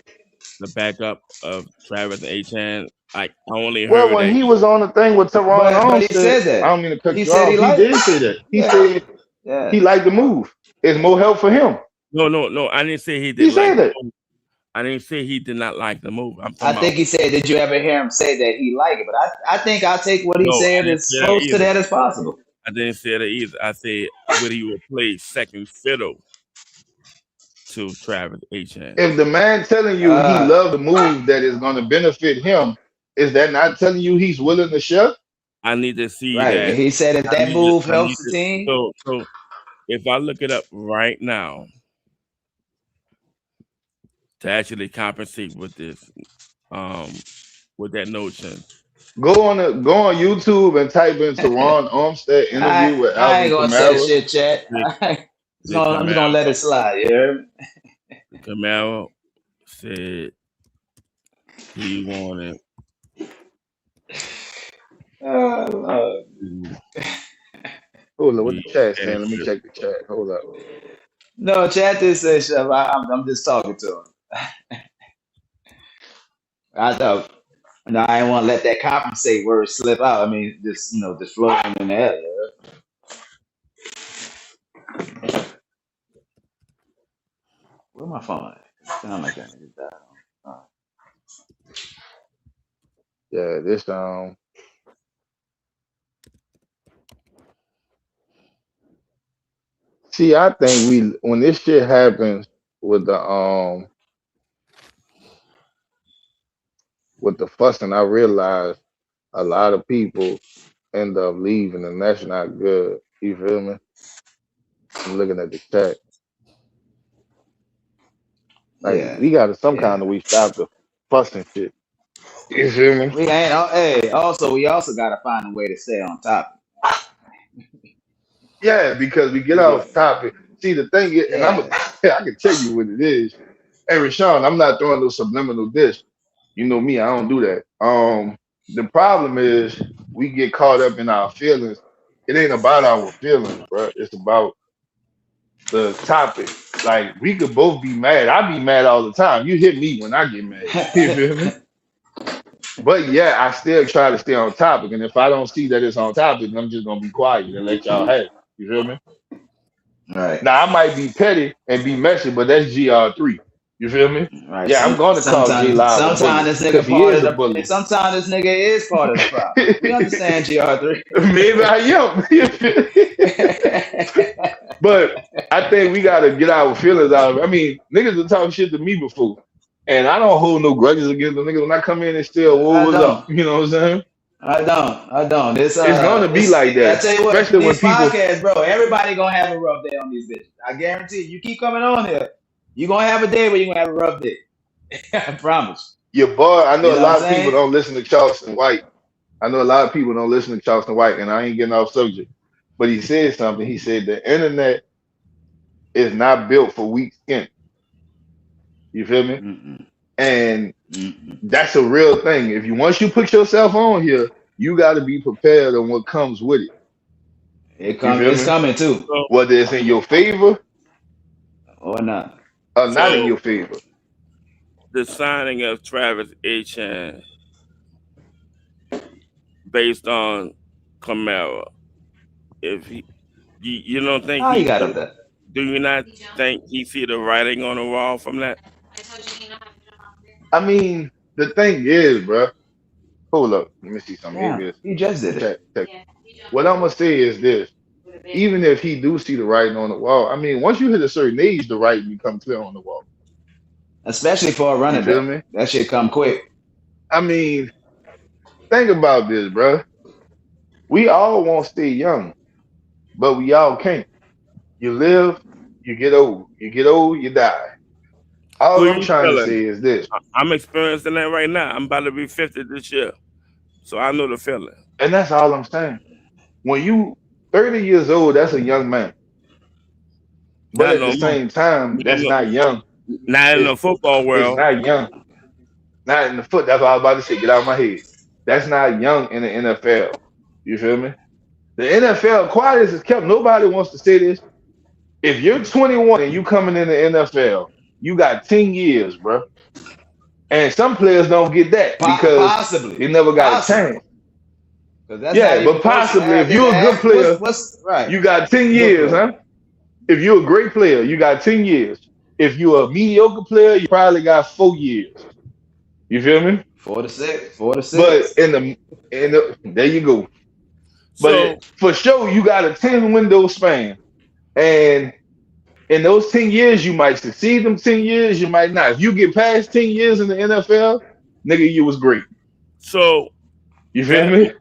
the backup of Travis Etienne, I only Well, heard when that. he was on the thing with Teron but he Armstead, said that. I don't mean to cut He you said he off. He liked. did say that. He Yeah, said yeah. he liked the move. It's more help for him. No. I didn't say he He didn't said like that. the move. I didn't say he did not like the move. I'm I talking think about. he said, "Did you ever hear him say that he liked it?" But I think I'll take what he No, I said didn't as say that close to either. that as possible. I didn't say that either. I said would he would play second fiddle to Travis Etienne. If the man telling you he loved the move that is going to benefit him, is that not telling you he's willing to share? I need to see Right. that. He said if that move helps the team. So if I look it up right now to actually compensate with this, with that notion. Go on YouTube and type in Teron Armstead interview with I Alvin ain't gonna say Kamara. shit, chat. I'm just gonna let it slide. You heard me? Kamara said he wanted. Lord. Hold on, what the chat saying? Let me check the chat. Hold up. No, chat did say stuff. I'm just talking to him. I thought. No, I didn't want to let that compensate word slip out. I mean, just floating in the air. Where my phone at? It sound like I need to die. Yeah, this See, I think when this shit happens with the fussing, I realize a lot of people end up leaving, and that's not good. You feel me? I'm looking at the chat. Like we got to some kind of stop the fussing shit. You feel me? We also gotta find a way to stay on top. Yeah, because we get off topic. See, the thing is, and I can tell you what it is. Hey, Rashawn, I'm not throwing no subliminal dish. You know me, I don't do that. The problem is we get caught up in our feelings. It ain't about our feelings, bro. It's about the topic. Like we could both be mad. I be mad all the time. You hit me when I get mad. You feel me? But yeah, I still try to stay on topic. And if I don't see that it's on topic, I'm just gonna be quiet and let y'all have it. You feel me? Right. Now I might be petty and be messy, but that's GR3. You feel me? Right. Yeah, I'm going to call J Live. Sometimes this nigga part of the bully. Sometimes this nigga is part of the problem. We understand GR3. Maybe I am. But I think we gotta get our feelings out of it. I mean, niggas have talked shit to me before. And I don't hold no grudges against the niggas when I come in and still, what was up? You know what I'm saying? I don't. It's gonna be like I that, tell you what, especially when these people. podcasts, bro, everybody gonna have a rough day on these bitches. I guarantee you keep coming on here, you gonna have a day where you gonna have a rough day. I promise. Your boy, I You know a know what I'm lot of people saying? don't listen to Charleston White. I know a lot of people don't listen to Charleston White, and I ain't getting off subject. But he said something. He said the internet is not built for weak skin. You feel me? Mm-mm. And Mm-mm. that's a real thing. If you once you put yourself on here, you got to be prepared on what comes with it. You feel It's me? coming too, So, Whether it's in your favor or not. or not in so your favor. the signing of Travis Etienne based on Kamara, if you don't think Oh, he got up there. do you not think he see the writing on the wall from that? I mean, the thing is, bro. Hold up. Let me see something. Yeah, Maybe it's he just did it. check. What I'm gonna say is this: even if he do see the writing on the wall, I mean, once you hit a certain age, the writing become clear on the wall. Especially for a You running feel back. me? That shit come quick. I mean, think about this, bro. We all want to stay young, but we all can't. You live, you get old. You get old, you die. Who All I'm you trying to feeling? say is this, I'm experiencing that right now. I'm about to be 50 this year, so I know the feeling. and that's all I'm saying. When you 30 years old, that's a young man. But Not at the no more. same time, Not, that's not young. not in It's the football it's world. not young. Not in the foot. That's what I was about to say. Get out of my head. That's not young in the NFL. You feel me? The NFL, quiet as it's kept, nobody wants to say this. If you're 21 and you coming in the NFL, you got 10 years, bro. And some players don't get that because Possibly. they never got a Possibly. chance. Because that's not Yeah, even but close to possibly if the you're a good player, what's right. you got 10 Good years, player. huh? If you're a great player, you got 10 years. If you're a mediocre player, you probably got 4 years. You feel me? 4 to 6. 4 to But 6. in the there you go. But So for sure, you got a 10 window span. And in those 10 years, you might succeed them 10 years, you might not. If you get past 10 years in the NFL, nigga, you was great. so You feel that me?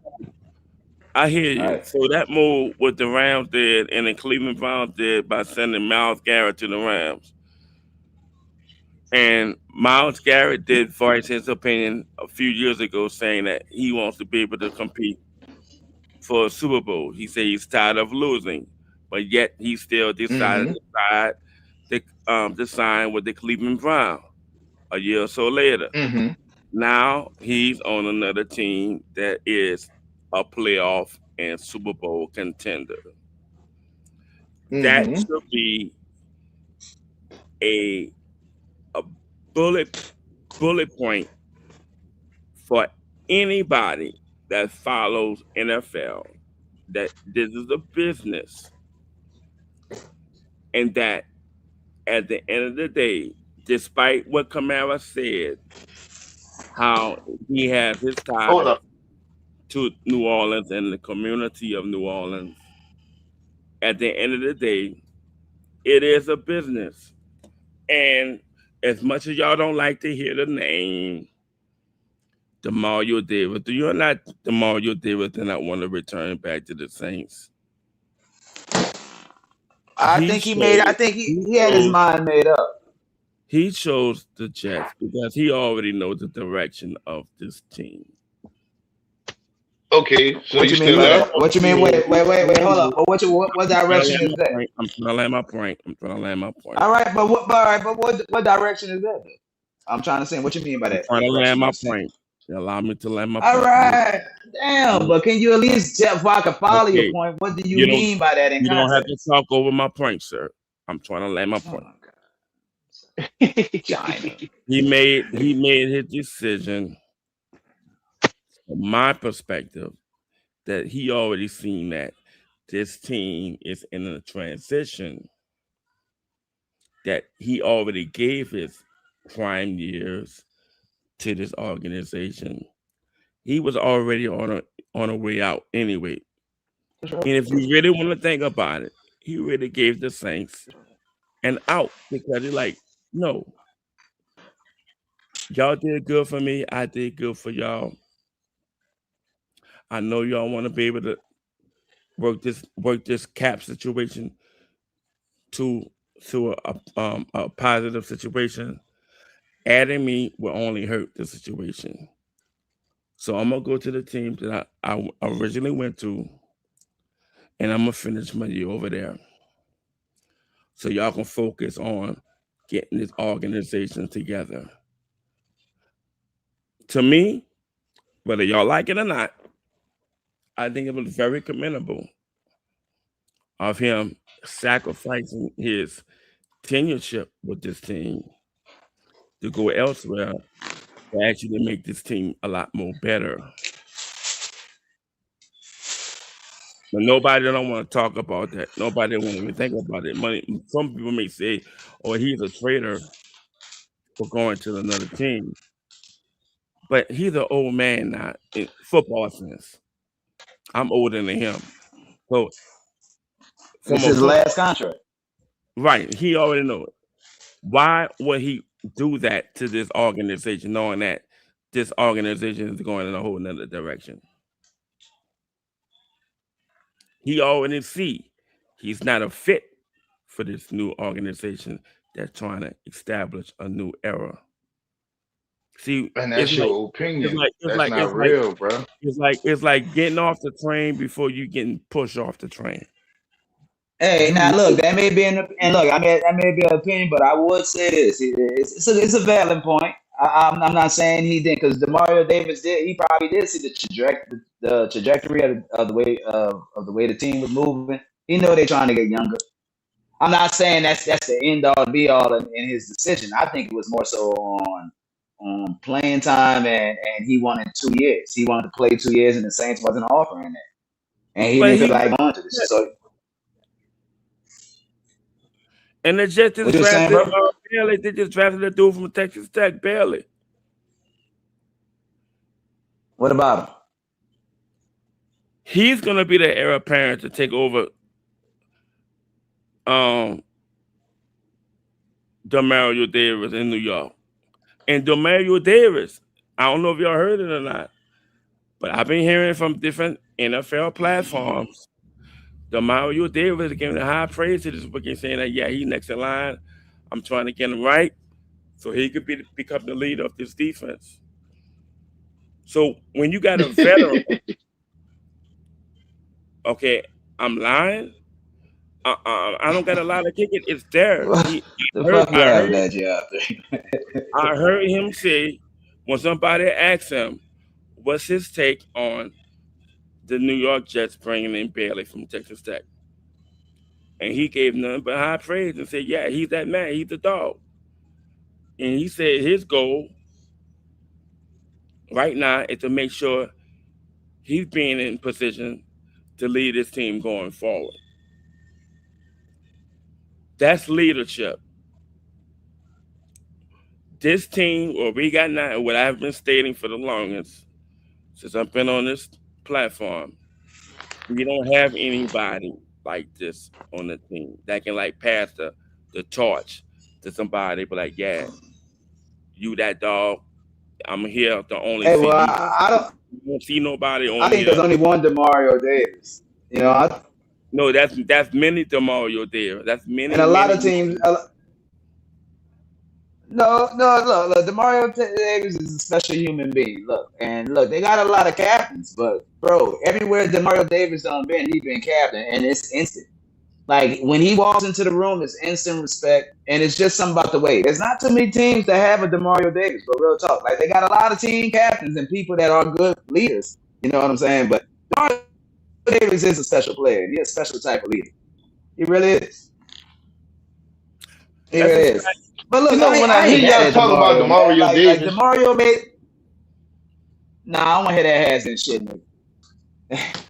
I hear All you. right. So that move what the Rams did and the Cleveland Browns did by sending Miles Garrett to the Rams. And Miles Garrett did voice his opinion a few years ago saying that he wants to be able to compete for a Super Bowl. He said he's tired of losing, but yet he still decided Mm-hmm. to sign with the Cleveland Browns a year or so later. Mm-hmm. Now he's on another team that is a playoff and Super Bowl contender. That Mm-hmm. should be a a bullet point for anybody that follows NFL that this is a business and that at the end of the day, despite what Kamara said, how he has his Hold ties up. to New Orleans and the community of New Orleans, at the end of the day, it is a business. And as much as y'all don't like to hear the name, Demario Davis, do you not Demario Davis did not want to return back to the Saints? He I chose think he he had his chose mind made up. he chose the Jets because he already knows the direction of this team. Okay, so What you you mean still by there? that? What you mean? Wait, hold up. What direction is that? I'm trying to land my point. I'm trying to land my point. All right, but what direction is that? I'm trying to say what you mean by I'm that. trying What to land direction my is that? point. Allow me to land my All point. right, damn. But can you at least tell if I can follow your Okay. point? What do you You don't mean by that in you don't have to context? talk over my point, sir. I'm trying to land my Oh point. my God, China. He made his decision from my perspective that he already seen that this team is in a transition, that he already gave his prime years to this organization. He was already on a way out anyway. And if you really want to think about it, he really gave the Saints an out because he's like, no, y'all did good for me. I did good for y'all. I know y'all want to be able to work this cap situation to a positive situation. Adding me will only hurt the situation. So I'm gonna go to the team that I originally went to, and I'm gonna finish my year over there. So y'all can focus on getting this organization together. To me, whether y'all like it or not, I think it was very commendable of him sacrificing his tenureship with this team to go elsewhere to actually make this team a lot more better. But nobody don't want to talk about that. Nobody won't even think about it. Some people may say, "Oh, he's a traitor for going to another team," but he's an old man now in football sense. I'm older than him, so It's from a his foot last contract. right, he already know it. Why would he do that to this organization, knowing that this organization is going in a whole nother direction? He already see he's not a fit for this new organization that's trying to establish a new era. See, And it's that's like your it's opinion. like it's That's like not it's like real, bro. it's like getting off the train before you getting pushed off the train. Hey, You now look, know, that may be and look, that may be an opinion, but I would say this: it's a valid point. I'm not saying he did because Demario Davis did. He probably did see the trajectory of the way the team was moving. He know they're trying to get younger. I'm not saying that's the end all be all in his decision. I think it was more so on playing time and he wanted 2 years. He wanted to play 2 years, and the Saints wasn't offering that, and he but didn't feel he like going to this. So and the Jets what just you were saying, drafted bro? Bailey. They just drafted a dude from Texas Tech, Bailey. What about him? He's gonna be the heir apparent to take over um Demario Davis in New York. And Demario Davis, I don't know if y'all heard it or not, but I've been hearing from different NFL platforms. Demario Davis is giving high praise to this weekend, saying that yeah, he's next in line. I'm trying to get him right so he could become the leader of this defense. So when you got a veteran, okay, I'm lying. I don't got a lot of kick it. It's there. The Heard, fuck you I laughing heard, at you out there? I heard him say when somebody asked him, "What's his take on the New York Jets bringing in Bailey from Texas Tech?" And he gave nothing but high praise and said, "Yeah, he's that man. He's the dog." And he said his goal right now is to make sure he's being in position to lead his team going forward. That's leadership. This team, what we got now, what I've been stating for the longest since I've been on this platform, we don't have anybody like this on the team that can like pass the torch to somebody, but like, yeah, you that dog. I'm here to only Hey, see well, you. I don't. You won't see nobody I on think there's here. only one Demario Davis. You know, No, that's many Demario there. That's and many, a lot many, of teams. many. No, no, look, Demario Davis is a special human being. Look, and look, they got a lot of captains, but bro, everywhere Demario Davis done been, he been captain, and it's instant. Like when he walks into the room, it's instant respect, and it's just something about the way. There's not too many teams that have a Demario Davis, but real talk, like they got a lot of team captains and people that are good leaders. You know what I'm saying? But Demario Davis is a special player. He's a special type of leader. He really is. He That's really a is. fact. But You look, know, when I I ain't hear mad y'all at talk about Demario, man. Demario Like Davis, Demario made. Nah, I don't want to hear that has and shit, nigga.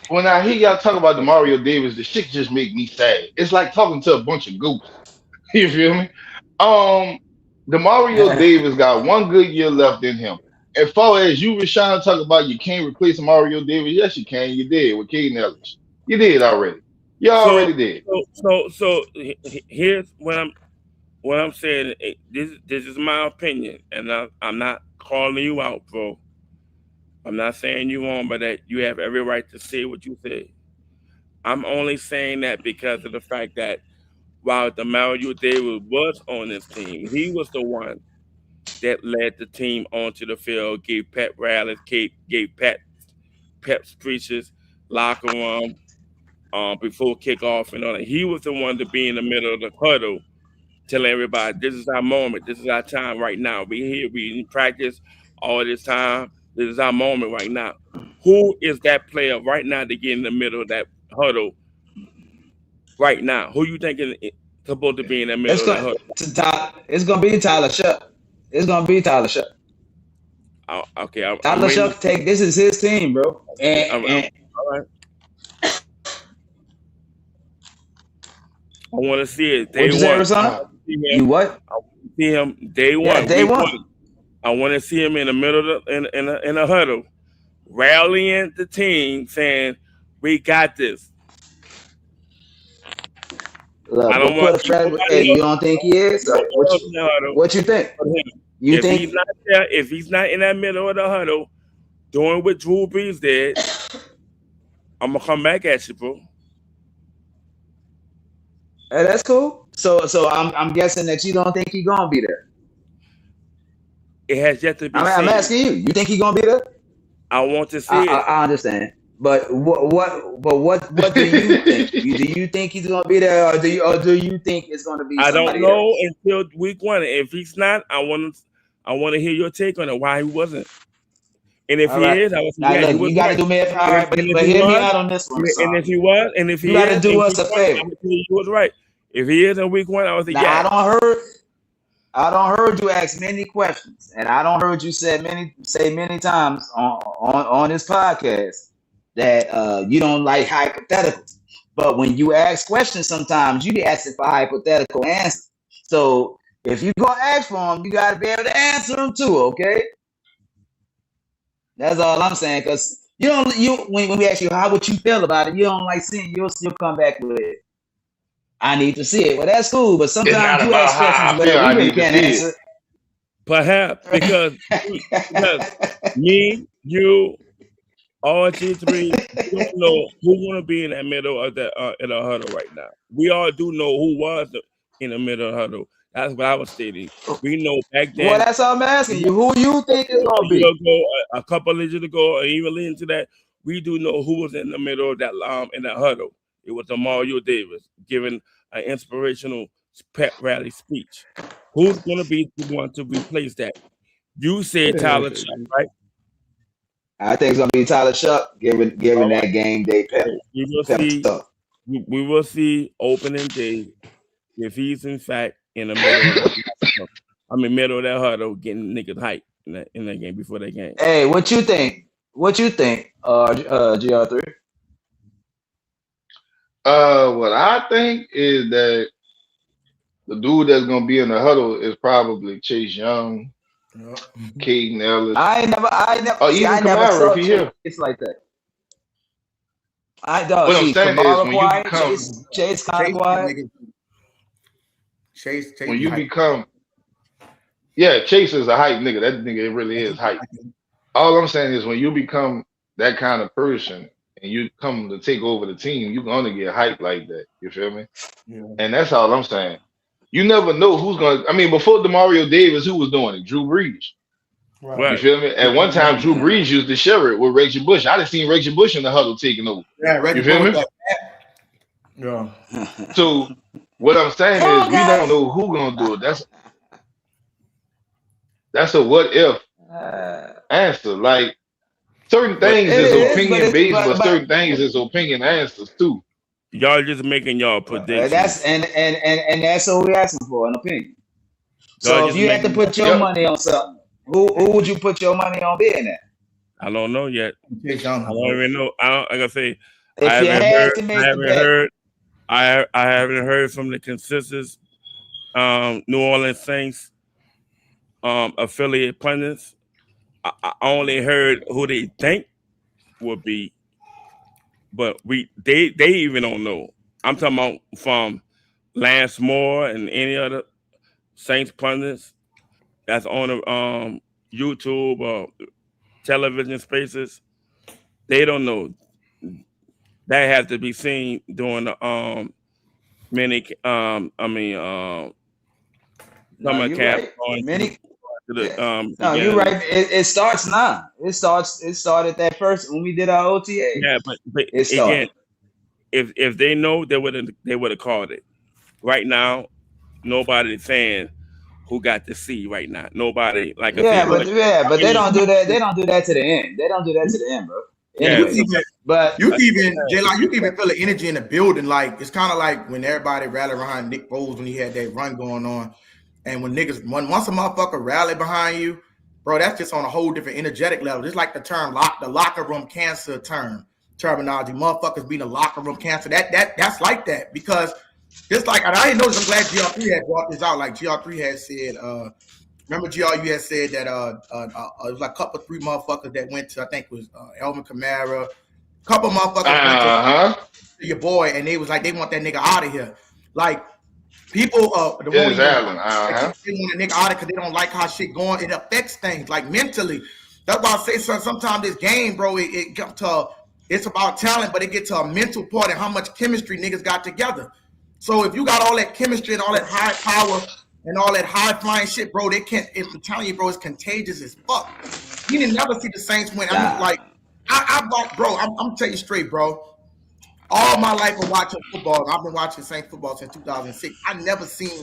when I hear y'all talk about Demario Davis, the shit just make me sad. It's like talking to a bunch of goofs. You feel me? Um, Demario Davis got one good year left in him. As far as you, Rashawn, talk about you can't replace Mario Davis, yes, you can. You did with Caden Ellis. You did already. You So, already did. here's what I'm saying. This is my opinion, and I'm not calling you out, bro. I'm not saying you won't, but that you have every right to say what you say. I'm only saying that because of the fact that while Demario Davis was on this team, he was the one that led the team onto the field, gave Pep rallies, gave Pep speeches, locker room, before kickoff and all that. He was the one to be in the middle of the huddle, telling everybody, "This is our moment. This is our time right now. We here. We in practice all this time. This is our moment right now." Who is that player right now to get in the middle of that huddle right now? Who you think is supposed to be in the middle of that huddle? It's gonna be Tyler Shuck. It's gonna be Tyler Shuck. Okay, I'm Tyler waiting. Shuck this is his team, bro. Okay, And all right. I want to see it day what you say, one. Rasan? You what? I want to see him day Yeah, one, day week one. one. I want to see him in the middle of in a huddle, rallying the team, saying, "We got this." Look, I don't but want put a to see friend. nobody Hey, else. you don't think he is? Nobody else in the huddle What you think? but him. You If he's think not there, if he's not in that middle of the huddle doing what Drew Brees did, I'm gonna come back at you, bro. that's cool? So I'm guessing that you don't think he's gonna be there. It has yet to be I'm seen. asking you. You think he's gonna be there? I want to I, see I, it. I understand. But what do you think? Do you think he's gonna be there, or do you think it's gonna be I don't somebody know else? until week one. If he's not, I want to hear your take on it. Why he wasn't. And if All he right. is, I would say, Now yeah, he look, was you got to right. do me a all right, And if but he hear me was, out on this one, and son. if he was, and if You he got to is do in us week a one, I favor. would say he was right. If he is in week one, I would say, Now yeah. I don't heard you ask many questions, and I don't heard you say many times on this podcast that you don't like hypotheticals. But when you ask questions, sometimes you be asking for hypothetical answers. So if you gonna ask for them, you gotta be able to answer them too. Okay, that's all I'm saying. Cause when we ask you how would you feel about it, you don't like seeing you'll still come back with it. I need to see it. Well, that's cool, but It's sometimes not you about ask how questions I where feel. we I really need to can't see it. answer. Perhaps because me, you, all G3, we don't know who's going to be in that middle of the in the huddle right now. We all do know who was in the middle of the huddle. That's what I was stating. We know back Well, then, that's all I'm asking you. Who you think is a gonna year be? ago, a couple of years ago, or even into that, we do know who was in the middle of that in that huddle. It was Mario Davis giving an inspirational pep rally speech. Who's going to be the one to replace that? You said Tyler Chuck, right? I think it's gonna be Tyler Shuck giving All right. that game day So we will pep see. talk. We will see opening day if he's in fact in the middle of that. I mean, middle of that huddle, getting niggas hype in that game before that game. Hey, what you think? What you think? GR3. What I think is that the dude that's gonna be in the huddle is probably Chase Young, Yeah. Caden Ellis, I never or see. even I never Kamara if saw he Chase here. like that. I don't What I'm see saying is Kamara when you quiet. become Chase kind of Chase can quiet. make it. Chase when be you hype. become yeah, Chase is a hype nigga. That nigga really is hype. All I'm saying is when you become that kind of person and you come to take over the team, you're gonna get hyped like that. You feel me? Yeah. And that's all I'm saying. You never know who's gonna. I mean, before Demario Davis, who was doing it? Drew Brees. Right. You Right. feel me? At one time, Drew Brees used to share it with Reggie Bush. I done seen Reggie Bush in the huddle taking over. Yeah, You Reggie feel Bush me? with that bat. Yeah. So what I'm saying is we don't know who gonna do it. That's a what if answer. Like certain But things It is is, but opinion it's based, but but certain things is opinion answers too. y'all just making y'all that's predictions. and that's what we're asking for, an opinion. Y'all So if just you had to making. put your Yep. money on something, who would you put your money on being that? I don't know yet. Chase I Young, don't bro. even know. I don't. Like I say, I If you haven't had heard. to I make the haven't bet, heard. I haven't heard from the consensus New Orleans Saints affiliate pundits. I only heard who they think would be, but they even don't know. I'm talking about from Lance Moore and any other Saints pundits that's on the YouTube or television spaces, they don't know. That has to be seen during the mini No, summer you're camp right. going to Many. the Yeah. No, you're beginning. right. It starts now. It started that first when we did our OTA. Yeah, but It again, started. if they know, they would have called it. Right now, nobody's saying who got the C right now. Nobody, like I said, But I they mean, don't do that. They don't do that to the end. They don't do that to the end, bro. yeah. You Anyway, So, even but you like, even J Lock, you can even feel the energy in the building. Like it's kind of like when everybody rallied behind Nick Foles when he had that run going on. And when once a motherfucker rally behind you, bro, that's just on a whole different energetic level. Just like the locker room cancer terminology. Motherfuckers being a locker room cancer. That's like that because just like I didn't notice. I'm glad GR3 had brought this out. Like GR3 had said, remember GR you had said that it was like a couple 3 motherfuckers that went to I think it was Alvin Kamara. A couple motherfuckers went to your boy and they was like they want that nigga out of here. Like people won't even Allen. they want a nigga out of because they don't like how shit going. It affects things like mentally. That's why I say sometimes this game, bro, it comes to it's about talent, but it gets to a mental part and how much chemistry niggas got together. So if you got all that chemistry and all that high power and all that high flying shit, bro, they can't. I'm telling you, bro, it's contagious as fuck. You didn't never see the Saints win. I mean, like bro, I'm telling you straight, bro. All my life of watching football, I've been watching Saints football since 2006. I never seen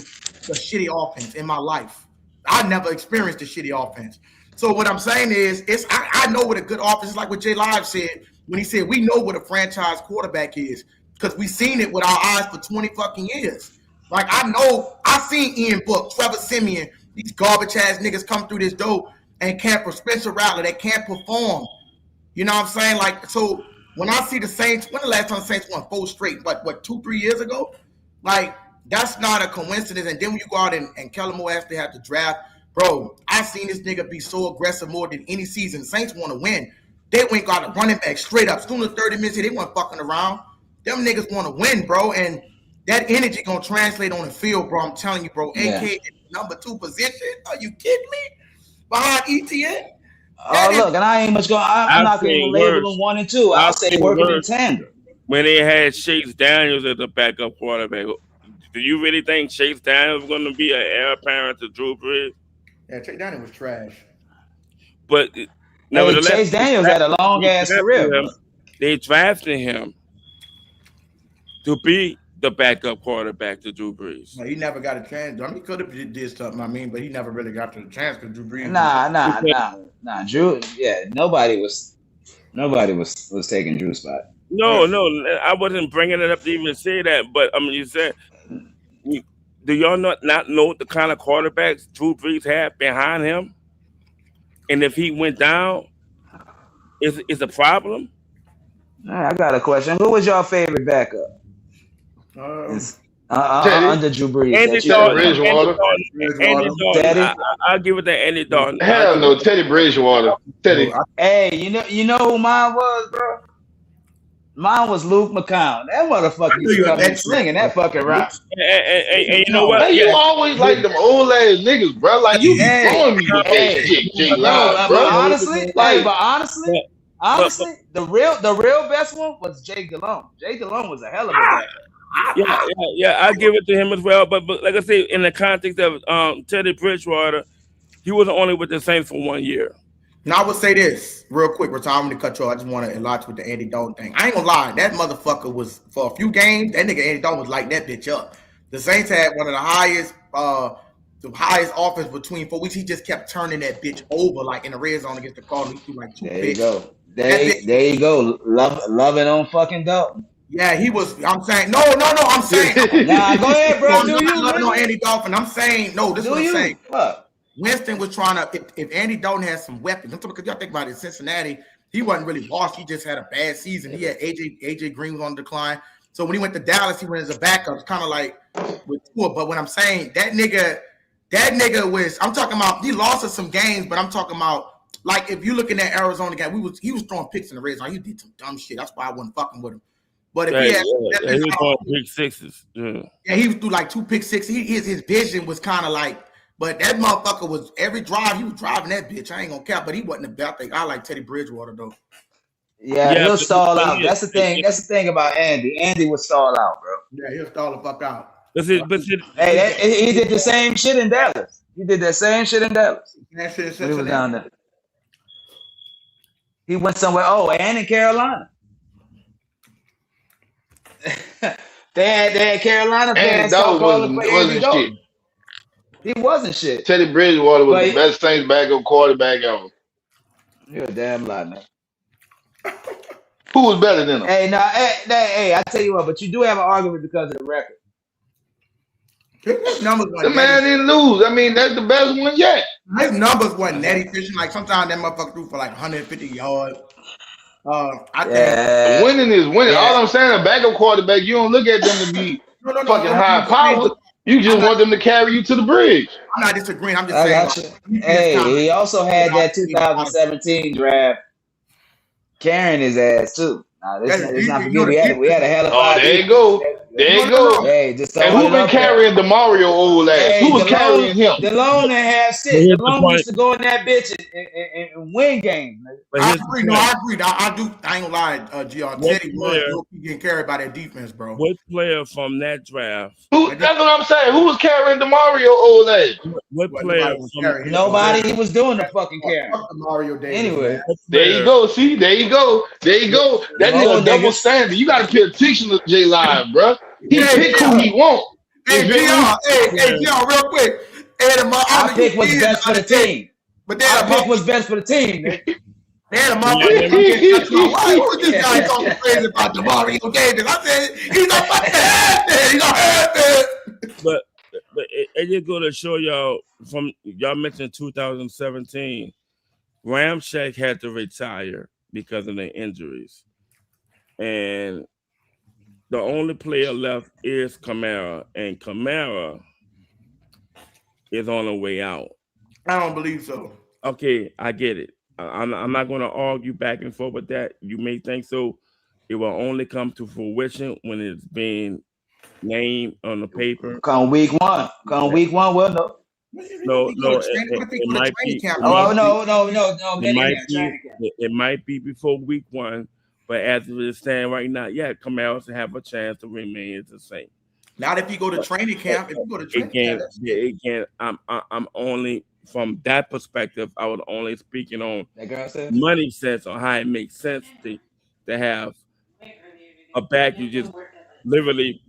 the shitty offense in my life. I never experienced the shitty offense. So what I'm saying is, I know what a good offense is. Like what Jay Live said when he said we know what a franchise quarterback is because we've seen it with our eyes for 20 fucking years. Like I seen Ian Book, Trevor Siemian, these garbage ass niggas come through this door and can't for Spencer Rattler, they can't perform. You know what I'm saying? Like so. When I see the Saints, when the last time the Saints won 4 straight, what 2-3 years ago? Like that's not a coincidence. And then when you go out and Kellen Moore actually had the draft, bro, I seen this nigga be so aggressive more than any season. Saints want to win. They went got a running back straight up. Soon as 30 minutes, they weren't fucking around. Them niggas want to win, bro. And that energy gonna translate on the field, bro. I'm telling you, bro. Yeah. AK number 2 position. Are you kidding me? Behind ETN. look, and I ain't much going. I'm not going to label them 1 and 2. I'll say working in tandem. When they had Chase Daniels as the backup quarterback, do you really think Chase Daniels was going to be an heir apparent to Drew Brees? Yeah, Chase Daniels was trash. But nevertheless, Chase Daniels had a long ass career. They drafted him to be the backup quarterback to Drew Brees. No, he never got a chance. I mean, he could have did something. But he never really got to the chance because Drew Brees. Nah. Drew, nobody was taking Drew's spot. No, I wasn't bringing it up to even say that. But I mean, you said, do y'all not know the kind of quarterbacks Drew Brees had behind him? And if he went down, is a problem? I got a question. Who was your favorite backup? Under Drew Brees. Andy Dalton. I'll give it to Andy Dalton. Hell no, Teddy Bridgewater. Teddy. Hey, you know who mine was, bro? Mine was Luke McCown. That motherfucker was slinging that fucking rock. And you know what? Like, you always like them old ass niggas, bro. Like you throwing me with that shit, J Live, bro. Honestly, the real best one was Jay Delhomme. Jay Delhomme was a hell of a guy. Yeah, I give it to him as well. But like I say, in the context of Teddy Bridgewater, he was only with the Saints for 1 year. Now I would say this real quick, Ratan. I'm gonna cut you off. I just want to enlarge with the Andy Dalton thing. I ain't gonna lie, that motherfucker was for a few games. That nigga Andy Dalton was lighting that bitch up. The Saints had one of the highest offense between 4 weeks. He just kept turning that bitch over, like in the red zone against the Cardinals. He threw like 2 picks. There you go. Loving on fucking Dalton. Yeah, he was. I'm saying no. I'm saying nah. Go ahead, bro. I'm not loving on Andy Dalton. I'm saying no. This is what I'm saying. What? Winston was trying to. If Andy Dalton has some weapons, because y'all think about it, Cincinnati, he wasn't really washed. He just had a bad season. He had AJ Green was on decline. So when he went to Dallas, he went as a backup. It's kind of like with Tua. But what I'm saying, that nigga was. I'm talking about. He lost us some games, but I'm talking about. Like if you looking at Arizona guy, he was throwing picks in the red zone. He did some dumb shit. That's why I wasn't fucking with him. But if he was throwing pick sixes. Yeah, he was through like 2 pick sixes. His vision was kind of like But that motherfucker was every drive he was driving that bitch. I ain't gonna cap, but he wasn't the best thing. I like Teddy Bridgewater though. Yeah, he'll stall out. That's the thing. That's the thing about Andy. Andy would stall out, bro. Yeah, he'll stall the fuck out. Hey, he did the same shit in Dallas. He did that same shit in Dallas when he was down there. He went somewhere. Oh, and in Carolina. they had Carolina fans wasn't shit. He wasn't shit. Teddy Bridgewater was the best Saints backup quarterback ever. You're a damn lie, man. Who was better than him? Hey, I tell you what, but you do have an argument because of the record. The man didn't lose. I mean, that's the best one yet. His numbers wasn't that efficient. Like sometimes that motherfucker threw for like 150 yards. I think winning is winning. All I'm saying, a backup quarterback, you don't look at them to be fucking high power. You just want them to carry you to the bridge. I'm not disagreeing. I'm just saying. Hey, he also had that 2017 draft carrying his ass too. Now, let's not forget we had a hell of a lot. There you go. There you go. Hey, just and who been carrying DeMario old ass? Hey, who was carrying him? DeLone didn't have shit. DeLone used to go in that bitch and win games. I agree. No, I agree. I do. I ain't gonna lie, GR. Teddy was getting carried by that defense, bro. What player from that draft? That's what I'm saying. Who was carrying DeMario old age? What player? Nobody. He was doing the fucking carry. Mario Davis. Anyway, there you go. See, there you go. There you go. That nigga double standard. You got to pay attention to J Live, bro. He pick who he want. Hey, GR, real quick. I pick what's best for the team. But I pick what's best for the team. They had a motherfucker. Why was this guy talking crazy about DeMario Davis? I said he's a fucking ass. He's a ass. But it just go to show y'all from y'all mentioned 2017, Ramczyk had to retire because of the injuries, and the only player left is Kamara, and Kamara is on the way out. I don't believe so. Okay, I get it. I'm not going to argue back and forth with that. You may think so. It will only come to fruition when it's being named on the paper. Come week one, we'll know. No, it might be. It might be before week one, but as it stands right now, yeah, Kamara to have a chance to remain as the same. Not if you go to training camp. If you go to training camp, I'm only from that perspective. I was only speaking on money sense on how it makes sense to have a back you just literally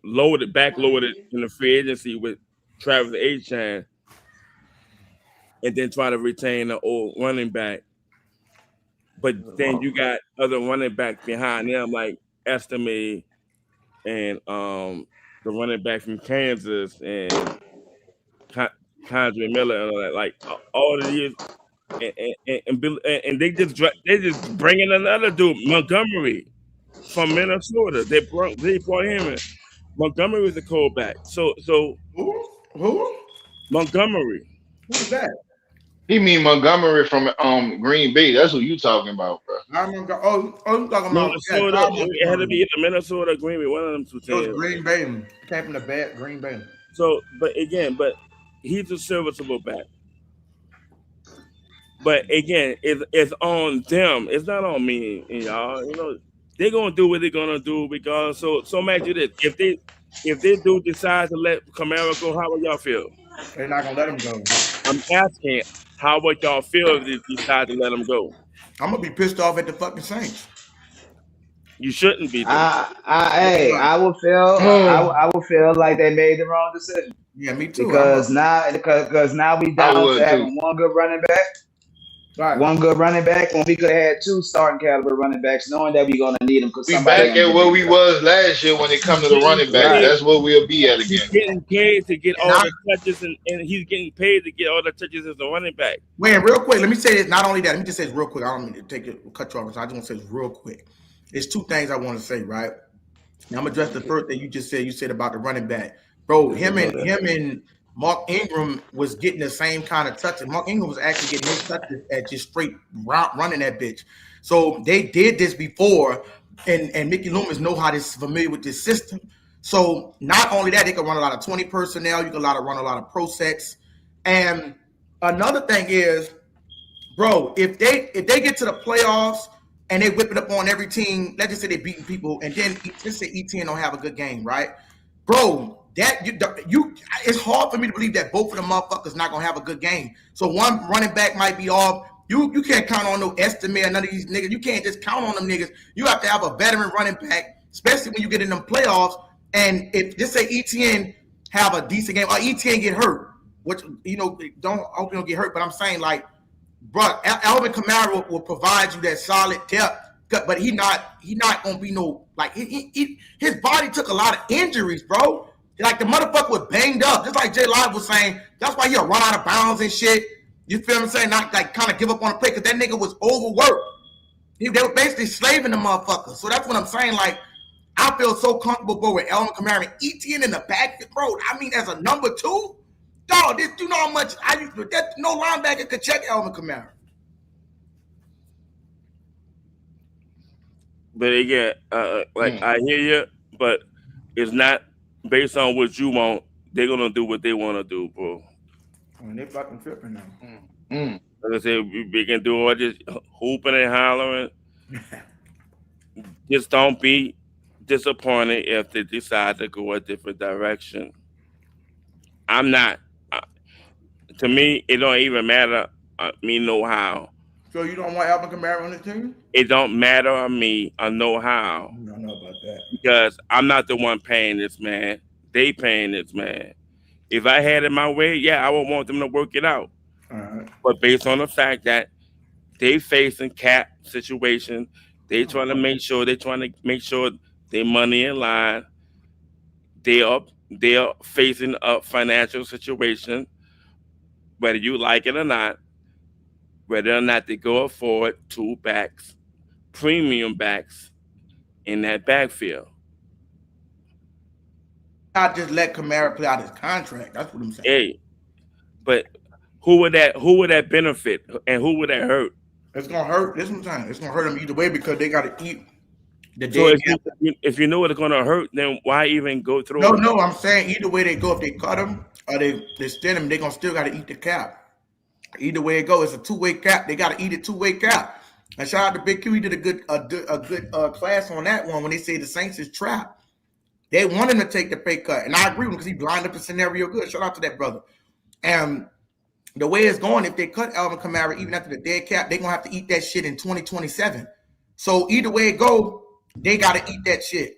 backloaded in the free agency with Travis Etienne, and then try to retain the old running back. But then you got other running backs behind them like Estime and the running back from Kansas and Condre Miller and all that. Like all of these, and they just bring in another dude, Montgomery from Minnesota. They brought him in. Montgomery was the quarterback. So who? Montgomery. Who's that? He mean Montgomery from Green Bay. That's what you talking about, bro. You talking about Minnesota? It had to be either Minnesota or Green Bay. One of them two teams. Green Bay came from the bad Green Bay. So, but he's a serviceable back. But again, it's on them. It's not on me and y'all. You know, they're gonna do what they're gonna do because so imagine this. If they do decide to let Kamara go, how would y'all feel? They're not gonna let him go. I'm asking, how would y'all feel if they decide to let him go? I'm gonna be pissed off at the fucking Saints. You shouldn't be. I will feel like they made the wrong decision. Yeah, me too. Because now we down to having one good running back. Right. One good running back when we could have had two starting caliber running backs, knowing that we're gonna need them. Because we back at where we was last year when it comes to the running back. Right. That's where we'll be at again. He's getting paid to get all the touches, and he's getting paid to get all the touches as a running back. Wait, real quick. Let me say this. Not only that, let me just say this real quick. I don't mean to cut you off. I just want to say this real quick. There's two things I want to say. Right now, I'm gonna address the first thing you just said. You said about the running back, bro. Him and Mark Ingram was getting the same kind of touches. Mark Ingram was actually getting his touches at just straight running that bitch. So they did this before, and Mickey Loomis know how this familiar with this system. So not only that, they can run a lot of 20 personnel. You can run a lot of pro sets. And another thing is, bro, if they get to the playoffs and they whip it up on every team, let's just say they're beating people, and then let's say ETN don't have a good game, right? Bro, that you it's hard for me to believe that both of the motherfuckers not gonna have a good game. So one running back might be off. You can't count on no estimate or none of these niggas. You can't just count on them niggas. You have to have a veteran running back, especially when you get in them playoffs. And if just say ETN have a decent game or ETN get hurt, which don't hope you don't get hurt, but I'm saying like, bro, Alvin Kamara will provide you that solid depth, but he not gonna be no like his body took a lot of injuries, bro. Like the motherfucker was banged up, just like Jay Live was saying. That's why he'll run out of bounds and shit. You feel what I'm saying? Not like kind of give up on the play because that nigga was overworked. They were basically slaving the motherfucker. So that's what I'm saying. Like, I feel so comfortable, bro, with Alvin Kamara and ETN in the back, bro. I mean, as a number 2, dog, you know how much I used to. That no linebacker could check Alvin Kamara. But again, I hear you, but it's not based on what you want. They're gonna do what they want to do, bro. And they fucking tripping now. Like I said, we can do all this hooping and hollering. Just don't be disappointed if they decide to go a different direction. I'm not. To me, it don't even matter. Me know how. So you don't want Alvin Kamara on the team? It don't matter on me. I know how. I don't know about that. Because I'm not the one paying this man. They paying this man. If I had it my way, yeah, I would want them to work it out. All right. But based on the fact that they facing cap situation, they trying to make sure their money in line. They are facing a financial situation, whether you like it or not, whether or not they go afford 2 backs, premium backs in that backfield. I just let Kamara play out his contract. That's what I'm saying. Hey, but who would that benefit and who would that hurt? It's gonna hurt. This one time, it's gonna hurt them either way because they got to eat the So dead. if you know it's gonna hurt, then why even go through? No, I'm saying either way they go. If they cut them or they extend them, they gonna still got to eat the cap. Either way it goes, it's a 2-way cap. They got to eat a 2-way cap. And shout out to Big Q. He did a good class on that one when they say the Saints is trapped. They want him to take the pay cut, and I agree with him because he lined up the scenario good. Shout out to that brother. And the way it's going, if they cut Alvin Kamara even after the dead cap, they're gonna have to eat that shit in 2027. So either way it go, they got to eat that shit.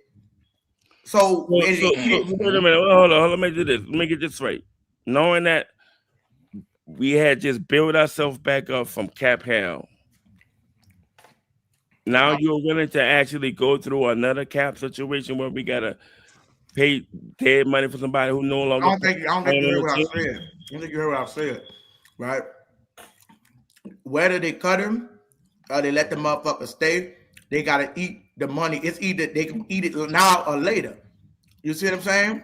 So wait a minute. Hold on. Let me do this. Let me get this straight. Knowing that we had just built ourselves back up from cap hell. Now you're willing to actually go through another cap situation where we gotta pay dead money for somebody who no longer. I don't think you heard what I said. I don't think you heard what I said, right? Whether they cut him or they let the motherfucker stay, they gotta eat the money. It's either they can eat it now or later. You see what I'm saying?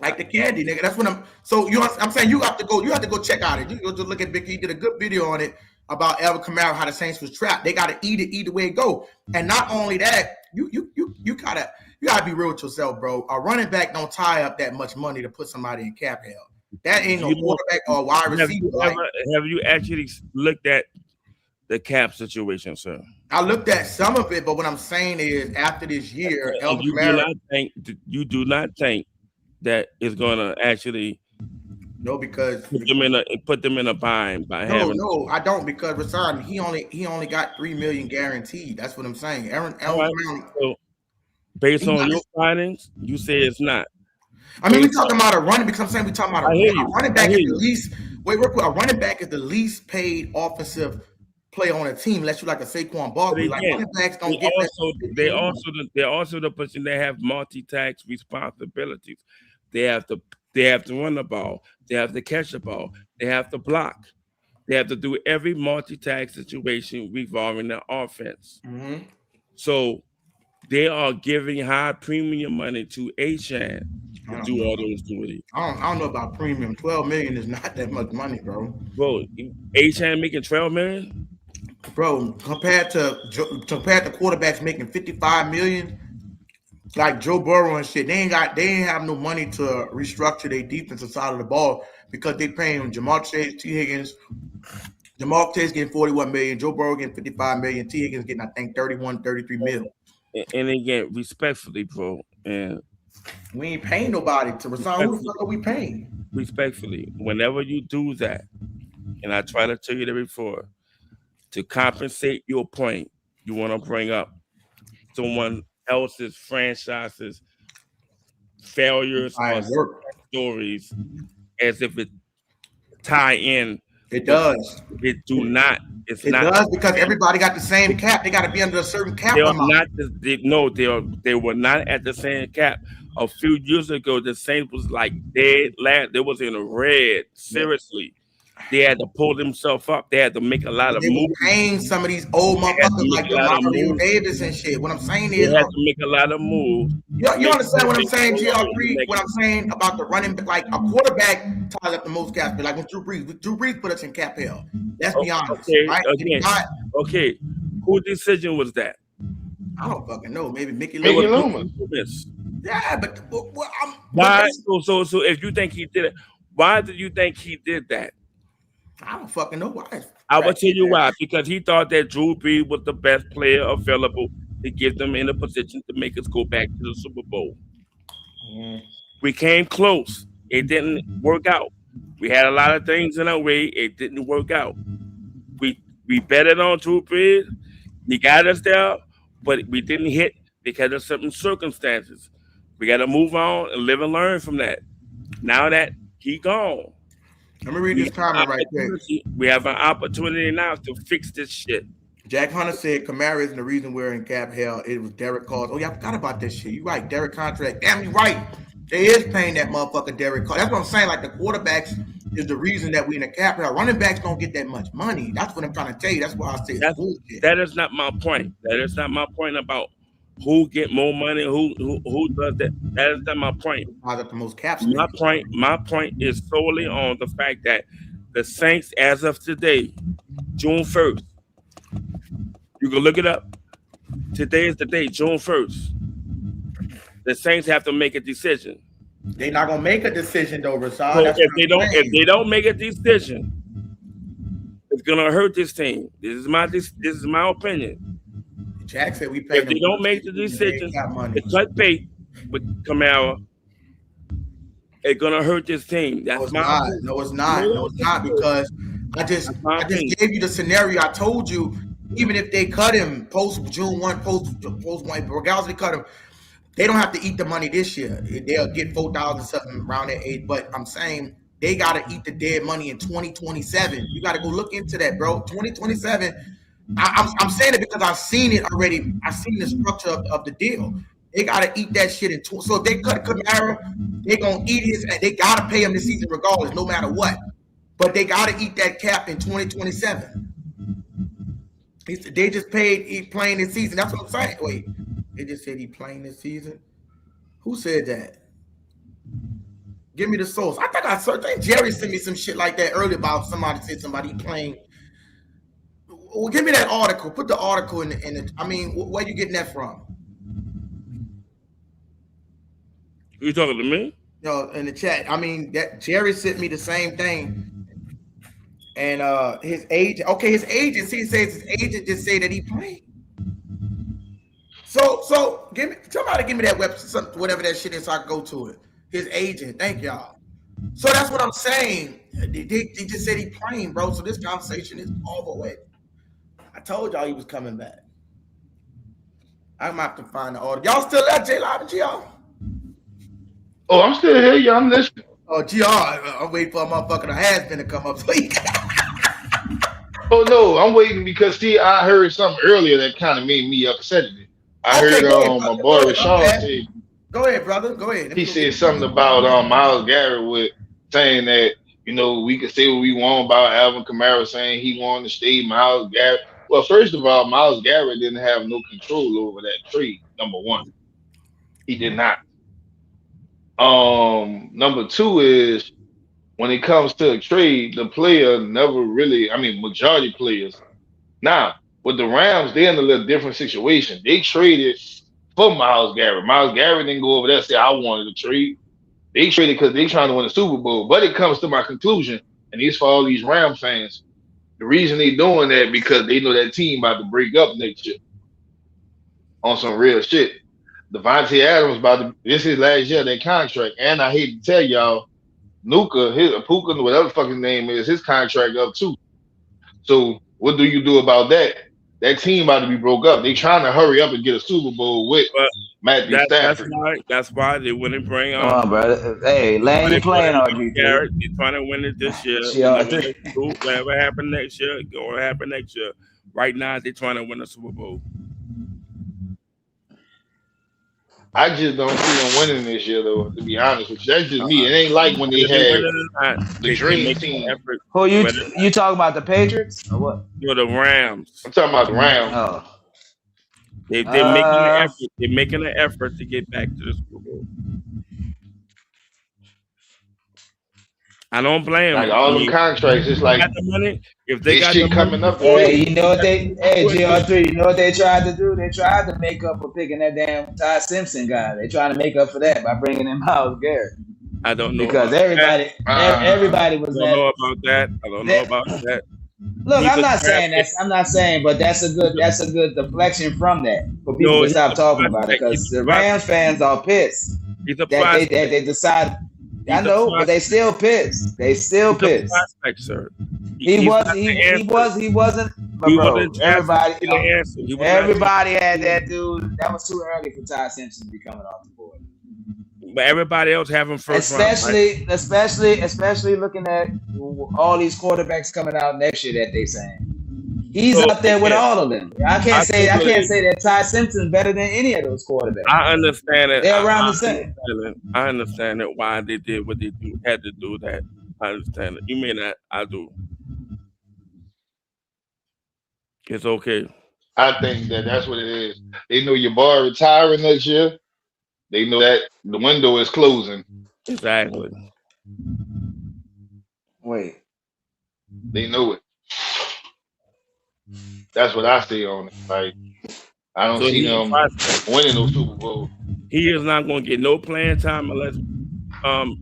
Like the candy, nigga. That's what I'm. So I'm saying you have to go. You have to go check out it. You go to look at Big. He did a good video on it about Alvin Kamara, how the Saints was trapped. They got to eat it either way it go. And not only that, you gotta be real with yourself, bro. A running back don't tie up that much money to put somebody in cap hell. That ain't no quarterback or wide receiver. Have you actually looked at the cap situation, sir? I looked at some of it, but what I'm saying is after this year, Alvin you Kamara. Do not think that it's gonna actually. No, because put them in a bind by having. No, I don't, because Rasard, he only got $3 million guaranteed. That's what I'm saying. So based on your findings, you say it's not. I mean, we're talking about a running because I'm saying we're talking about a running back is the least. Wait, real quick. A running back is the least paid offensive player on a team, unless you like a Saquon Barkley. Like running backs don't get that. They're also the person that have multi-task responsibilities. They have to run the ball. They have to catch the ball. They have to block. They have to do every multi-task situation revolving the offense. Mm-hmm. So they are giving high premium money to Achan to do all those duties. I don't know about premium. $12 million is not that much money, bro. Bro, Achan making $12 million? Bro, compared to quarterbacks making $55 million, like Joe Burrow and shit, they ain't have no money to restructure their defensive side of the ball because they paying Jamar Chase, T. Higgins. Jamar Chase getting 41 million, Joe Burrow getting 55 million, T. Higgins getting I think 31, 33 mil. And again, respectfully, bro, and we ain't paying nobody to resign. Who the fuck are we paying? Respectfully, whenever you do that, and I try to tell you that before, to compensate your point, you want to bring up someone else's franchise's failures or stories as if it tie in. It does. It do not. It does because everybody got the same cap. They got to be under a certain cap amount. They were not at the same cap. A few years ago, the Saints was like dead last. They was in the red. Seriously. They had to pull themselves up. They had to make a lot of moves. They were paying some of these old motherfuckers like Mario Davis and shit. What I'm saying is, they had to make a lot of moves. You understand what I'm saying, GR3? What I'm saying about the running, like a quarterback ties up the most cap. Like when Drew Brees put us in cap hell. Let's be honest, right? Okay. Whose decision was that? I don't fucking know. Maybe Mickey Loomis. Yeah, but why? So if you think he did it, why do you think he did that? I don't fucking know why. I will tell you why. Because he thought that Drew Brees was the best player available to get them in a position to make us go back to the Super Bowl. We came close. It didn't work out. We had a lot of things in our way. It didn't work out. We betted on Drew Brees. He got us there, but we didn't hit because of certain circumstances. We got to move on and live and learn from that. Now that he gone. Let me read this comment right there. We have an opportunity now to fix this shit. Jack Hunter said Kamara isn't the reason we're in cap hell. It was Derek Carr. Oh, yeah, I forgot about this shit. You right. Derek contract. Damn, you right. They is paying that motherfucker Derek Carr. That's what I'm saying. Like the quarterbacks is the reason that we in a cap hell. Running backs don't get that much money. That's what I'm trying to tell you. That's why I say it's bullshit. That is not my point. That is not my point about who get more money, who does that. That is not my point. The most cap my point is solely on the fact that the Saints, as of today, June 1st, you can look it up. Today is the day, June 1st. The Saints have to make a decision. They're not gonna make a decision though, Rashad. So if they don't make a decision, it's gonna hurt this team. This is my opinion. Jack said we pay. If they don't make the decision to cut bait with Kamara, it's gonna hurt this team. That's No, it's not because I just gave you the scenario. I told you, even if they cut him post June 1, post 1, regardless they cut him, they don't have to eat the money this year. They'll get 4,000 something around that age. But I'm saying they gotta eat the dead money in 2027. You gotta go look into that, bro. 2027. I'm saying it because I've seen it already. I've seen the structure of the deal. They gotta eat that shit in. So if they cut Kamara, they gonna eat his. They gotta pay him this season regardless, no matter what. But they gotta eat that cap in 2027. They just paid. He playing this season. That's what I'm saying. Wait, they just said he playing this season. Who said that? Give me the source. I think I think Jerry sent me some shit like that earlier about somebody said somebody playing. Well, give me that article. Put the article in the. I mean, where you getting that from? You talking to me? No, in the chat. I mean, that Jerry sent me the same thing, and his agent. Okay, his agent. He says his agent just say that he played. So somebody give me that website, whatever that shit is, so I can go to it. His agent. Thank y'all. So that's what I'm saying. They just said he playing, bro. So this conversation is over with. I told y'all he was coming back. I'm gonna have to find the order. Y'all still there, J Live and GR? Oh, I'm still here. Yeah, I'm listening. Oh, GR, I'm waiting for a motherfucker that has been to come up. Oh no, I'm waiting because see, I heard something earlier that kind of made me upset. I heard my boy Rashawn say. Go ahead, brother. Go ahead. He said something about Myles Garrett with saying that we could say what we want about Alvin Kamara, saying he wanted to stay. Myles Garrett. Well, first of all, Myles Garrett didn't have no control over that trade. Number one, he did not. Number two is when it comes to a trade, the player never really. I mean, majority players. Now with the Rams, they're in a little different situation. They traded for Miles Garrett. Miles Garrett didn't go over there and say, I wanted to trade. They traded because they trying to win a Super Bowl. But it comes to my conclusion, and it's for all these Rams fans. The reason they doing that because they know that team about to break up next year on some real shit. Devontae Adams this is last year that contract, and I hate to tell y'all, Puka, whatever the fuck his name is, his contract up too. So what do you do about that? That team about to be broke up. They trying to hurry up and get a Super Bowl with Matthew Stafford. That's why they wouldn't bring on. Come on, brother. Hey, land you playing RB. Garrett, he's trying to win it this year. Whatever happened next year, going to happen next year. Right now, they're trying to win a Super Bowl. I just don't see them winning this year, though. To be honest with you, that's just me. It ain't like when they had the dream team. Who you talking about? The Patriots or what? The Rams. I'm talking about the Rams. Oh. They're making an effort. They're making an effort to get back to the Super Bowl. I don't blame them. Like all them contracts, it's like the money. If they got shit the coming money, up, hey, you know what GR3, you know what they tried to do? They tried to make up for picking that damn Ty Simpson guy. They trying to make up for that by bringing in Miles Garrett. I don't know because everybody was. I don't know about that. I don't know about that. Look, I'm not saying, but that's a good deflection from that for people to stop talking about it because the Rams fans are pissed that they decide. I know, but they still pissed. They still pissed. Prospect, sir. He wasn't. Bro, everybody had that dude. That was too early for Ty Simpson to be coming off the board. But everybody else having first round, especially looking at all these quarterbacks coming out next year that they saying. He's up there with all of them. I can't say that Ty Simpson's better than any of those quarterbacks. I understand it. They're around the same. I understand it. Why they did what they had to do that. I understand it. You mean that? I do. It's okay. I think that's what it is. They know your bar retiring next year. They know that the window is closing. Exactly. Wait. They know it. That's what I see on it. Like, I don't see them winning no Super Bowl. He is not going to get no playing time unless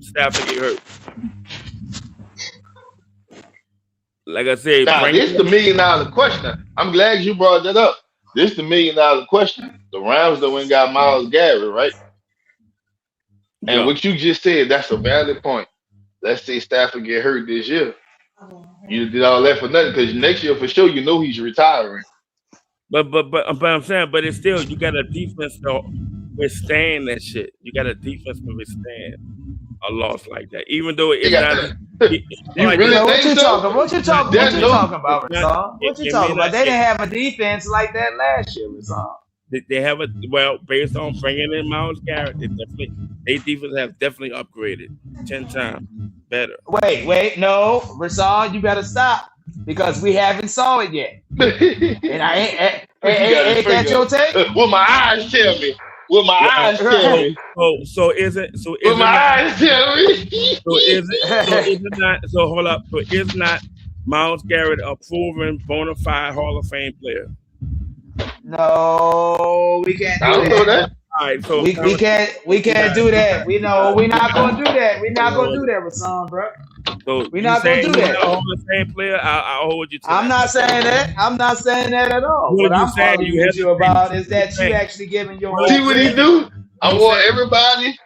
Stafford get hurt. Like I said, this is the $1 million question. I'm glad you brought that up. This is the $1 million question. The Rams though ain't got Miles Garrett, right? And what you just said, that's a valid point. Let's say Stafford get hurt this year. You did all that for nothing because next year for sure you know he's retiring. But I'm saying, but it's still you got a defense to withstand that shit. You got a defense to withstand a loss like that, even though it's not. What you talking about, Rashawn? What you talking about? They didn't have a defense like that last year, Rashawn. They have based on bringing in Miles Garrett, their defense have definitely upgraded 10 times better. Wait, no, Rashawn, you gotta stop because we haven't saw it yet. And I ain't that your take? What my eyes tell me. What my eyes tell me. So is my eyes tell me. So hold up. So is not Miles Garrett a proven bona fide Hall of Fame player? No, we can't do I don't know that. All right, so we can't do that. We're not gonna do that. We're not gonna do that, Rashawn, bro. So we're not gonna do that. Hall of Fame player, I'll hold you to I'm not saying that. I'm not saying that at all. What I'm arguing with you about is that you actually giving your. See what he do? I want everybody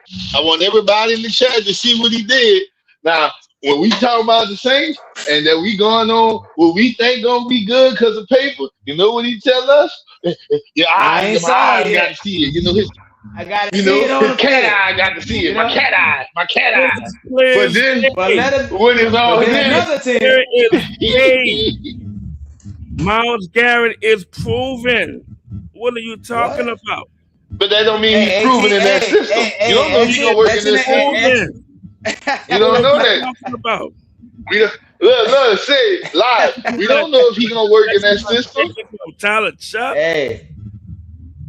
in the chat to see what he did. Now, when we talk about the Saints and that we going on what we think gonna be good because of paper, you know what he tell us? Your eyes got to see it. You know his. I got to see it on his cat eye. I got to see it. My cat eye. But then, when it's all another team, Miles Garrett is proven. What are you talking about? But that don't mean he's proven in that system. You don't know he's gonna work in this system. You don't know that. Look, say it live. We don't know if he's gonna work in that system. Tyler Chuck. Hey,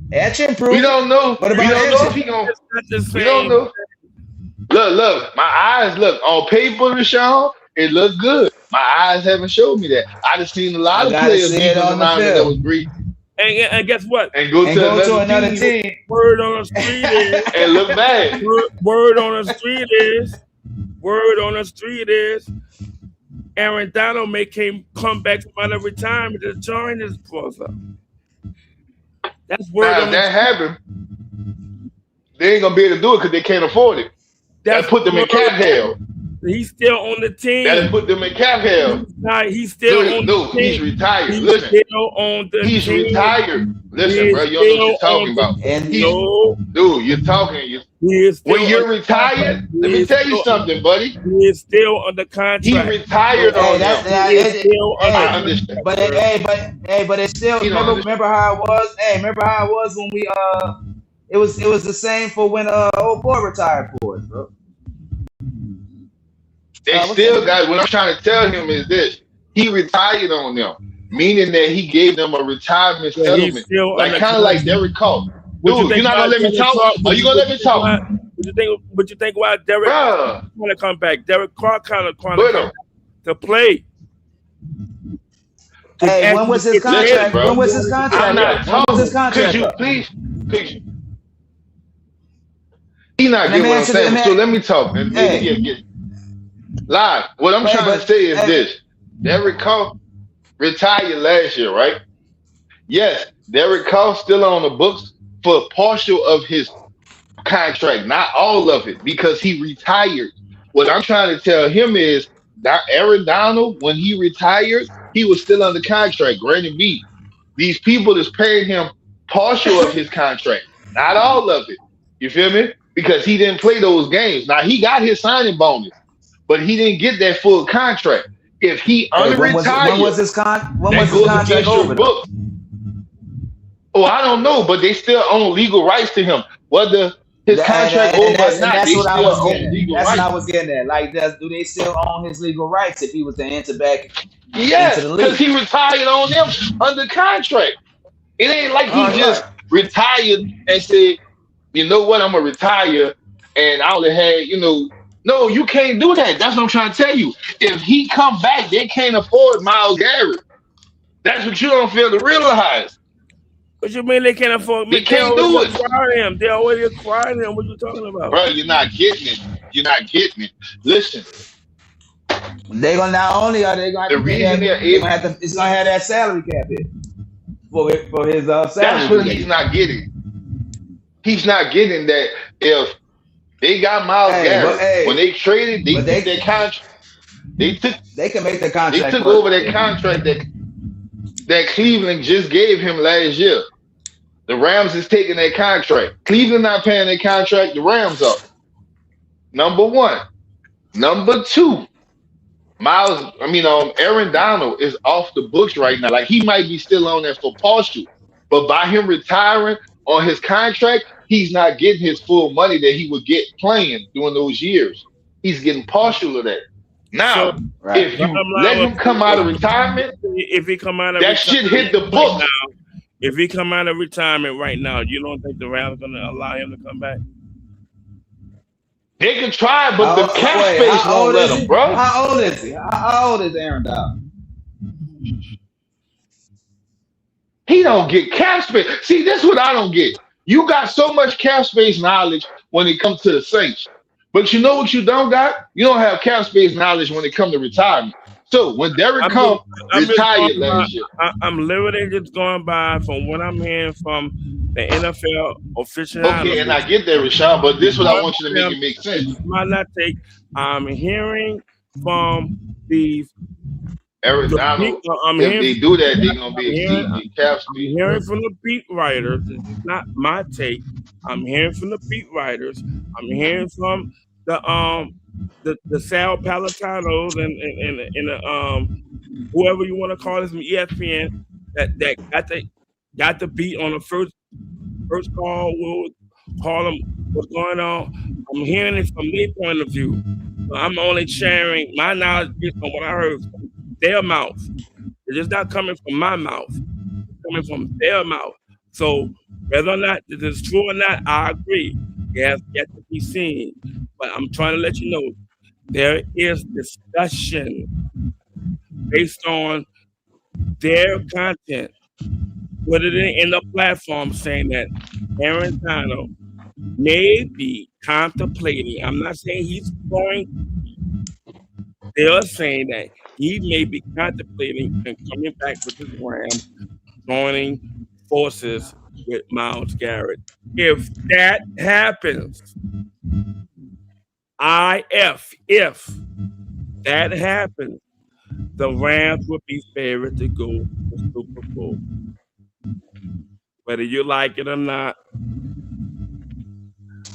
that's improved. We don't know. What about we don't know if he's gonna. We don't know. Look. My eyes look on paper, Rashawn. It looked good. My eyes haven't showed me that. I just seen a lot of players on the field that was great. And guess what? And go to another team. Word on the street is and look bad. Word on the street is Aaron Donald may come back from out of retirement to join his brother. That's word now, on that happened. They ain't gonna be able to do it because they can't afford it. That put them in cap hell. He's still on the team. That put them in cap hell. He's still on the team. He's retired. He's Listen, still on the he's team. retired. Listen, bro, you don't know what you're talking about. Dude, you're talking. When you're retired, let me tell you something, buddy. He is still under contract. He retired on them. But it's still remember how it was. Hey, remember how it was when we it was the same for when old boy retired for us, bro. They still got. What I'm trying to tell him is this: he retired on them, meaning that he gave them a retirement settlement, like kind of like Derek Carr. Dude, you're not gonna let me talk? Are you gonna let me talk? What you think? Why Derek want to come back? Derek Carr kind of come back to play. Hey, when was his contract? When was his contract? I'm not talking. When was his contract? Could you please? He's not getting what I'm saying. So let me talk. Live. What I'm trying to say is this: Derek Carr retired last year, right? Yes, Derek Carr still on the books for partial of his contract, not all of it, because he retired. What I'm trying to tell him is that Aaron Donald, when he retired, he was still under contract. Granted, these people is paying him partial of his contract, not all of it. You feel me? Because he didn't play those games. Now he got his signing bonus, but he didn't get that full contract. If he unretired, when was his contract over? Oh, I don't know, but they still own legal rights to him. Whether his contract over or not, they still own legal rights. That's what I was getting at. Like, do they still own his legal rights if he was to enter back into the league? Because he retired on them under contract. It ain't like he just retired and said, you know what, I'm going to retire and I only had, no, you can't do that. That's what I'm trying to tell you. If he come back, they can't afford Myles Garrett. That's what you don't feel to realize. What you mean they can't afford? They can't do it. They already acquired him. What you talking about? Bro, you're not getting it. You're not getting it. Listen. They're going to not only are they going to it's going to have that salary cap hit for his salary. That's what he's not getting. He's not getting that if they got Myles Garrett. When they traded, they took their contract. They can make the contract. They took over that contract that Cleveland just gave him last year. The Rams is taking that contract. Cleveland not paying their contract. The Rams are. Number one. Number two. Aaron Donald is off the books right now. Like, he might be still on there for partial, but by him retiring on his contract, he's not getting his full money that he would get playing during those years. He's getting partial of that. Now, if you let him come out of retirement, that shit hit the book. If he come out of retirement right now, you don't think the Rams are going to allow him to come back? They can try, but the cap space won't let him, bro. How old is he? How old is Aaron Donald? He don't get cap space. See, that's what I don't get. You got so much cap space knowledge when it comes to the Saints. But you know what you don't got? You don't have cap space knowledge when it comes to retirement. So when Derek Carr retired last year. I'm literally just going by from what I'm hearing from the NFL official. Okay, and I get that, Rashawn, but this is what I want you to make it make sense. My not take. I'm hearing from these Aaron Donald. If they do that, they're gonna be exceeding cap space. I'm hearing from the beat writers. This is not my take. I'm hearing from the beat writers. I'm hearing from the Sal Palatanos and the whoever you want to call this from ESPN that got the beat on the first call. We'll call them what's going on. I'm hearing it from their point of view. So I'm only sharing my knowledge based on what I heard from their mouth. It's just not coming from my mouth. It's coming from their mouth. So whether or not this is true or not, I agree. It has yet to be seen. But I'm trying to let you know there is discussion based on their content put it in the platform saying that Aaron Donald may be contemplating. I'm not saying he's going. They are saying that he may be contemplating and coming back with the Rams, joining forces with Myles Garrett. If that happens, if that happens, the Rams would be favored to go to the Super Bowl. Whether you like it or not,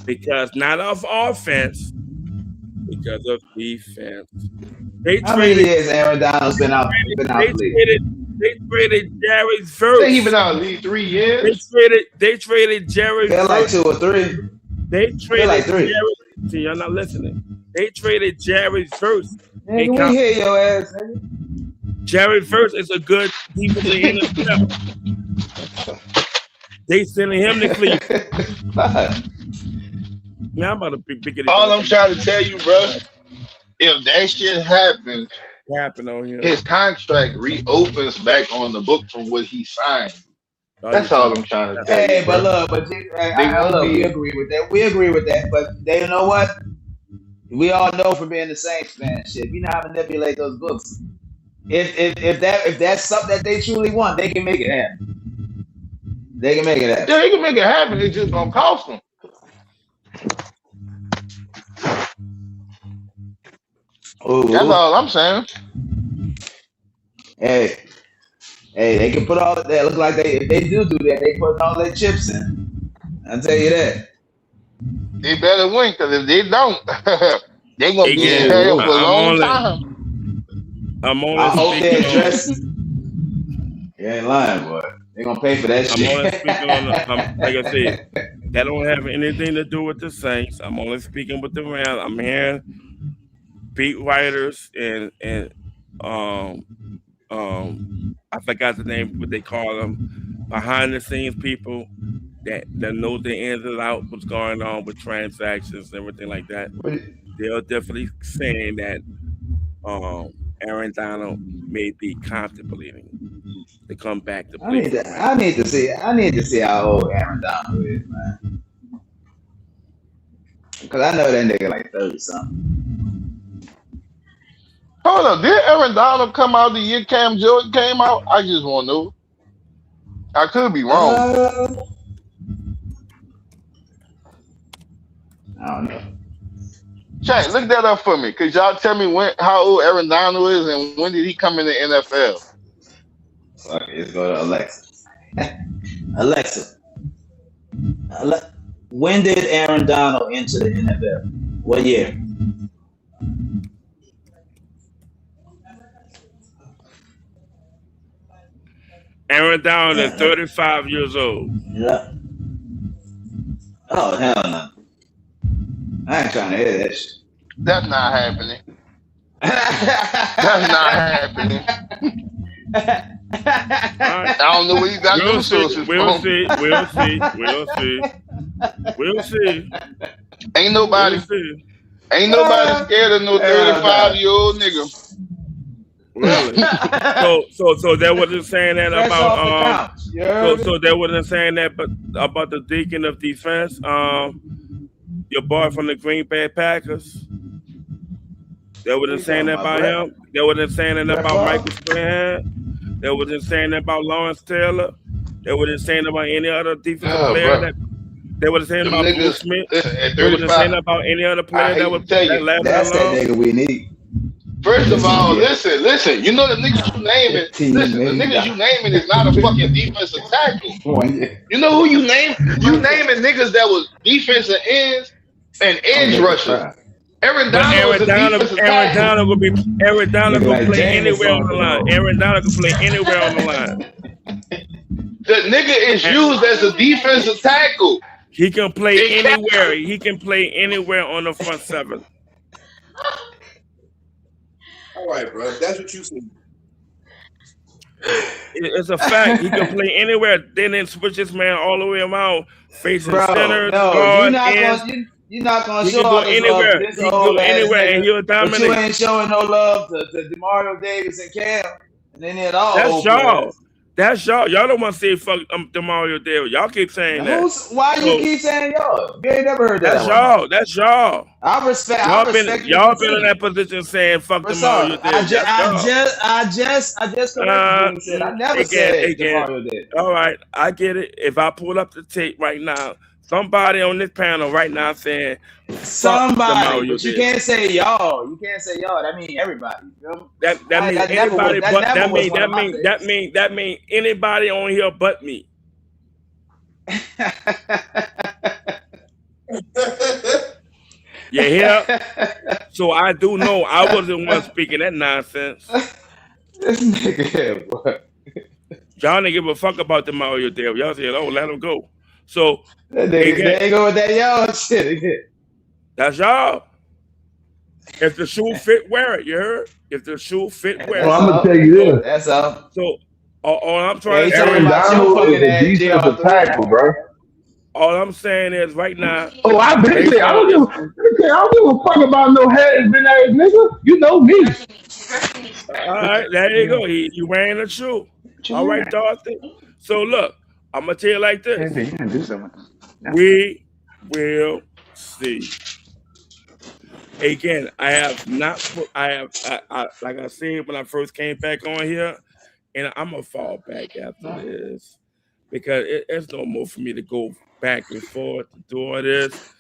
because not of offense, because of defense. How many years Aaron Donald's been out the league? They traded Jerry Verse. They even out of the league 3 years. They traded Jerry Verse. Like 2 or 3. They traded like 3. Jerry. See, you're not listening. They traded Jerry Verse. Nigga, we hear your ass, nigga. Jerry Verse is a good defensive in himself. They sending him to Cleveland. Now I'm about to be bigger. All I'm trying to tell you, bro, if that shit happens, on here, his contract reopens back on the book from what he signed. That's all I'm trying to tell you. Hey, but look, we agree with that. We agree with that. But you know what? We all know from being the Saints fan, shit. You know how to manipulate those books. If that's something that they truly want, they can make it happen. They can make it happen. Yeah, they can make it happen. It's just gonna cost them. That's all I'm saying. Hey, they can put all that. Look like if they do that, they put all their chips in. I'll tell you that. They better win, because if they don't, they gonna be in hell for a long time. I hope they address. You ain't lying, boy. They gonna pay for that shit. I'm only speaking like I said, that don't have anything to do with the Saints. I'm only speaking with the Rams. I'm hearing beat writers and I forgot the name, what they call them, behind the scenes people that know the ins and outs, what's going on with transactions and everything like that. They're definitely saying that Aaron Donald may be contemplating to come back to play. I need to see how old Aaron Donald is, man. Because I know that nigga like 30 something. Hold on, did Aaron Donald come out the year Cam Jordan came out? I just want to know. I could be wrong. I don't know. Chat, look that up for me, cause y'all tell me how old Aaron Donald is and when did he come in the NFL? Okay, let's go to Alexa. When did Aaron Donald enter the NFL? What year? Aaron Donald is 35 years old. Yeah. Oh, hell no. I ain't trying to hear that shit. That's not happening. That's not happening. I don't know what you got those sources We'll from. see. Ain't nobody scared of no 35-year-old nigga. Really? So that wasn't saying that about so that wasn't saying that but about the Deacon of Defense, your boy from the Green Bay Packers. That wasn't saying that about him. That wasn't saying that about Michael Strahan. That wasn't saying that about Lawrence Taylor. That wasn't saying about any other defensive player. They wasn't saying about Bruce Smith. They wasn't saying about any other player that was that's that nigga we need. First of all, listen. You know the niggas you naming. Listen, the niggas you naming is not a fucking defensive tackle. You know who you name? You naming niggas that was defensive ends and edge rushers. Aaron Donald can play anywhere on the line. Aaron Donald can play anywhere on the line. The nigga is used as a defensive tackle. He can play anywhere. He can play anywhere on the front seven. All right, bro. That's what you said. It's a fact. He can play anywhere. Then switch this man all the way around, facing center. No, you're not gonna show all this anywhere. love. He can go anywhere, and he'll dominate. But you ain't showing no love to DeMario Davis and Cam, and then it all. That's y'all. That's y'all. Y'all don't want to say fuck Demario Davis. Y'all keep saying that. Why you keep saying y'all? You ain't never heard that. That's y'all. That's y'all. I respect. Y'all I respect y'all been in that position saying fuck Demario Davis. I just corrected what he said. I never said Demario Davis. All right, I get it. If I pull up the tape right now, somebody on this panel right now saying somebody, but you can't say y'all. You can't say y'all. That means everybody. You know? That means anybody but that mean anybody on here but me. You hear? So I do know I wasn't one speaking that nonsense. This nigga here, boy. Y'all didn't give a fuck about Demario Davis. Y'all said, "Oh, let him go." So they go with that y'all shit again. That's y'all. If the shoe fit, wear it. You heard? If the shoe fit, wear it. Well, I'm gonna tell you this. That's all. So all I'm trying to say Aaron Donald is a defensive tackle, bro. All I'm saying is right now. Oh, I've been saying I don't give a fuck about no has been ass nigga. You know me. All right, there you go. You wearing a shoe. All right, Dorothy. So look, I'm gonna tell you like this. We will see. Again, I have not put. I like I said when I first came back on here, and I'm gonna fall back after this because it's no more for me to go back and forth to do all this.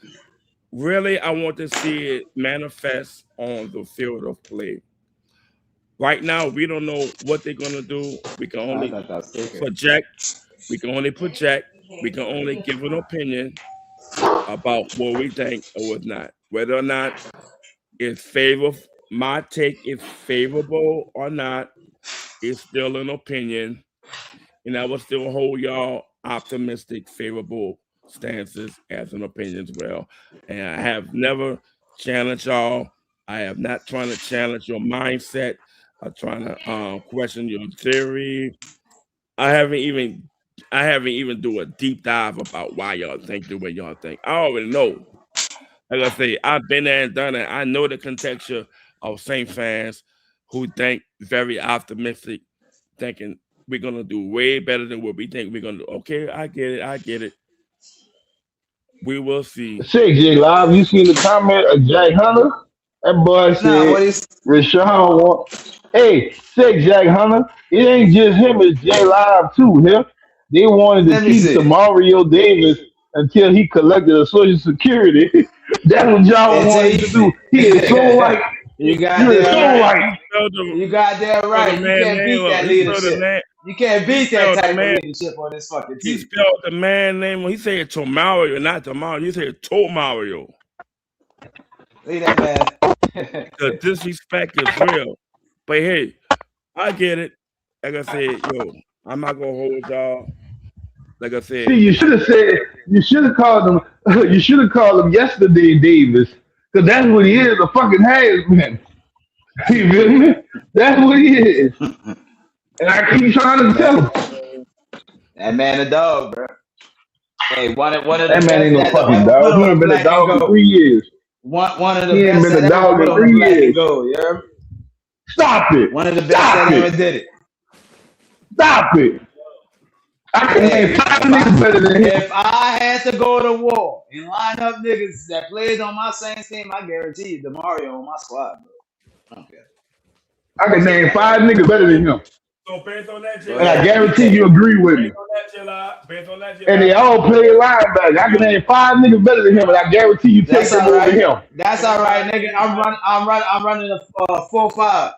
Really, I want to see it manifest on the field of play. Right now, we don't know what they're gonna do. We can only project. We can only project. We can only give an opinion about what we think or what's not. Whether or not it's favorable, my take is favorable or not, is still an opinion. And I will still hold y'all optimistic, favorable stances as an opinion as well. And I have never challenged y'all. I have not trying to challenge your mindset. I'm trying to question your theory. I haven't even do a deep dive about why y'all think the way y'all think. I already know. Like I say, I've been there and done it. I know the contexture of Saint fans who think very optimistic, thinking we're gonna do way better than what we think we're gonna do. Okay, I get it. We will see. Say, J Live, you seen the comment of Jack Hunter? That boy said Rashawn want. Hey, say Jack Hunter, it ain't just him, it's J Live too. Here, they wanted to keep Mario Davis until he collected a Social Security. That's what y'all wanted to do. He is so like you got that right. You got that right. You can't beat that leadership. You can't beat that type of leadership on this fucking team. He spelled the man name. He said Tomario, not Tomario. He said Tomario. Leave that man. The disrespect is real. But hey, I get it. Like I said, I'm not gonna hold y'all. Like I said, see, you should have called him yesterday, Davis, because that's what he is, a fucking has-been. You feel me? That's what he is. And I keep trying to tell him. That man a dog, bro. Hey, one of the that man ain't no fucking dog. He ain't been a dog in 3 years. One of the he ain't best been a dog in 3 years. Yeah? Stop it. One of the best that ever did it. Stop it. I can name 5 niggas better than him. If I had to go to war and line up niggas that played on my same team, I guarantee you DeMario on my squad, bro. Okay. I can name 5 niggas better than him. So based on that, and I guarantee you agree with me. And they all play linebacker. I can name 5 niggas better than him, and I guarantee you take them over him. That's all right, nigga. I'm running a 4-5.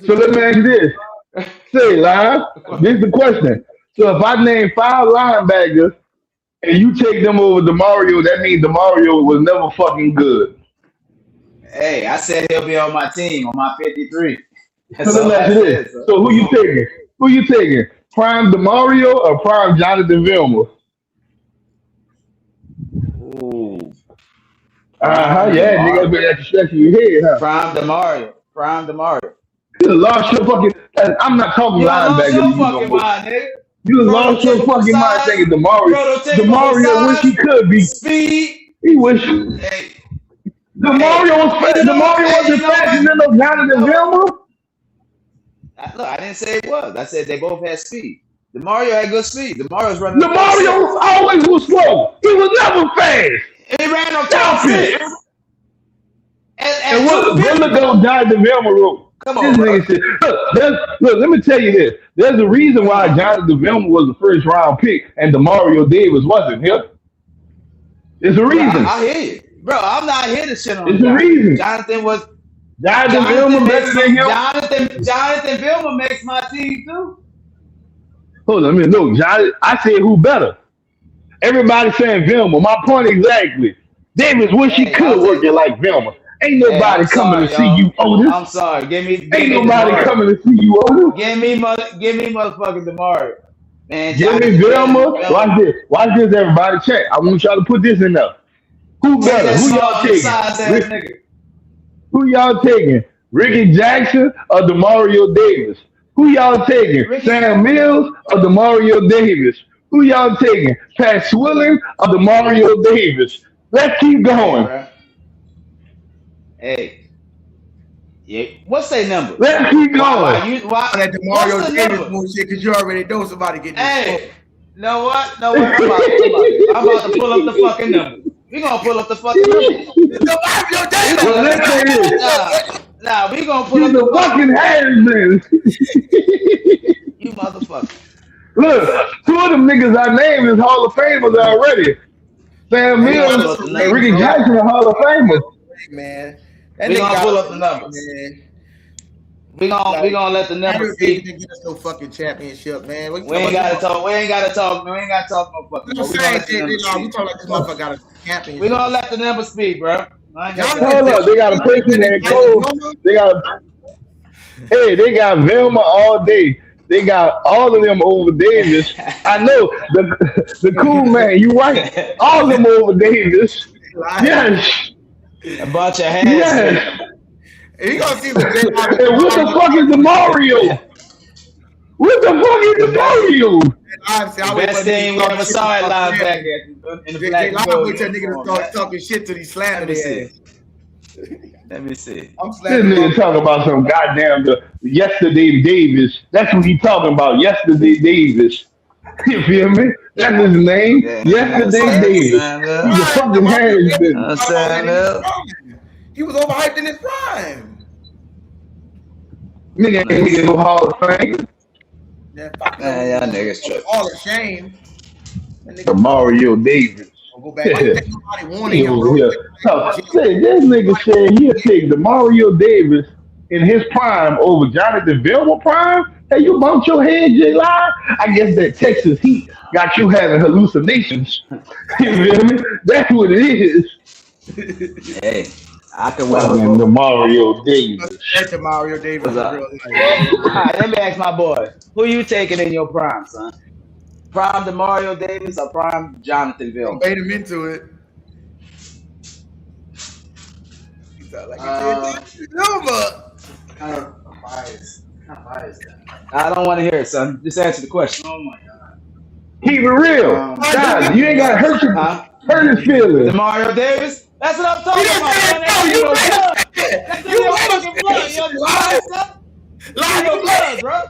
So let me ask you this. Say, Live, this is the question. So if I name 5 linebackers and you take them over DeMario, that means DeMario was never fucking good. Hey, I said he'll be on my team, on my 53. So let me ask you this. So who you taking? Who you taking? Prime DeMario or Prime Jonathan Vilma? Ooh. Yeah, nigga, better stretch your head, huh? Prime DeMario. You lost your fucking. I'm not talking linebacker. You lost your fucking mind thinking DeMario. DeMario wish he could be. Speed. He wish. Hey. DeMario was fast. DeMario wasn't faster than no Jonathan Vilma. Look, I didn't say it was. I said they both had speed. DeMario had good speed. DeMario's running. DeMario always was slow. He was never fast. He ran on Stop top it. six. And what go Jonathan Vilma wrote? Come on, bro. Said, look, let me tell you this. There's a reason why Jonathan Vilma was the first round pick and DeMario Davis wasn't. Here, there's a reason. I hear you, bro. I'm not here to shit on. There's a reason. Jonathan Vilma better than him. Jonathan Vilma makes my team too. Hold on, look, I said who better. Everybody saying Vilma. My point exactly. Davis wish he could work it like Vilma. Ain't nobody coming to see you, Otis. I'm sorry. Ain't nobody coming to see you, Otis. Give me motherfucking DeMario. Man, give me Vilma. Watch this. Watch this, everybody. Check. I want y'all to put this in there. Who better? Who y'all taking? Who y'all taking? Ricky Jackson or DeMario Davis? Who y'all taking? Sam Mills or DeMario Davis? Who y'all taking? Pat Swilling or DeMario Davis? Let's keep going. Hey. Yeah. What's their number? Let's keep going. Why that DeMario Davis bullshit? Because you already know somebody getting Hey. Know what? I'm about to pull up the fucking number. We gonna pull up the fucking number. DeMario Davis. Well, let's say this. Nah, we gonna pull up the fucking Harris. You motherfucker. Look, two of them niggas I named is Hall of Famers already. Sam Mills and Ricky Jackson are Hall of Famers. Man, we gonna pull up the numbers. Man. We gonna let the numbers speak. Get us no fucking championship, man. We ain't gotta talk. We ain't gotta talk no fucking. We talk like this motherfucker got a championship. We gonna let the numbers speak, bro. Hold up, they got a person that goes. They got Vilma all day. They got all of them over Davis. I know the cool man. You right. All of them over Davis. Yes. A bunch of hands. Yes. And you gonna see the and what the fuck is DeMario? What the fuck is DeMario? The best thing we ever saw at linebacker in the black and gold. Wait till niggas start talking shit to these slamming their ass. Let me see. I'm this nigga talking about some goddamn yesterday Davis. That's what he talking about. Yesterday Davis. You feel me? That's his name. Yesterday Davis. He's a fucking Harris bitch. He was overhyped in his prime. Nigga ain't no Hall of Fame. Yeah, y'all niggas trip. All the shame. Mario Davis. Go back. Nobody wanted him, bro. This nigga said he'll take DeMario Davis in his prime over Jonathan Vilma prime. Hey, you bumped your head, J-Live? I guess that Texas heat got you having hallucinations. You feel me? That's what it is. Hey, I can win. DeMario Davis. That's DeMario Davis. All right, let me ask my boy. Who you taking in your prime, son? Prime DeMario Davis or prime Jonathan Vilma? Bait him into it. He sound like Vilma. I'm biased. I don't want to hear it, son. Just answer the question. Oh my god. Keep it real. God, you ain't got to hurt his feelings. DeMario Davis? That's what I'm talking about, son. That's your fucking blood. Your blood, bro.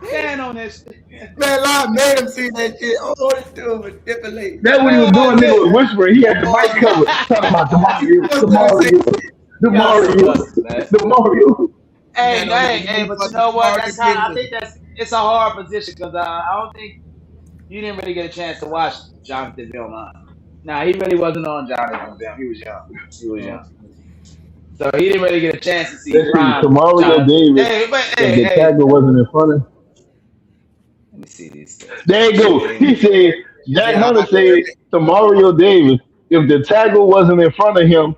Stand on that shit. Man, Live made him see that shit. All he's doing was manipulate. That's what he was doing. Nigga was whispering. He had the mic covered. Talking about DeMario. Hey, but you know what? That's how I think it's a hard position because I don't think you didn't really get a chance to watch Jonathan Vilma. Nah, he really wasn't on Jonathan Vilma. He was young. So he didn't really get a chance to see DeMario Davis. If the tackle wasn't in front of him. Let me see these. There you go. He said, Jack Hunter said DeMario Davis, if the tackle wasn't in front of him,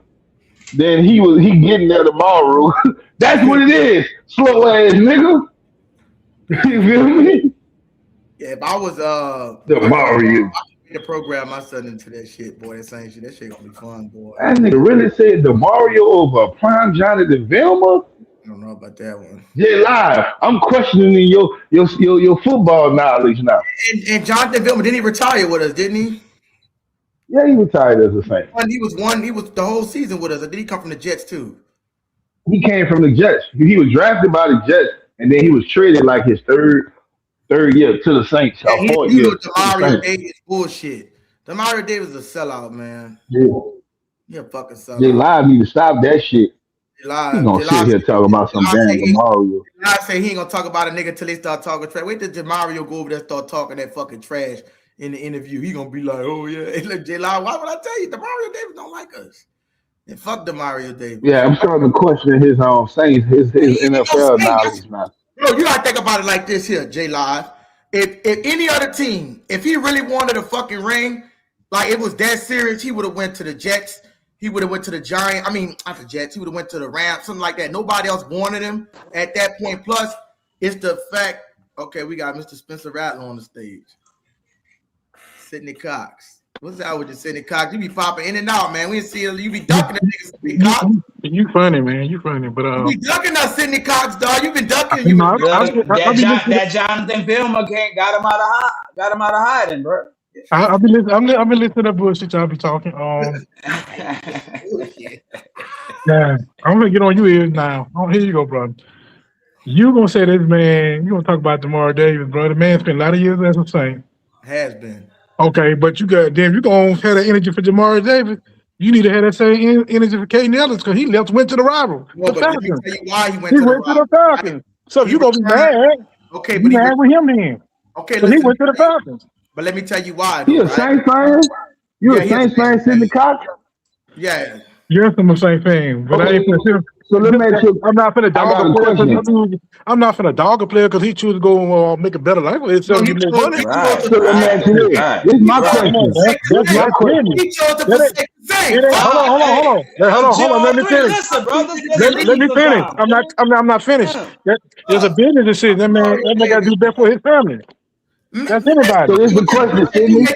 then he getting there tomorrow. That's what it is. Slow ass nigga. You feel me? Yeah, if I was DeMario. to program my son into that shit, boy. That same shit. That shit gonna be fun, boy. That nigga really said DeMario over prime Jonathan Vilma. I don't know about that one. Yeah, live. I'm questioning your football knowledge now. And Jonathan Vilma, didn't he retire with us? Didn't he? Yeah, he retired as a Saint. He was the whole season with us. Or did he come from the Jets too? He came from the Jets. He was drafted by the Jets and then he was traded like his third year to the Saints, And fourth you year know to the Demario Saints. Davis bullshit. Demario Davis is a sellout, man. Yeah. He a fucking J sellout. Live need to stop that shit. He gonna sit here talking about some damn Demario. I say he ain't gonna talk about a nigga till they start talking trash. Wait till Demario go over there and start talking that fucking trash in the interview. He gonna be like, oh yeah. Hey, look, J-Live, why would I tell you Demario Davis don't like us? And fuck Demario Davis. Yeah, I'm starting to question his Saints, his NFL knowledge now. Bro, you gotta think about it like this here, J-Live. If any other team, if he really wanted a fucking ring, like it was that serious, he would have went to the Jets. He would have went to the Giants. I mean, not the Jets. He would have went to the Rams, something like that. Nobody else wanted him at that point. Plus, it's the fact. Okay, we got Mr. Spencer Rattler on the stage. Sidney Cox. What's that with you, Sidney Cox? You be popping in and out, man. We see you be ducking that nigga, Sidney Cox. You funny, man. You funny, but you be ducking us, Sidney Cox, dog. You been ducking. That Jonathan Vilma got him out of hiding, bro. I've been listening to that bullshit y'all be talking. Yeah, I'm gonna get on your ears now. Oh, here you go, brother. You gonna say this man? You gonna talk about Demario Davis, bro? The man spent a lot of years as a Saint. Has been. Okay, but you gonna have that energy for Demario Davis. You need to have that same energy for Caden Ellis because he went to the rival. No, the but let me tell you why he went to the Falcons. So you gonna be mad? Okay, but you mad with him then? Okay, he went to the Falcons. But let me tell you why. You a Saints fan? You a Saints fan, Sidney Cox? Yeah. Yes, I'm a Saints fan, but I ain't. So let me ask you. I'm not finna dog a player. I'm not finna dog a player because he choose to go make a better life. It's so let me ask you this. This is my question. That's my question. He chose to forsake the Saints. Hold on. Let me finish. Let me finish. I'm not finished. There's a business decision. That man got to do better for his family. That's anybody. So here's the question, Sidney.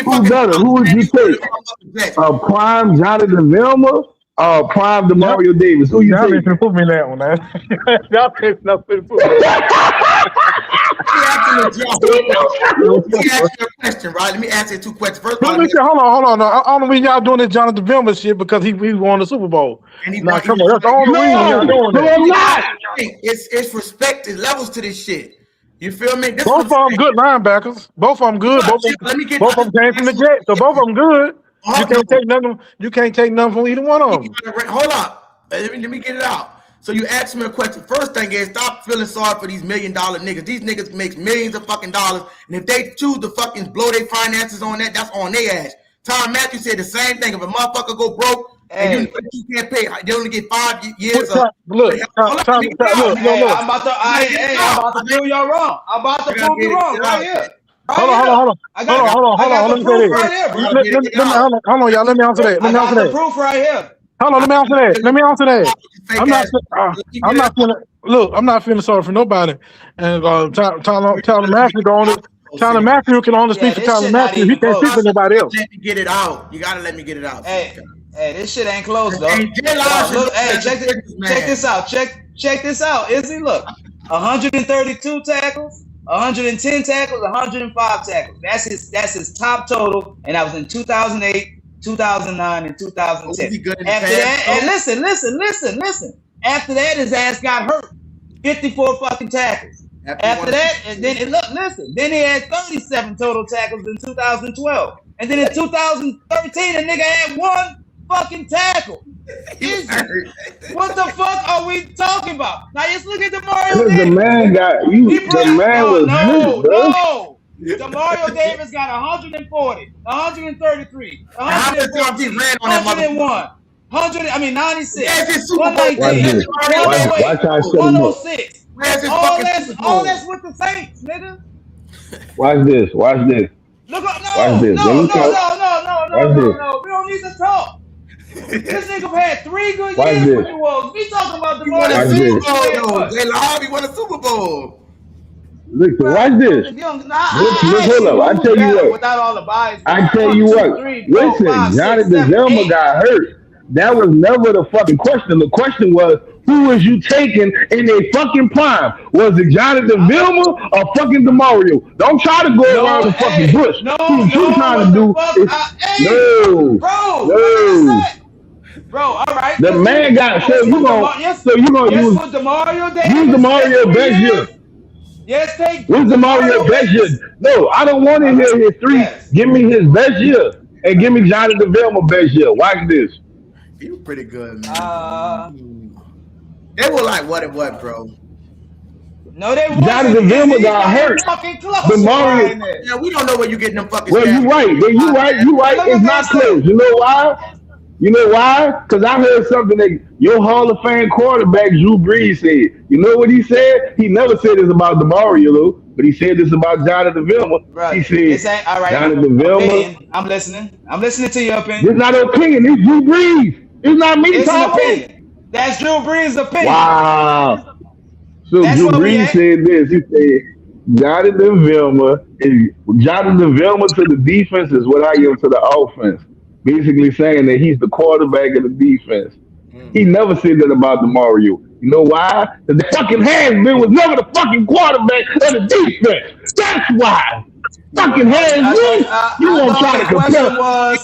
Who better? Who would you take? Prime Jonathan Vilma or Prime Demario Davis? Who you take? Y'all put me in that one, man. Y'all put me. Let me ask you a question, right? Let me ask you two questions. First of all, hold on. I don't know when y'all doing this Jonathan Vilma shit because he won the Super Bowl. And he that's the only reason y'all doing that. I'm not. It's respect. There's levels to this shit. You feel me? Both of them good linebackers. Both of them good. Both of them came from the Jets. So both of them good. You can't take nothing from either one of them. Hold up. Let me get it out. So you asked me a question. First thing is stop feeling sorry for these $1 million niggas. These niggas make millions of fucking dollars. And if they choose to fucking blow their finances on that, that's on their ass. Tom Matthews said the same thing. If a motherfucker go broke and you can't pay, they only get 5 years. I'm about to prove y'all wrong. I'm about to prove you wrong right here. Hold on. Let me say this. Hold on, y'all. Let me answer that. I got the proof right here. Hold on, let me answer that. I'm not feeling sorry for nobody. And Tyler Matthew on it. Tyler Matthew can only speak for Tyler Matthew. He can't speak for nobody else. Let me get it out. You gotta let me get it out. Hey, this shit ain't close though. Check this out. Check this out. Izzy, look, 132 tackles, 110 tackles, 105 tackles. That's his top total, and that was in 2008. 2009 and 2010. After that, and listen. After that, his ass got hurt. 54 fucking tackles. After that, and then Then he had 37 total tackles in 2012, and then in 2013, the nigga had 1 fucking tackle. What the fuck are we talking about? Now just look at Demario Davis. The man got you. The man was no. Demario Davis got 140, 133, 114, 101, 96, 119, 106. All that's with the Saints, nigga. Watch this. Look, no. We don't need to talk. This nigga had 3 good years with the Wolves. We talking about Demario Davis. He won a Super Bowl. Listen, watch this. Hold up. I tell you what. Without all the bias. I tell you what. Listen, Jonathan Vilma got hurt. That was never the fucking question. The question was, who was you taking in a fucking prime? Was it Jonathan Vilma or fucking Demario? Don't try to go around the fucking bush. What you trying to do? Bro, all right. The man got so you gonna use what Demario Davis. Use Demario best year. Yes, take Who's Demario best year? No, I don't want to hear his three. Yes. Give me his best year and give me Jonathan Vilma best year. Watch this. He was pretty good, man. They were like what, bro? No, they wasn't. Jonathan Vilma got hurt. Demario. Yeah, we don't know where you getting them fucking. Well, you right. You right. It's not close. You know why? Because I heard something that your Hall of Fame quarterback Drew Brees said. You know what he said? He never said this about Demario, though, but he said this about Jonathan Vilma. Right. He said, all right. Jonathan Vilma. Opinion. I'm listening. I'm listening to your opinion. It's not an opinion. It's Drew Brees. It's not me talking. That's Drew Brees' opinion. Wow. So Drew Brees said this. He said, Jonathan Vilma to the defense is what I am to the offense. Basically saying that he's the quarterback of the defense. He never said that about Demario. You know why? Because the fucking Has-Been was never the fucking quarterback of the defense. That's why. Fucking Has-Been. You won't try to compare. I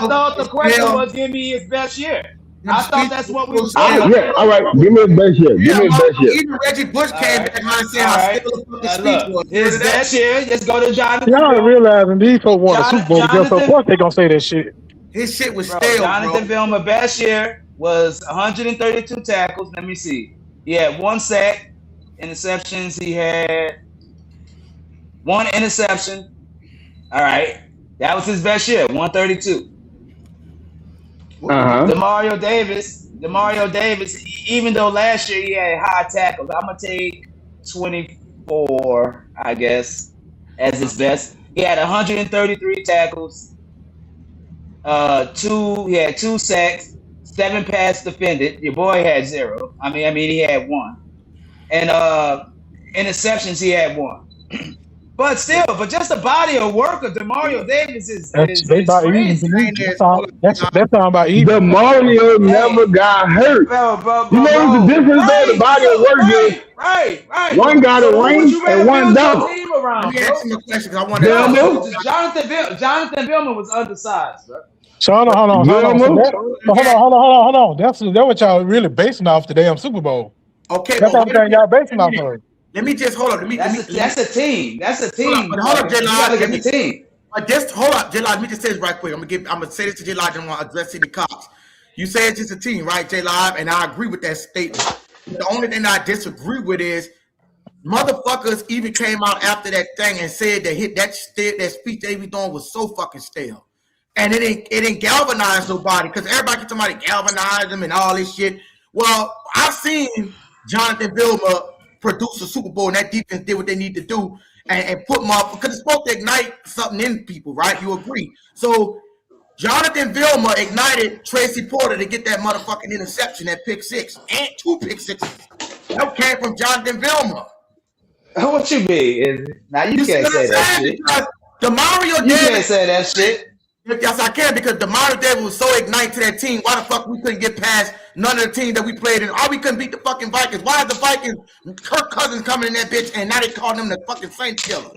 thought the question was give me his best year. I thought that's what we were saying. Yeah, all right. Give me his best year. Even Reggie Bush came back and said how still the speech was. His best year. Let's go to Jonathan. Y'all realizing these folks won a Super Bowl together, so of course they gonna say that shit. His shit was stale, Jonathan Vilma best year was 132 tackles. Let me see. He had 1 sack, interceptions. He had 1 interception. All right, that was his best year, 132. Demario Davis. Even though last year he had high tackles, I'm gonna take 24, I guess, as his best. He had 133 tackles. He had 2 sacks, 7 pass defended. Your boy had 0. I mean, he had 1, and interceptions he had 1. But just the body of work of Demario Davis is crazy. That's talking about even. Demario never got hurt. Bro, you know the difference though. The body of work is right. One got a ring and one don't. Let me ask you a question because I want to. Jonathan Vilma was undersized, bro. So hold on. Hold on. That's what y'all really basing off the damn Super Bowl. Okay, that's everything y'all basing off of. Let me just hold on. That's a team. That's a team. Hold up, J-Lod. You gotta get the team. Hold up, J-Lod. Let me just say this right quick. I'm gonna say this to J-Lod. I want to address City Cops. You say it's just a team, right, J-Lod? And I agree with that statement. The only thing I disagree with is motherfuckers even came out after that thing and said that speech they was doing was so fucking stale. And it didn't galvanize nobody because everybody keeps somebody galvanize them and all this shit. Well, I've seen Jonathan Vilma produce a Super Bowl and that defense did what they need to do and put them up because it's supposed to ignite something in people, right? You agree? So Jonathan Vilma ignited Tracy Porter to get that motherfucking interception, that pick 6, and 2 pick 6s. That came from Jonathan Vilma. What you mean? Now you can't say that shit. Demario Davis. You can't say that shit. Yes, I can because Demario Davis was so ignited to that team. Why the fuck we couldn't get past none of the teams that we played in? Why we couldn't beat the fucking Vikings? Why are the Vikings, Kirk Cousins coming in that bitch and now they call him the fucking Saints killer?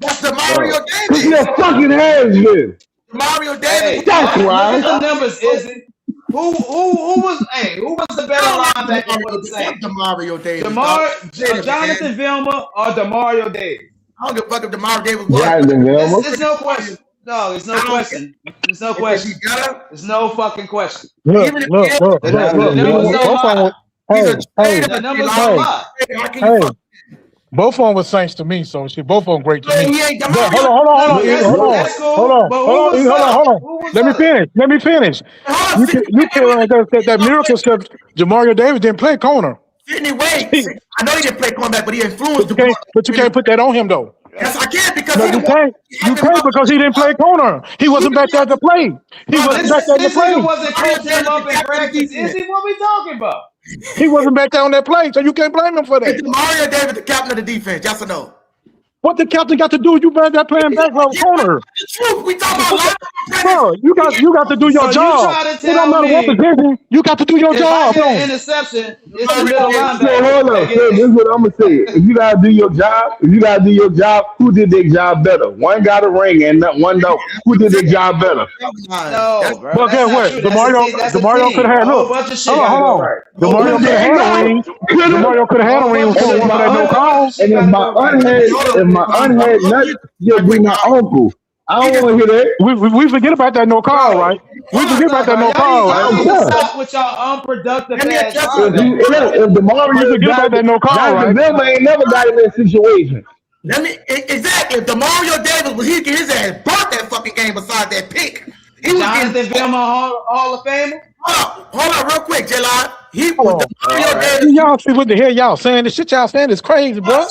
That's Demario Davis. He fucking has been. Demario Davis. That's why. Look at the numbers, Izzy. Who was the better linebacker? Demario Davis. Jonathan Vilma or Demario Davis? I don't give a fuck if Demario Davis was. There's no question. No, there's no question. There's no question. There's no fucking question. Look. Both of them were Saints to me, so shit. Both of them great to me. Hold on. Let me finish. You can that miracle stuff. Demario Davis didn't play corner. Sidney Wade. I know he didn't play cornerback, but he influenced. But you can't put that on him though. Yes, I can because you can't because he didn't play corner. He wasn't back there to play. He wasn't back there to play. He wasn't coaching him up in practice. Is he what we talking about? He wasn't back there on that play, so you can't blame him for that. Is Demario Davis the captain of the defense? Yes or no? What the captain got to do? You better not playing back row corner. The truth. We talking about life. Bro, you got to do your So you job. try to It don't tell matter what me position. You got to do your if I job. get an interception, it's the middle So linebacker. hold on. So this is what I'm gonna say. If you gotta do your job, who did their job better? One got a ring and one don't. Who did their job better? No, bro. But guess That's not what? true. That's a DeMario team. could have had. A whole Look, bunch of shit hold got to go on. right. DeMario could have had a ring. DeMario could have had a ring with that no call. And if my aunt had nuts, you'll be my uncle. I don't want to hear that. We forget about that no call, right? We forget about that no call, Y'all need right? to stop with y'all unproductive ass If comments. the Mario forget about that no call, right? Jacksonville ain't never got in that situation. Exactly. If DeMario Davis was he get his ass burnt that fucking game beside that pick. He was Jonathan Vilma Hall of Famer. Hold on, real quick, J-Line. He Hold was on. DeMario Davis. Y'all see what the hell y'all saying? The shit y'all saying is crazy, bro.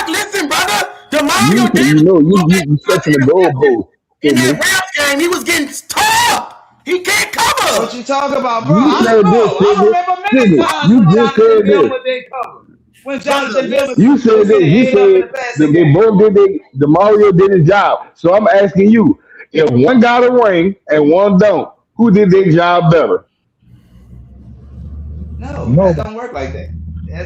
Listen, brother. DeMario Davis. You stretching the goalpost. In that Rams game, he was getting tough. He can't cover. What you talking about, bro? You I said don't know. this, I remember many Sidney. times You when just Jonathan said this. Vilma didn't cover. When Jonathan Vilma You said this. You ended up in the said passing that they game. both did the Mario did his job. So I'm asking you, if one got a ring and one don't, who did their job better? No, that don't work like that.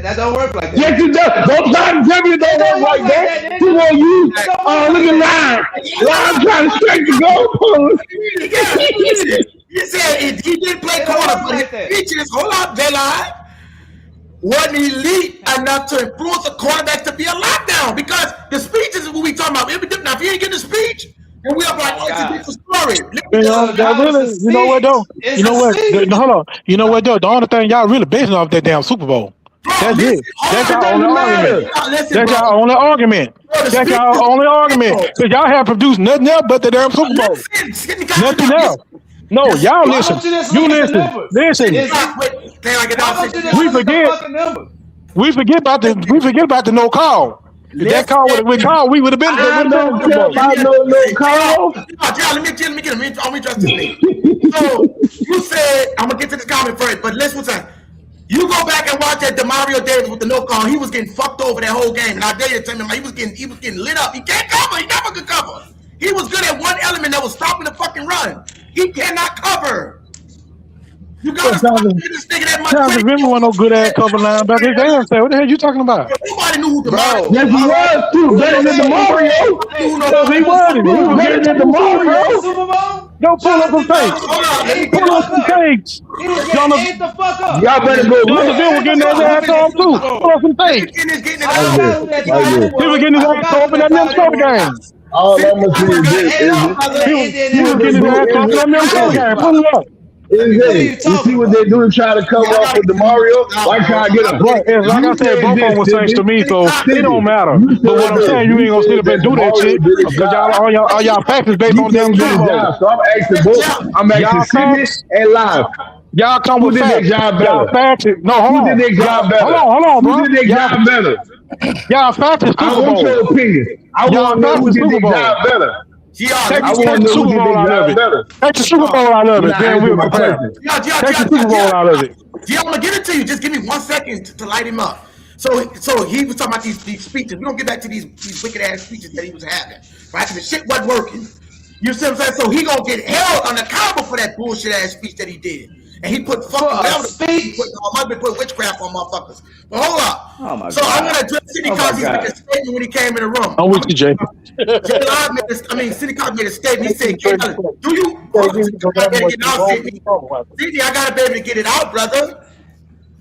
That don't work like that. Yes, it does. Don't try to tell me it don't work like that. You want to use? Oh, look at Live trying to strike the goalpost. You said he didn't play corner, but his speeches, hold up, J-Line, wasn't elite enough to influence a quarterback to be a lockdown because the speeches is what we talking about. Now, if you ain't getting the speech, and we are like, oh, it's a different story. You know what though? You know what? Hold on. You know what though? The only thing y'all really basing off that damn Super Bowl. That's it. That's y'all only argument. That's y'all only argument. That's y'all only argument. Because y'all have produced nothing else but the damn Super Bowl. Nothing else. No, y'all listen. You listen. Listen. We forget about the no call. If that call would have been called, we would have been. I don't care about no call. Let me get him. I'm interested in So you said I'm gonna get to this comment first, but listen what's that. You go back and watch that DeMario Davis with the no call. He was getting fucked over that whole game. And I dare you to tell me he was getting lit up. He can't cover. He never could cover. He was good at one element that was stopping the fucking run. He cannot cover. You gotta stop giving this nigga that much credit. Remember one no good ass cover linebacker. Damn, say what the hell you talking about? Nobody knew who DeMario. Yes, he was too. Better than DeMario. He wasn't. He was better than DeMario. Go pull up some tapes. Pull up some tapes. Y'all better go. Jonathan was getting his ass off too. Pull up some tapes. He was getting his ass off in that Minnesota game. All that must be good. He was getting his ass off in that Minnesota game. Pull it up. You see what they do to try to cover up with DeMario? Why try to get him? Like I said, both of them was thanks to me, so it don't matter. But what I'm saying, you ain't gonna sit up and do that shit because all y'all facts is based on damn Super Bowl. So I'm asking both. I'm asking Sidney and Live. Y'all come with facts. Y'all facts. No, hold on. Who did their job better? Hold on, bro. Who did their job better? Y'all facts is Super Bowl. I want your opinion. I want to know who did their job better. Take the Super Bowl out of it. Take the Super Bowl out of it. Then we'll compare. Take the Super Bowl out of it. Yeah, I'm gonna give it to you. Just give me 1 second to light him up. So he was talking about these speeches. We're gonna get back to these wicked ass speeches that he was having. Right? Because the shit wasn't working. You see what I'm saying? So he gonna get held accountable for that bullshit ass speech that he did. And he put fucking put witchcraft on motherfuckers. But hold up. Oh my so God. I want to address Sidney Cox. He made a statement when he came in the room. I'm with you, Jay. Sidney Cox made a statement. He said, do you? Sidney, I gotta be able to get it out, brother.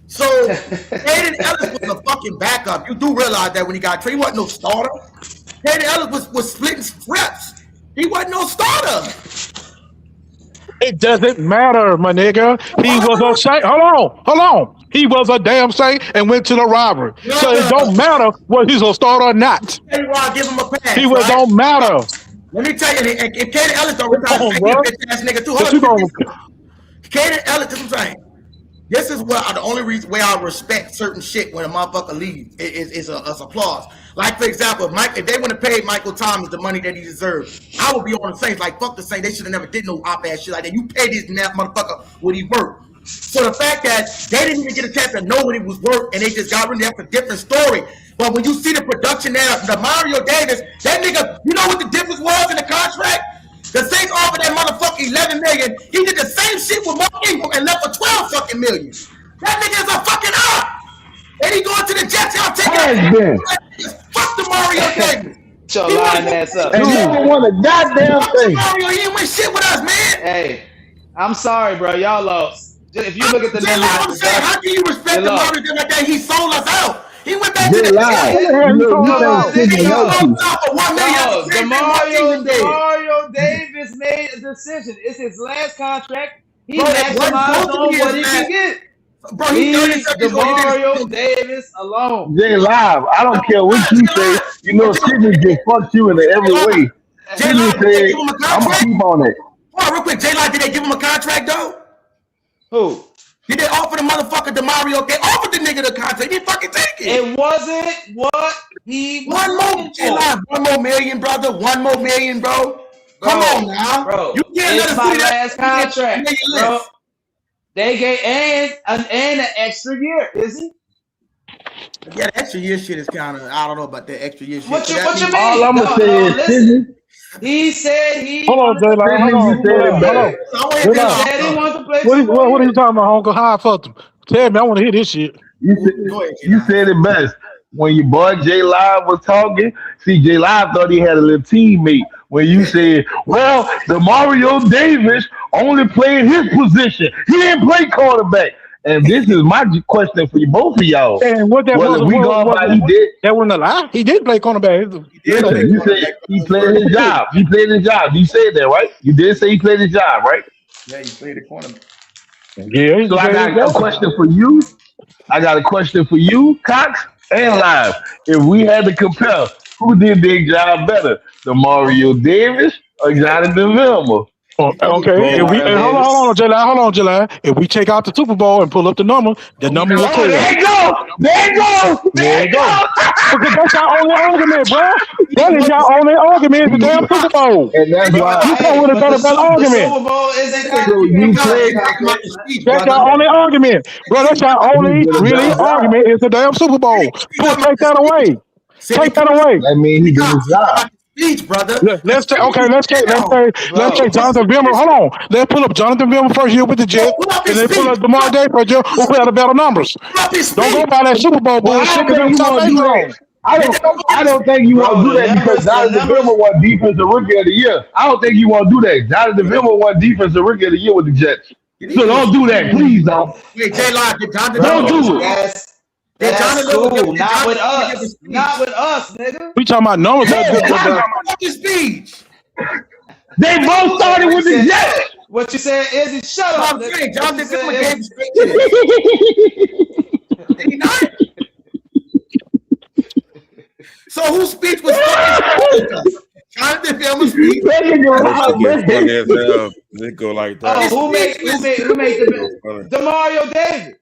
So Hayden Ellis was a fucking backup. You do realize that when he got traded, he wasn't no starter. Hayden Ellis was splitting reps. He wasn't no starter. It doesn't matter, my nigga. He was a saint. Hold on. He was a damn saint and went to the robbery. So it don't matter whether he's a starter or not. Hey, Ron, give him a pass. He was don't matter. Let me tell you, if Kaden Ellis don't retire, I get a bitch ass nigga too. Kaden Ellis, this is what I'm saying. This is what the only reason way I respect certain shit when a motherfucker leaves is applause. Like, for example, if they would have paid Michael Thomas the money that he deserved, I would be on the Saints like, fuck the Saints. They should have never did no op-ass shit like that. You pay this motherfucker what he worth. So the fact that they didn't even get a chance to know what it was worth and they just got rid of it, that's a different story. But when you see the production there, the Mario Davis, that nigga, you know what the difference was in the contract? The Saints offered that motherfucker $11 million. He did the same shit with Mark Ingram and left for $12 fucking million. That nigga is a fucking op. And he going to the Jets. Y'all take it. Fuck the Mario Davis. Your line ass up. And never won a goddamn thing. Mario, he didn't win shit with us, man. Hey, I'm sorry, bro. Y'all lost. If you look at the numbers, I'm saying, how can you respect the Mario Davis like that? He sold us out. He went back They to the lied. Mario Davis made a decision. It's his last contract. He maximized on what he can get. Bro, leave Mario Davis alone. Jay Live, I don't care what you say. You know, Sidney just fucked you in every way. Sidney said, I'm going to keep on it. Hold on, real quick. J-Live, did they give him a contract, though? Who? Did they offer the motherfucker DeMario? They offered the nigga the contract. He didn't fucking take it. It wasn't what he was. One more million, brother. 1 more million, bro. Come on now. Bro, you can't it's my last contract, bro. They gave and an extra year, is he? Yeah, the extra year shit is kind of, I don't know about that extra year shit. What you mean? All I'm going to say is, listen. He said he. Hold on, J-Line. Hold on. He said he wanted to play. What are you talking about, Uncle? How I fucked him? Tell me, I want to hear this shit. You said it best. When your boy J Live was talking, see, J Live thought he had a little teammate. When you said, well, the Mario Davis only played his position. He didn't play quarterback. And this is my question for you, both of y'all. And what that was, he did. That wasn't a lie. He did play cornerback. You said he played his job. He played his job. You said that, right? You did say he played his job, right? Yeah, he played the cornerback. Yeah. So I got a question for you. Cox and Live. If we had to compare, who did their job better, the Mario Davis or Jonathan Vilma? Okay. Hold on, July. If we take out the Super Bowl and pull up the number will tell. There you go. Because that's our only argument, bro. That is your only argument is the damn Super Bowl. And that's why you come with a better argument. Super Bowl isn't that's your only argument, bro. That's your only really argument is the damn Super Bowl. Take that away. Take that away. I mean, he did his job. Speech, brother. Let's take Jonathan Vilma. Hold on. Let's pull up Jonathan Vilma first year with the Jets, and then pull up DeMar Day first year who had the better numbers. Don't go by that Super Bowl bullshit. I don't think you want to do that because Jonathan Vilma won Defensive Rookie of the Year. I don't think you want to do that. Jonathan Vilma won Defensive Rookie of the Year with the Jets. So don't do that, please, don't. Wait, J-Live, don't do it. That's cool. Not with us. Not with us, nigga. We talking about numbers. Speech. They both started with the Jets. What you said is he shut up. I'm saying Jonathan Vilma gave speech. So whose speech was fucking Jonathan Vilma's speech? They go like that. Oh, who made the Mario Davis?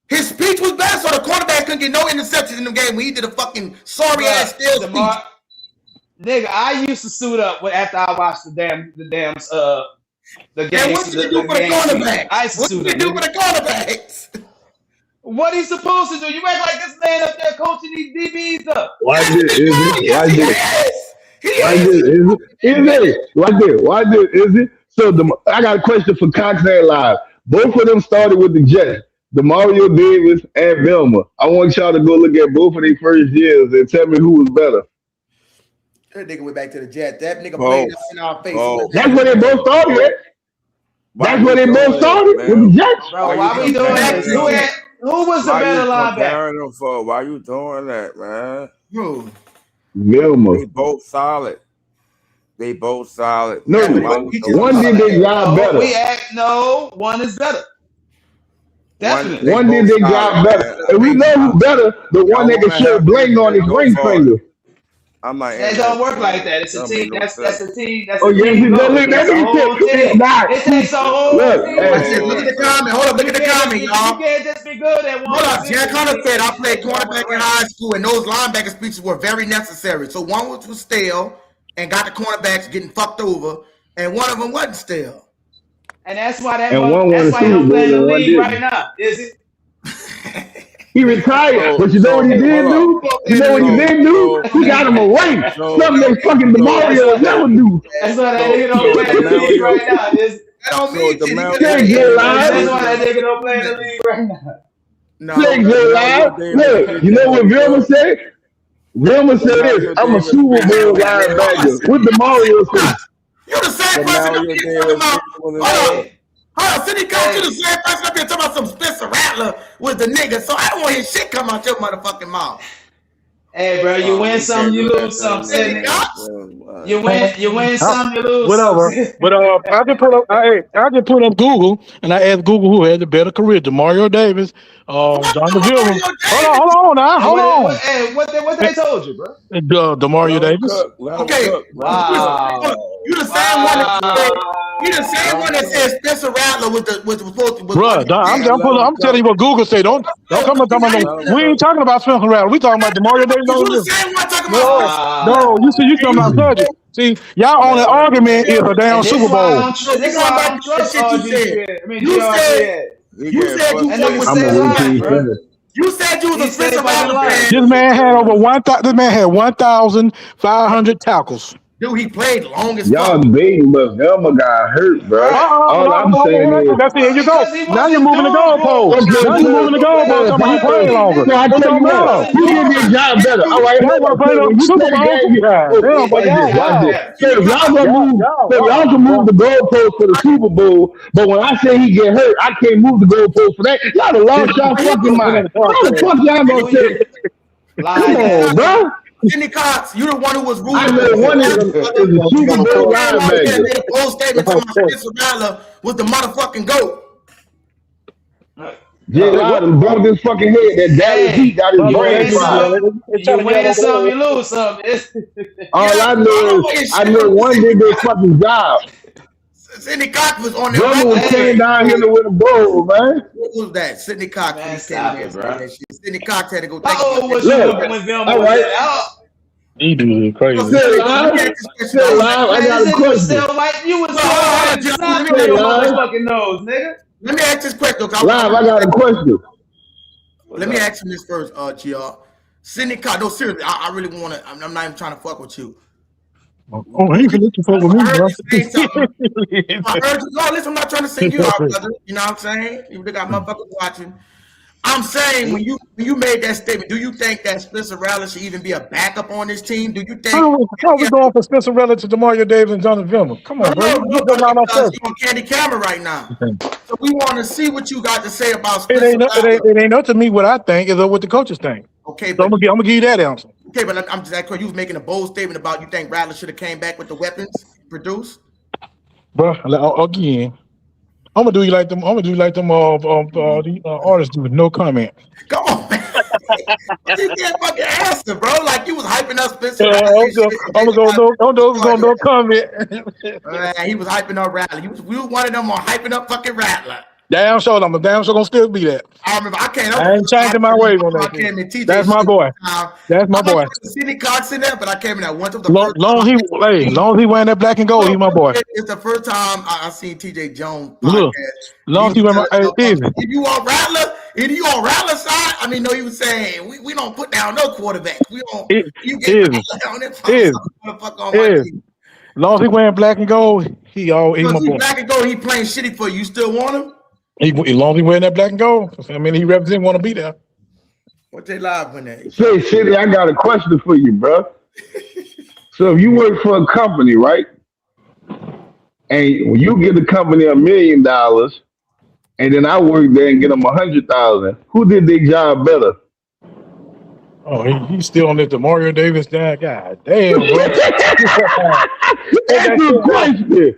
His speech was bad, so the quarterback couldn't get no interceptions in the game when he did a fucking sorry ass stale speech. Nigga, I used to suit up after I watched the game. And what did you do for the cornerbacks? What did you do for the cornerbacks? What he's supposed to do? You act like this man up there coaching these DBs up. Why did is it? So I got a question for Cox and Live. Both of them started with the Jets. The Mario Davis and Vilma. I want y'all to go look at both of their first years and tell me who was better. That nigga went back to the Jets. That nigga played us in our face. That's where they both started. That's where they both started with the Jets. Bro, why we doing this? Who was the better linebacker? Why you doing that, man? Who? Vilma. They both solid. No, one did their job better. One is better. Definitely. One did their job better. And we know who better, the one that can show bling on his ring finger. I'm like, it don't work like that. It's a team. That's a team. That's a team. It takes a whole team. Look at the comment. Hold up. Look at the comment, y'all. You can't just be good at one. Hold up. Jack Hunter said, I played cornerback in high school, and those linebacker speeches were very necessary. So one was stale and got the cornerbacks getting fucked over, and one of them wasn't stale. And that's why that and one won that's the why he Super don't play in Bowl the and one league right didn't. now, is it? He retired, but you know what he did hold do? You know what he did do? He got him a ring, something that fucking Demario would never do. That's why that nigga don't play in the league right now, is it? That don't mean shit. He Check J That's Live. why that nigga don't play in the league right now. Check J Live. Look, you know what Vilma said? Vilma said this: I'm a Super Bowl linebacker. What Demario say? You the same person up here talking about. Hold on, Sidney Cox, you the same person up here talking about some Spencer Rattler was the nigga. So I don't want his shit come out your motherfucking mouth. Hey, bro, you win some, you lose some. Sidney Cox. You win some, you lose whatever. some. But I just put up Google and I asked Google who had the better career, Demario Davis, John DeVille. Hold on. Hey, what they told you, bro? Demario Davis. Okay. Wow. You the same one that said. You the same one that said Spencer Rattler was supposed to. Bro, I'm telling you what Google say. Don't come and talk about no. We ain't talking about Spencer Rattler. We talking about Demario Davis. You the same one talking about. No, you talking about subject. See, y'all on the argument is a damn Super Bowl. This why I don't trust You said you was I'm gonna wait till you finish. You said you was a Spencer Rattler fan. This man had over 1,500 tackles. Dude, he played long as Y'all fuck. debating, but Velma got hurt, bro. All I'm saying is, that's it. Here you go. Now you're moving the goalpost. Now you're moving the goalpost. He playing longer. So I tell you what, who did their job better? All right, Y'all want to play the Super Bowl? Y'all can move the goalpost for the Super Bowl, but when I say he get hurt, I can't move the goalpost for that. Y'all done lost y'all fucking mind. What the fuck y'all gonna say? Come on, bro. Sidney Cox, you the one who was ruling. I know one is a Super Bowl linebacker. Made a bold statement talking about Spencer Rattler was the motherfucking GOAT. J. Loud broke his fucking head. That Dallas Heat got his brain fried. You win some, you lose some. All I know is I know one did their fucking job. Sidney Cox was on the Brother was came down here with a bowl, man. What was that? Sidney Cox. Man, stop it, bro. Sidney Cox had to go take How old was Look, you when Vilma all was right. there? He do crazy. Still live. I got a question. You was still inside of your motherfucking nose, nigga. Let me ask this question. Live, I got a question. Let me ask you this first, GR. Sidney Cox. No, seriously, I really want to. I'm not even trying to fuck with you. Oh, he can fuck with me, bro. I heard you. No, listen, I'm not trying to sing you out, brother. You know what I'm saying? You got motherfuckers watching. I'm saying when you made that statement, do you think that Spencer Rattler should even be a backup on this team? Do you think? How we going for Spencer Rattler to Demario Davis and Jonathan Vilma? Come on, bro. You're on Candy Camera right now. So we want to see what you got to say about Spencer Rattler. It ain't up to me what I think. It's what the coaches think. Okay, so I'm gonna give you that answer. Okay, but I'm just you was making a bold statement about you think Rattler should have came back with the weapons produced. Bro, again. I'm gonna do you like them. I'm gonna do like them. The artists do with no comment. Come on, man. You can't fucking answer, bro. Like you was hyping up Spencer. I'm gonna go no comment. He was hyping up Rattler. We were one of them on hyping up fucking Rattler. Damn sure, I'm damn sure gonna still be that. I remember. I ain't changing my ways on that. That's my boy. That's my boy. Sidney Cox in there, but I came in that one of the first. Long he wearing that black and gold, he my boy. It's the first time I seen TJ Jones podcast. Long he wearing my if you on Rattler side, I mean, no, he was saying we don't put down no quarterback. We don't. You get down there. Long as he wearing black and gold, he my boy. Black and gold, he playing shitty for you. You still want him? As long as he wearing that black and gold, I mean, he represent want to be there. What they live when they say, Shitty, I got a question for you, bro. So if you work for a company, right? And when you get the company $1 million, and then I work there and get them 100,000, who did their job better? Oh, he's still on this Demario Davis guy. God damn, bro. That's a good question.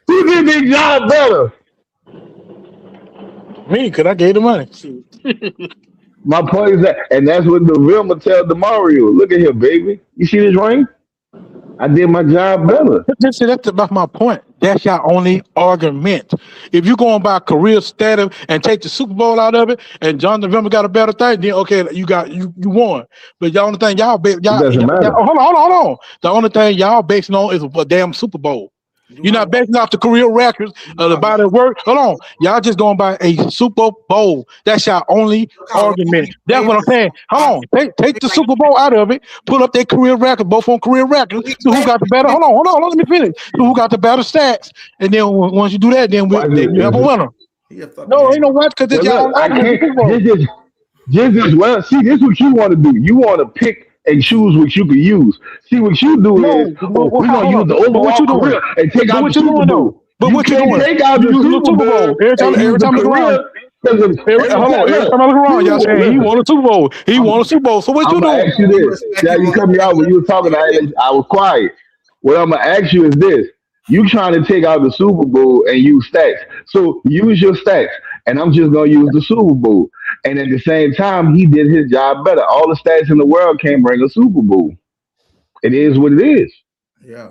Who did their job better? Me, because I gave the money. My point is that, and that's what the Vilma tell DeMario. Look at here, baby. You see this ring? I did my job better. That's about my point. That's your only argument. If you're going by career status and take the Super Bowl out of it, and John November got a better thing, then okay, you won. But the only thing y'all doesn't matter. Hold on. The only thing y'all basing on is a damn Super Bowl. You're not basing off the career records of the body of work. Hold on. Y'all just going by a Super Bowl. That's your only argument. That's what I'm saying. Hold on. Take the Super Bowl out of it. Pull up their career record, both on career records. So who got the better? Hold on. Let me finish. So who got the better stats? And then once you do that, then you have a winner. No, ain't no what, because this y'all just as well. See, this is what you want to do. You want to pick and choose what you can use. See, what you do is, we're going to use the overall career and take out the Super Bowl. But what you doing? Take out the Super Bowl. Every time I look around, every time I look around, y'all saying he won a Super Bowl. He won a Super Bowl. So what you doing? I'm going to ask you this. Yeah, you cut me out when you were talking. I was quiet. What I'm going to ask you is this. You trying to take out the Super Bowl and use stats. So use your stats. And I'm just going to use the Super Bowl. And at the same time, he did his job better. All the stats in the world can't bring a Super Bowl. It is what it is. Yeah.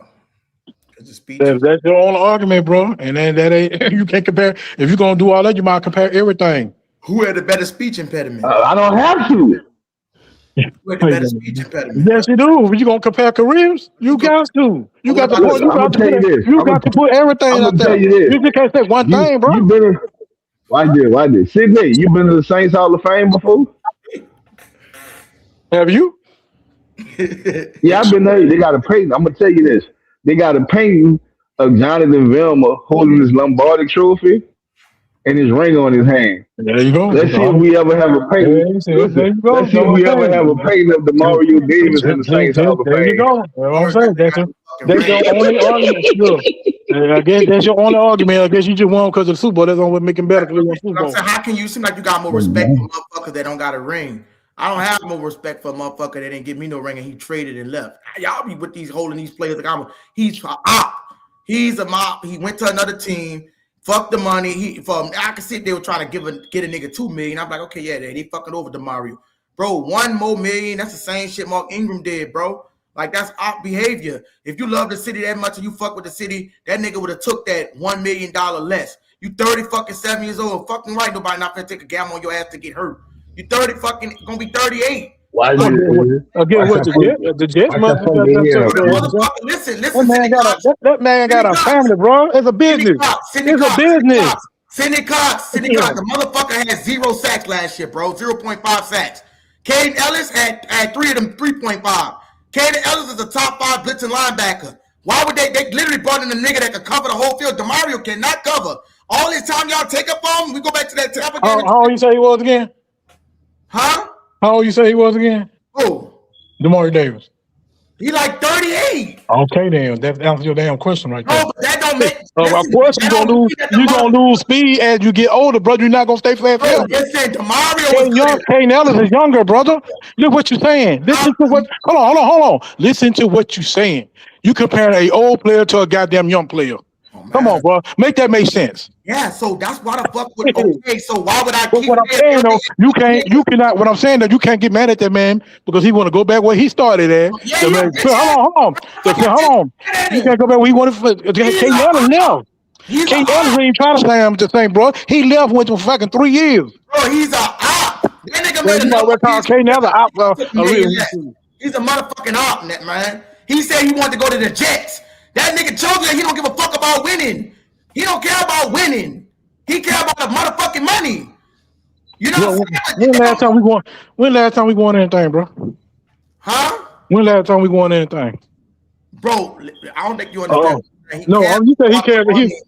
That's your only argument, bro. And then that ain't, you can't compare. If you're going to do all that, you might compare everything. Who had the better speech impediment? I don't have to. Who had the better speech impediment? Yes, you do. If you're going to compare careers, you got to. You got to put, you got to put everything out there. You just can't say one thing, bro. Why did? Sidney, you been to the Saints Hall of Fame before? Have you? Yeah, I've been there. They got a painting. I'm gonna tell you this. They got a painting of Jonathan Vilma holding his Lombardi trophy and his ring on his hand. There you go. Let's see if we ever have a painting. Let's see if we ever have a painting of Demario Davis in the Saints Hall of Fame. There you go. That's what I'm saying. That's your only argument. I guess that's your only argument. I guess you just won because of the Super Bowl. That's only what making better because of the Super Bowl. How can you seem like you got more respect for motherfuckers that don't got a ring? I don't have more respect for a motherfucker that didn't give me no ring and he traded and left. Y'all be with these holding these players like he's a op. He's a mob. He went to another team. Fuck the money. I can see they were trying to get a nigga $2 million. I'm like, okay, yeah, they fucking over Demario. Bro, $1 more million. That's the same shit Mark Ingram did, bro. Like, that's op behavior. If you love the city that much and you fuck with the city, that nigga would have took that $1 million less. You 7 years old, fucking right. Nobody not gonna take a gamble on your ass to get hurt. You 30 fucking gonna be 38. Why again, what the Jets listen. That man got a family, bro. It's a business. It's a business. Sidney Cox, the motherfucker had 0 sacks last year, bro. 0.5 sacks. Caden Ellis had 3 of them 3.5. Caden Ellis is a top 5 blitzing linebacker. Why would they literally brought in a nigga that could cover the whole field? Demario cannot cover. All this time y'all take up on him, we go back to that Tampa game. How old you say he was again? Huh? How old you say he was again? Who? Demario Davis. He like 38. Okay, then that answers your damn question right there. No, but that don't make. Of course, you're gonna lose speed as you get older, brother. You're not gonna stay fast forever. Listen, Demario was Caden Ellis is younger, brother. Look what you're saying. Listen to what. Hold on. Listen to what you're saying. You comparing an old player to a goddamn young player. Come on, bro. Make that make sense. Yeah, so that's why the fuck would okay. So why would I keep what I'm saying though, you cannot what I'm saying that you can't get mad at that man because he want to go back where he started at. Hold on. You can't go back where he wanted for Caden Ellis now. Caden Ellis ain't trying to say him the same, bro. He left went to fucking 3 years. Bro, he's a op. That nigga made Caden Ellis op, bro. He's a motherfucking op, man. He said he wanted to go to the Jets. That nigga told you that he don't give a fuck about winning. He don't care about winning. He care about the motherfucking money. You know when last time we won anything, bro? Huh? When last time we won anything? Bro, I don't think you understand. No, you said he cares.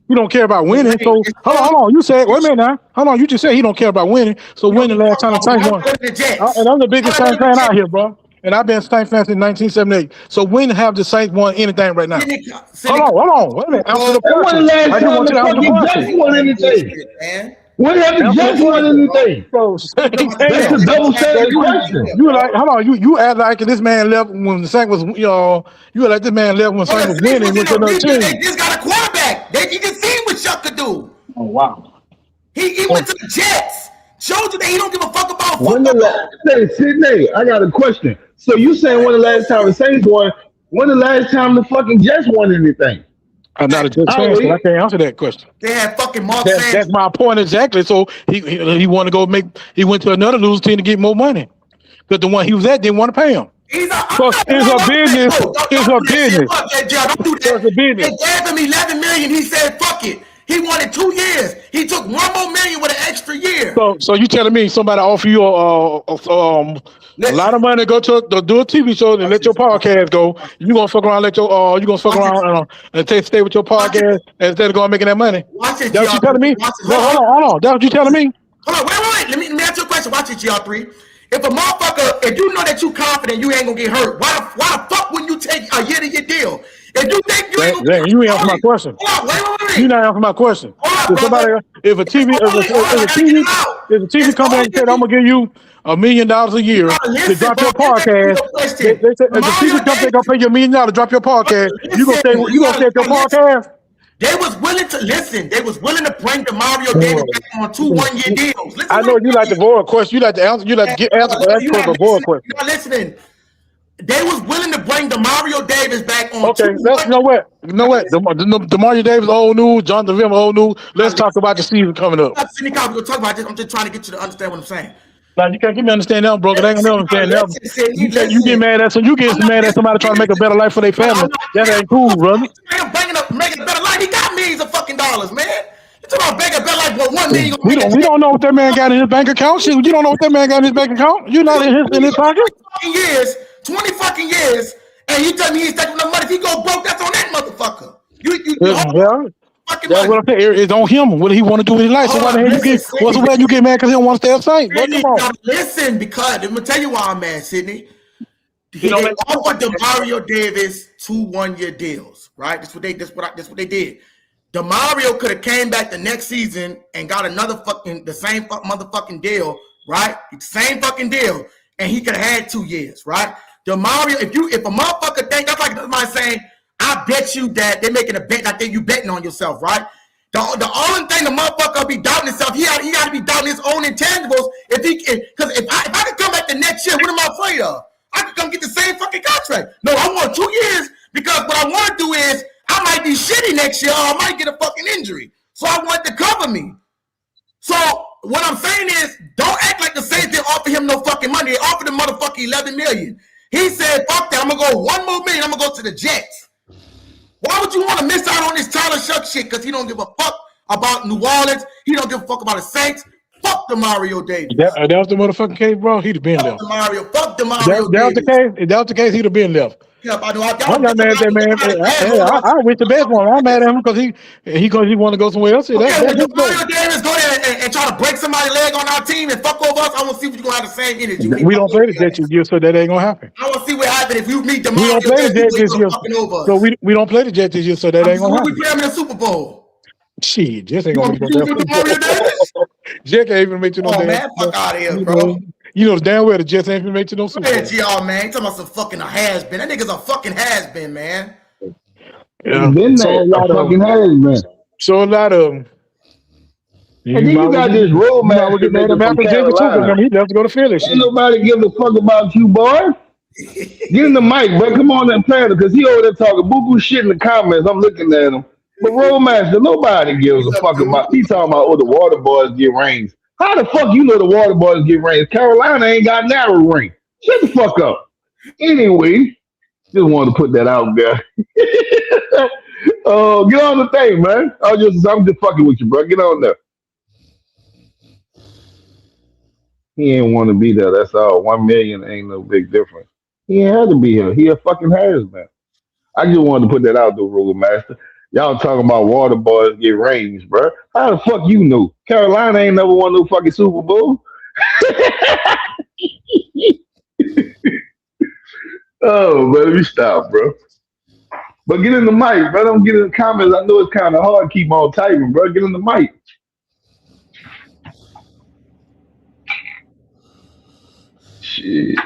He don't care about winning. So hold on. You said wait a minute now. Hold on. You just said he don't care about winning. So when the last time the Saints won? And I'm the biggest Saints fan out here, bro. And I've been a Saints fan since 1978. So when have the Saints won anything right now? Hold on. Wait a minute. Answer the question. When the last time the Jets won anything? When have the Jets won anything? That's a double-standard question. You like, hold on. You act like this man left when the Saints was, you act like this man left when Saints was winning with another team. They just got a quarterback. You can see what Chuck could do. Oh wow. He went to the Jets. Showed you that he don't give a fuck about football. Sidney, I got a question. So you saying when the last time the Saints won? When the last time the fucking Jets won anything? I'm not a Jets fan, so I can't answer that question. They had fucking Mark. That's my point exactly. So he wanted to go he went to another losing team to get more money because the one he was at didn't want to pay him. It's a business. It's a business. Don't do It's a that. business. They gave him $11 million. He said, "Fuck it." He wanted 2 years. He took $1 more million with an extra year. So you telling me somebody offer you a lot of money to go to do a TV show and let your podcast go? You gonna fuck around, and stay with your podcast instead of going making that money? Watch it, That's what you telling me? No, hold on. That's what you telling me? Hold on, wait. Let me ask you a question. Watch it, GR3. If a motherfucker, if you know that you confident you ain't gonna get hurt, why the fuck wouldn't you take a year-to-year deal? If you think you ain't gonna get hurt, you ain't answer my question. Hold on, wait. You not answering my question. If a TV company said I'm gonna give you $1 million a year to drop your podcast, they said if the TV company gonna pay you $1 million to drop your podcast, you gonna stay at your podcast? They was willing to listen. They was willing to bring Mario Davis back on 2 1-year deals. Listen, I know you like the board question. You like to answer. You like to get answer for that board question. You're not listening. They was willing to bring Mario Davis back on. Okay, let's know what. The Mario Davis old news, Jonathan Vilma old news. Let's talk about the season coming up. We're gonna talk about this. I'm just trying to get you to understand what I'm saying. Like, you can't get me understand now, bro. I ain't gonna understand now. You get mad at somebody trying to make a better life for their family. That ain't cool, brother. Making a better life. He got millions of fucking dollars, man. You talking about making a better life for $1 million? We don't know what that man got in his bank account. Shit, you don't know what that man got in his bank account. You not in his pocket. 20 fucking years, and you tell me he's taking no money. If he go broke, that's on that motherfucker. That's what I'm saying. It's on him. What he want to do with his life. So why the hell you get mad because he don't want to stay outside? Listen, because I'm gonna tell you why I'm mad, Sydney. They offered Mario Davis 2 1-year deals, right? That's what they did. DeMario could have came back the next season and got the same motherfucking deal, right? Same fucking deal, and he could have had 2 years, right? DeMario, if a motherfucker think that's like somebody saying, I bet you that they're making a bet like you betting on yourself, right? The only thing the motherfucker be doubting himself, he got to be doubting his own intangibles. Because if I could come back the next year, what am I afraid of? I could come get the same fucking contract. No, I want 2 years because what I want to do is I might be shitty next year or I might get a fucking injury. So I want to cover me. So what I'm saying is, don't act like the Saints didn't offer him no fucking money. They offered him motherfucking $11 million. He said, fuck that, I'm going to go $1 more million, I'm going to go to the Jets. Why would you want to miss out on this Tyler Shuck shit? Because he don't give a fuck about New Orleans. He don't give a fuck about the Saints. Fuck Mario Davis. That was the motherfucking case, bro. He'd have been left. Fuck Mario Davis. If that was the case, he'd have been left. Yeah, I know. I'm not mad at that man. I wish the best for him. I'm mad at him because he want to go somewhere else. Mario Davis go there and try to break somebody's leg on our team and fuck over us. I want to see if you're gonna have the same energy. We don't play the Jets this year, so that ain't gonna happen. I want to see what happens if you meet the Mario Davis this year. So we don't play the Jets this year, so that ain't gonna happen. We play them in the Super Bowl. Shit, Jets ain't gonna be there. Jets ain't even make you no damn. Man, fuck out of here, bro. You know damn well the Jets ain't gonna make you no Super Bowl. Y'all, man, you talking about some fucking has-been. That nigga's a fucking has-been, man. Yeah. Been there, fucking has-been. So a lot of them. And then you got this road man with the man from Carolina. He left to go to Philly. Ain't nobody give a fuck about you, boy. Give him the mic, bro. Come on and play it, because he over there talking boo-boo shit in the comments. I'm looking at him. But Roadmaster, nobody gives a fuck about. He talking about, the water boys get rings. How the fuck you know the water boys get rings? Carolina ain't got narrow ring. Shut the fuck up. Anyway, just wanted to put that out there. Get on the thing, man. I'm just fucking with you, bro. Get on there. He ain't want to be there. That's all. 1 million ain't no big difference. He ain't had to be here. He a fucking has, man. I just wanted to put that out there, Roadmaster. Y'all talking about water boys get rings, bro. How the fuck you knew? Carolina ain't never won no fucking Super Bowl. Oh, but let me stop, bro. But get in the mic, bro. Don't get in the comments. I know it's kind of hard to keep on typing, bro. Get in the mic. Shit.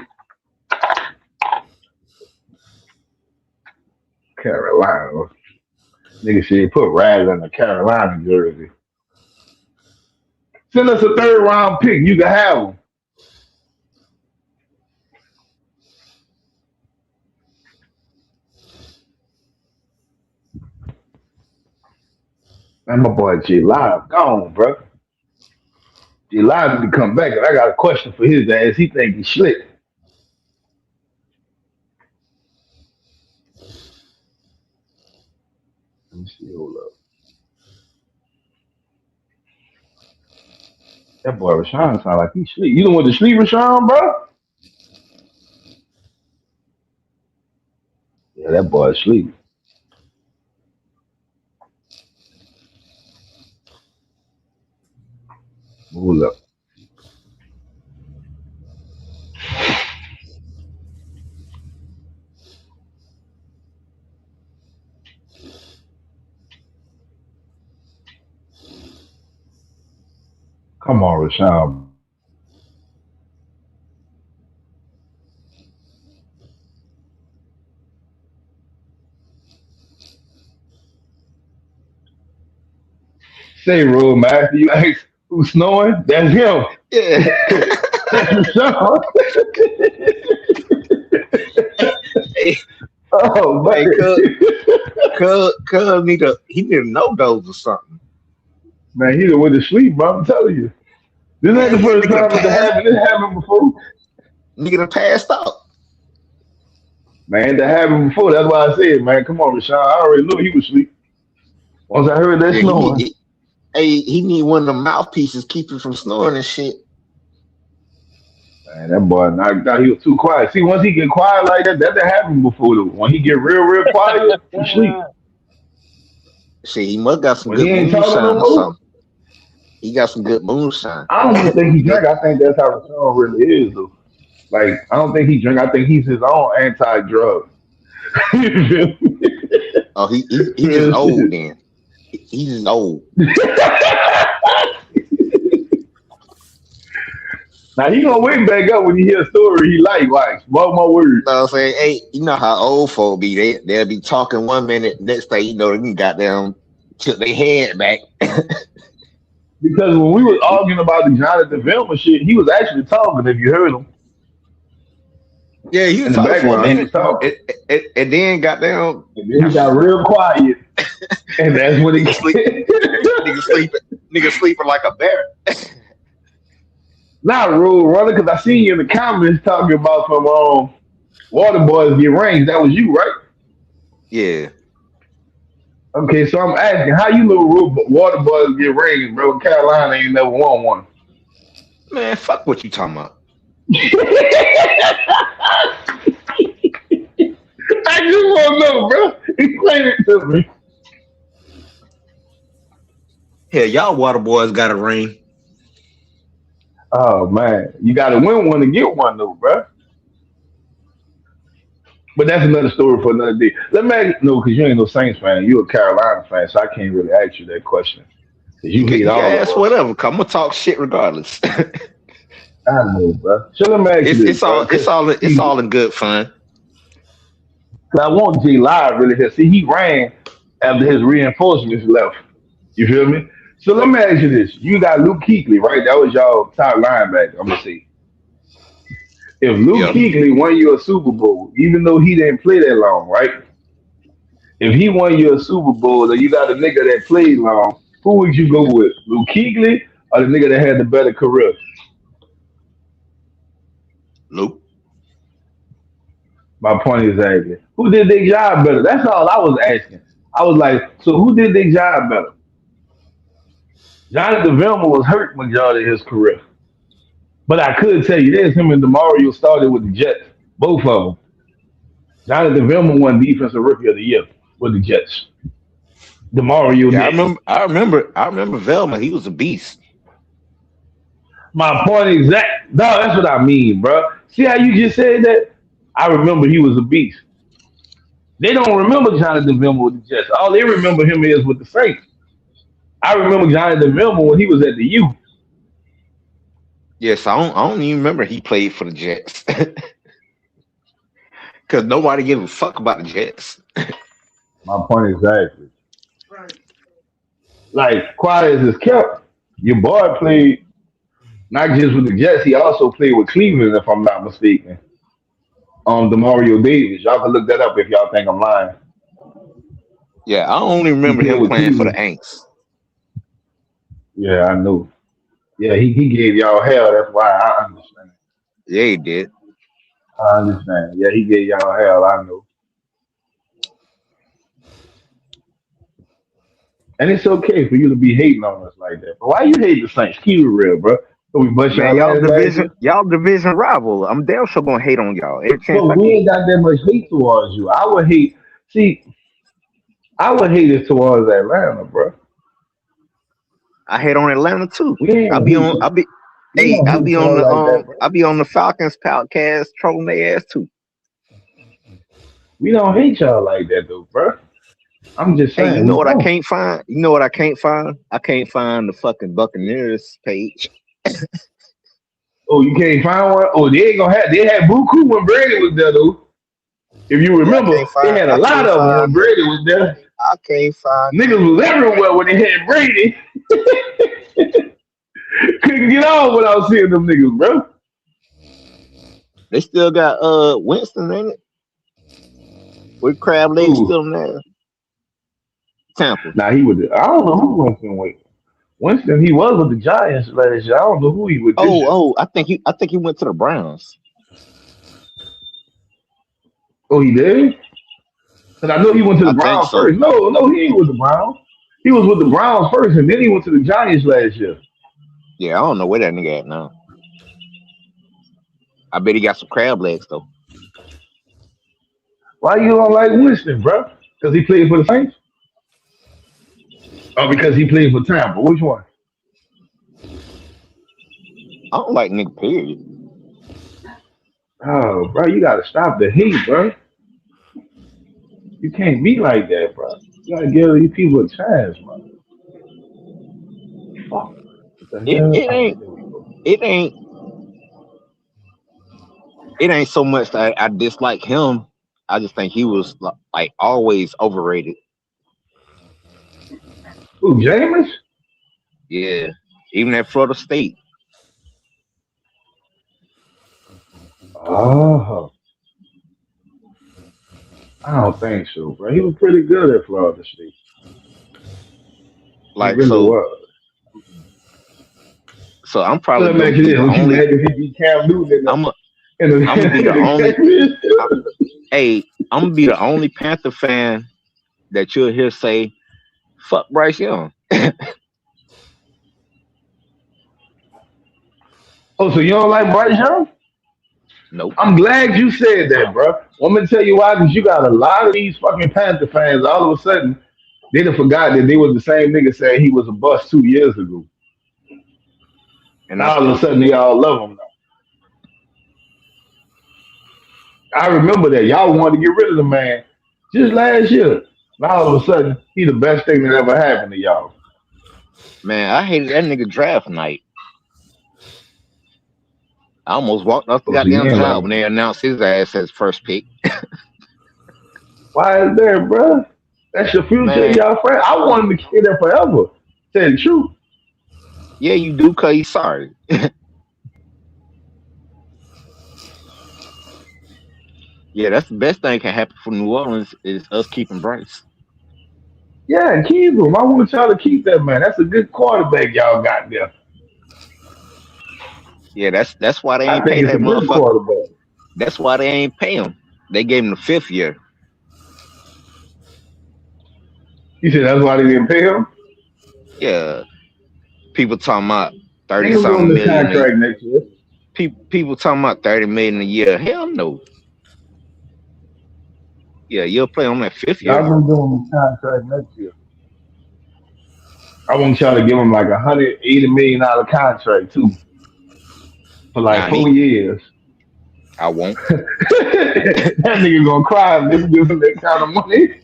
Carolina. Nigga should put Raz in the Carolina jersey. Send us a 3rd round pick. You can have him. And my boy G Live gone, bro. G Live need to come back, and I got a question for his ass. He think he's slick. Let me see. Hold up. That boy Rashawn sound like he sleep. You don't want to sleep, Rashawn, bro? Yeah, that boy asleep. Hold up. Come on, Rashawn. Say, Road Master, you ask who's snoring? That's him. Yeah. That's Rashawn. Hey, Oh, hey, buddy. cuz he need a no dose or something. Man, he done went to sleep, bro. I'm telling you. This ain't Man, the first nigga done time it passed. happened. It happened before. Nigga done passed out. Man, that happened before. That's why I said, man, come on, Rashawn. I already knew he was asleep. Once I heard that Yeah, snoring. he need one of the mouthpieces keep him from snoring and shit. Man, that boy knocked out. He was too quiet. See, once he get quiet like that, that happened before though. When he get real quiet, he sleep. Shit, he must got some When he good ain't talking no moonshine or more, something. He got some good moonshine. I don't even think he That, drink. I think that's how Rashawn really is though. Like, I don't think he drink. I think he's his own anti-drug. You feel me? oh, he just Real old shit. then. He just old. Now he gonna wake back up when he hear a story he like. Watch, mark my words. You know what I'm saying? Hey, you know how old folk be. They'll be talking 1 minute, next thing you know, they got them tilt their head back. Because when we was arguing about the Jonathan Vilma shit, he was actually talking. If you heard him Yeah, he was in the talking for a background, he minute. was talking. And then got down. And then he got real quiet, and that's when he Nigga sleep. Nigga sleeping like a bear. not rule runner. Because I seen you in the comments talking about from Water Boys Get Rings. That was you, right? Yeah. Okay, so I'm asking, how you know Water Boys Get Rings, bro? Carolina ain't never won one. Man, fuck what you talking about. I just want to know, bro. Explain it to me. Hell, y'all water boys got a ring. Oh man, you got to win one to get one, though, bro. But that's another story for another day. Let me ask you, no, because you ain't no Saints fan. You a Carolina fan, so I can't really ask you that question. Because you hate You can all of ask us. whatever. Cause I'm gonna talk shit regardless. I know, bro. So let me ask you this, it's bro. all in good fun. I want J Live really here. See, he ran after his reinforcements left. You feel me? So let me ask you this. You got Luke Kuechly, right? That was y'all top linebacker. I'm gonna say. If Luke Yeah. Kuechly won you a Super Bowl, even though he didn't play that long, right? If he won you a Super Bowl and you got a nigga that played long, who would you go with? Luke Kuechly or the nigga that had the better career? Luke. My point is exactly. Who did their job better? That's all I was asking. I was like, so who did their job better? Jonathan Vilma was hurt majority of his career. But I could tell you this, him and DeMario started with the Jets. Both of them. Jonathan Vilma won defensive rookie of the year with the Jets. DeMario Yeah, didn't. I remember Velma. He was a beast. My point exact. No, that's what I mean, bro. See how you just said that? I remember he was a beast. They don't remember Jonathan Vilma with the Jets. All they remember him is with the Saints. I remember Jonathan Vilma when he was at the U. Yes, I don't even remember he played for the Jets. Cause nobody gave a fuck about the Jets. My point exactly. Like, quiet as it's kept, your boy played not just with the Jets, he also played with Cleveland, if I'm not mistaken. Demario Davis. Y'all can look that up if y'all think I'm lying. Yeah, I only He remember played him with playing for the Cleveland. Aints. Yeah, I know. Yeah, he gave y'all hell. That's why I understand. Yeah, he did. I understand. Yeah, he gave y'all hell. I know. And it's okay for you to be hating on us like that. But why you hate the Saints? Keep it real, bro. So we bust Man, y'all ass last year. y'all division rival. I'm damn sure gonna hate on y'all every chance But I we get. ain't got that much hate towards you. I would hate. See, I would hate it towards Atlanta, bro. I hate on Atlanta too. We ain't I gonna be hate on. you. We don't I hate be on y'all the like that, bro. I be on the Falcons podcast trolling their ass too. We don't hate y'all like that, though, bro. I'm just Hey, you saying know we what I don't. can't find? You know what I can't find? I can't find the fucking Buccaneers page. Oh, you can't find one. Oh, they ain't gonna have. They had Buku when Brady was there, though. If you Yeah, remember, they had a I lot can't of them when find Brady was there. I can't find Niggas was everywhere when they had Brady. Couldn't get on without seeing them niggas, bro. They still got Winston in it with crab legs Ooh, still in there. Tampa. nah, he was. I don't know who Winston went. Winston, he was with the Giants last year. I don't know who he with this year. I think he went to the Browns. Oh, he did? Because I know he went to the I think Browns so. first. No, he ain't with the Browns. He was with the Browns first, and then he went to the Giants last year. Yeah, I don't know where that nigga at now. I bet he got some crab legs though. Why you don't like Winston, bro? Because he played for the Saints? Or because he played for Tampa? Which one? I don't like nigga period. Oh, bro, you gotta stop the hate, bro. You can't be like that, bro. You gotta give these people a chance, man. Fuck. What the It hell? it Oh, ain't there we go. it ain't it ain't so much that I dislike him. I just think he was like always overrated. Who, Jameis? Yeah, even at Florida State. Oh, I don't think so, bro. He was pretty good at Florida State. He Like really was. so I'm So probably let me gonna ask you be this: the Would you only. mad if he beat Cam Newton I'm a, in the, I'm gonna be the in the only. championship? I, hey, I'm gonna be the only Panther fan that you'll hear say "fuck Bryce Young." Oh, so you don't like Bryce Young? Nope. I'm glad you said that, bro. I'm gonna tell you why, because you got a lot of these fucking Panther fans. All of a sudden, they done forgot that they was the same nigga saying he was a bust 2 years ago. And I Now all of still a sudden, they support him. all love him now. I remember that y'all wanted to get rid of the man just last year. Now all of a sudden, he the best thing that ever happened to y'all. Man, I hated that nigga draft night. I almost walked off the Oh, so you goddamn ain't job like when they announced his ass as first pick. why is that, bro? That's your future, Man, y'all friend. I wanted to kid there forever. Tell the truth. yeah, you do cause he's sorry. Yeah, that's the best thing can happen for New Orleans is us keeping Bryce. Yeah, keep him. I want y'all to keep that man. That's a good quarterback y'all got there. Yeah, that's why they I ain't think pay it's that a good motherfucker. quarterback. That's why they ain't pay him. They gave him the 5th year. You said that's why they didn't pay him? Yeah, people talking about They 30 ain't gonna give him something the million. contract next year. People talking about 30 million a year. Hell no. Yeah, you'll play on that 5th year. Y'all gonna give him the contract next year. I want y'all to give him like $180 million contract too for like Now 4 years. I won't. That nigga gonna cry if they give him that kind of money.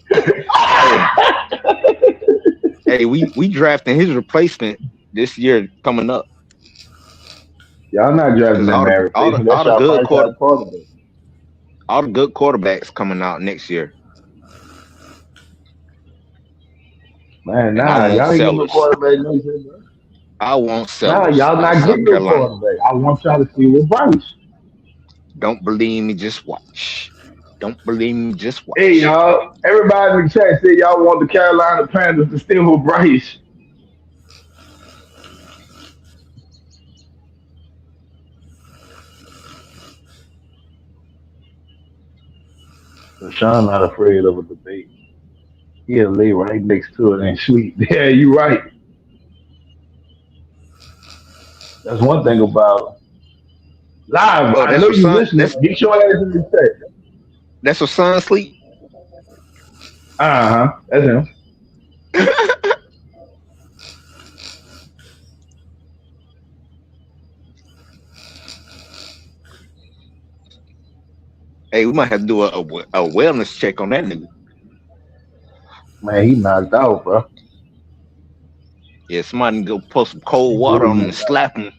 Hey, hey, we drafting his replacement this year coming up Y'all not drafting because that man replacement. That's y'all franchise quarterback. all the good quarterbacks coming out next year, Man, and I nah, want y'all ain't getting no sellers. quarterback next year, bro. I want Nah, sellers y'all out of not South getting no Carolina. quarterback. I want y'all to see with Bryce. Don't believe me? Just watch. Don't believe me? Just Hey, watch. y'all. Everybody in the chat said y'all want the Carolina Panthers to steal with Bryce. So Sean not afraid of a debate. He'll lay right next to it and sleep. Yeah, you're right. That's one thing about live. Oh, I that's know for you son. listening. Get your ass in the chat. That's for son sleep. That's him. Hey, we might have to do a wellness check on that nigga. Man, he knocked out, bro. Yeah, somebody go pour some cold He water really on him and knocked out. slap him.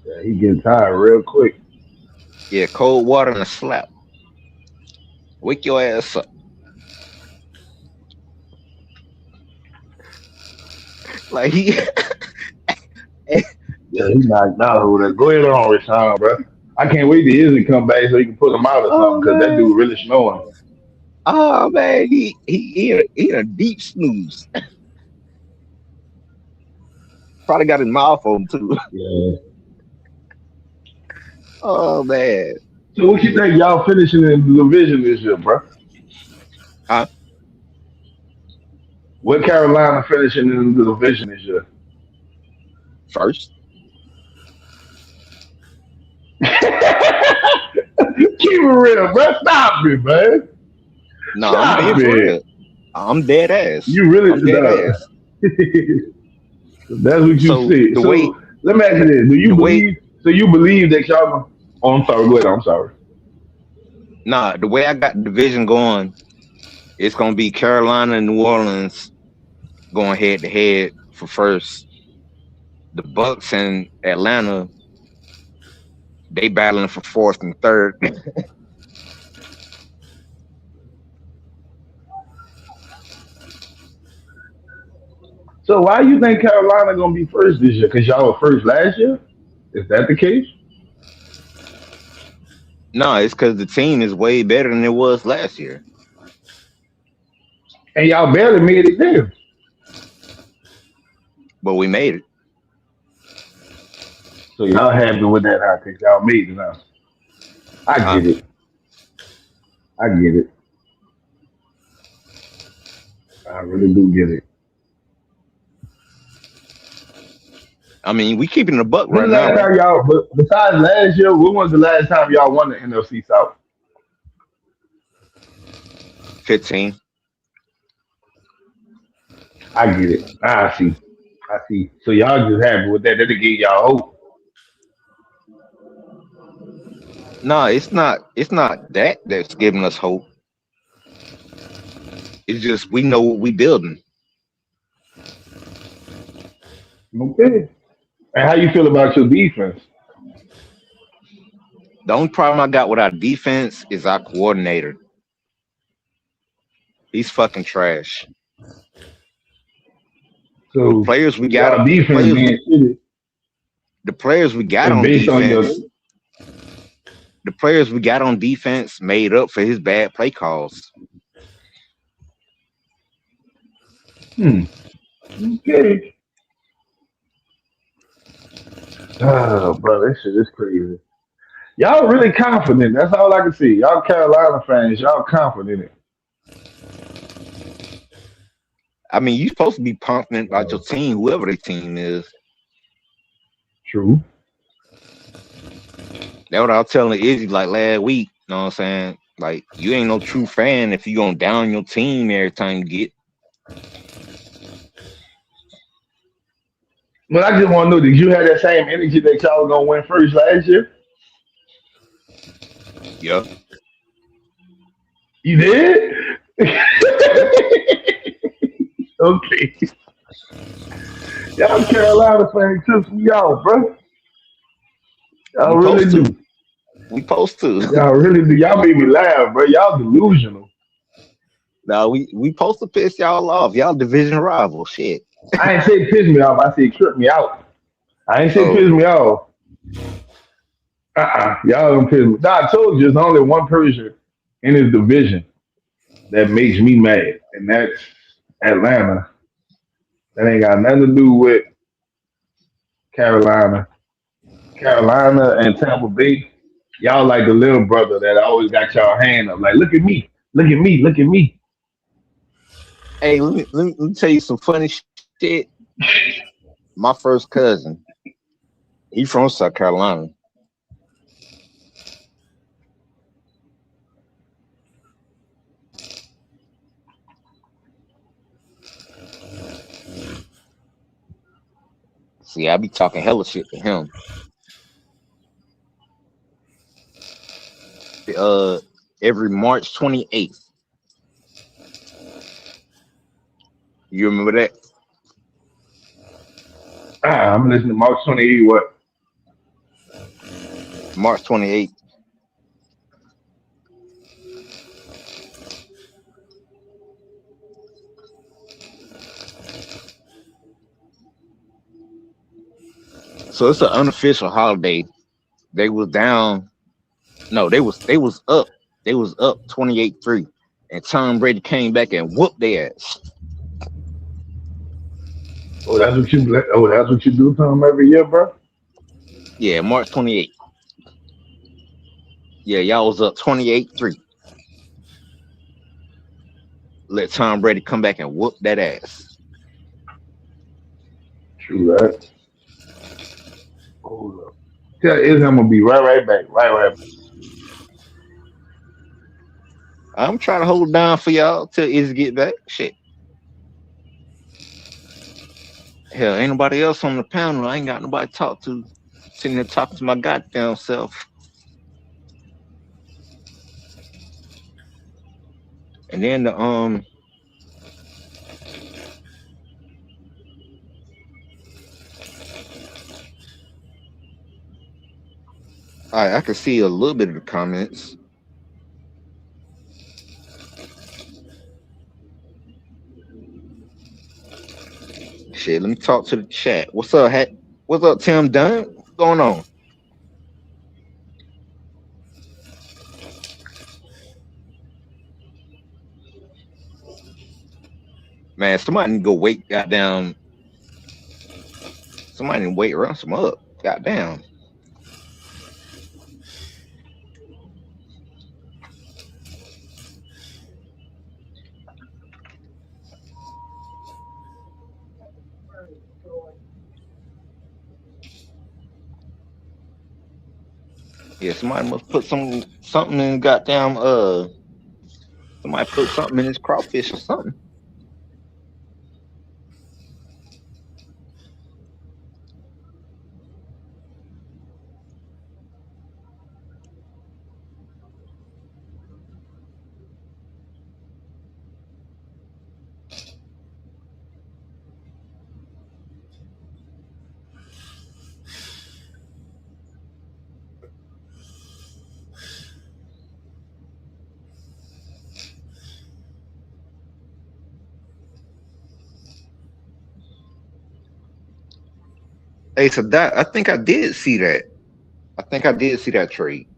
Yeah, he getting tired real quick. Yeah, cold water and a slap. Wake your ass up. Like he Yeah, he knocked out over there. Go ahead on, Rashawn, bro. I can't wait till Izzy come back so he can put him out or something oh because that man. dude really snoring. Oh man, he in a deep snooze. Probably got his mouth on too. Yeah. Oh man. So what you think y'all finishing in the division this year, bro? Huh? What Carolina finishing in the division this year? First. Keep it real, bro. Stop it, man. No, I'm Stop being for it. real. I'm dead ass. You really I'm dead ass. That's what you So said. the way So let me ask you this: Do you the way believe? So you believe that y'all? Oh, I'm sorry. Go ahead. I'm sorry. the way I got the division going, it's gonna be Carolina and New Orleans going head to head for first. The Bucks and Atlanta, they battling for fourth and third. So why you think Carolina gonna be first this year? Because y'all were first last year. Is that the case? No, it's because the team is way better than it was last year. And y'all barely made it there. But we made it. So y'all happy with that? I think y'all made it now. I Huh? get it. I get it. I really do get it. I mean, we keeping the buck When right the now, last right? time y'all, but besides last year, when was the last time y'all won the NFC South? 15. I get it. I see. I see. So y'all just happy with that? That they gave y'all hope. No, it's not. It's not that that's giving us hope. It's just we know what we building. Okay. And how you feel about your defense? The only problem I got with our defense is our coordinator. He's fucking trash. The So players we got, y'all defense being shitty the players we got is on based on your. defense, the players we got on defense made up for his bad play calls. Okay. Oh, bro, this shit is crazy. Y'all really confident. That's all I can see. Y'all Carolina fans, y'all confident. I mean, you supposed to be confident about your team, whoever the team is. True. That's what I was telling Izzy like last week. You know what I'm saying? Like, you ain't no true fan if you gonna down your team every time you get. But I just want to know, did you have that same energy that y'all were gonna win first last year? Yeah. You did? Yeah. Okay. Y'all Carolina fans took me out, bro. Y'all We really supposed do. to. We supposed to. Y'all really do. Y'all made me laugh, bro. Y'all delusional. Now we supposed to piss y'all off. Y'all division rival. Shit. I ain't say piss me off. I said trip me out. I ain't say Oh. piss me off. Y'all don't piss me. Nah, I told you, there's only one person in this division that makes me mad, and that's Atlanta. That ain't got nothing to do with Carolina. Carolina and Tampa Bay. Y'all like the little brother that always got y'all hand up. Like, look at me, look at me, look at me. Hey, let me tell you some funny shit. My first cousin, he from South Carolina. See, I be talking hella shit to him. Uh, every March 28th. You remember that? I'm listening to March 28. What? March 28th. So it's an unofficial holiday. They was down. No, they was up. They was up 28-3. And Tom Brady came back and whooped their ass. Oh, that's what you. Oh, that's what you do to them every year, bro. Yeah, March 28th. Yeah, y'all was up 28-3. Let Tom Brady come back and whoop that ass. True that. Hold up. Tell Izzy I'm gonna be right back. Right. I'm trying to hold down for y'all till Izzy get back. Shit. Hell, ain't nobody else on the panel. I ain't got nobody to talk to. Sitting there talking to my goddamn self. And then the I can see a little bit of the comments. Shit, let me talk to the chat. What's up, Hat? What's up, Tim Dunn? What's going on? Man, somebody need to go wake goddamn. Somebody need to wake Ransom up. Goddamn. Yeah, somebody must put something in goddamn somebody put something in his crawfish or something. Hey, so that I think I did see that. I think I did see that trade.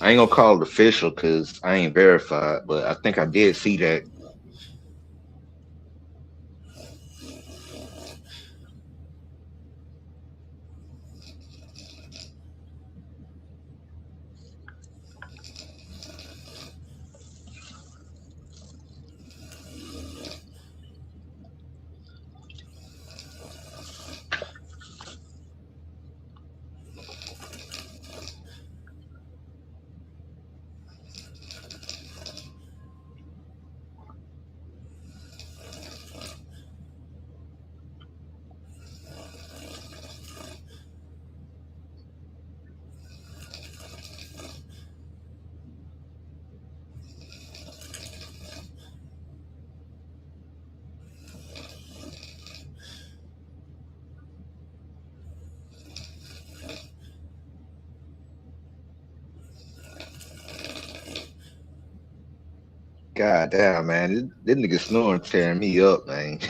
I ain't gonna call it official because I ain't verified, but I think I did see that. God damn, man, this nigga snoring tearing me up, man.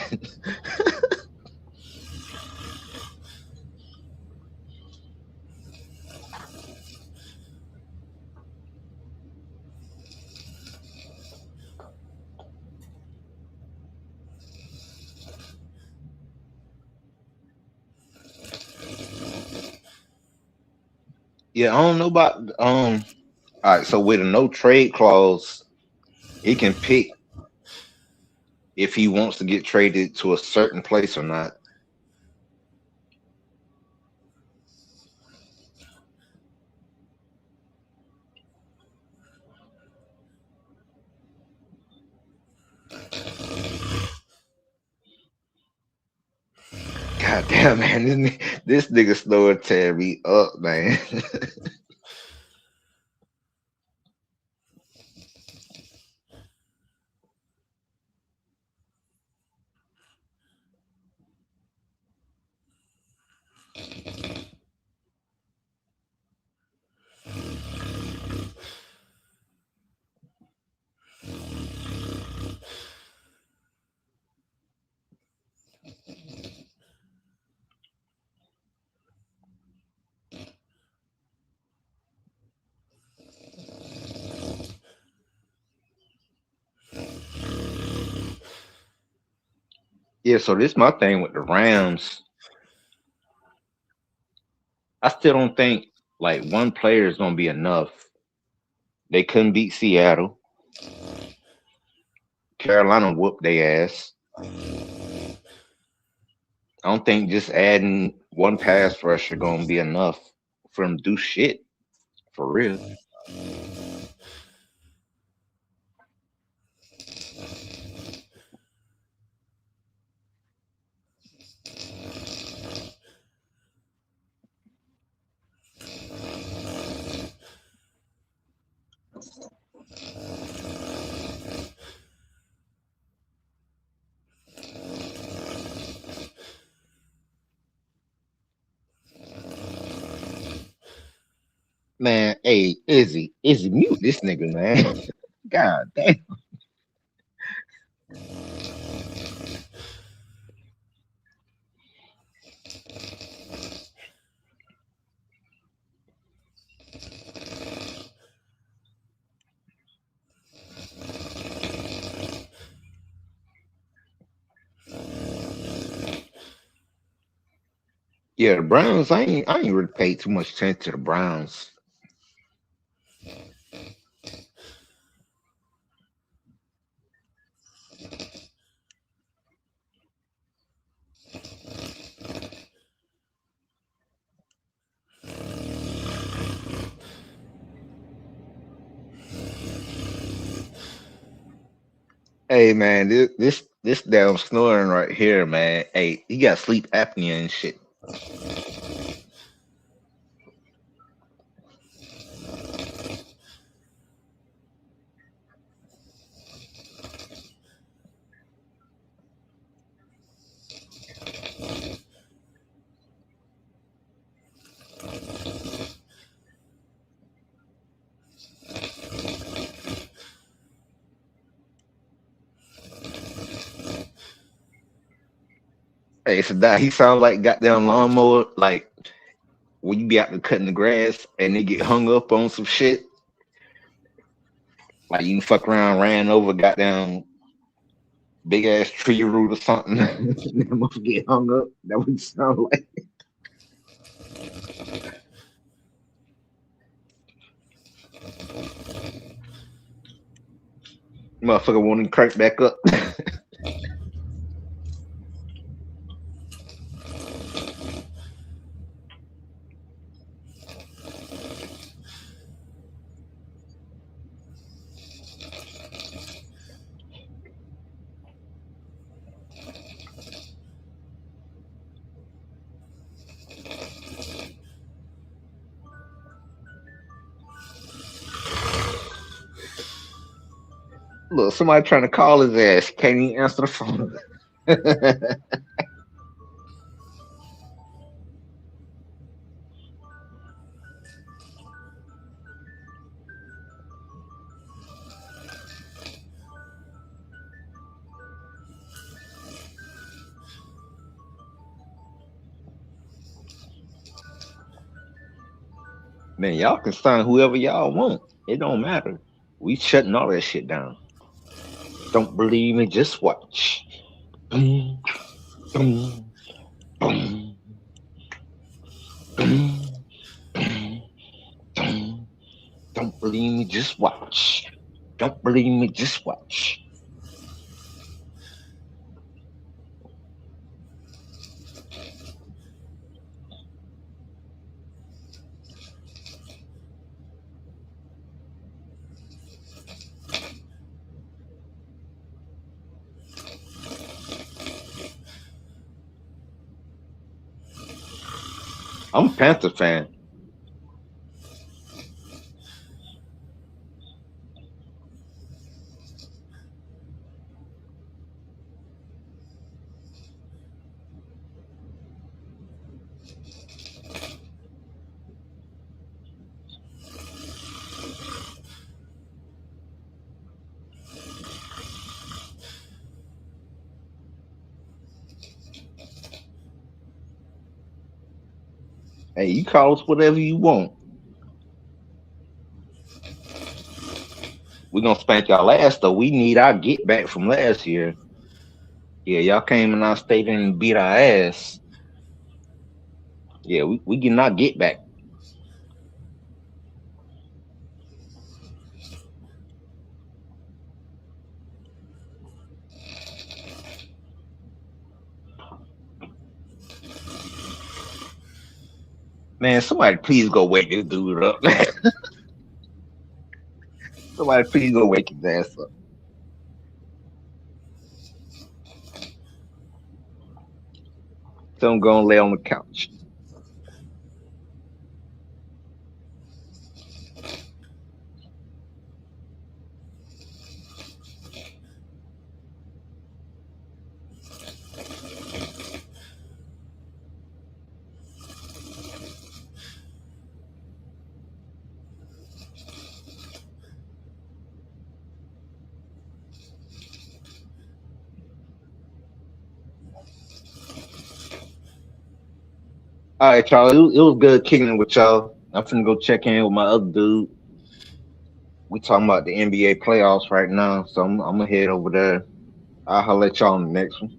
Yeah, I don't know about all right, so with a no trade clause, he can pick if he wants to get traded to a certain place or not. God damn, man, this nigga snowing tear me up, man. Yeah, so this my thing with the Rams. I still don't think like one player is gonna be enough. They couldn't beat Seattle. Carolina whooped their ass. I don't think just adding one pass rusher gonna be enough for them to do shit for real. Man, hey, Izzy, mute this nigga, man. God damn. Yeah, the Browns, I ain't really paid too much attention to the Browns. Hey man, this damn snoring right here, man. Hey, he got sleep apnea and shit. Hey, so that he sounds like goddamn lawnmower, like when you be out there cutting the grass and they get hung up on some shit. Like you fuck around, ran over goddamn big ass tree root or something. They must get hung up. That would sound like. Motherfucker want to crank back up. Look, somebody trying to call his ass. Can't even answer the phone. Man, y'all can sign whoever y'all want. It don't matter. We shutting all that shit down. Don't believe me? Just watch. Boom, boom, boom, boom, boom. Don't believe me, just watch. Don't believe me, just watch. I'm a Panther fan. Hey, you call us whatever you want. We're gonna spank y'all ass though. We need our get back from last year. Yeah, y'all came in our stadium and beat our ass. Yeah, we can not get back. Man, somebody please go wake this dude up. Somebody please go wake his ass up. Tell him go and lay on the couch. All right, y'all. It was good kicking it with y'all. I'm finna go check in with my other dude. We talking about the NBA playoffs right now, so I'm gonna head over there. I'll holler at y'all on the next one.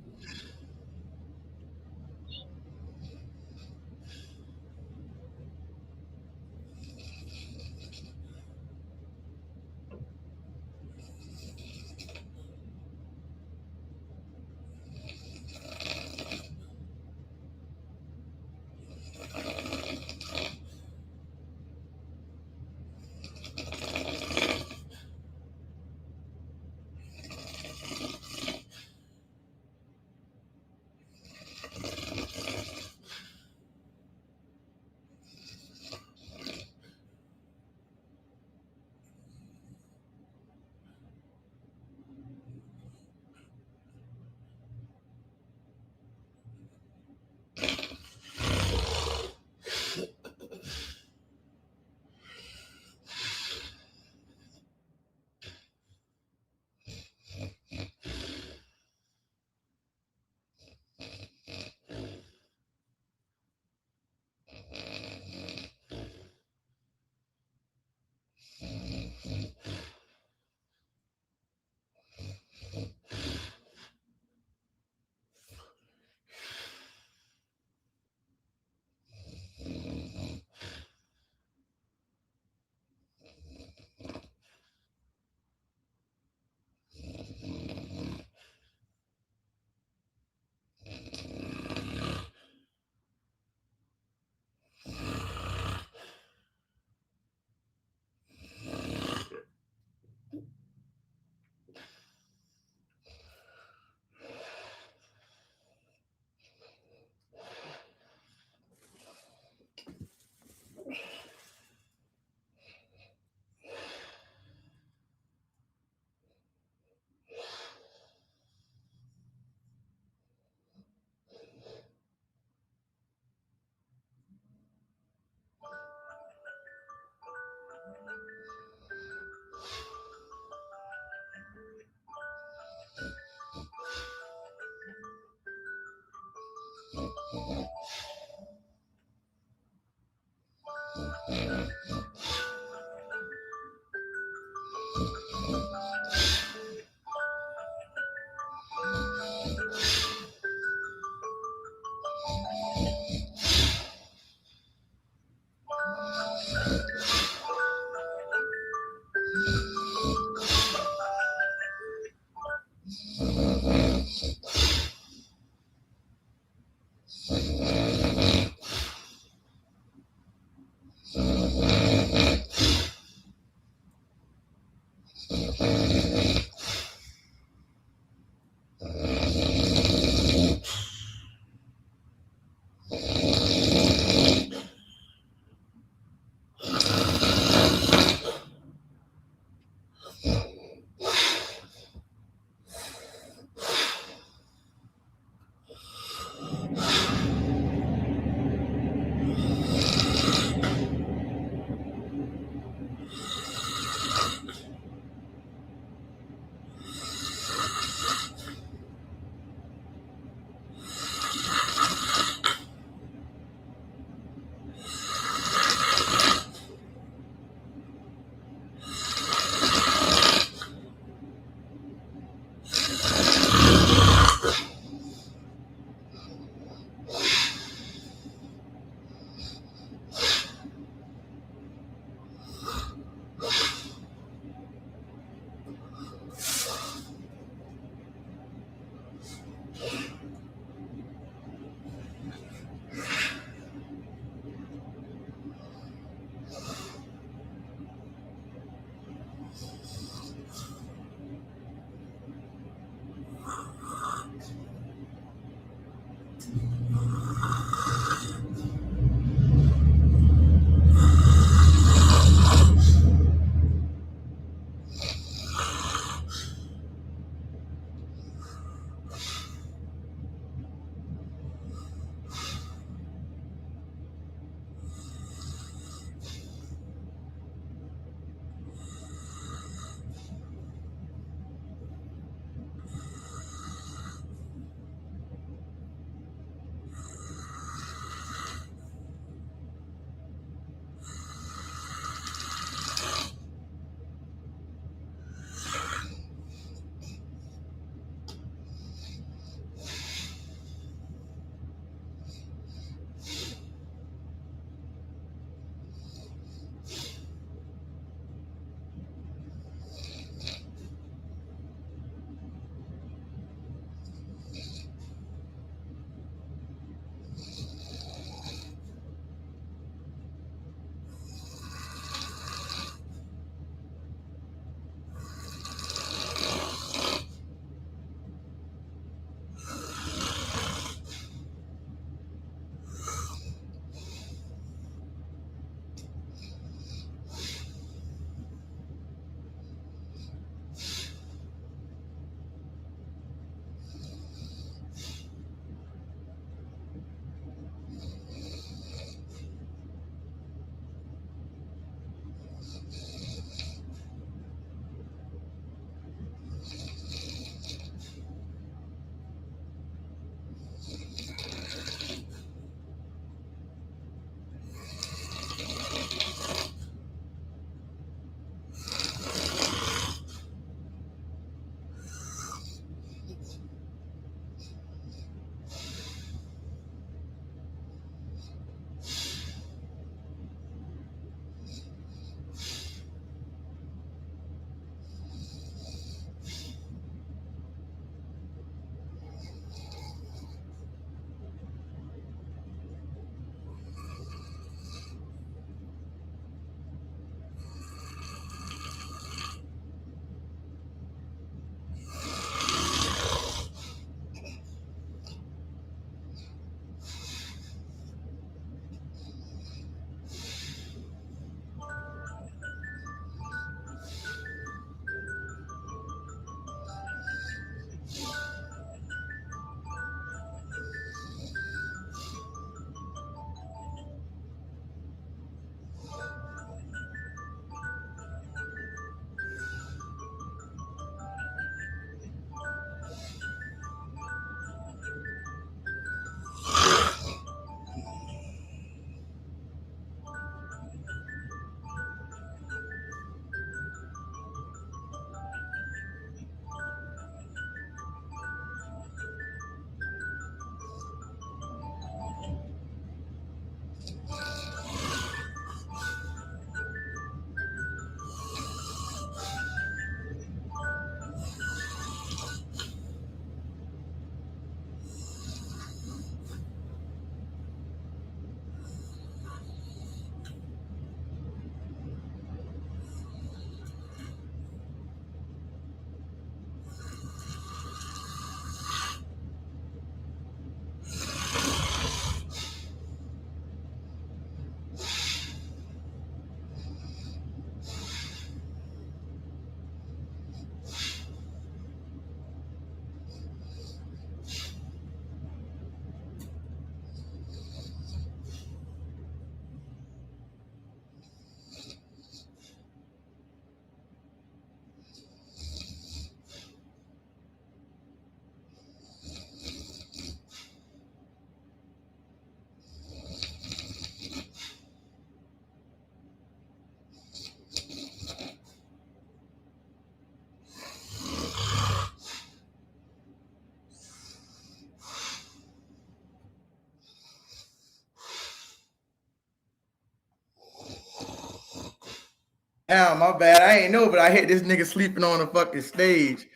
Damn, my bad. I ain't know, but I hit this nigga sleeping on the fucking stage.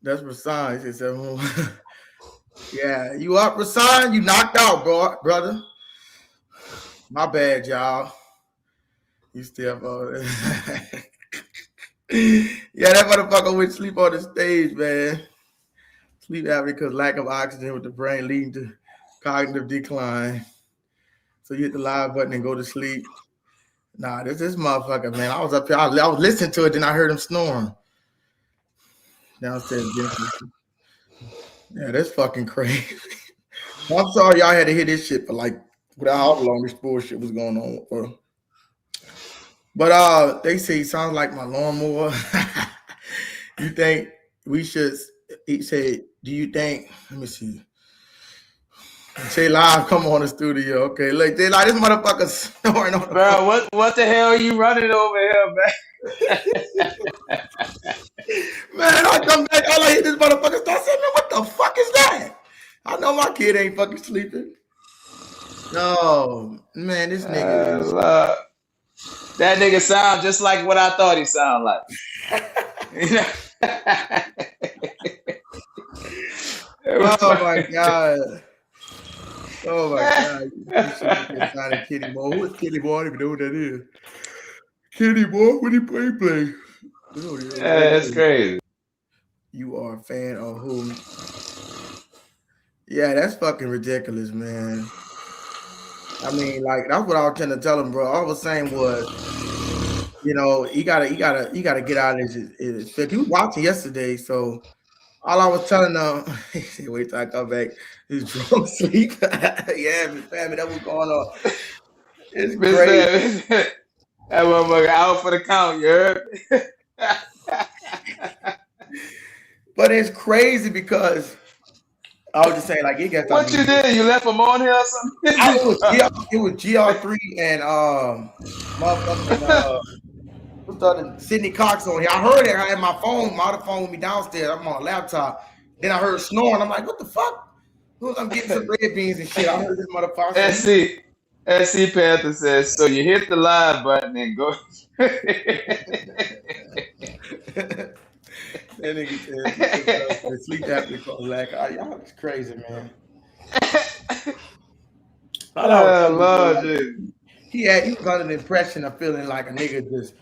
That's Rasan. He said, yeah, you up, Rasan? You knocked out, brother. My bad, y'all. You still yeah, that motherfucker went sleep on the stage, man. Sleep apnea because lack of oxygen with the brain leading to cognitive decline. So you hit the live button and go to sleep. Nah, this motherfucker, man. I was up here. I was listening to it, then I heard him snoring. Downstairs. Yeah, that's fucking crazy. I'm sorry y'all had to hear this shit for like without how long this bullshit was going on for. But they say he sounds like my lawnmower. You think we should? He said, "Do you think?" Let me see. Say live, come on the studio. Okay, look, they like this motherfucker snoring on the bro. What the hell are you running over here, man? Man, I come back, all I hear this motherfucker start saying, "Man, what the fuck is that?" I know my kid ain't fucking sleeping. No, man, this nigga. That nigga sound just like what I thought he sound like. Oh my god. Oh my god. Kitty Boy. Who is Kitty Boy? I don't even know what that is. Kitty Boy, what do you play? Yeah, that's crazy. You are a fan of who? Yeah, that's fucking ridiculous, man. I mean, like that's what I was trying to tell him, bro. All I was saying was, you know, he gotta get out of his fit. He was watching yesterday, so all I was telling him, he said, wait till I come back. He's drunk sleep. Yeah, family, that was going on. It's crazy. That motherfucker out for the count, you heard? But it's crazy because I was just saying, like, he got what you did? You left him on here or something? It was GR3 and motherfucking who started Sidney Cox on here. I heard it. I had my phone, my other phone with me downstairs. I'm on a laptop. Then I heard snoring. I'm like, what the fuck? I'm getting some red beans and shit. I heard this motherfucker. SC Panther says, so you hit the live button and go. That nigga said sleep apnea called lack. Y'all is crazy, man. Lord, he was under the impression of feeling like a nigga just,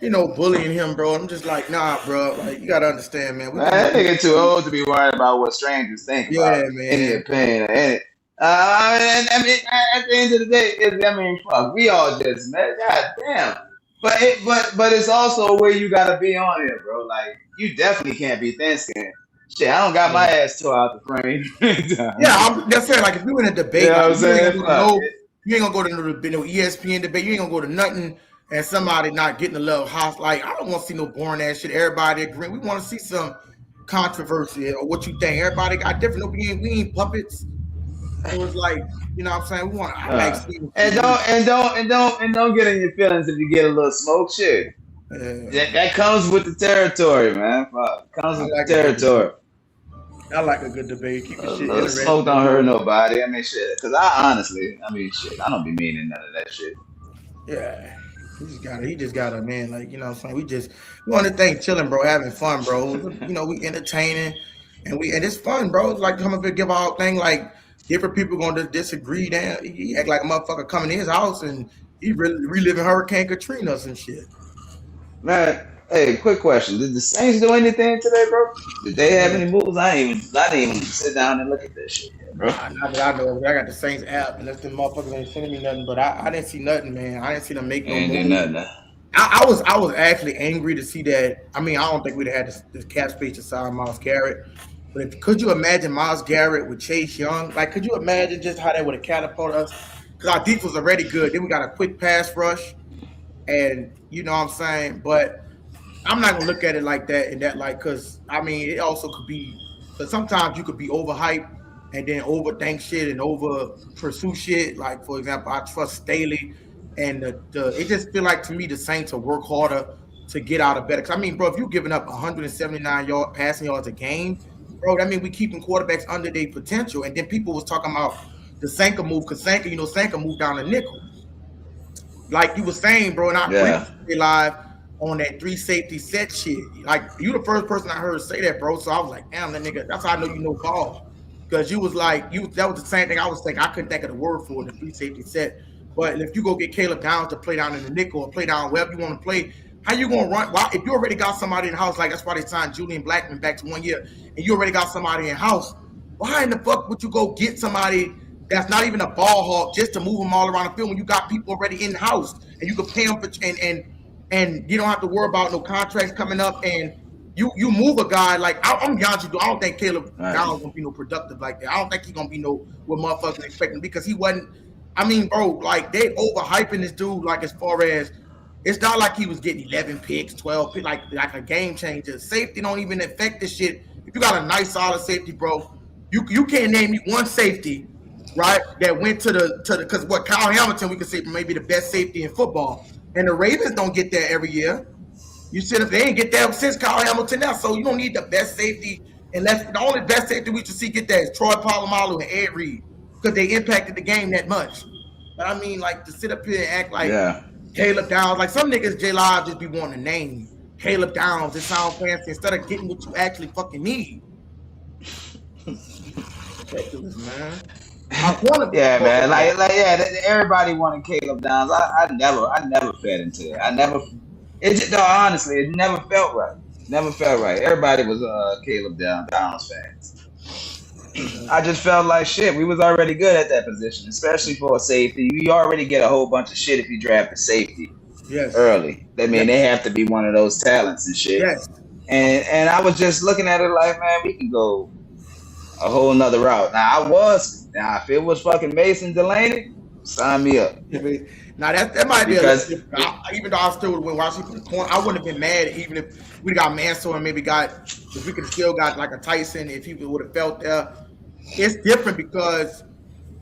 you know, bullying him, bro. I'm just like, nah, bro. Like, you gotta understand, man. That nigga too old to be worried about what strangers think. Yeah, about man. Any opinion, I mean, at the end of the day, fuck, we all just, man. God damn. But it's also where you gotta be on here, bro. Like, you definitely can't be thin skinned. Shit, I don't got my ass tore out the frame. Yeah, I'm just saying, like, if you in a debate, you know what I'm saying? You ain't gonna go to no ESPN debate. You ain't gonna go to nothing and somebody not getting a little hot. Like, I don't want to see no boring ass shit. Everybody agreeing. We want to see some controversy or what you think. Everybody got different. We ain't puppets. So it's like, you know what I'm saying? We want and don't get in your feelings if you get a little smoke shit. That comes with the territory, man. Fuck. Comes with the territory. I like a good debate. Keep the shit interesting. Smoke don't hurt nobody. I mean, shit. Because I don't be meaning none of that shit. Yeah. He just got a man, like, you know what I'm saying? We want to think chilling, bro, having fun, bro. You know, we entertaining and it's fun, bro. It's like come up and give our thing, like different people gonna disagree. Damn, he act like a motherfucker coming in his house and he really reliving Hurricane Katrina or some shit. Man, hey, quick question. Did the Saints do anything today, bro? Did they have any moves? I didn't even sit down and look at this shit yet, bro. Not that I know. I got the Saints app, unless them motherfuckers ain't sending me nothing. But I didn't see nothing, man. I didn't see them make no moves. I was actually angry to see that. I mean, I don't think we'd have had this cap space to sign Myles Garrett. But could you imagine Myles Garrett with Chase Young? Like, could you imagine just how that would have catapulted us? Because our defense was already good. Then we got a quick pass rush. And you know what I'm saying? But I'm not going to look at it like that and that, like, because, I mean, it also could be, but sometimes you could be overhyped and then overthink shit and over pursue shit. Like, for example, I trust Staley. And it just feel like to me the Saints will work harder to get out of better. Because I mean, bro, if you're giving up 179 passing yards a game, bro, that means we keeping quarterbacks under their potential. And then people was talking about the Sanka move because Sanka moved down to nickel. like you were saying, bro, and I agree Yeah. with you live on that 3 safety set shit. Like you the first person I heard say that, bro. So I was like, damn, that nigga, that's how I know you know ball. Because you was like, that was the same thing I was thinking. I couldn't think of the word for it, the 3 safety set. But if you go get Caleb Downs to play down in the nickel or play down wherever you want to play, how you gonna run? Why, if you already got somebody in the house, like that's why they signed Julian Blackman back to 1 year, and you already got somebody in house, why in the fuck would you go get somebody that's not even a ball hawk just to move them all around the field when you got people already in the house and you can pay them for, and you don't have to worry about no contracts coming up, and you move a guy like I'm be honest with you, I don't think Caleb Downs gonna be no productive like that. I don't think he's gonna be no what motherfuckers expecting because he wasn't. I mean, bro, like they overhyping this dude. Like as far as it's not like he was getting 11 picks, 12 picks, like a game changer. Safety don't even affect this shit. If you got a nice solid safety, bro, you can't name me one safety, right? That went to the because what Kyle Hamilton we can say maybe the best safety in football, and the Ravens don't get there every year. You said if they ain't get that since Kyle Hamilton now, so you don't need the best safety unless the only best safety we should see get that is Troy Polamalu and Ed Reed because they impacted the game that much. But I mean, like to sit up here and act like Caleb Downs, like some niggas J Live just be wanting a name. Caleb Downs, it sounds fancy instead of getting what you actually fucking need. Ridiculous, man. Yeah, man. Like, yeah. Everybody wanted Caleb Downs. I never fed into it. Honestly, it never felt right. Never felt right. Everybody was Caleb Downs fans. I just felt like shit. We was already good at that position, especially for a safety. You already get a whole bunch of shit if you draft a safety early. I mean, they have to be one of those talents and shit. Yes. And I was just looking at it like, man, we can go a whole nother route. Now, if it was fucking Mason Delaney, sign me up. Now that might be even though I still would have went Washington corner, I wouldn't have been mad even if we got Mansour and maybe if we could have still got like a Tyson if people would have felt there. It's different because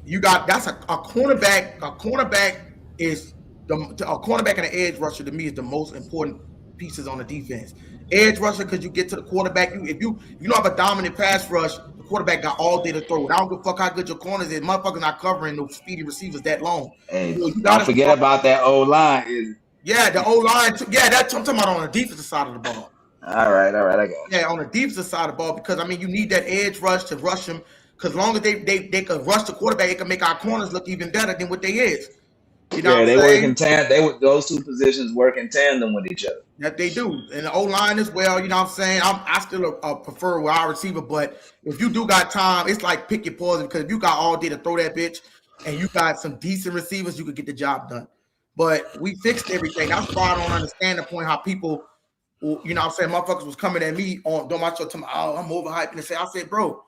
you got that's a cornerback. A cornerback is a cornerback and an edge rusher to me is the most important pieces on the defense. Edge rusher because you get to the quarterback. If you don't have a dominant pass rush, the quarterback got all day to throw. I don't give a fuck how good your corners is. Motherfuckers not covering those speedy receivers that long. Hey, you don't forget about that O-line. Yeah, the O-line. Yeah, that's what I'm talking about on the defensive side of the ball. All right, I got you. Yeah, on the defensive side of the ball because, I mean, you need that edge rush to rush them because as long as they can rush the quarterback, it can make our corners look even better than what they is. You know they work in tandem. Those two positions work in tandem with each other. That they do. And the O-line as well, you know what I'm saying? I still prefer wide receiver, but if you do got time, it's like pick your poison because if you got all day to throw that bitch and you got some decent receivers, you could get the job done. But we fixed everything. That's why I don't understand the point how people, you know what I'm saying, motherfuckers was coming at me on my show telling me, oh, I'm overhyping and say, I said, bro,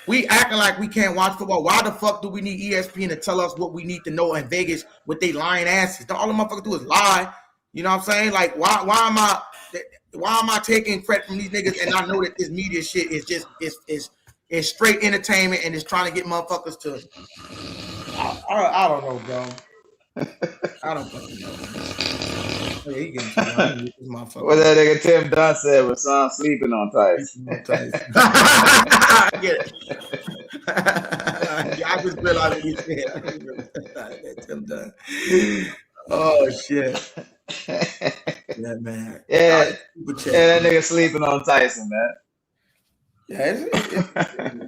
we acting like we can't watch football. Why the fuck do we need ESPN to tell us what we need to know in Vegas with they lying asses? All the motherfuckers do is lie. You know what I'm saying? Like, why am I taking credit from these niggas and I know that this media shit is just is straight entertainment and is trying to get motherfuckers to I don't know, bro. I don't fucking know. Oh, yeah, he getting too much. What that nigga Tim Dunn said was son sleeping on Tyson. I get it. I just realized what he said. Tim Dunn. Oh shit. Yeah, man. Yeah, that nigga sleeping on Tyson, man. Yeah,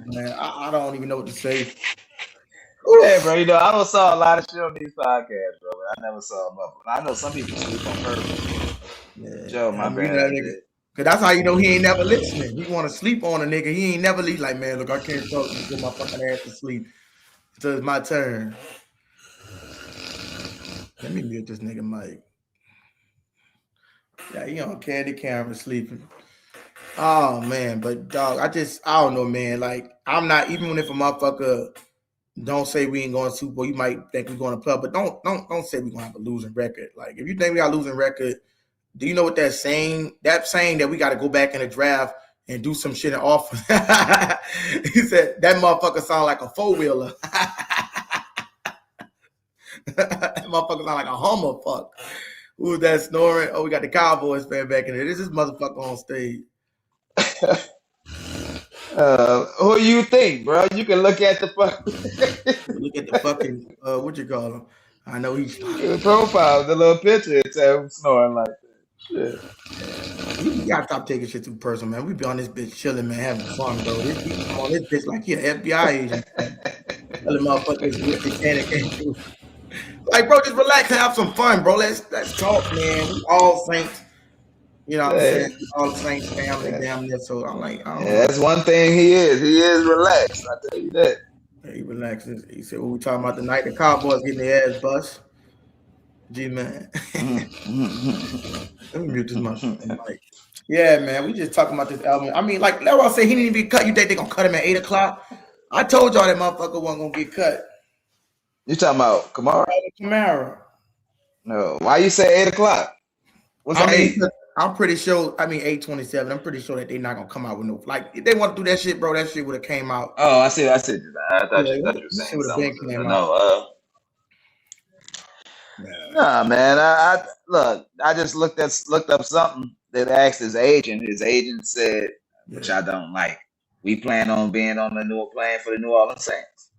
man. I don't even know what to say. Hey, bro, you know, I saw a lot of shit on these podcasts, bro, but I never saw them up. I know some people sleep on purpose. Yeah, Joe, my bad. Cause that's how you know he ain't never listening. He want to sleep on a nigga. He ain't never leave like, man, look, I can't talk to get my fucking ass to sleep until it's my turn. Let me mute this nigga Mike. Yeah, he on candy camera sleeping. Oh man, but dog, I don't know, man. Like, I'm not even if a motherfucker don't say we ain't going to Super Bowl, you might think we're going to play, but don't say we're gonna have a losing record. Like, if you think we got a losing record, do you know what that's saying? That's saying that we got to go back in the draft and do some shit and offer. He said that motherfucker sound like a four-wheeler. That motherfucker sound like a Hummer. Fuck. Who's that snoring? Oh, we got the Cowboys fan back in there. This is motherfucker on stage. Who you think, bro? You can look at the look at the fucking what you call him? I know he's The profile, the little picture, it's snoring like that. Shit. Yeah, man. We gotta stop taking shit too personal, man. We be on this bitch chilling, man, having fun, bro. He come on this bitch like he an FBI agent, man. Telling motherfuckers what they can and can't do. Like, bro, just relax and have some fun, bro. Let's talk, man. We all saints. You know what I'm saying? All the Saints family down there. So I'm like, I don't know. That's one thing he is. He is relaxed. I tell you that. He relaxes. He said, "What we talking about tonight? The Cowboys getting their ass bust." G man. Let me mute this motherfucker. Like, yeah, man. We just talking about this album. I mean, like Leroy said, he didn't even get cut. You think they gonna cut him at 8:00? I told y'all that motherfucker wasn't gonna get cut. You talking about Kamara? Kamara. No. Why you say 8:00? What's that? 8? I'm pretty sure. I mean, 8:27. I'm pretty sure that they're not gonna come out with no. Like, if they want to do that shit, bro, that shit would have came out. Oh, I see. I thought you were saying something. No. Nah, man. I look. I just looked up something that asked his agent. His agent said, which I don't like. We plan on being on the new plan for the New Orleans Saints.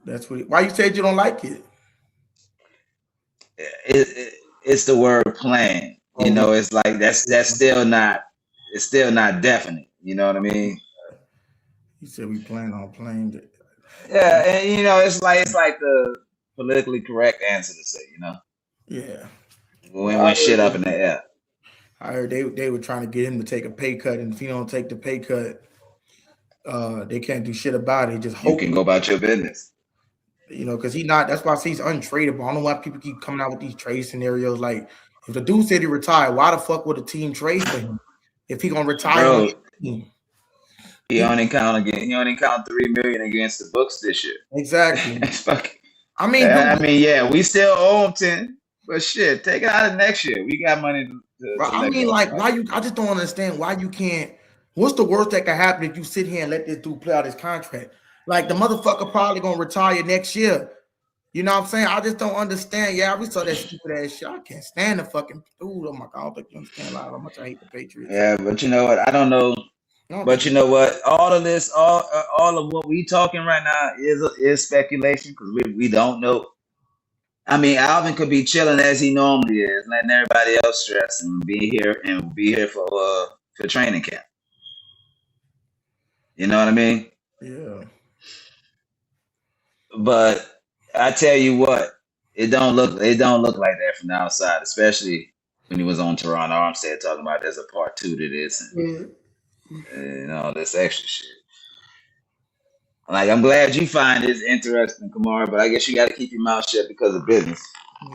That's what. Why you said you don't like it? It's the word plan. You know, it's like that's still not. It's still not definite. You know what I mean? He said we plan on playing it. Yeah, and you know, it's like the politically correct answer to say. You know? Yeah. When shit up in the air. I heard they were trying to get him to take a pay cut, and if he don't take the pay cut, they can't do shit about it. Just hope you can go about your business. You know, because that's why I say he's untradeable. I don't know why people keep coming out with these trade scenarios. Like, if the dude said he retired, why the fuck would the team trade for him? If he gonna retire, bro, he only count $3 million against the books this year. Exactly. I mean, yeah, we still owe him 10, but shit, take it out of next year. We got money to I mean, like, why you? I just don't understand why you can't. What's the worst that could happen if you sit here and let this dude play out his contract? Like, the motherfucker probably gonna retire next year. You know what I'm saying? I just don't understand. Yeah, we saw that stupid ass shit. I can't stand the fucking dude. Oh my god, I don't think you understand how much I hate the Patriots. Yeah, but you know what? I don't know. But you know what? All of this, all of what we talking right now is speculation because we don't know. I mean, Alvin could be chilling as he normally is, letting everybody else stress and be here for training camp. You know what I mean? Yeah. But I tell you what, it don't look like that from the outside, especially when he was on Toronto Armstead talking about there's a part 2 to this and all this extra shit. Like, I'm glad you find this interesting, Kamara, but I guess you got to keep your mouth shut because of business.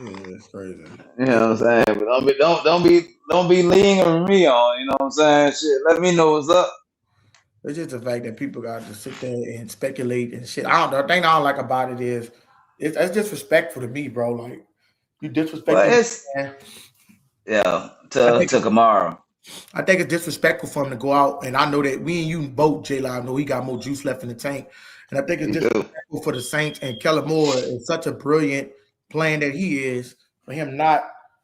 Yeah, that's crazy. You know what I'm saying? But don't be leaning me on. You know what I'm saying? Shit, let me know what's up. It's just the fact that people got to sit there and speculate and shit. The thing I don't like about it is that's disrespectful to me, bro. Like, you disrespectful. To Kamara. I think it's disrespectful for him to go out, and I know that we and you both, J-Live, know he got more juice left in the tank. And I think it's disrespectful for the Saints and Kellen Moore is such a brilliant plan that he is for him not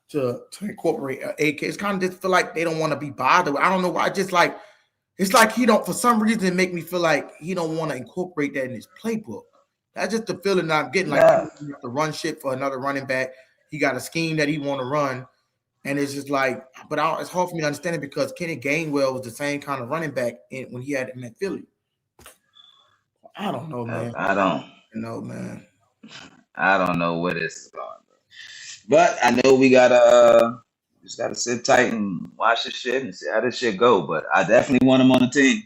to incorporate AK. It's kind of just feel like they don't want to be bothered. I don't know why. Just like it's like he don't, for some reason, it make me feel like he don't want to incorporate that in his playbook. That's just the feeling that I'm getting. Like he have to run shit for another running back. He got a scheme that he want to run. And it's just like, but it's hard for me to understand it because Kenny Gainwell was the same kind of running back when he had him at Philly. I don't know, man. I don't know, man. I don't know what it's about. But I know we gotta just gotta sit tight and watch this shit and see how this shit go. But I definitely want him on the team.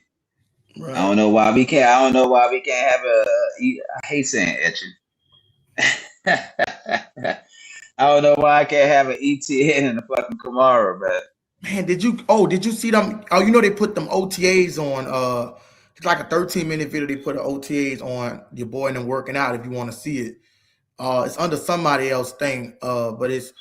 Right. I don't know why we can't have I hate saying etching. I don't know why I can't have an ETN and a fucking Kamara, man. Did you see them? Oh, you know they put them OTAs on. It's like a 13-minute video. They put the OTAs on your boy and them working out. If you want to see it, it's under somebody else thing. But it's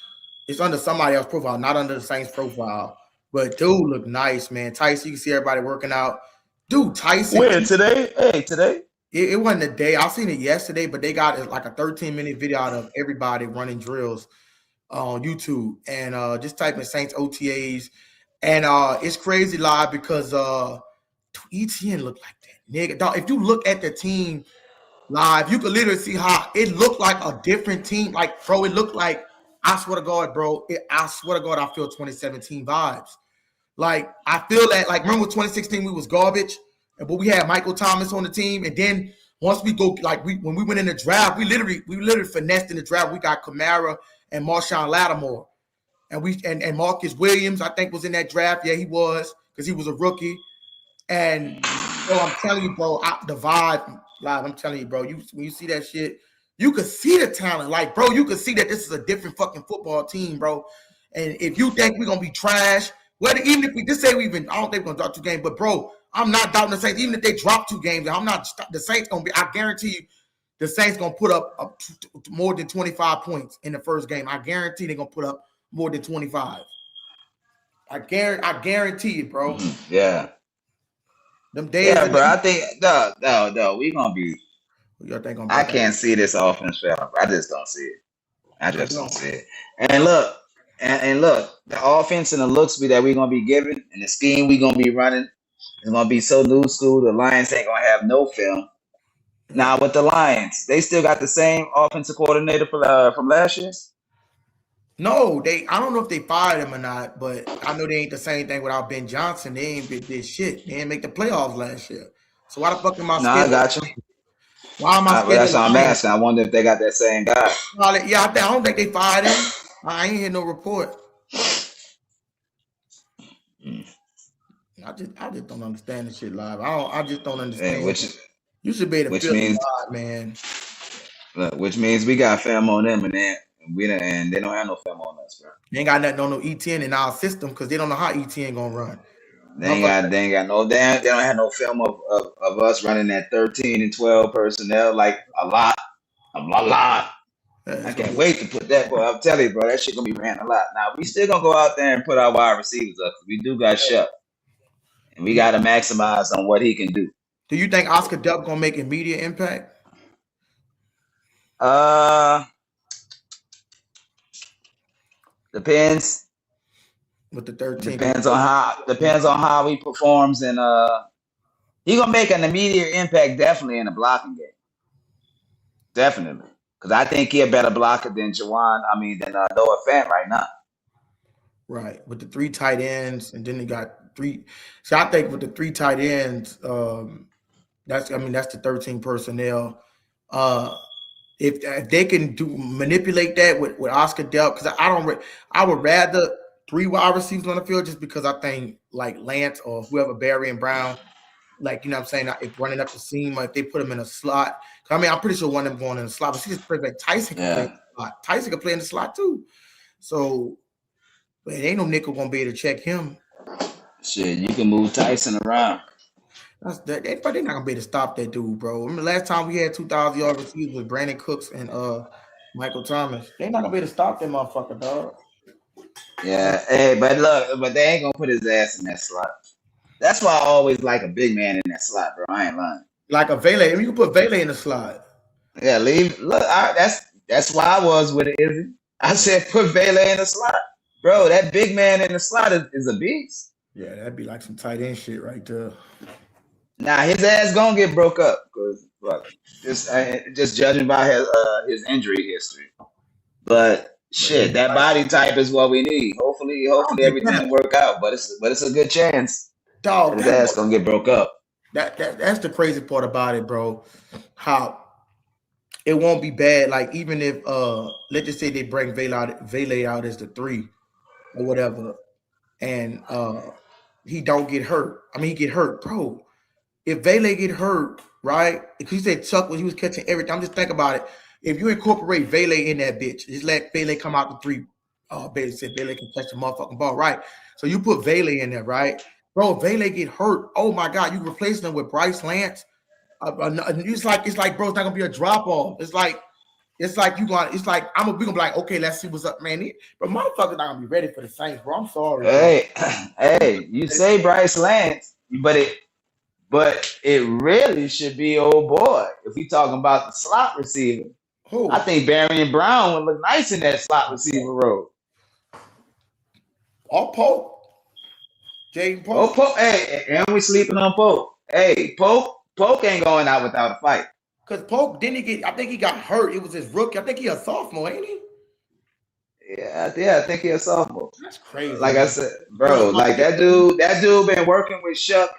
under somebody else's profile, not under the Saints profile. But dude, look nice, man. Tyson, you can see everybody working out. Dude, Tyson. Where today? Hey, today. It wasn't a day. I seen it yesterday, but they got like a 13-minute video out of everybody running drills on YouTube. And just type in Saints OTAs. And it's crazy live because ETN looked like that. Nigga, dog, if you look at the team live, you could literally see how it looked like a different team. Like, bro, it looked like, I swear to God, bro, I swear to God, I feel 2017 vibes. Like, I feel that, like, remember 2016, we was garbage, but we had Michael Thomas on the team, and then once we go, like, when we went in the draft, we literally finessed in the draft. We got Kamara and Marshawn Lattimore, and Marcus Williams, I think, was in that draft. Yeah, he was, because he was a rookie. And bro, I'm telling you, bro, the vibe, live. I'm telling you, bro. When you see that shit, you could see the talent. Like, bro, you could see that this is a different fucking football team, bro. And if you think we're gonna be trash, even if we just say I don't think we're gonna drop 2 games, but bro, I'm not doubting the Saints. Even if they drop 2 games, I'm not. The Saints gonna be. I guarantee you, the Saints gonna put up more than 25 points in the first game. I guarantee they're gonna put up more than 25. I guarantee it, bro. Yeah. Them days. Yeah, bro. I think no. We gonna be. I can't see this offense failing. I just don't see it. I just don't see it. And look, the offense and the looks that we're gonna be giving, and the scheme we're gonna be running is gonna be so new school. The Lions ain't gonna have no film. Now with the Lions, they still got the same offensive coordinator from last year. No, I don't know if they fired him or not, but I know they ain't the same thing without Ben Johnson. They ain't did shit. They didn't make the playoffs last year. So why the fuck am I scared? I got you. Why am I scared? That's what I'm asking. I wonder if they got that same guy. Yeah, I don't think they fired him. I ain't hear no report. I just don't understand this shit live. I just don't understand. You should be able to feel it live, man. Look, which means we got film on them, and they don't have no film on us, bro. They ain't got nothing on no ETN in our system because they don't know how ETN gonna run. They don't have no film of us running that 13 and 12 personnel, like a lot. I can't wait to put that, bro. I'm telling you, bro, that shit gonna be ran a lot. Now we still gonna go out there and put our wide receivers up. We do got Shep, and we gotta maximize on what he can do. Do you think Oscar Delp gonna make immediate impact? Depends. With the 13, depends on how he performs, and he gonna make an immediate impact definitely in the blocking game. Definitely, because I think he a better blocker than Noah Fant right now. Right, with the 3 tight ends, and then he got 3. So I think with the 3 tight ends, that's the 13 personnel. If they can manipulate that with Oscar Delp, because I would rather 3 wide receivers on the field, just because I think like Lance or whoever, Barry and Brown, like, you know what I'm saying, if running up the seam, or if they put them in a slot. I mean, I'm pretty sure one of them going in the slot, but she just pretty like Tyson can play in the slot. Tyson can play in the slot too. So, but it ain't no nickel gonna be able to check him. Shit, you can move Tyson around. But they're not gonna be able to stop that dude, bro. Remember last time we had 2,000 yard receivers with Brandon Cooks and Michael Thomas. They're not gonna be able to stop that motherfucker, dog. Yeah, hey, but they ain't gonna put his ass in that slot. That's why I always like a big man in that slot, bro. I ain't lying. Like a Vele. I mean, you can put Vele in the slot. Yeah, that's why I was with it, Izzy. I said put Vele in the slot. Bro, that big man in the slot is a beast. Yeah, that'd be like some tight end shit right there. Nah, his ass gonna get broke up because just judging by his injury history. But shit, that body type is what we need. Hopefully everything work out. But it's a good chance. Dog, his ass gonna get broke up. That's the crazy part about it, bro. How it won't be bad. Like, even if let's just say they bring Vele out as the 3 or whatever, and he don't get hurt. I mean, he get hurt, bro. If Vele get hurt, right? If he said Chuck when he was catching everything, I'm just thinking about it. If you incorporate Vele in that bitch, just let Vele come out the 3. Vele said Vele can catch the motherfucking ball, right? So you put Vele in there, right? Bro, Vele get hurt. Oh my God, you replace them with Bryce Lance. It's like, bro, it's not gonna be a drop off. It's like we gonna be like, okay, let's see what's up, man. But motherfuckers not gonna be ready for the Saints, bro. I'm sorry. Hey, you say Bryce Lance, but it really should be old boy. If we talking about the slot receiver, who? I think Barry and Brown would look nice in that slot receiver role. Or Pope. Jaden Pope. Oh, Pope. Hey, and we sleeping on Pope. Hey, Pope ain't going out without a fight. Because Polk, didn't he get, I think he got hurt. It was his rookie. I think he a sophomore, ain't he? Yeah, I think he's a sophomore. That's crazy. Like man. I said, bro, like that dude been working with Shuck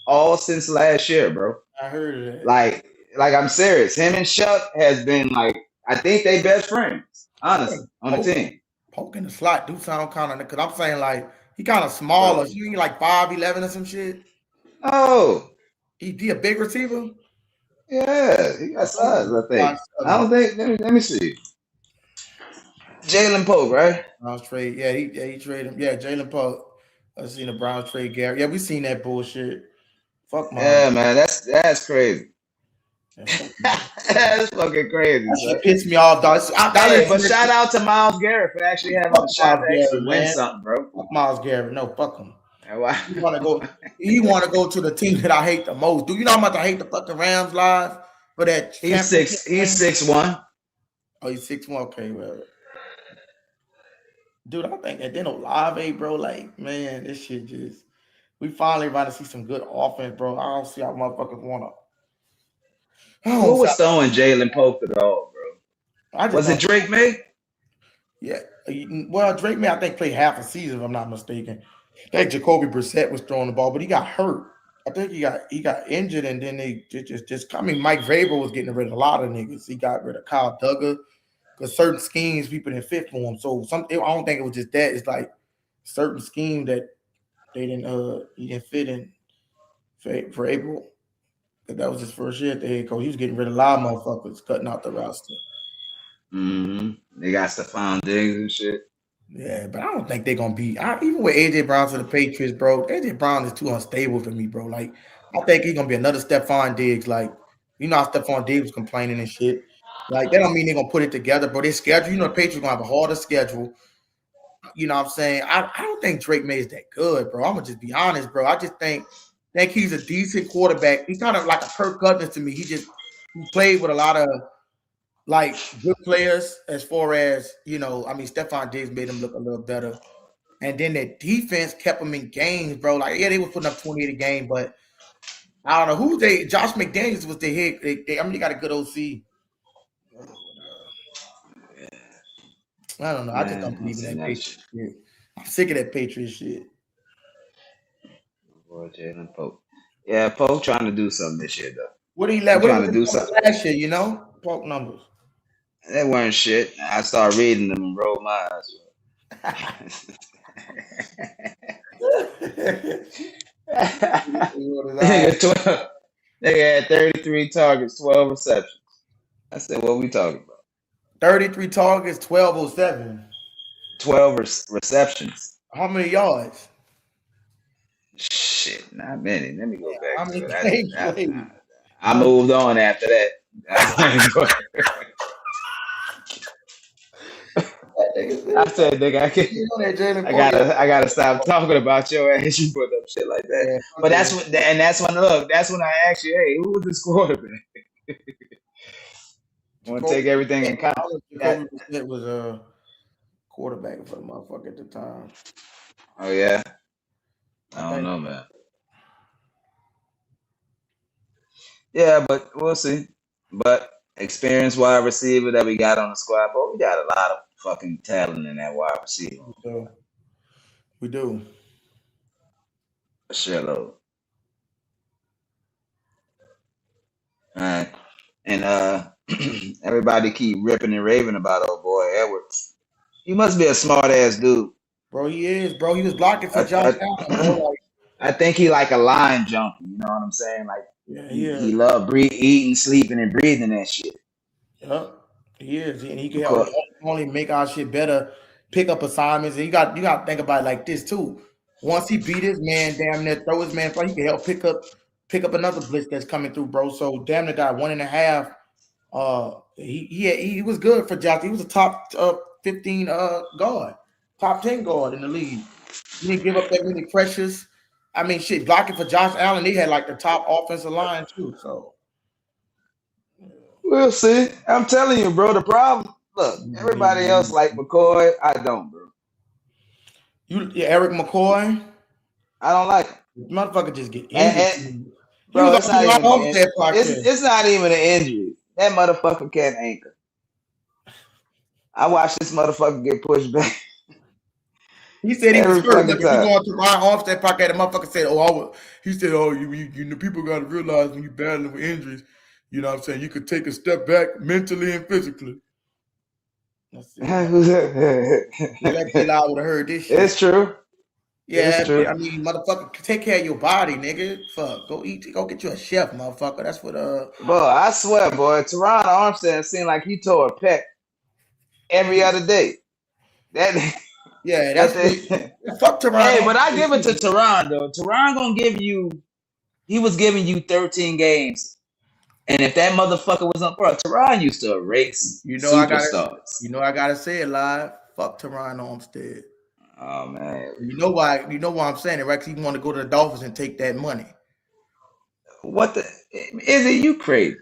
all since last year, bro. I heard of that. Like I'm serious. Him and Shuck has been like, I think they best friends, honestly, on the team. Polk in the slot do sound kind of, because I'm saying like, he kind of smaller. He ain't like 5'11" or some shit. Oh. He a big receiver? Yeah, he got size, I think. I don't think, let me see. Jalen Polk, right? Browns trade. Yeah, he traded him. Yeah, Jalen Polk. I seen the Browns trade Gary. Yeah, we seen that bullshit. Fuck Miles. Yeah, man, that's crazy. That's fucking crazy. That shit pissed me off, dog. But shout out to Myles Garrett for actually having a shot to actually win something, bro. Fuck Myles Garrett. No, fuck him. Why? He want to go to the team that I hate the most. Do you know how much I hate the fucking Rams live for that? He's 6'1". Oh, he's 6'1". Okay, well. Dude, I think that Olave, bro, like, man, this shit just, we finally about to see some good offense, bro. I don't see how motherfuckers want to. Who was throwing Jalen Polk at all, bro? Was it Drake May? Yeah. Well, Drake May, I think, played half a season, if I'm not mistaken. I think Jacoby Brissett was throwing the ball, but he got hurt. I think he got injured, and then they just I mean, Mike Vrabel was getting rid of a lot of niggas. He got rid of Kyle Duggar. Because certain schemes people didn't fit for him. So I don't think it was just that. It's like certain scheme that he didn't fit in for April. But that was his first year at the head coach. He was getting rid of a lot of motherfuckers, cutting out the roster. They got Stephon Diggs and shit. Yeah, but I don't think they're gonna be even with AJ Brown to the Patriots, bro. AJ Brown is too unstable for me, bro. Like, I think he's gonna be another Stephon Diggs. Like, you know how Stephon Diggs was complaining and shit. Like, that don't mean they're gonna put it together, bro. Their schedule, the Patriots gonna have a harder schedule. You know what I'm saying? I don't think Drake May is that good, bro. I'm gonna just be honest, bro. I just think he's a decent quarterback. He's kind of like a Kirk Cousins to me. He played with a lot of like good players as far as, Stephon Diggs made him look a little better. And then the defense kept him in games, bro. Like, yeah, they were putting up 28 a game, but I don't know Josh McDaniels was the head. They got a good OC. I don't know. I just don't believe in that Patriots shit. I'm sick of that Patriots shit. Boy, Jalen Polk. Yeah, Polk trying to do something this year, though. What he trying to do something last year, Polk numbers. They weren't shit. I started reading them and rolled my eyes. They had 33 targets, 12 receptions. I said, what are we talking about? 33 targets, 1207. 12 receptions. How many yards? Shit, not many. Let me go back. How many games? I moved on after that. I said, nigga, I gotta stop talking about your ass. You put up shit like that. Yeah, but that's when I asked you, hey, who was this quarterback? Want to take everything in account. It was a quarterback for the motherfucker at the time. Oh yeah, I don't know, man. Yeah, but we'll see. But experienced wide receiver that we got on the squad, but we got a lot of fucking talent in that wide receiver. We do. A shitload. All right. And everybody keep ripping and raving about old boy Edwards. He must be a smart ass dude. Bro, he is, bro. He was blocking for Josh Allen, bro. I think he like a line junkie, you know what I'm saying? Like, he love eating, sleeping, and breathing that shit. Yep, he is. And he can help only make our shit better, pick up assignments. And you got to think about it like this too. Once he beat his man, damn near throw his man, he can help pick up another blitz that's coming through, bro. So damn near got 1.5. He was good for Josh. He was a top 15 guard, top 10 guard in the league. He didn't give up that many pressures. I mean, shit, blocking for Josh Allen, they had like the top offensive line too. So we'll see. I'm telling you, bro. The problem, look, everybody else like McCoy. I don't, bro. Eric McCoy? I don't like him. Motherfucker just get injured. Bro, it's not even podcast. it's not even an injury. That motherfucker can't anchor. I watched this motherfucker get pushed back. He said he was every hurt. fucking Look, if you time. go on to Ryan Armstead podcast, the motherfucker said, he said, you know, people got to realize when you're battling with injuries, you know what I'm saying, you could take a step back mentally and physically. Let's see. Let I would have heard this shit. It's true. Yeah, it's true. I mean, motherfucker, take care of your body, nigga. Fuck, go get you a chef, motherfucker. That's what Bro, I swear, boy, Teron Armstead seemed like he tore a pec every other day. Fuck Teron. Hey, but I give it to Teron though. Teron gonna he was giving you 13 games. And if that motherfucker was up, bro, Teron used to erase superstars. I gotta say it live. Fuck Teron Armstead. Oh man. You know why I'm saying it, right? Because he want to go to the Dolphins and take that money. What the is it? You crazy?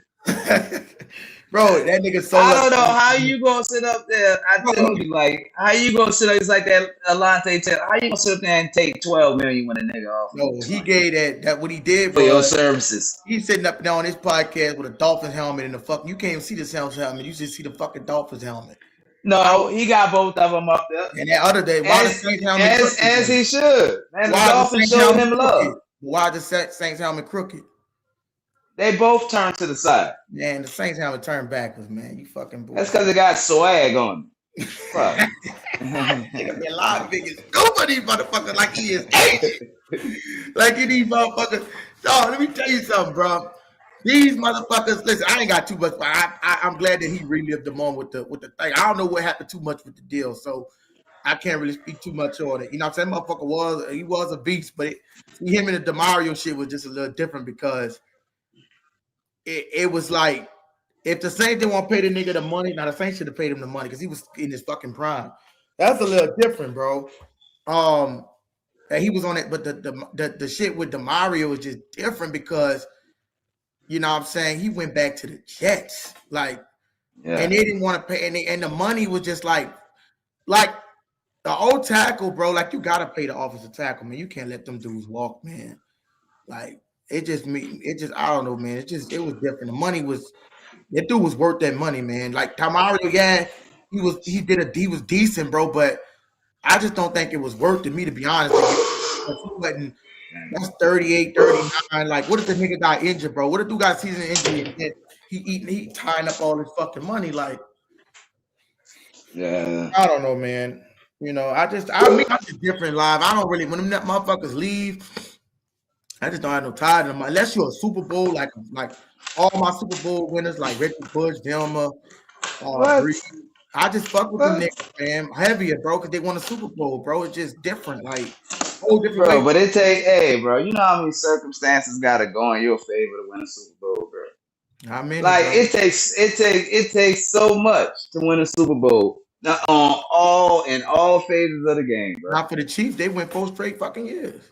Bro, that nigga so I don't know how you gonna sit up there. I tell you, like, how you gonna sit up? It's like that Alante tell. How you gonna sit up there and take $12 million when a nigga off? No, he gave that what he did for your services. He's sitting up there on his podcast with a Dolphins helmet and the fuck. You can't even see the Sounds helmet. You just see the fucking Dolphins helmet. No, he got both of them up there. And that other day, why the Saints helmet crooked? As he should. And the Dolphins showed him love. Why the Saints helmet crooked? They both turned to the side. Man, the Saints haven't turned backwards, man. You fucking bull. That's because it got swag on it. Fuck. Nigga, a lot of niggas go for these motherfuckers like he is Asian. Like these motherfuckers. Dog, let me tell you something, bro. These motherfuckers, listen, I ain't got too much, but I'm glad that he relived the moment with the thing. I don't know what happened too much with the deal, so I can't really speak too much on it. You know what I'm saying? Motherfucker was a beast, but him and the DeMario shit was just a little different because it was like, if the Saints didn't want to pay the nigga the money, now the Saints should have paid him the money because he was in his fucking prime. That's a little different, bro. That he was on it, but the shit with DeMario was just different because, you know what I'm saying, he went back to the Jets. Like, and they didn't want to pay, and the money was just like the old tackle, bro, like you gotta pay the offensive tackle, man. You can't let them dudes walk, man. Like, I don't know, man. It was different. The money was, that dude was worth that money, man. Like Tamario, he was decent, bro, but I just don't think it was worth it, me, to be honest with you. That's 38, 39. Like, what if the nigga got injured, bro? What if dude got season injury and he tying up all his fucking money? Like, I don't know, man. You know, I'm just different live. I don't really, when them motherfuckers leave, I just don't have no tie to them. Unless you're a Super Bowl, like all my Super Bowl winners, like Reggie Bush, Vilma, I just fuck with them niggas, man. Heavier, bro, because they won a Super Bowl, bro. It's just different, like whole different. Bro, but bro, you know how many circumstances got to go in your favor to win a Super Bowl, bro. I mean, like it takes so much to win a Super Bowl in all phases of the game, bro. Not for the Chiefs, they went 4 straight fucking years.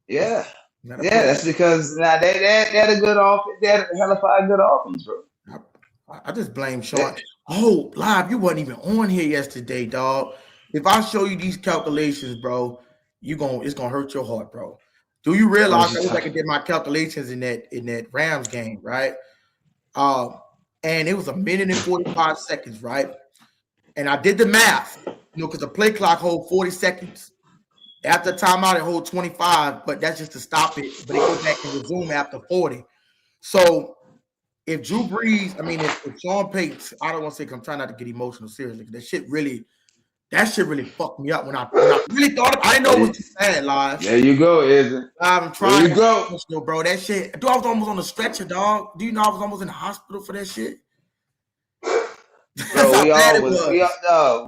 Yeah, that's because now they had a good offense. They had a hell of a good offense, bro. I just blame Sean. Oh, live, you wasn't even on here yesterday, dog. If I show you these calculations, bro, it's gonna hurt your heart, bro. Do you realize I wish I could get my calculations in that Rams game, right? And it was 1 minute and 45 seconds, right? And I did the math, because the play clock holds 40 seconds. After timeout, it holds 25, but that's just to stop it. But it goes back and resume after 40. So if Drew Brees, if Sean Payton, I don't want to say, 'cause I'm trying not to get emotional, seriously. That shit really fucked me up when I really thought I didn't know what you said live. There you go, Izzy. I'm trying. There you go, bro. That shit. Dude, I was almost on the stretcher, dog. Do you know I was almost in the hospital for that shit? Bro,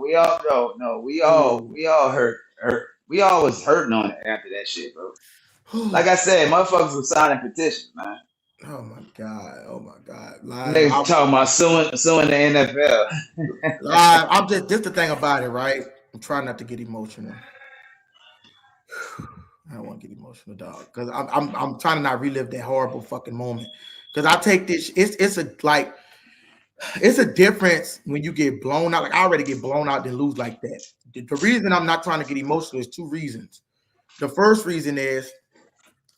we all hurt. We all was hurting on it after that shit, bro. Like I said, motherfuckers was signing petitions, man. Oh my god. They talking about suing the NFL. I'm just the thing about it, right? I'm trying not to get emotional. I don't want to get emotional, dog, because I'm trying to not relive that horrible fucking moment. Because I take this, it's a difference when you get blown out. Like, I already get blown out then lose like that. The reason I'm not trying to get emotional is 2 reasons. The first reason is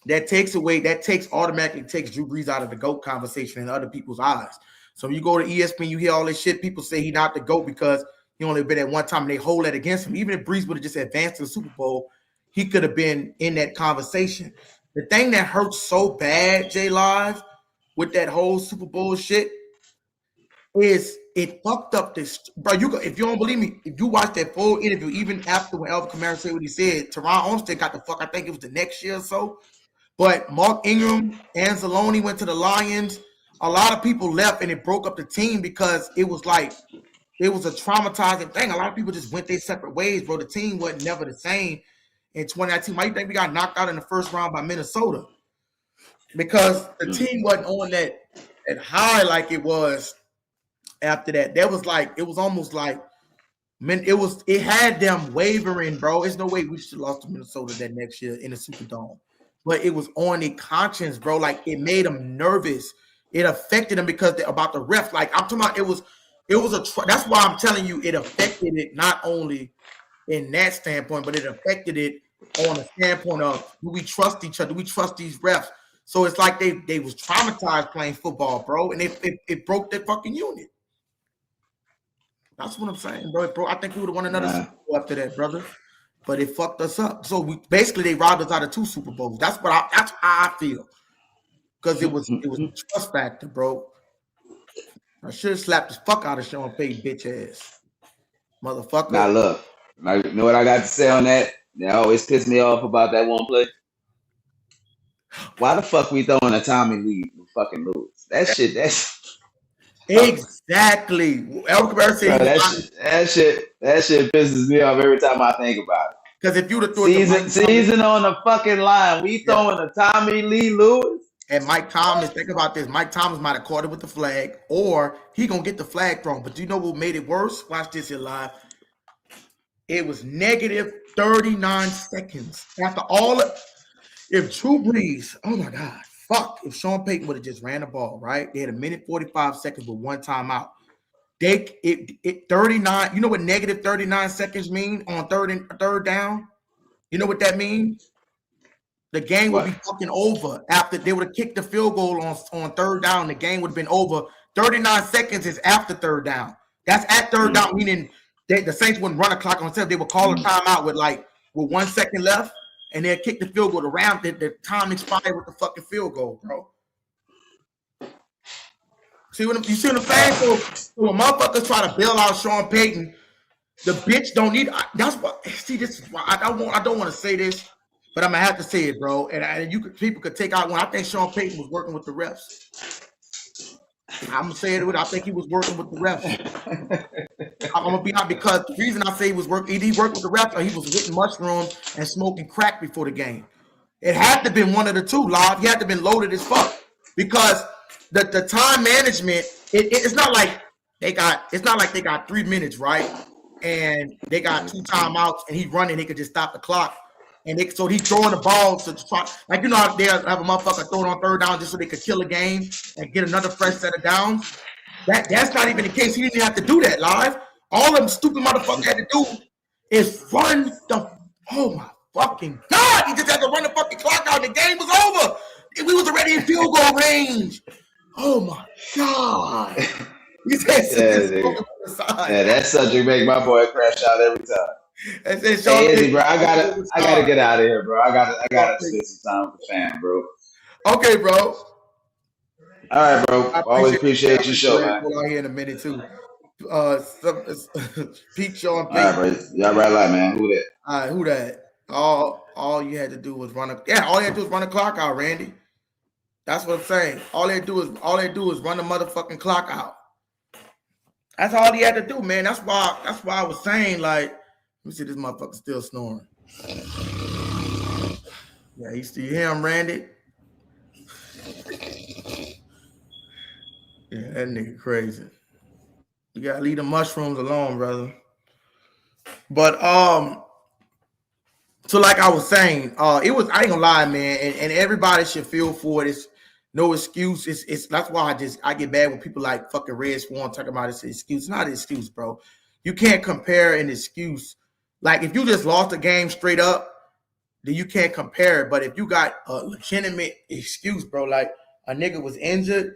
that automatically takes Drew Brees out of the GOAT conversation in other people's eyes. So when you go to ESPN, you hear all this shit. People say he's not the GOAT because he only been at one time, and they hold that against him. Even if Brees would have just advanced to the Super Bowl, he could have been in that conversation. The thing that hurts so bad, J Live, with that whole Super Bowl shit, is it fucked up this, bro. If you don't believe me, if you watch that full interview, even after when Alvin Kamara said what he said, Teron Armstead got the fuck. I think it was the next year or so. But Mark Ingram, Anzalone went to the Lions. A lot of people left, and it broke up the team because it was a traumatizing thing. A lot of people just went their separate ways, bro. The team wasn't never the same in 2019. Why do you think we got knocked out in the first round by Minnesota? Because the team wasn't on that high like it was after that. It was almost like, man, it had them wavering, bro. There's no way we should have lost to Minnesota that next year in the Superdome. But it was on their conscience, bro. Like, it made them nervous. It affected them because about the refs. Like, I'm talking about, that's why I'm telling you, it affected it not only in that standpoint, but it affected it on the standpoint of, do we trust each other? Do we trust these refs? So it's like they was traumatized playing football, bro, and it broke their fucking unit. That's what I'm saying, bro. I think we would have won another Super Bowl after that, brother. But it fucked us up. So they robbed us out of 2 Super Bowls. That's how I feel. Because it was a trust factor, bro. I should have slapped the fuck out of Sean Payton, bitch ass. Motherfucker. Now look, you know what I got to say on that? They always piss me off about that one play. Why the fuck we throwing a Tommy Lee and fucking lose? That shit, exactly. Alvin Kamara said that shit pisses me off every time I think about it. Because if you would have thrown season on the fucking line, we throwing a Tommy Lee Lewis. And Mike Thomas, think about this. Mike Thomas might have caught it with the flag, or he gonna get the flag thrown. But do you know what made it worse? Watch this here live. It was negative 39 seconds after all. If Drew Brees, oh my God, fuck! If Sean Payton would have just ran the ball, right? They had a minute 45 seconds with one timeout. It 39. You know what negative 39 seconds mean on third down? You know what that means? The game would be fucking over after they would have kicked the field goal on third down. The game would have been over. 39 seconds is after third down. That's at third down, meaning the Saints wouldn't run a clock on themselves. They would call a timeout with 1 second left, and they'd kick the field goal around. The time expired with the fucking field goal, bro. See what I'm saying? So when motherfuckers try to bail out Sean Payton, the bitch don't need. That's what. See, this is why I don't want to say this. But I'm gonna have to say it, bro. And people could take out one. I think Sean Payton was working with the refs. I'm gonna say it. I think he was working with the refs. I'm gonna be honest, because the reason I say he worked with the refs, or he was hitting mushrooms and smoking crack before the game. It had to have been one of the two. Live. He had to have been loaded as fuck, because the time management. It's not like they got 3 minutes, right? And they got 2 timeouts, and he's running. They could just stop the clock. And so he's throwing the ball to try, like, you know how they have a motherfucker throw it on third down just so they could kill a game and get another fresh set of downs. That's not even the case. He didn't have to do that live. All them stupid motherfuckers had to do is run the. Oh my fucking God! He just had to run the fucking clock out. The game was over. We was already in field goal range. Oh my God! He said, that subject make my boy crash out every time. Hey, Izzy, bro, I gotta get out of here, bro. I gotta spend some time with the fam, bro. Okay, bro. All right, bro. Always appreciate your show, man. We'll out here in a minute too. Pete, Sean, Pete. All right, bro. Y'all right, like, man. Who that? All right, who that? All you had to do was run the clock out, Randy. That's what I'm saying. All they do is run the motherfucking clock out. That's all he had to do, man. That's why I was saying, like. Let me see, this motherfucker still snoring. Yeah, you hear him, Randy? Yeah, that nigga crazy. You gotta leave the mushrooms alone, brother. But so like I was saying, I ain't gonna lie, man, and everybody should feel for it. It's no excuse. It's that's why I get bad when people like fucking Red Swan talking about it's an excuse. It's not an excuse, bro. You can't compare an excuse. Like, if you just lost a game straight up, then you can't compare it. But if you got a legitimate excuse, bro, like a nigga was injured,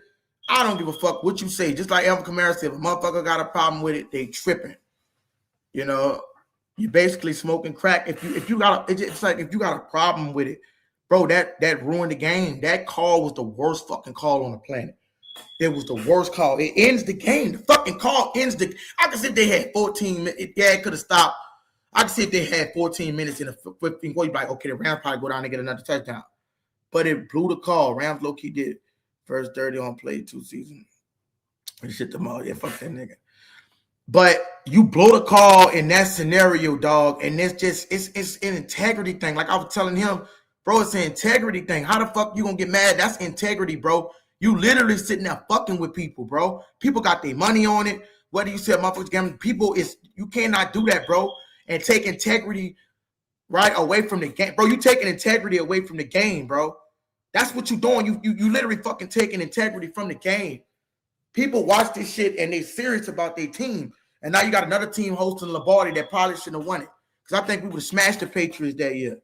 I don't give a fuck what you say. Just like Alvin Kamara said, if a motherfucker got a problem with it, they tripping. You know, you basically smoking crack. If you got it's like if you got a problem with it, bro, that ruined the game. That call was the worst fucking call on the planet. It was the worst call. It ends the game. The fucking call ends the. I can see if they had 14 minutes. Yeah, it could have stopped. I can see if they had 14 minutes in a 15 goal. You'd be like, okay, the Rams probably go down and get another touchdown. But it blew the call. Rams low key did first 30 on play 2 seasons. And shit them all. Yeah, fuck that nigga. But you blow the call in that scenario, dog, and it's an integrity thing. Like I was telling him, bro, it's an integrity thing. How the fuck you gonna get mad? That's integrity, bro. You literally sitting there fucking with people, bro. People got their money on it. Whether you say motherfuckers gambling, people you cannot do that, bro, and take integrity right away from the game, bro. You taking integrity away from the game, bro. That's what you doing. You literally fucking taking integrity from the game. People watch this shit and they serious about their team. And now you got another team hosting Lombardi that probably shouldn't have won it. Because I think we would have smashed the Patriots that year.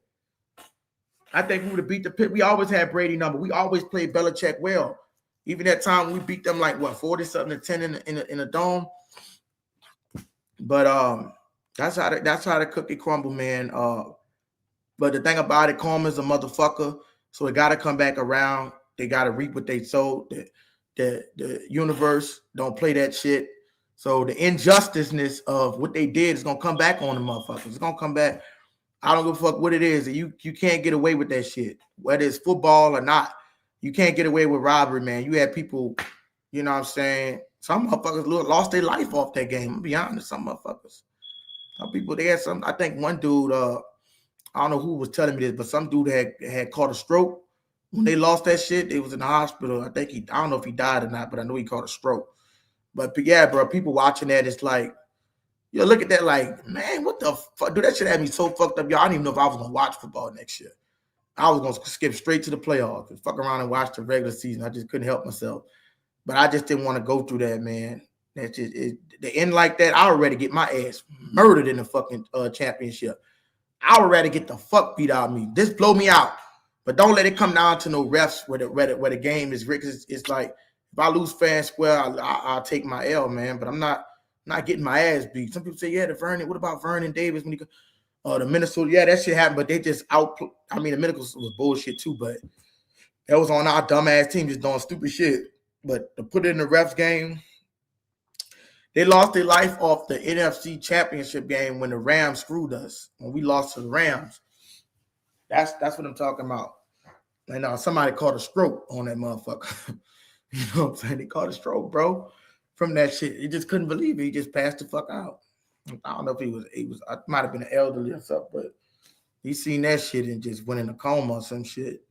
I think we would have beat the Pit. We always had Brady number. We always played Belichick well. Even that time we beat them like 40-something to 10 in a dome. But that's how the cookie crumble, man. But the thing about it, karma's a motherfucker. So it gotta come back around. They gotta reap what they sowed. The universe don't play that shit. So the injusticeness of what they did is gonna come back on the motherfuckers. It's gonna come back. I don't give a fuck what it is. You can't get away with that shit, whether it's football or not. You can't get away with robbery, man. You had people, you know what I'm saying? Some motherfuckers lost their life off that game. I'll be honest, some motherfuckers. Some people, they had some. I think one dude, I don't know who was telling me this, but some dude had caught a stroke. When they lost that shit, they was in the hospital. I don't know if he died or not, but I know he caught a stroke. But yeah, bro, people watching that, it's like, you look at that like, man, what the fuck? Dude, that shit had me so fucked up, y'all. I didn't even know if I was going to watch football next year. I was going to skip straight to the playoffs and fuck around and watch the regular season. I just couldn't help myself. But I just didn't want to go through that, man. That's just the end like that. I would rather get my ass murdered in the fucking championship. I would rather get the fuck beat out of me. Just blow me out. But don't let it come down to no refs where the game is rigged. It's like, if I lose fair and square, I'll take my L, man. But I'm not getting my ass beat. Some people say, yeah, what about Vernon Davis when he the Minnesota? Yeah, that shit happened, but they just the Minnesota was bullshit too, but that was on our dumbass team just doing stupid shit. But to put it in the refs game, they lost their life off the NFC Championship game when the Rams screwed us. When we lost to the Rams. That's what I'm talking about. And somebody caught a stroke on that motherfucker. You know what I'm saying? They caught a stroke, bro, from that shit. He just couldn't believe it. He just passed the fuck out. I don't know if he was I might have been an elderly or something, but he seen that shit and just went in a coma or some shit.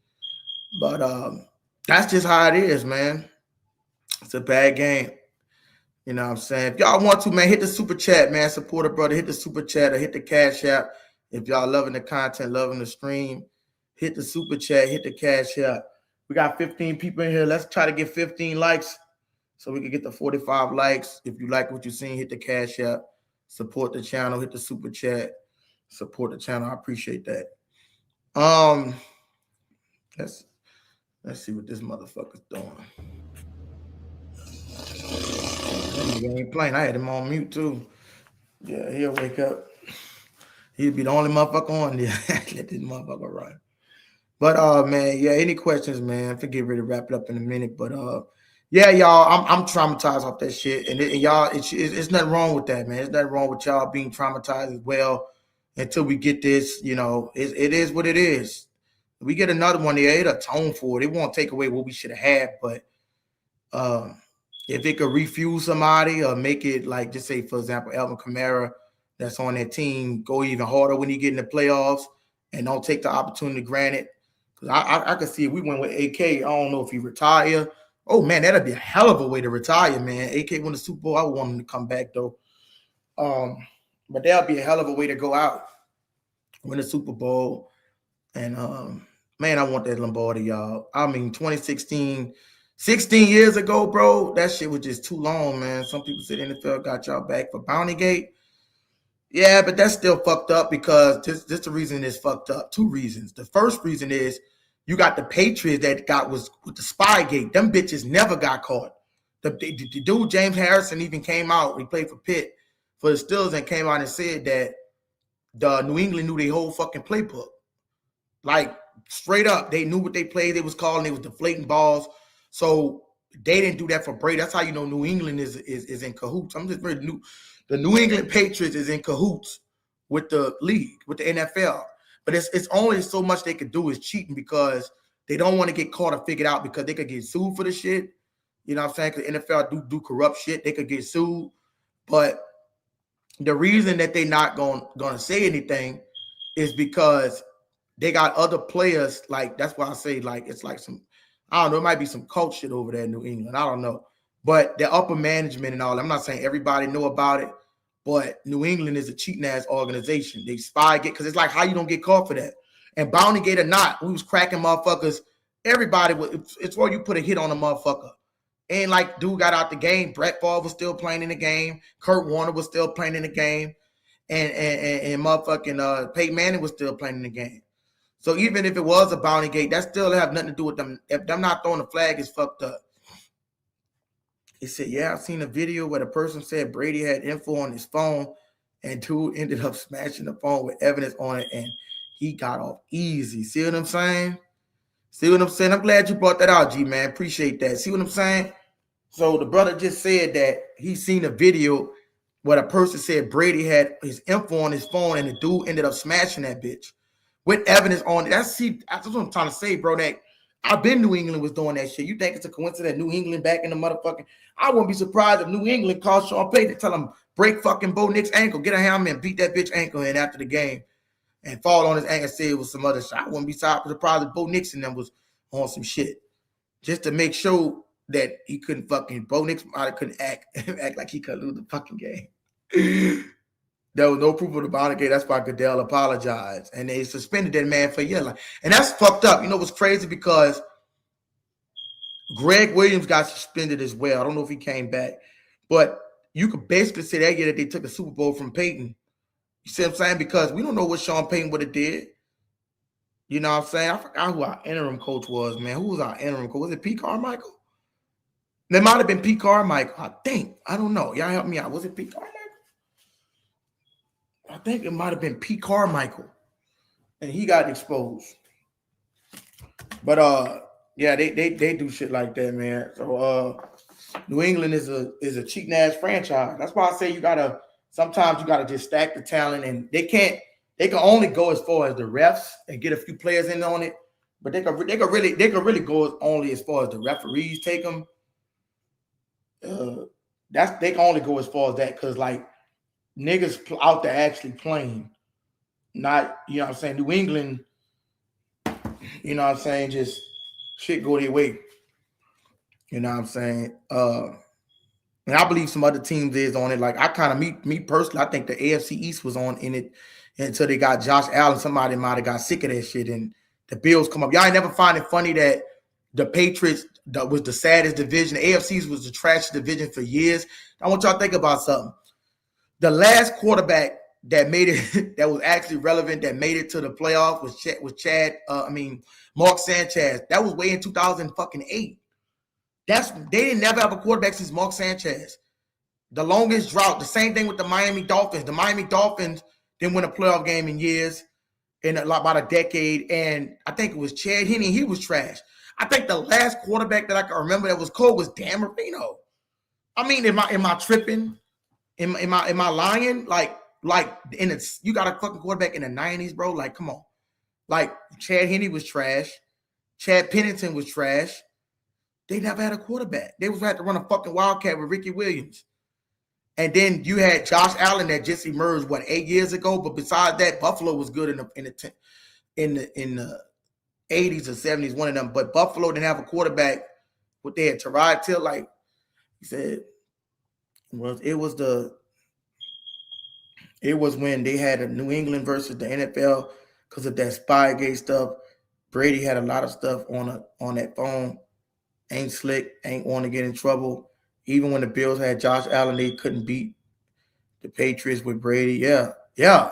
But that's just how it is, man. It's a bad game. You know what I'm saying? If y'all want to, man, hit the super chat, man. Support a brother. Hit the super chat or hit the Cash App. If y'all loving the content, loving the stream, hit the super chat, hit the Cash App. We got 15 people in here. Let's try to get 15 likes so we can get the 45 likes. If you like what you're seeing, hit the Cash App. Support the channel. Hit the super chat. Support the channel. I appreciate that. Let's see what this motherfucker's doing. He ain't playing. I had him on mute too. Yeah, he'll wake up. He'll be the only motherfucker on there. Let this motherfucker run. But man, yeah, any questions, man? I get ready to wrap it up in a minute. But yeah, y'all, I'm traumatized off that shit. And y'all, it's nothing wrong with that, man. It's nothing wrong with y'all being traumatized as well until we get this, you know, it is what it is. If we get another one, it'll atone for it. It won't take away what we should have had, but if it could refuel somebody or make it like, just say, for example, Alvin Kamara that's on that team, go even harder when you get in the playoffs and don't take the opportunity granted. Because I could see if we went with AK, I don't know if he retire. Oh, man, that'd be a hell of a way to retire, man. AK won the Super Bowl. I would want him to come back, though. But that'd be a hell of a way to go out, win the Super Bowl. And, man, I want that Lombardi, y'all. I mean, 2016, 16 years ago, bro, that shit was just too long, man. Some people said NFL got y'all back for Bountygate. Yeah, but that's still fucked up because this the reason it's fucked up. Two reasons. The first reason is you got the Patriots that got was with the Spygate. Them bitches never got caught. The dude James Harrison even came out. He played for Pitt for the Steelers and came out and said that the New England knew their whole fucking playbook. Like straight up, they knew what they played. They was calling. They was deflating balls. So they didn't do that for Brady. That's how you know New England is in cahoots. I'm just very new. The New England Patriots is in cahoots with the league, with the NFL. But it's only so much they could do is cheating because they don't want to get caught or figured out because they could get sued for the shit. You know what I'm saying? Because the NFL do corrupt shit. They could get sued. But the reason that they're not gonna say anything is because they got other players. Like that's why I say like it's like some, I don't know, it might be some cult shit over there in New England. I don't know. But the upper management and all, I'm not saying everybody know about it, but New England is a cheating ass organization. They spy get because it's like how you don't get caught for that. And Bounty Gate or not, we was cracking motherfuckers. Everybody was, it's where you put a hit on a motherfucker. And like dude got out the game. Brett Favre was still playing in the game. Kurt Warner was still playing in the game. And motherfucking Peyton Manning was still playing in the game. So even if it was a Bounty Gate, that still have nothing to do with them. If them not throwing the flag, is fucked up. He said, yeah, I've seen a video where the person said Brady had info on his phone and dude ended up smashing the phone with evidence on it and he got off easy. See what I'm saying? See what I'm saying? I'm glad you brought that out, G-Man. Appreciate that. See what I'm saying? So the brother just said that he seen a video where the person said Brady had his info on his phone and the dude ended up smashing that bitch with evidence on it. That's what I'm trying to say, bro. That I've been New England was doing that shit. You think it's a coincidence New England back in the motherfucking, I wouldn't be surprised if New England called Sean Payton to tell him break fucking Bo Nick's ankle, get a hammer and beat that bitch ankle in after the game and fall on his ankle and say it was some other shit. I wouldn't be surprised if Bo Nix and them was on some shit just to make sure that he couldn't fucking, Bo Nix couldn't act like he could lose the fucking game. There was no proof of the Bounty Gate. That's why Goodell apologized. And they suspended that man for a year. And that's fucked up. You know what's crazy? Because Greg Williams got suspended as well. I don't know if he came back. But you could basically say that year that they took a Super Bowl from Peyton. You see what I'm saying? Because we don't know what Sean Payton would have did. You know what I'm saying? I forgot who our interim coach was, man. Who was our interim coach? Was it Pete Carmichael? There might have been Pete Carmichael, I think. I don't know. Y'all help me out. Was it Pete Carmichael? I think it might have been Pete Carmichael. And he got exposed. But yeah, they do shit like that, man. So New England is a cheating ass franchise. That's why I say sometimes you gotta just stack the talent, and they can only go as far as the refs and get a few players in on it, but they can really go only as far as the referees take them. They can only go as far as that because like niggas out there actually playing, not, you know what I'm saying, New England, you know what I'm saying, just shit go their way. You know what I'm saying? And I believe some other teams is on it. Like I kind of me personally, I think the AFC East was on in it until they got Josh Allen. Somebody might have got sick of that shit and the Bills come up. Y'all ain't never find it funny that the Patriots that was the saddest division. The AFC was the trash division for years. I want y'all to think about something. The last quarterback that made it, that was actually relevant, that made it to the playoffs was Mark Sanchez. That was way in 2008. They didn't never have a quarterback since Mark Sanchez. The longest drought. The same thing with the Miami Dolphins. The Miami Dolphins didn't win a playoff game in years, in about a decade. And I think it was Chad Henne. He was trash. I think the last quarterback that I can remember that was cold was Dan Marino. I mean, am I tripping? Am I lying? Like you got a fucking quarterback in the 90s, bro. Like, come on. Like Chad Henne was trash. Chad Pennington was trash. They never had a quarterback. They was had to run a fucking Wildcat with Ricky Williams. And then you had Josh Allen that just emerged 8 years ago. But besides that, Buffalo was good in the 80s or 70s, one of them. But Buffalo didn't have a quarterback. What they had, Tyrod Till, like he said, it was when they had a New England versus the NFL because of that Spygate stuff. Brady had a lot of stuff on that phone. Ain't slick, ain't want to get in trouble. Even when the Bills had Josh Allen, they couldn't beat the Patriots with Brady. Yeah, Yeah.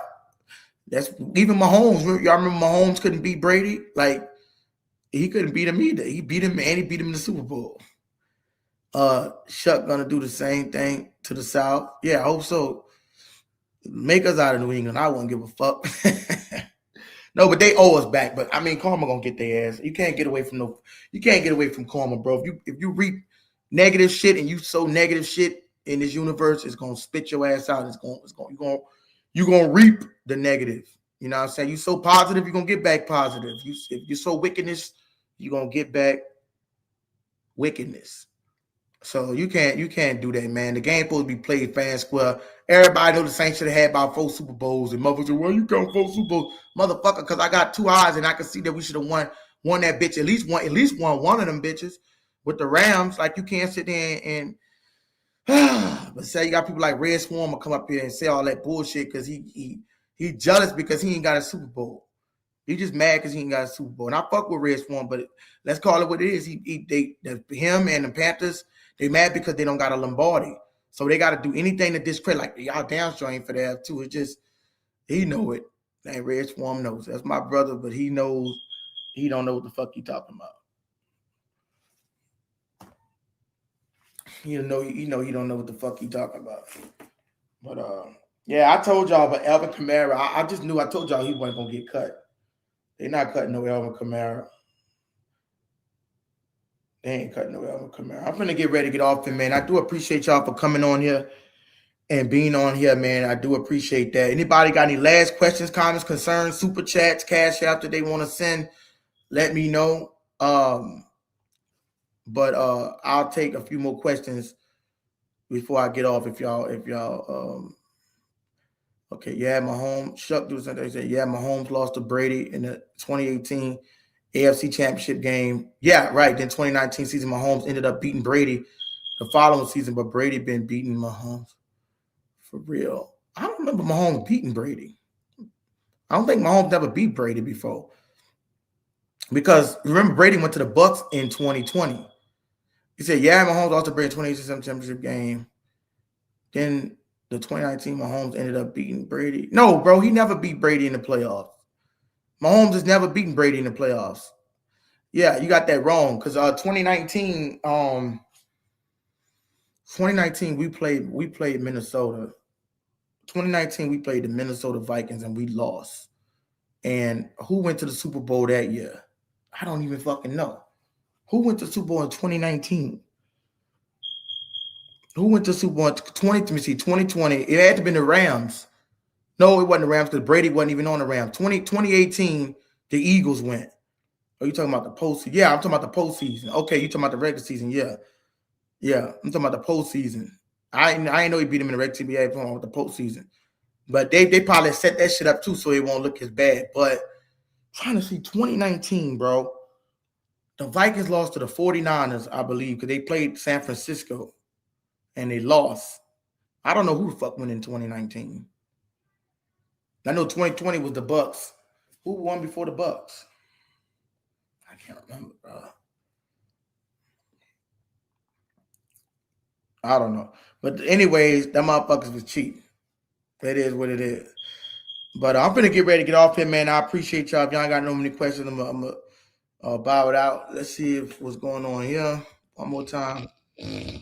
That's even Mahomes. Y'all remember Mahomes couldn't beat Brady? Like, he couldn't beat him either. He beat him and he beat him in the Super Bowl. Chuck gonna do the same thing to the South. Yeah, I hope so. Make us out of New England. I wouldn't give a fuck. No, but they owe us back. But I mean, karma gonna get their ass. You can't get away from You can't get away from karma, bro. If you reap negative shit and you sow negative shit in this universe, it's gonna spit your ass out. You're gonna reap the negative. You know what I'm saying? You sow positive, you're gonna get back positive. If you sow wickedness, you're gonna get back wickedness. So you can't do that, man. The game supposed to be played fair and square. Everybody know the Saints should have had about 4 Super Bowls. And motherfuckers say, well, you count 4 Super Bowls. Motherfucker, because I got 2 eyes and I can see that we should have won that bitch. At least one of them bitches with the Rams. Like, you can't sit there and but say you got people like Red Swarm come up here and say all that bullshit because he jealous because he ain't got a Super Bowl. He just mad because he ain't got a Super Bowl. And I fuck with Red Swarm, but let's call it what it is. Him and the Panthers, they mad because they don't got a Lombardi. So they got to do anything to discredit. Like, y'all downstream for that too. It's just, he know it. And Red Swarm knows. That's my brother, but he knows he don't know what the fuck he talking about. He don't know what the fuck he talking about. But yeah, I told y'all about Alvin Kamara. I told y'all he wasn't gonna get cut. They're not cutting no Alvin Kamara. They ain't cutting no Alvin Kamara. I'm gonna get ready to get off him, man. I do appreciate y'all for coming on here and being on here, man. I do appreciate that. Anybody got any last questions, comments, concerns, super chats, cash out that they want to send? Let me know. But I'll take a few more questions before I get off. If y'all okay, yeah, Mahomes. Chuck do something. They said, yeah, Mahomes lost to Brady in the 2018 AFC Championship game. Yeah, right. Then 2019 season, Mahomes ended up beating Brady the following season, but Brady been beating Mahomes for real. I don't remember Mahomes beating Brady. I don't think Mahomes ever beat Brady before. Because remember, Brady went to the Bucs in 2020. He said, yeah, Mahomes lost to Brady in the 2018 Championship game. Then the 2019 Mahomes ended up beating Brady. No, bro, he never beat Brady in the playoffs. Mahomes has never beaten Brady in the playoffs. Yeah, you got that wrong. Because 2019, we played Minnesota. 2019, we played the Minnesota Vikings and we lost. And who went to the Super Bowl that year? I don't even fucking know. Who went to the Super Bowl in 2019? Who went to the Super Bowl in 2020? It had to have been the Rams. No, it wasn't the Rams because Brady wasn't even on the Rams. 2018, the Eagles went. Are you talking about the postseason? Yeah, I'm talking about the postseason. Okay, you talking about the regular season? Yeah. Yeah, I'm talking about the postseason. I ain't know he beat him in the regular season. Yeah, I'm talking about the postseason. But they probably set that shit up too so it won't look as bad. But trying to see 2019, bro. The Vikings lost to the 49ers, I believe, because they played San Francisco and they lost. I don't know who the fuck went in 2019. I know 2020 was the Bucs. Who won before the Bucs? I can't remember, bro. I don't know. But anyways, them motherfuckers was cheap. That is what it is. But I'm going to get ready to get off here, man. I appreciate y'all. If y'all ain't got no many questions, I'm going to bow it out. Let's see what's going on here. One more time. Yeah,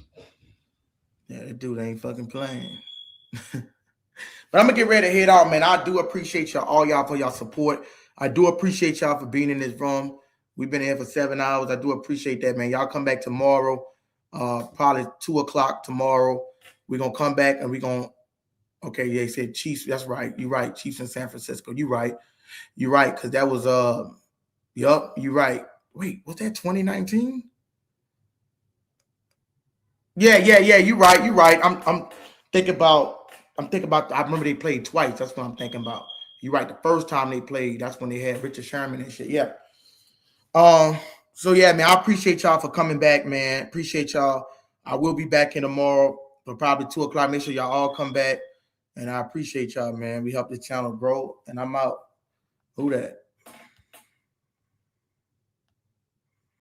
that dude ain't fucking playing. But I'm going to get ready to head out, man. I do appreciate all y'all for y'all support. I do appreciate y'all for being in this room. We've been here for 7 hours. I do appreciate that, man. Y'all come back tomorrow, probably 2 o'clock tomorrow. We're going to come back and we're going to, okay, yeah, he said Chiefs. That's right. You're right. Chiefs in San Francisco. You're right. You're right. Because that was, yup, you're right. Wait, was that 2019? Yeah. You're right. You're right. I'm thinking about, I remember they played twice. That's what I'm thinking about. You're right. The first time they played, that's when they had Richard Sherman and shit. Yeah. So yeah, man, I appreciate y'all for coming back, man. Appreciate y'all. I will be back in tomorrow for probably 2 o'clock. Make sure y'all all come back. And I appreciate y'all, man. We help this channel grow. And I'm out. Who that?